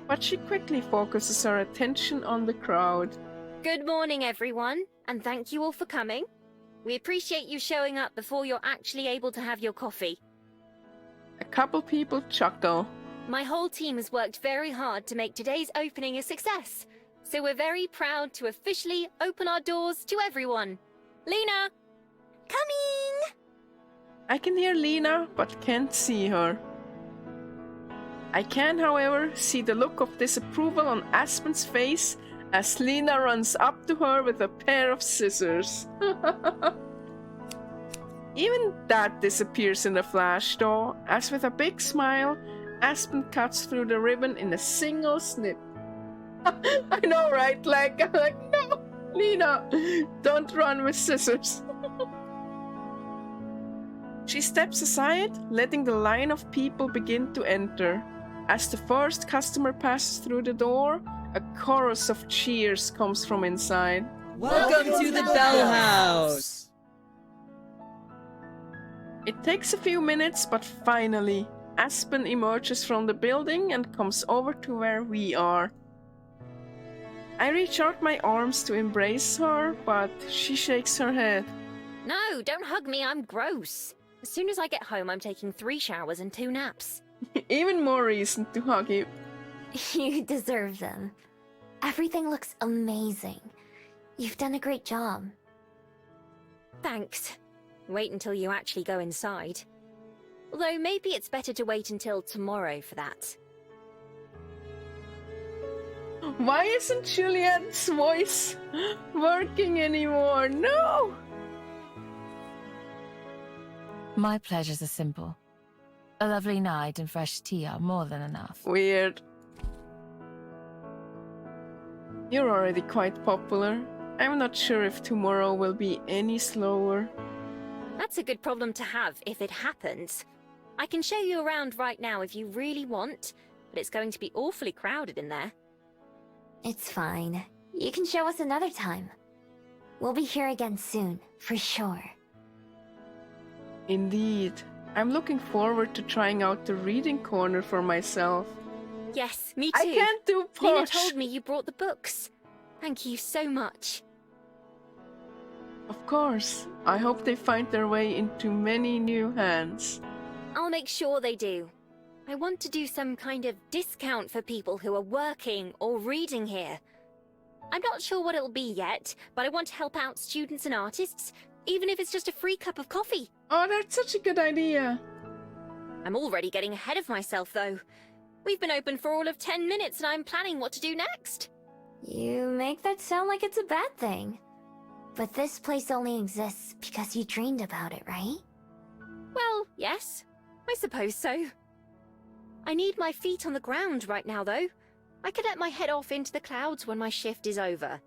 But she quickly focuses her attention on the crowd. Good morning, everyone, and thank you all for coming. We appreciate you showing up before you're actually able to have your coffee. A couple people chuckle. My whole team has worked very hard to make today's opening a success, so we're very proud to officially open our doors to everyone. Lena! Coming! I can hear Lena, but can't see her. I can, however, see the look of disapproval on Aspen's face as Lena runs up to her with a pair of scissors. Even that disappears in a flash, though, as with a big smile, Aspen cuts through the ribbon in a single snip. I know, right? Like, no, Lena, don't run with scissors. She steps aside, letting the line of people begin to enter. As the first customer passes through the door, a chorus of cheers comes from inside. Welcome to the Bell House! It takes a few minutes, but finally, Aspen emerges from the building and comes over to where we are. I reach out my arms to embrace her, but she shakes her head. No, don't hug me, I'm gross. As soon as I get home, I'm taking 3 showers and 2 naps. Even more reason to hug you. You deserve them. Everything looks amazing. You've done a great job. Thanks. Wait until you actually go inside. Although maybe it's better to wait until tomorrow for that. Why isn't Juliet's voice working anymore? No! My pleasures are simple. A lovely night and fresh tea are more than enough. Weird. You're already quite popular. I'm not sure if tomorrow will be any slower. That's a good problem to have if it happens. I can show you around right now if you really want, but it's going to be awfully crowded in there. It's fine. You can show us another time. We'll be here again soon, for sure. Indeed. I'm looking forward to trying out the reading corner for myself. Yes, me too. I can't do Lena push. told me you brought the books. Thank you so much. Of course. I hope they find their way into many new hands. I'll make sure they do. I want to do some kind of discount for people who are working or reading here. I'm not sure what it'll be yet, but I want to help out students and artists, even if it's just a free cup of coffee. Oh, that's such a good idea. I'm already getting ahead of myself, though. We've been open for all of 10 minutes, and I'm planning what to do next. You make that sound like it's a bad thing. But this place only exists because you dreamed about it, right? Well, yes. I suppose so. I need my feet on the ground right now, though. I could let my head off into the clouds when my shift is over.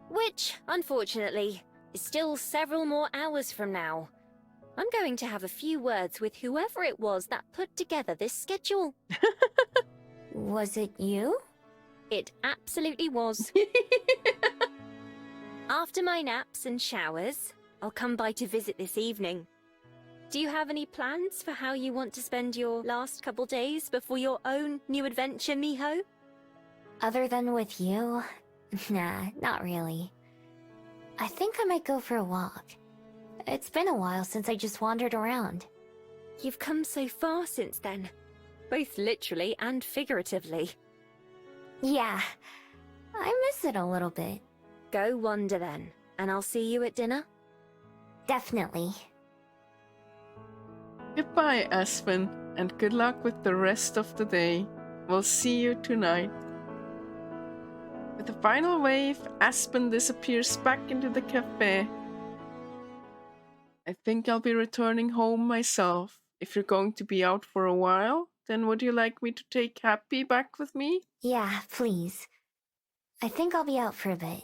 Which, unfortunately, is still several more hours from now. I'm going to have a few words with whoever it was that put together this schedule. Was it you? It absolutely was. After my naps and showers, I'll come by to visit this evening. Do you have any plans for how you want to spend your last couple days before your own new adventure, Miho? Other than with you? Nah, not really. I think I might go for a walk. It's been a while since I just wandered around. You've come so far since then, both literally and figuratively. Yeah, I miss it a little bit. Go wander then, and I'll see you at dinner? Definitely. Goodbye, Aspen, and good luck with the rest of the day. We'll see you tonight. With a final wave, Aspen disappears back into the cafe. I think I'll be returning home myself. If you're going to be out for a while, then would you like me to take Happy back with me? Yeah, please. I think I'll be out for a bit.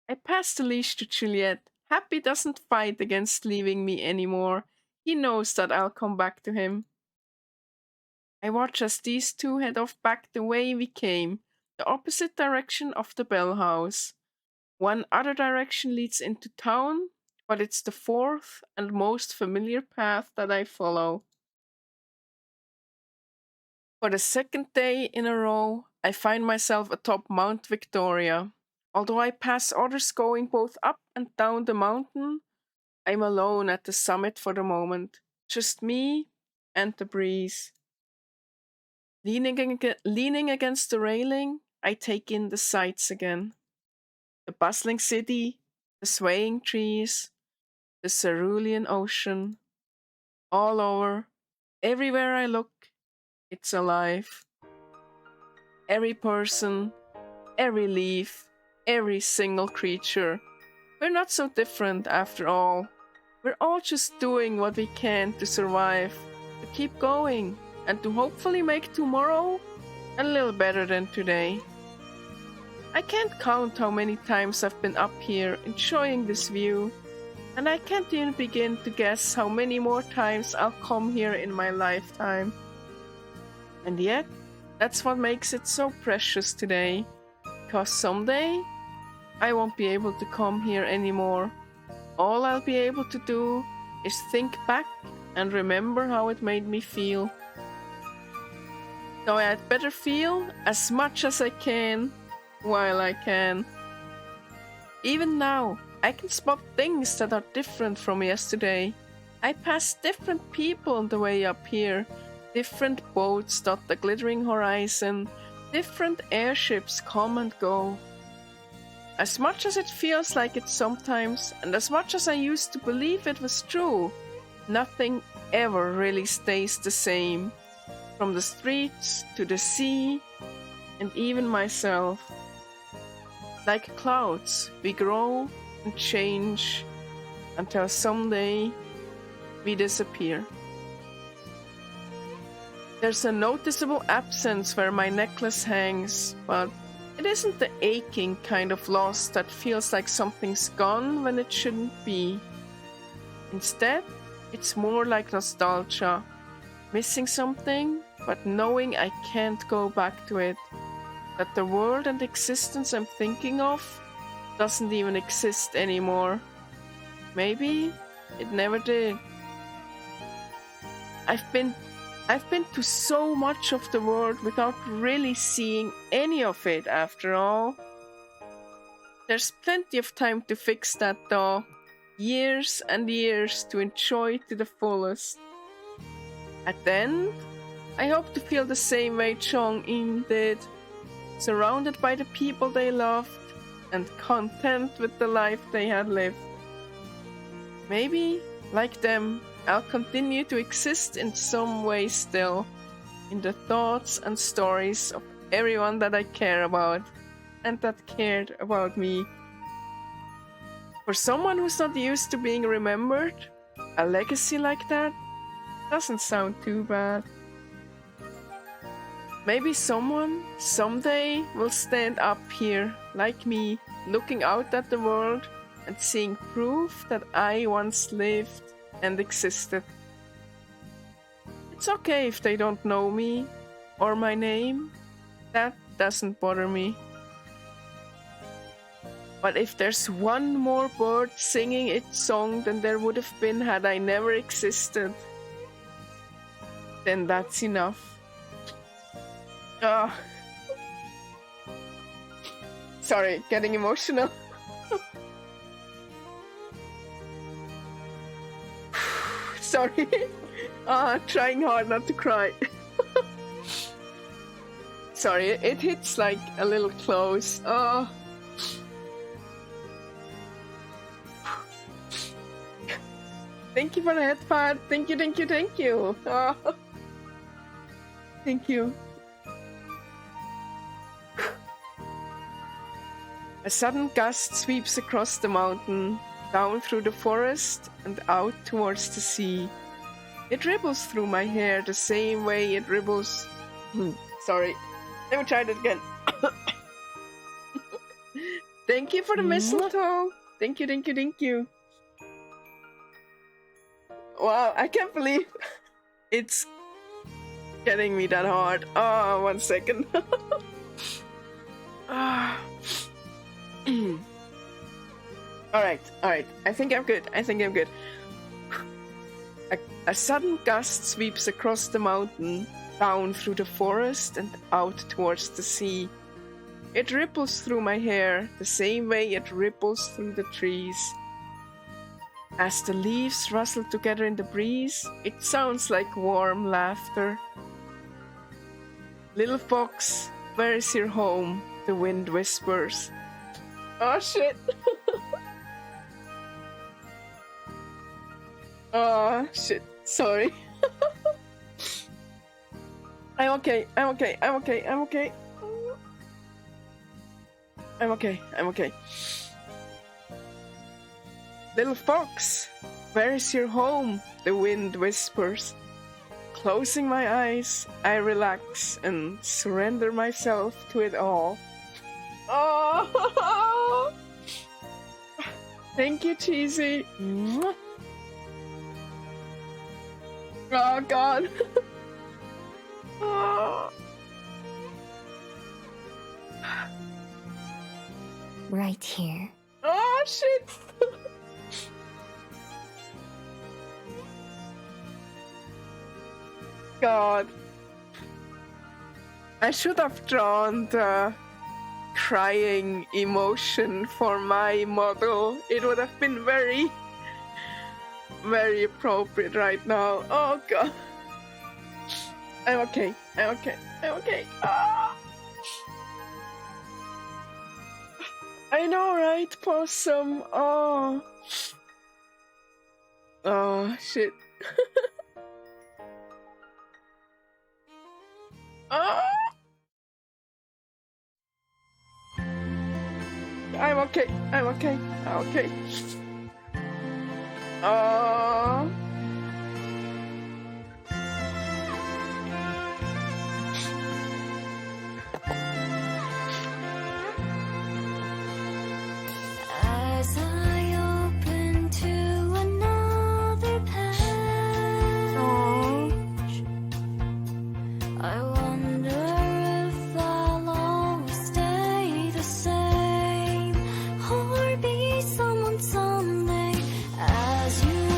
I pass the leash to Juliet. Happy doesn't fight against leaving me anymore. He knows that I'll come back to him. I watch as these two head off back the way we came, the opposite direction of the Bell House. One other direction leads into town, but it's the fourth and most familiar path that I follow. For the second day in a row, I find myself atop Mount Victoria. Although I pass others going both up and down the mountain, I'm alone at the summit for the moment. Just me and the breeze. Leaning against the railing, I take in the sights again. The bustling city, the swaying trees, the cerulean ocean. All over, everywhere I look, it's alive. Every person, every leaf, every single creature. We're not so different after all. We're all just doing what we can to survive, to keep going, and to hopefully make tomorrow a little better than today. I can't count how many times I've been up here enjoying this view, and I can't even begin to guess how many more times I'll come here in my lifetime. And yet, that's what makes it so precious today, because someday I won't be able to come here anymore. All I'll be able to do is think back and remember how it made me feel. So I'd better feel as much as I can while I can. Even now, I can spot things that are different from yesterday. I pass different people on the way up here. Different boats dot the glittering horizon. Different airships come and go. As much as it feels like it sometimes, and as much as I used to believe it was true, nothing ever really stays the same. From the streets to the sea, and even myself. Like clouds, we grow and change until someday we disappear. There's a noticeable absence where my necklace hangs, but it isn't the aching kind of loss that feels like something's gone when it shouldn't be. Instead, it's more like nostalgia, missing something, but knowing I can't go back to it. That the world and existence I'm thinking of doesn't even exist anymore. Maybe it never did. I've been to so much of the world without really seeing any of it after all. There's plenty of time to fix that though. Years and years to enjoy to the fullest. At the end, I hope to feel the same way Chong-in did. Surrounded by the people they loved and content with the life they had lived. Maybe, like them, I'll continue to exist in some way still, in the thoughts and stories of everyone that I care about, and that cared about me. For someone who's not used to being remembered, a legacy like that doesn't sound too bad. Maybe someone, someday, will stand up here, like me, looking out at the world, and seeing proof that I once lived and existed. It's okay if they don't know me or my name. That doesn't bother me. But if there's one more bird singing its song than there would have been had I never existed, then that's enough. Sorry, getting emotional. Sorry. Trying hard not to cry. Sorry, it hits like a little close. Thank you for the head pad. Thank you, thank you, thank you. Thank you. A sudden gust sweeps across the mountain, down through the forest, and out towards the sea. It ripples through my hair the same way it ripples... Sorry. Let me try that again. Thank you for the mistletoe. Thank you, thank you, thank you. Wow, I can't believe it's getting me that hard. Oh, 1 second. Alright. I think I'm good. A sudden gust sweeps across the mountain, down through the forest and out towards the sea. It ripples through my hair the same way it ripples through the trees. As the leaves rustle together in the breeze, it sounds like warm laughter. Little fox, where is your home? The wind whispers. Oh shit! Oh shit, sorry. I'm okay. Little fox, where is your home? The wind whispers. Closing my eyes, I relax and surrender myself to it all. Oh! Thank you, Cheesy. Oh, God. Oh. Right here. Oh, shit. God. I should have drawn the crying emotion for my model. It would have been very, very appropriate right now. Oh God. I'm okay. Ah. I know, right, Possum? Oh. Oh, shit. Oh. I'm okay. Oh. As I open to another page, I wonder if I'll always stay the same or be someone someday. As you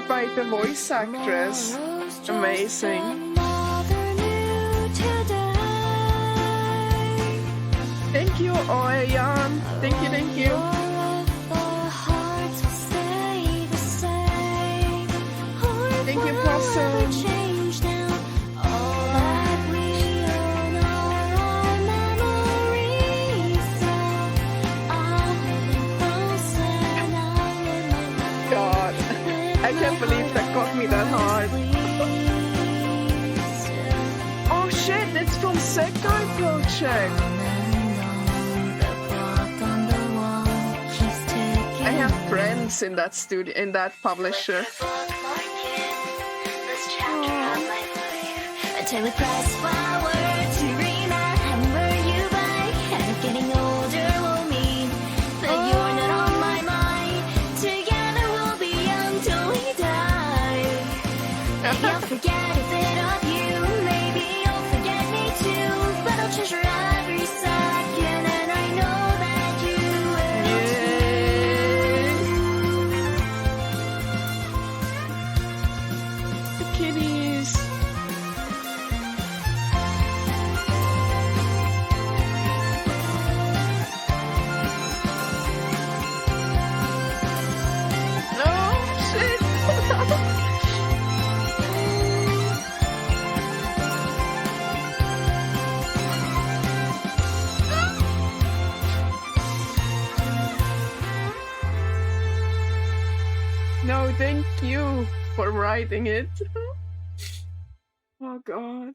by the voice actress. Amazing. Thank you, Oyan. Thank you, thank you. Thank you, Possum. God, I can't believe that got me that hard. Oh shit, it's from Sekai Project. I have friends in that studio, in that publisher. Until we press forward to remember you by and getting older will mean that you're not on my mind. Together we'll be young till we die. Maybe I'll forget a bit of you, maybe you'll forget me too, but I'll treasure every second and I know that you will. The kitties. No, thank you for writing it. Oh God.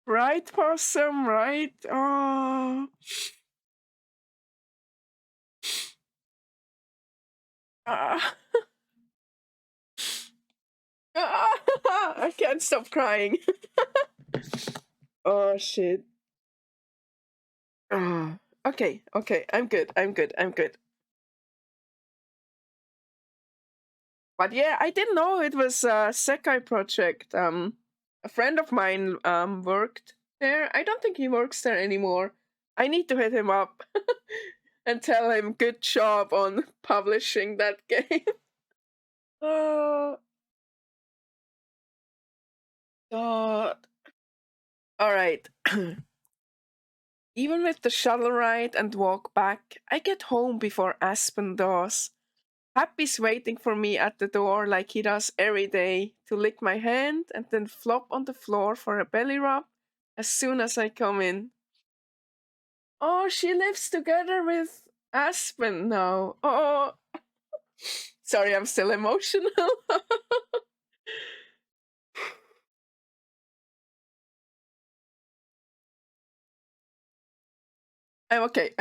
Right, Possum, right? Oh. I can't stop crying. Oh shit. Okay, I'm good. But yeah, I didn't know it was a Sekai project. A friend of mine worked there. I don't think he works there anymore. I need to hit him up and tell him good job on publishing that game. Oh God. Alright. Even with the shuttle ride and walk back, I get home before Aspen does. Happy's waiting for me at the door like he does every day to lick my hand and then flop on the floor for a belly rub as soon as I come in. Oh, she lives together with Aspen now. Oh, sorry, I'm still emotional. I'm okay.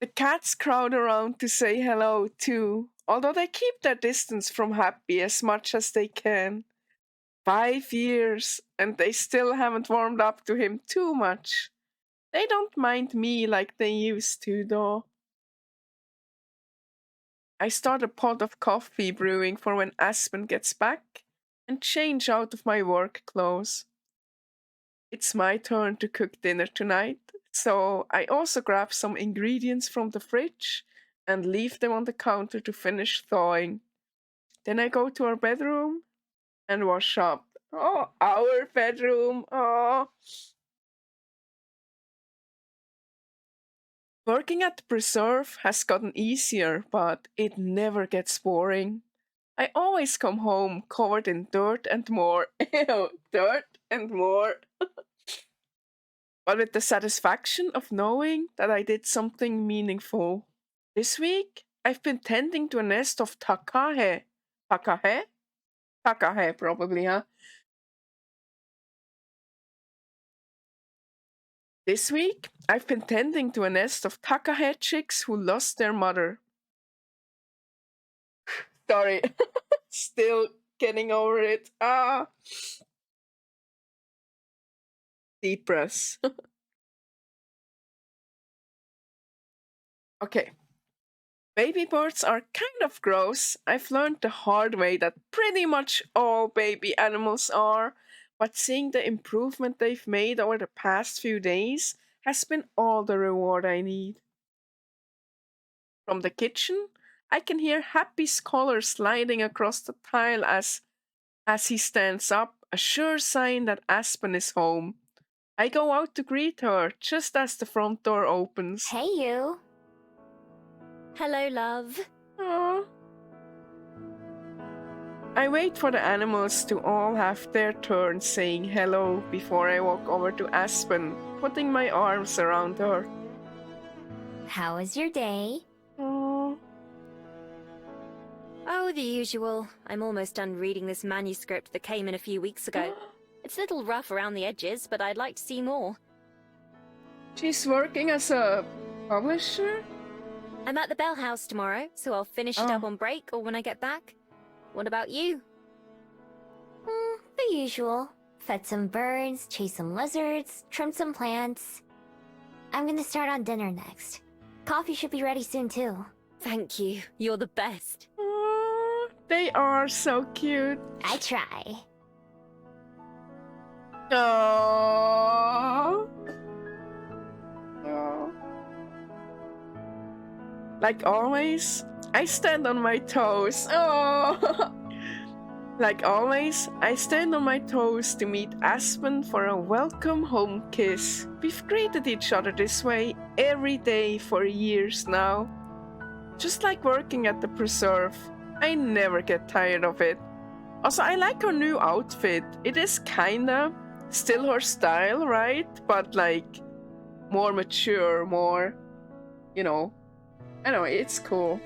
The cats crowd around to say hello too, although they keep their distance from Happy as much as they can. 5 years, and they still haven't warmed up to him too much. They don't mind me like they used to, though. I start a pot of coffee brewing for when Aspen gets back and change out of my work clothes. It's my turn to cook dinner tonight, so I also grab some ingredients from the fridge and leave them on the counter to finish thawing. Then I go to our bedroom and wash up. Oh, our bedroom. Oh. Working at the preserve has gotten easier, but it never gets boring. I always come home covered in dirt and more. Ew, dirt and more. But with the satisfaction of knowing that I did something meaningful. This week, I've been tending to a nest of takahe. Takahe? Takahe, probably, huh? This week, I've been tending to a nest of takahe chicks who lost their mother. Sorry, still getting over it. Deep breaths. Okay. Baby birds are kind of gross. I've learned the hard way that pretty much all baby animals are, but seeing the improvement they've made over the past few days has been all the reward I need. From the kitchen, I can hear Happy's collar sliding across the tile as he stands up, a sure sign that Aspen is home. I go out to greet her just as the front door opens. Hey, you. Hello, love. Aww. I wait for the animals to all have their turn saying hello before I walk over to Aspen, putting my arms around her. How was your day? Aww. Oh, the usual. I'm almost done reading this manuscript that came in a few weeks ago. It's a little rough around the edges, but I'd like to see more. She's working as a publisher? I'm at the Bell House tomorrow, so I'll finish it up on break or when I get back. What about you? The usual. Fed some birds, chased some lizards, trimmed some plants. I'm gonna start on dinner next. Coffee should be ready soon too. Thank you. You're the best. Aww, they are so cute. I try. Aww. Aww. Like always, I stand on my toes. Aww. Like always, I stand on my toes to meet Aspen for a welcome home kiss. We've greeted each other this way every day for years now. Just like working at the preserve, I never get tired of it. Also, I like her new outfit. It is kinda still her style, right? But like more mature, more, you know. I know, it's cool.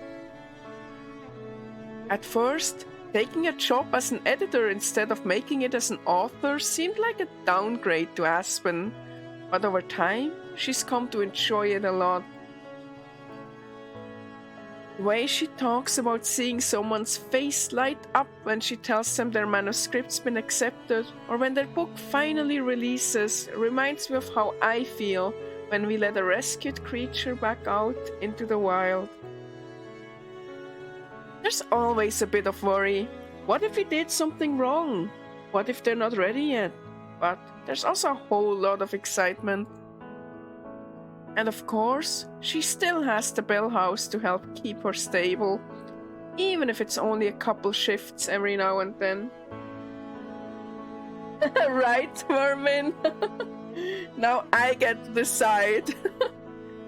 At first, taking a job as an editor instead of making it as an author seemed like a downgrade to Aspen, but over time, she's come to enjoy it a lot. The way she talks about seeing someone's face light up when she tells them their manuscript's been accepted, or when their book finally releases, reminds me of how I feel when we let a rescued creature back out into the wild. There's always a bit of worry. What if we did something wrong? What if they're not ready yet? But there's also a whole lot of excitement. And of course, she still has the Bell House to help keep her stable, even if it's only a couple shifts every now and then. Right, Mermin? Now I get to decide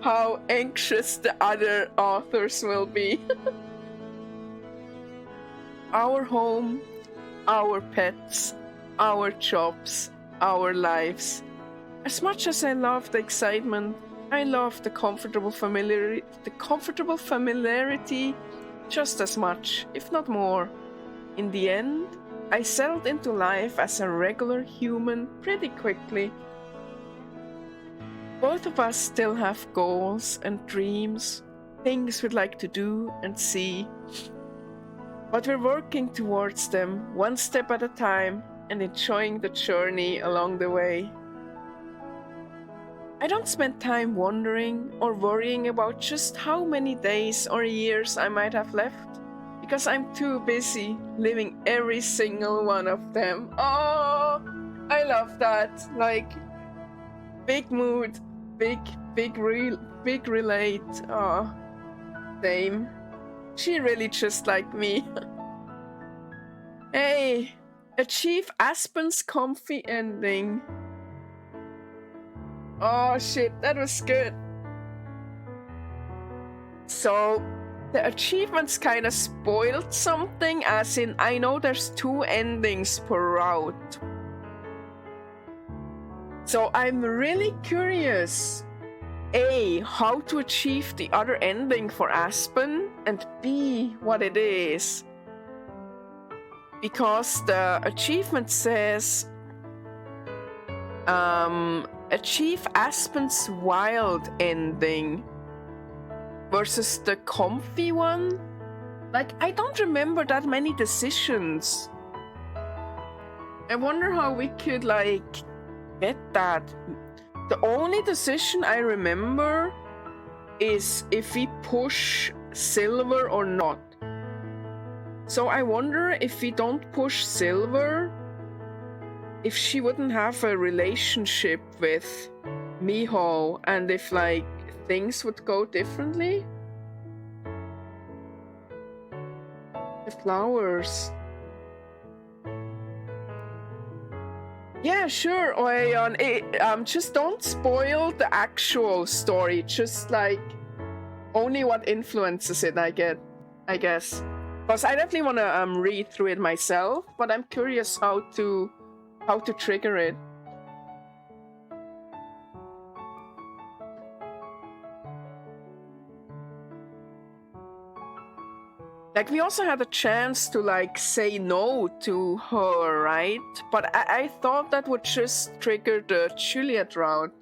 how anxious the other authors will be. Our home, our pets, our jobs, our lives. As much as I love the excitement, I love the comfortable familiarity just as much, if not more. In the end, I settled into life as a regular human pretty quickly. Both of us still have goals and dreams, things we'd like to do and see. But we're working towards them one step at a time and enjoying the journey along the way. I don't spend time wondering or worrying about just how many days or years I might have left, because I'm too busy living every single one of them. Oh, I love that. Like, big mood, big relate. Oh, same. She really just like me. Hey, achieve Aspen's comfy ending. Oh shit, that was good. So, the achievements kind of spoiled something, as in I know there's 2 endings per route. So I'm really curious. A, how to achieve the other ending for Aspen, and B, what it is. Because the achievement says, achieve Aspen's wild ending versus the comfy one. Like, I don't remember that many decisions. I wonder how we could, like, get that. The only decision I remember is if we push Silver or not. So I wonder if we don't push Silver, if she wouldn't have a relationship with Miho and if like things would go differently. The flowers. Yeah, sure, Oeon. Just don't spoil the actual story. Just like only what influences it. I guess. Because I definitely want to read through it myself, but I'm curious how to trigger it. Like, we also had a chance to, like, say no to her, right? But I thought that would just trigger the Juliet route.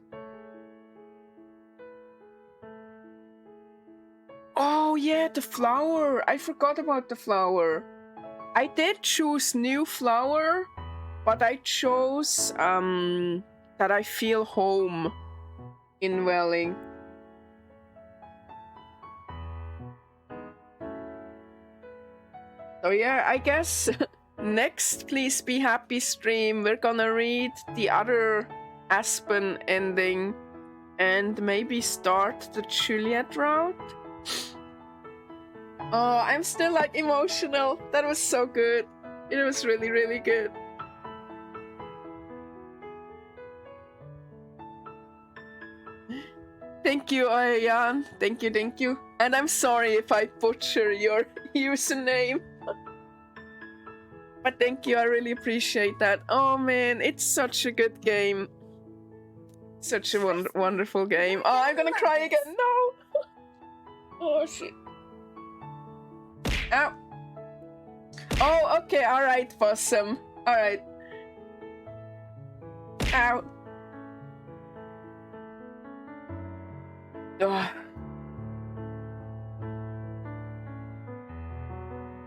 Oh, yeah, the flower. I forgot about the flower. I did choose new flower, but I chose that I feel home in Welling. So yeah, I guess next Please Be Happy stream, we're gonna read the other Aspen ending and maybe start the Juliet route. Oh, I'm still like emotional. That was so good. It was really, really good. Thank you, Ayan. Thank you. And I'm sorry if I butcher your username. But thank you, I really appreciate that. Oh man, it's such a good game. Such a wonderful game. Oh, I'm gonna cry again. No! Oh shit. Ow. Oh, okay, alright, Possum. Alright. Ow. Ugh.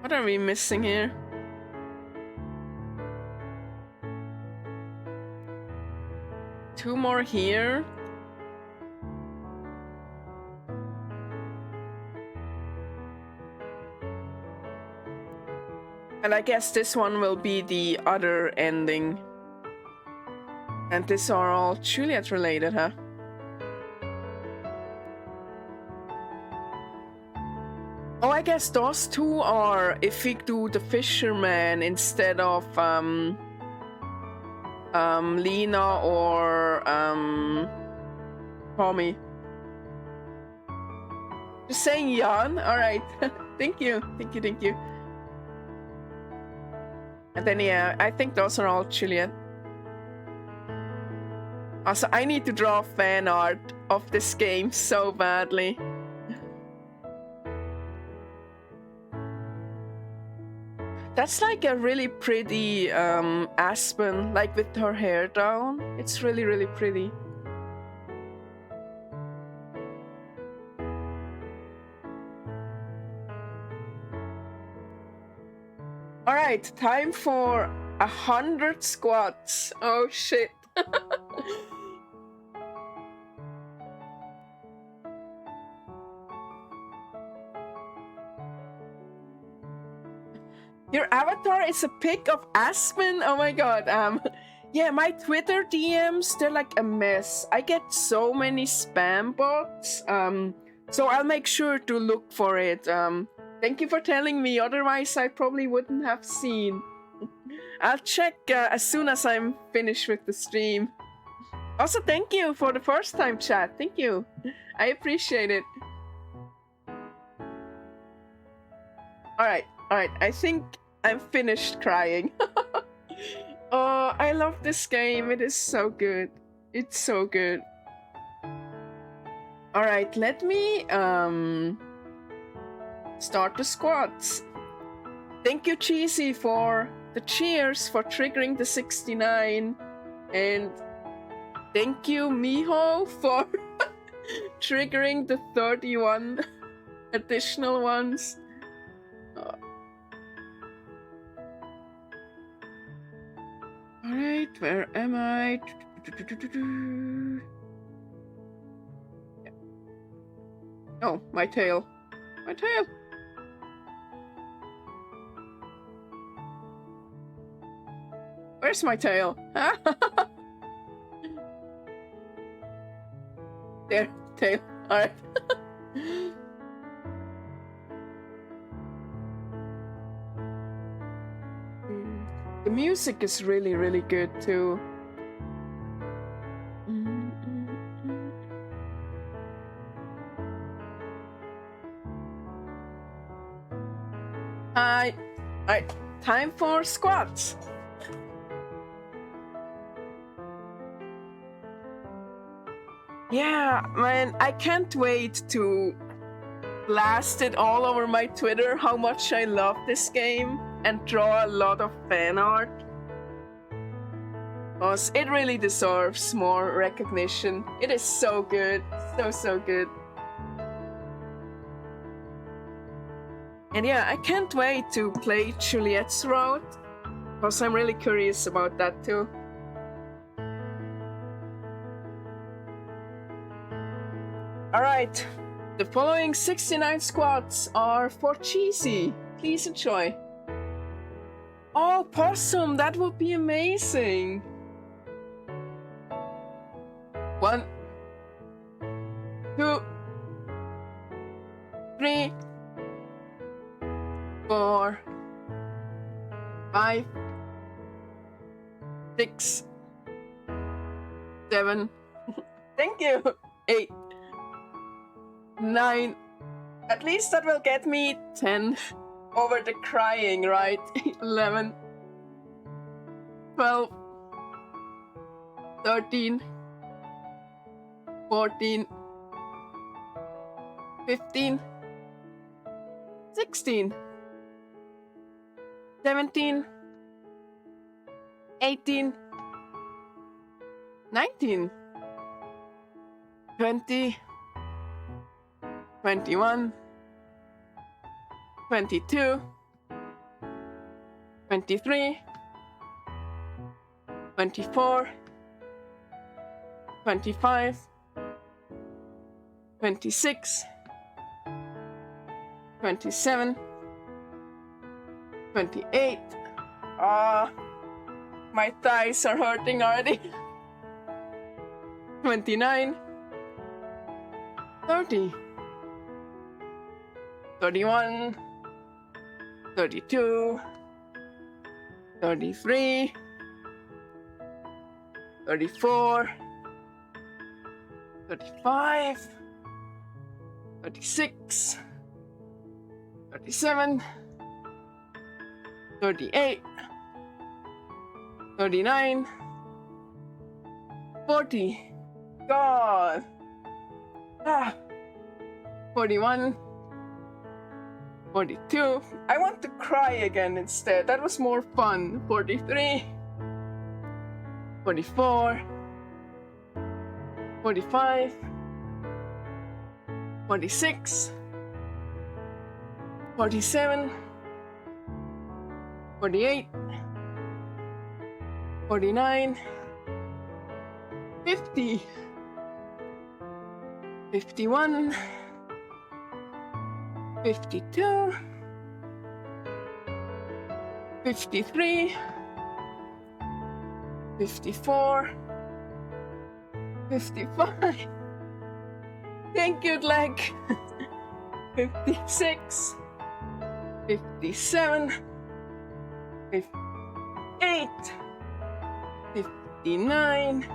What are we missing here? Two more here. And I guess this one will be the other ending. And these are all Juliet related, huh? Oh, I guess those two are if we do the fisherman instead of Lena or Tommy. Just saying Jan. Alright. Thank you. And then yeah, I think those are all Juliet. Also, I need to draw fan art of this game so badly. That's like a really pretty Aspen, like with her hair down. It's really, really pretty. Alright, time for 100 squats. Oh shit. Your avatar is a pic of Aspen? Oh my god. Yeah, my Twitter DMs, they're like a mess. I get so many spam bots. So I'll make sure to look for it. Thank you for telling me, otherwise I probably wouldn't have seen. I'll check as soon as I'm finished with the stream. Also, thank you for the first time chat. Thank you. I appreciate it. Alright, I think I'm finished crying. Oh, I love this game. It is so good. It's so good. Alright, let me start the squats. Thank you, Cheesy, for the cheers, for triggering the 69. And thank you, Miho, for triggering the 31 additional ones. Alright, where am I? Oh, my tail. My tail! Where's my tail? There, tail. Alright. The music is really, really good too. Alright, time for squats. Yeah, man, I can't wait to blast it all over my Twitter how much I love this game and draw a lot of fan art. Because it really deserves more recognition. It is so good. So good. And yeah, I can't wait to play Juliet's route. Because I'm really curious about that too. Alright, the following 69 squats are for Cheesy. Please enjoy. Oh, Possum, that would be amazing. 1, 2, 3, 4, 5, 6, 7. Thank you. 8, 9. At least that will get me 10 over the crying, right? 11, 12, 13, 14, 15, 16, 17, 18, 19, 20, 21, 22, 23, 24, 25, 26, 27, 28. My thighs are hurting already. 29, 30, 31, 32, 33, 34, 35, 36, 37, 38, 39, 40. God. 41, 42. I want to cry again instead. That was more fun. 43, 44, 45, 46, 47, 48, 49, 50, 51, 52, 53, 54, 55. Thank you, leg. 56, 57, 58, 59.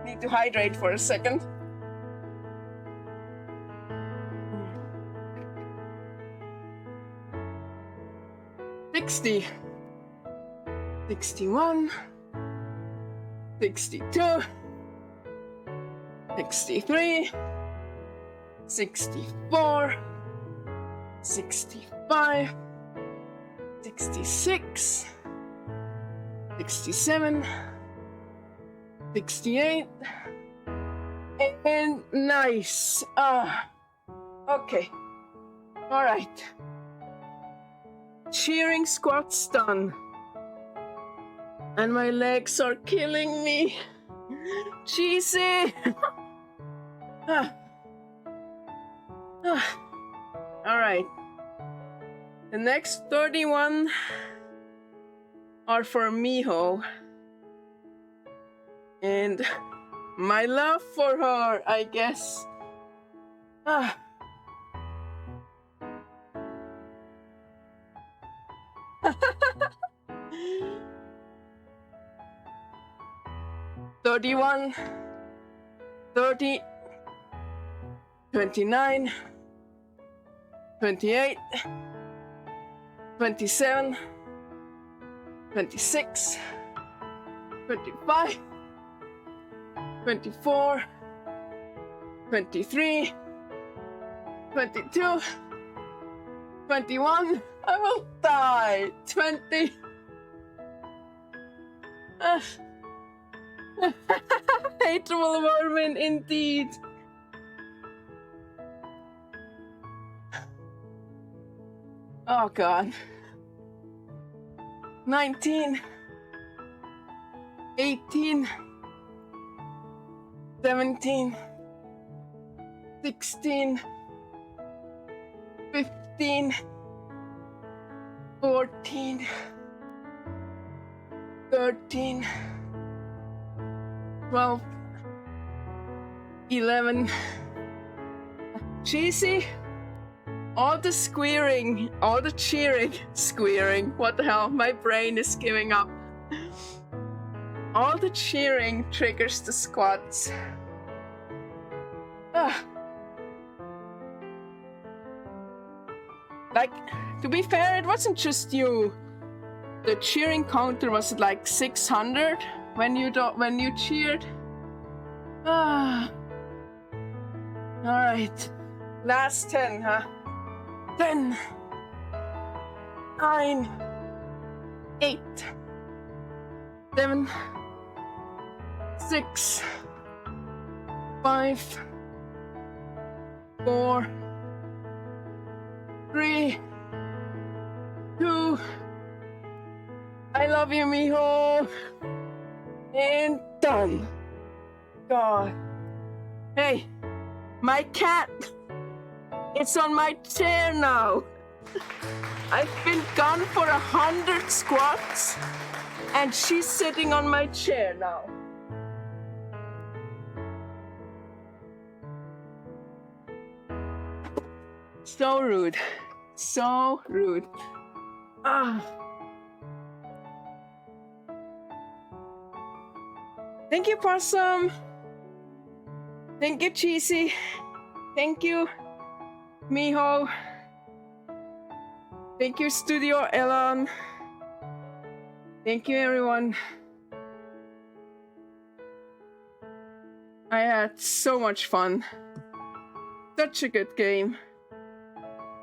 Need to hydrate for a second. 60, 61, 62, 63, 64, 65, 66, 67, 68, and nice. Okay. All right. Cheering squats done. And my legs are killing me. Cheesy. All right. The next 31 are for Miho. And my love for her, I guess. Ah. $31, $30, $29, $28, $27, $26, $25, $24, $23, $22, $21. I will die. $20. Hateable vermin indeed. Oh god. 19, 18, 17, 16, 15, 14, 13, 12, 11. Cheesy. All the squeering, all the cheering, squeering. What the hell? My brain is giving up. All the cheering triggers the squats. Like, to be fair, it wasn't just you. The cheering counter was at like 600 when you cheered. All right, last 10, huh? 10, 9, 8, 7, 6, 5, 4, 3, 2. I love you, mijo. And done. God. Hey, my cat. It's on my chair now. I've been gone for 100 squats, and she's sitting on my chair now. So rude. So rude. Thank you, Possum. Thank you, Cheesy. Thank you, Miho. Thank you, Studio Élan. Thank you, everyone. I had so much fun. Such a good game.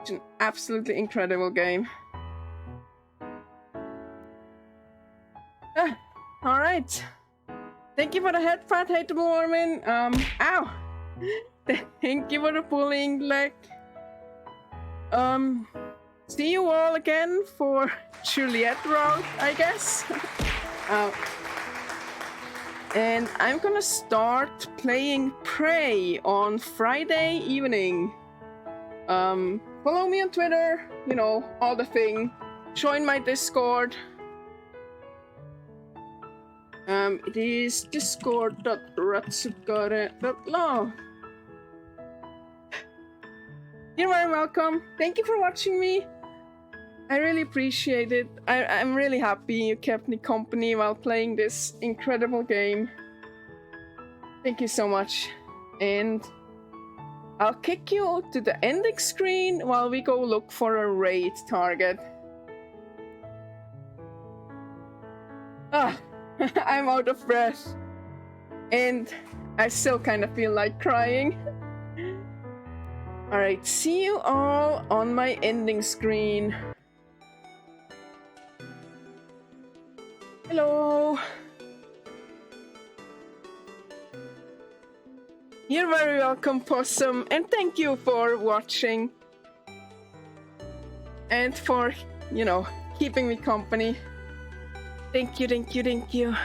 Such an absolutely incredible game. All right. Thank you for the head fat, hateable Mormon. Ow. Thank you for the bullying leg. See you all again for Juliet route, I guess. And I'm gonna start playing Prey on Friday evening. Follow me on Twitter, you know, all the thing. Join my Discord. It is discord.ratsukare.law. You're very welcome. Thank you for watching me. I really appreciate it. I'm really happy you kept me company while playing this incredible game. Thank you so much. And I'll kick you to the ending screen while we go look for a raid target. I'm out of breath. And I still kind of feel like crying. Alright, see you all on my ending screen. Hello. You're very welcome, Possum, and thank you for watching. And for, you know, keeping me company. Thank you, thank you, thank you.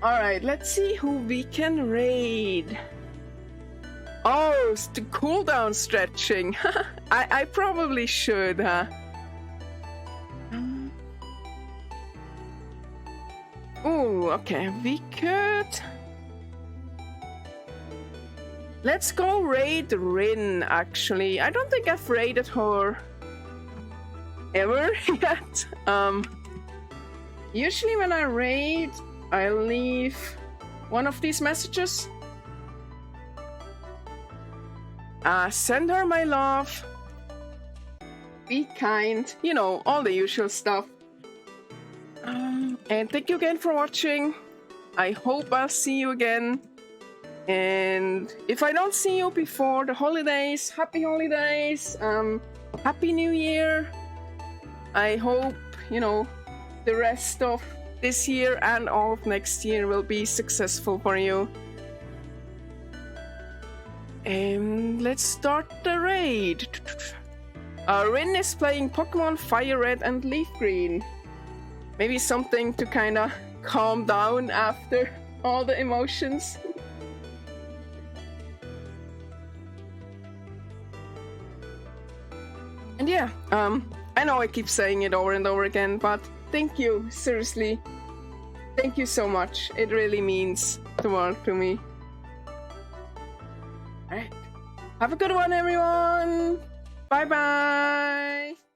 Alright, let's see who we can raid. Oh, it's the cooldown stretching. I probably should, huh? Ooh, okay, we could... Let's go raid Rin, actually. I don't think I've raided her ever yet. Usually when I raid, I leave one of these messages. Send her my love. Be kind. You know, all the usual stuff. And thank you again for watching. I hope I'll see you again. And if I don't see you before the holidays, happy holidays. Happy New Year. I hope, you know, the rest of this year and all of next year will be successful for you. And let's start the raid. Rin is playing Pokemon Fire Red and Leaf Green. Maybe something to kind of calm down after all the emotions. And yeah, I know I keep saying it over and over again, but thank you, seriously. Thank you so much. It really means the world to me. Alright. Have a good one, everyone. Bye-bye.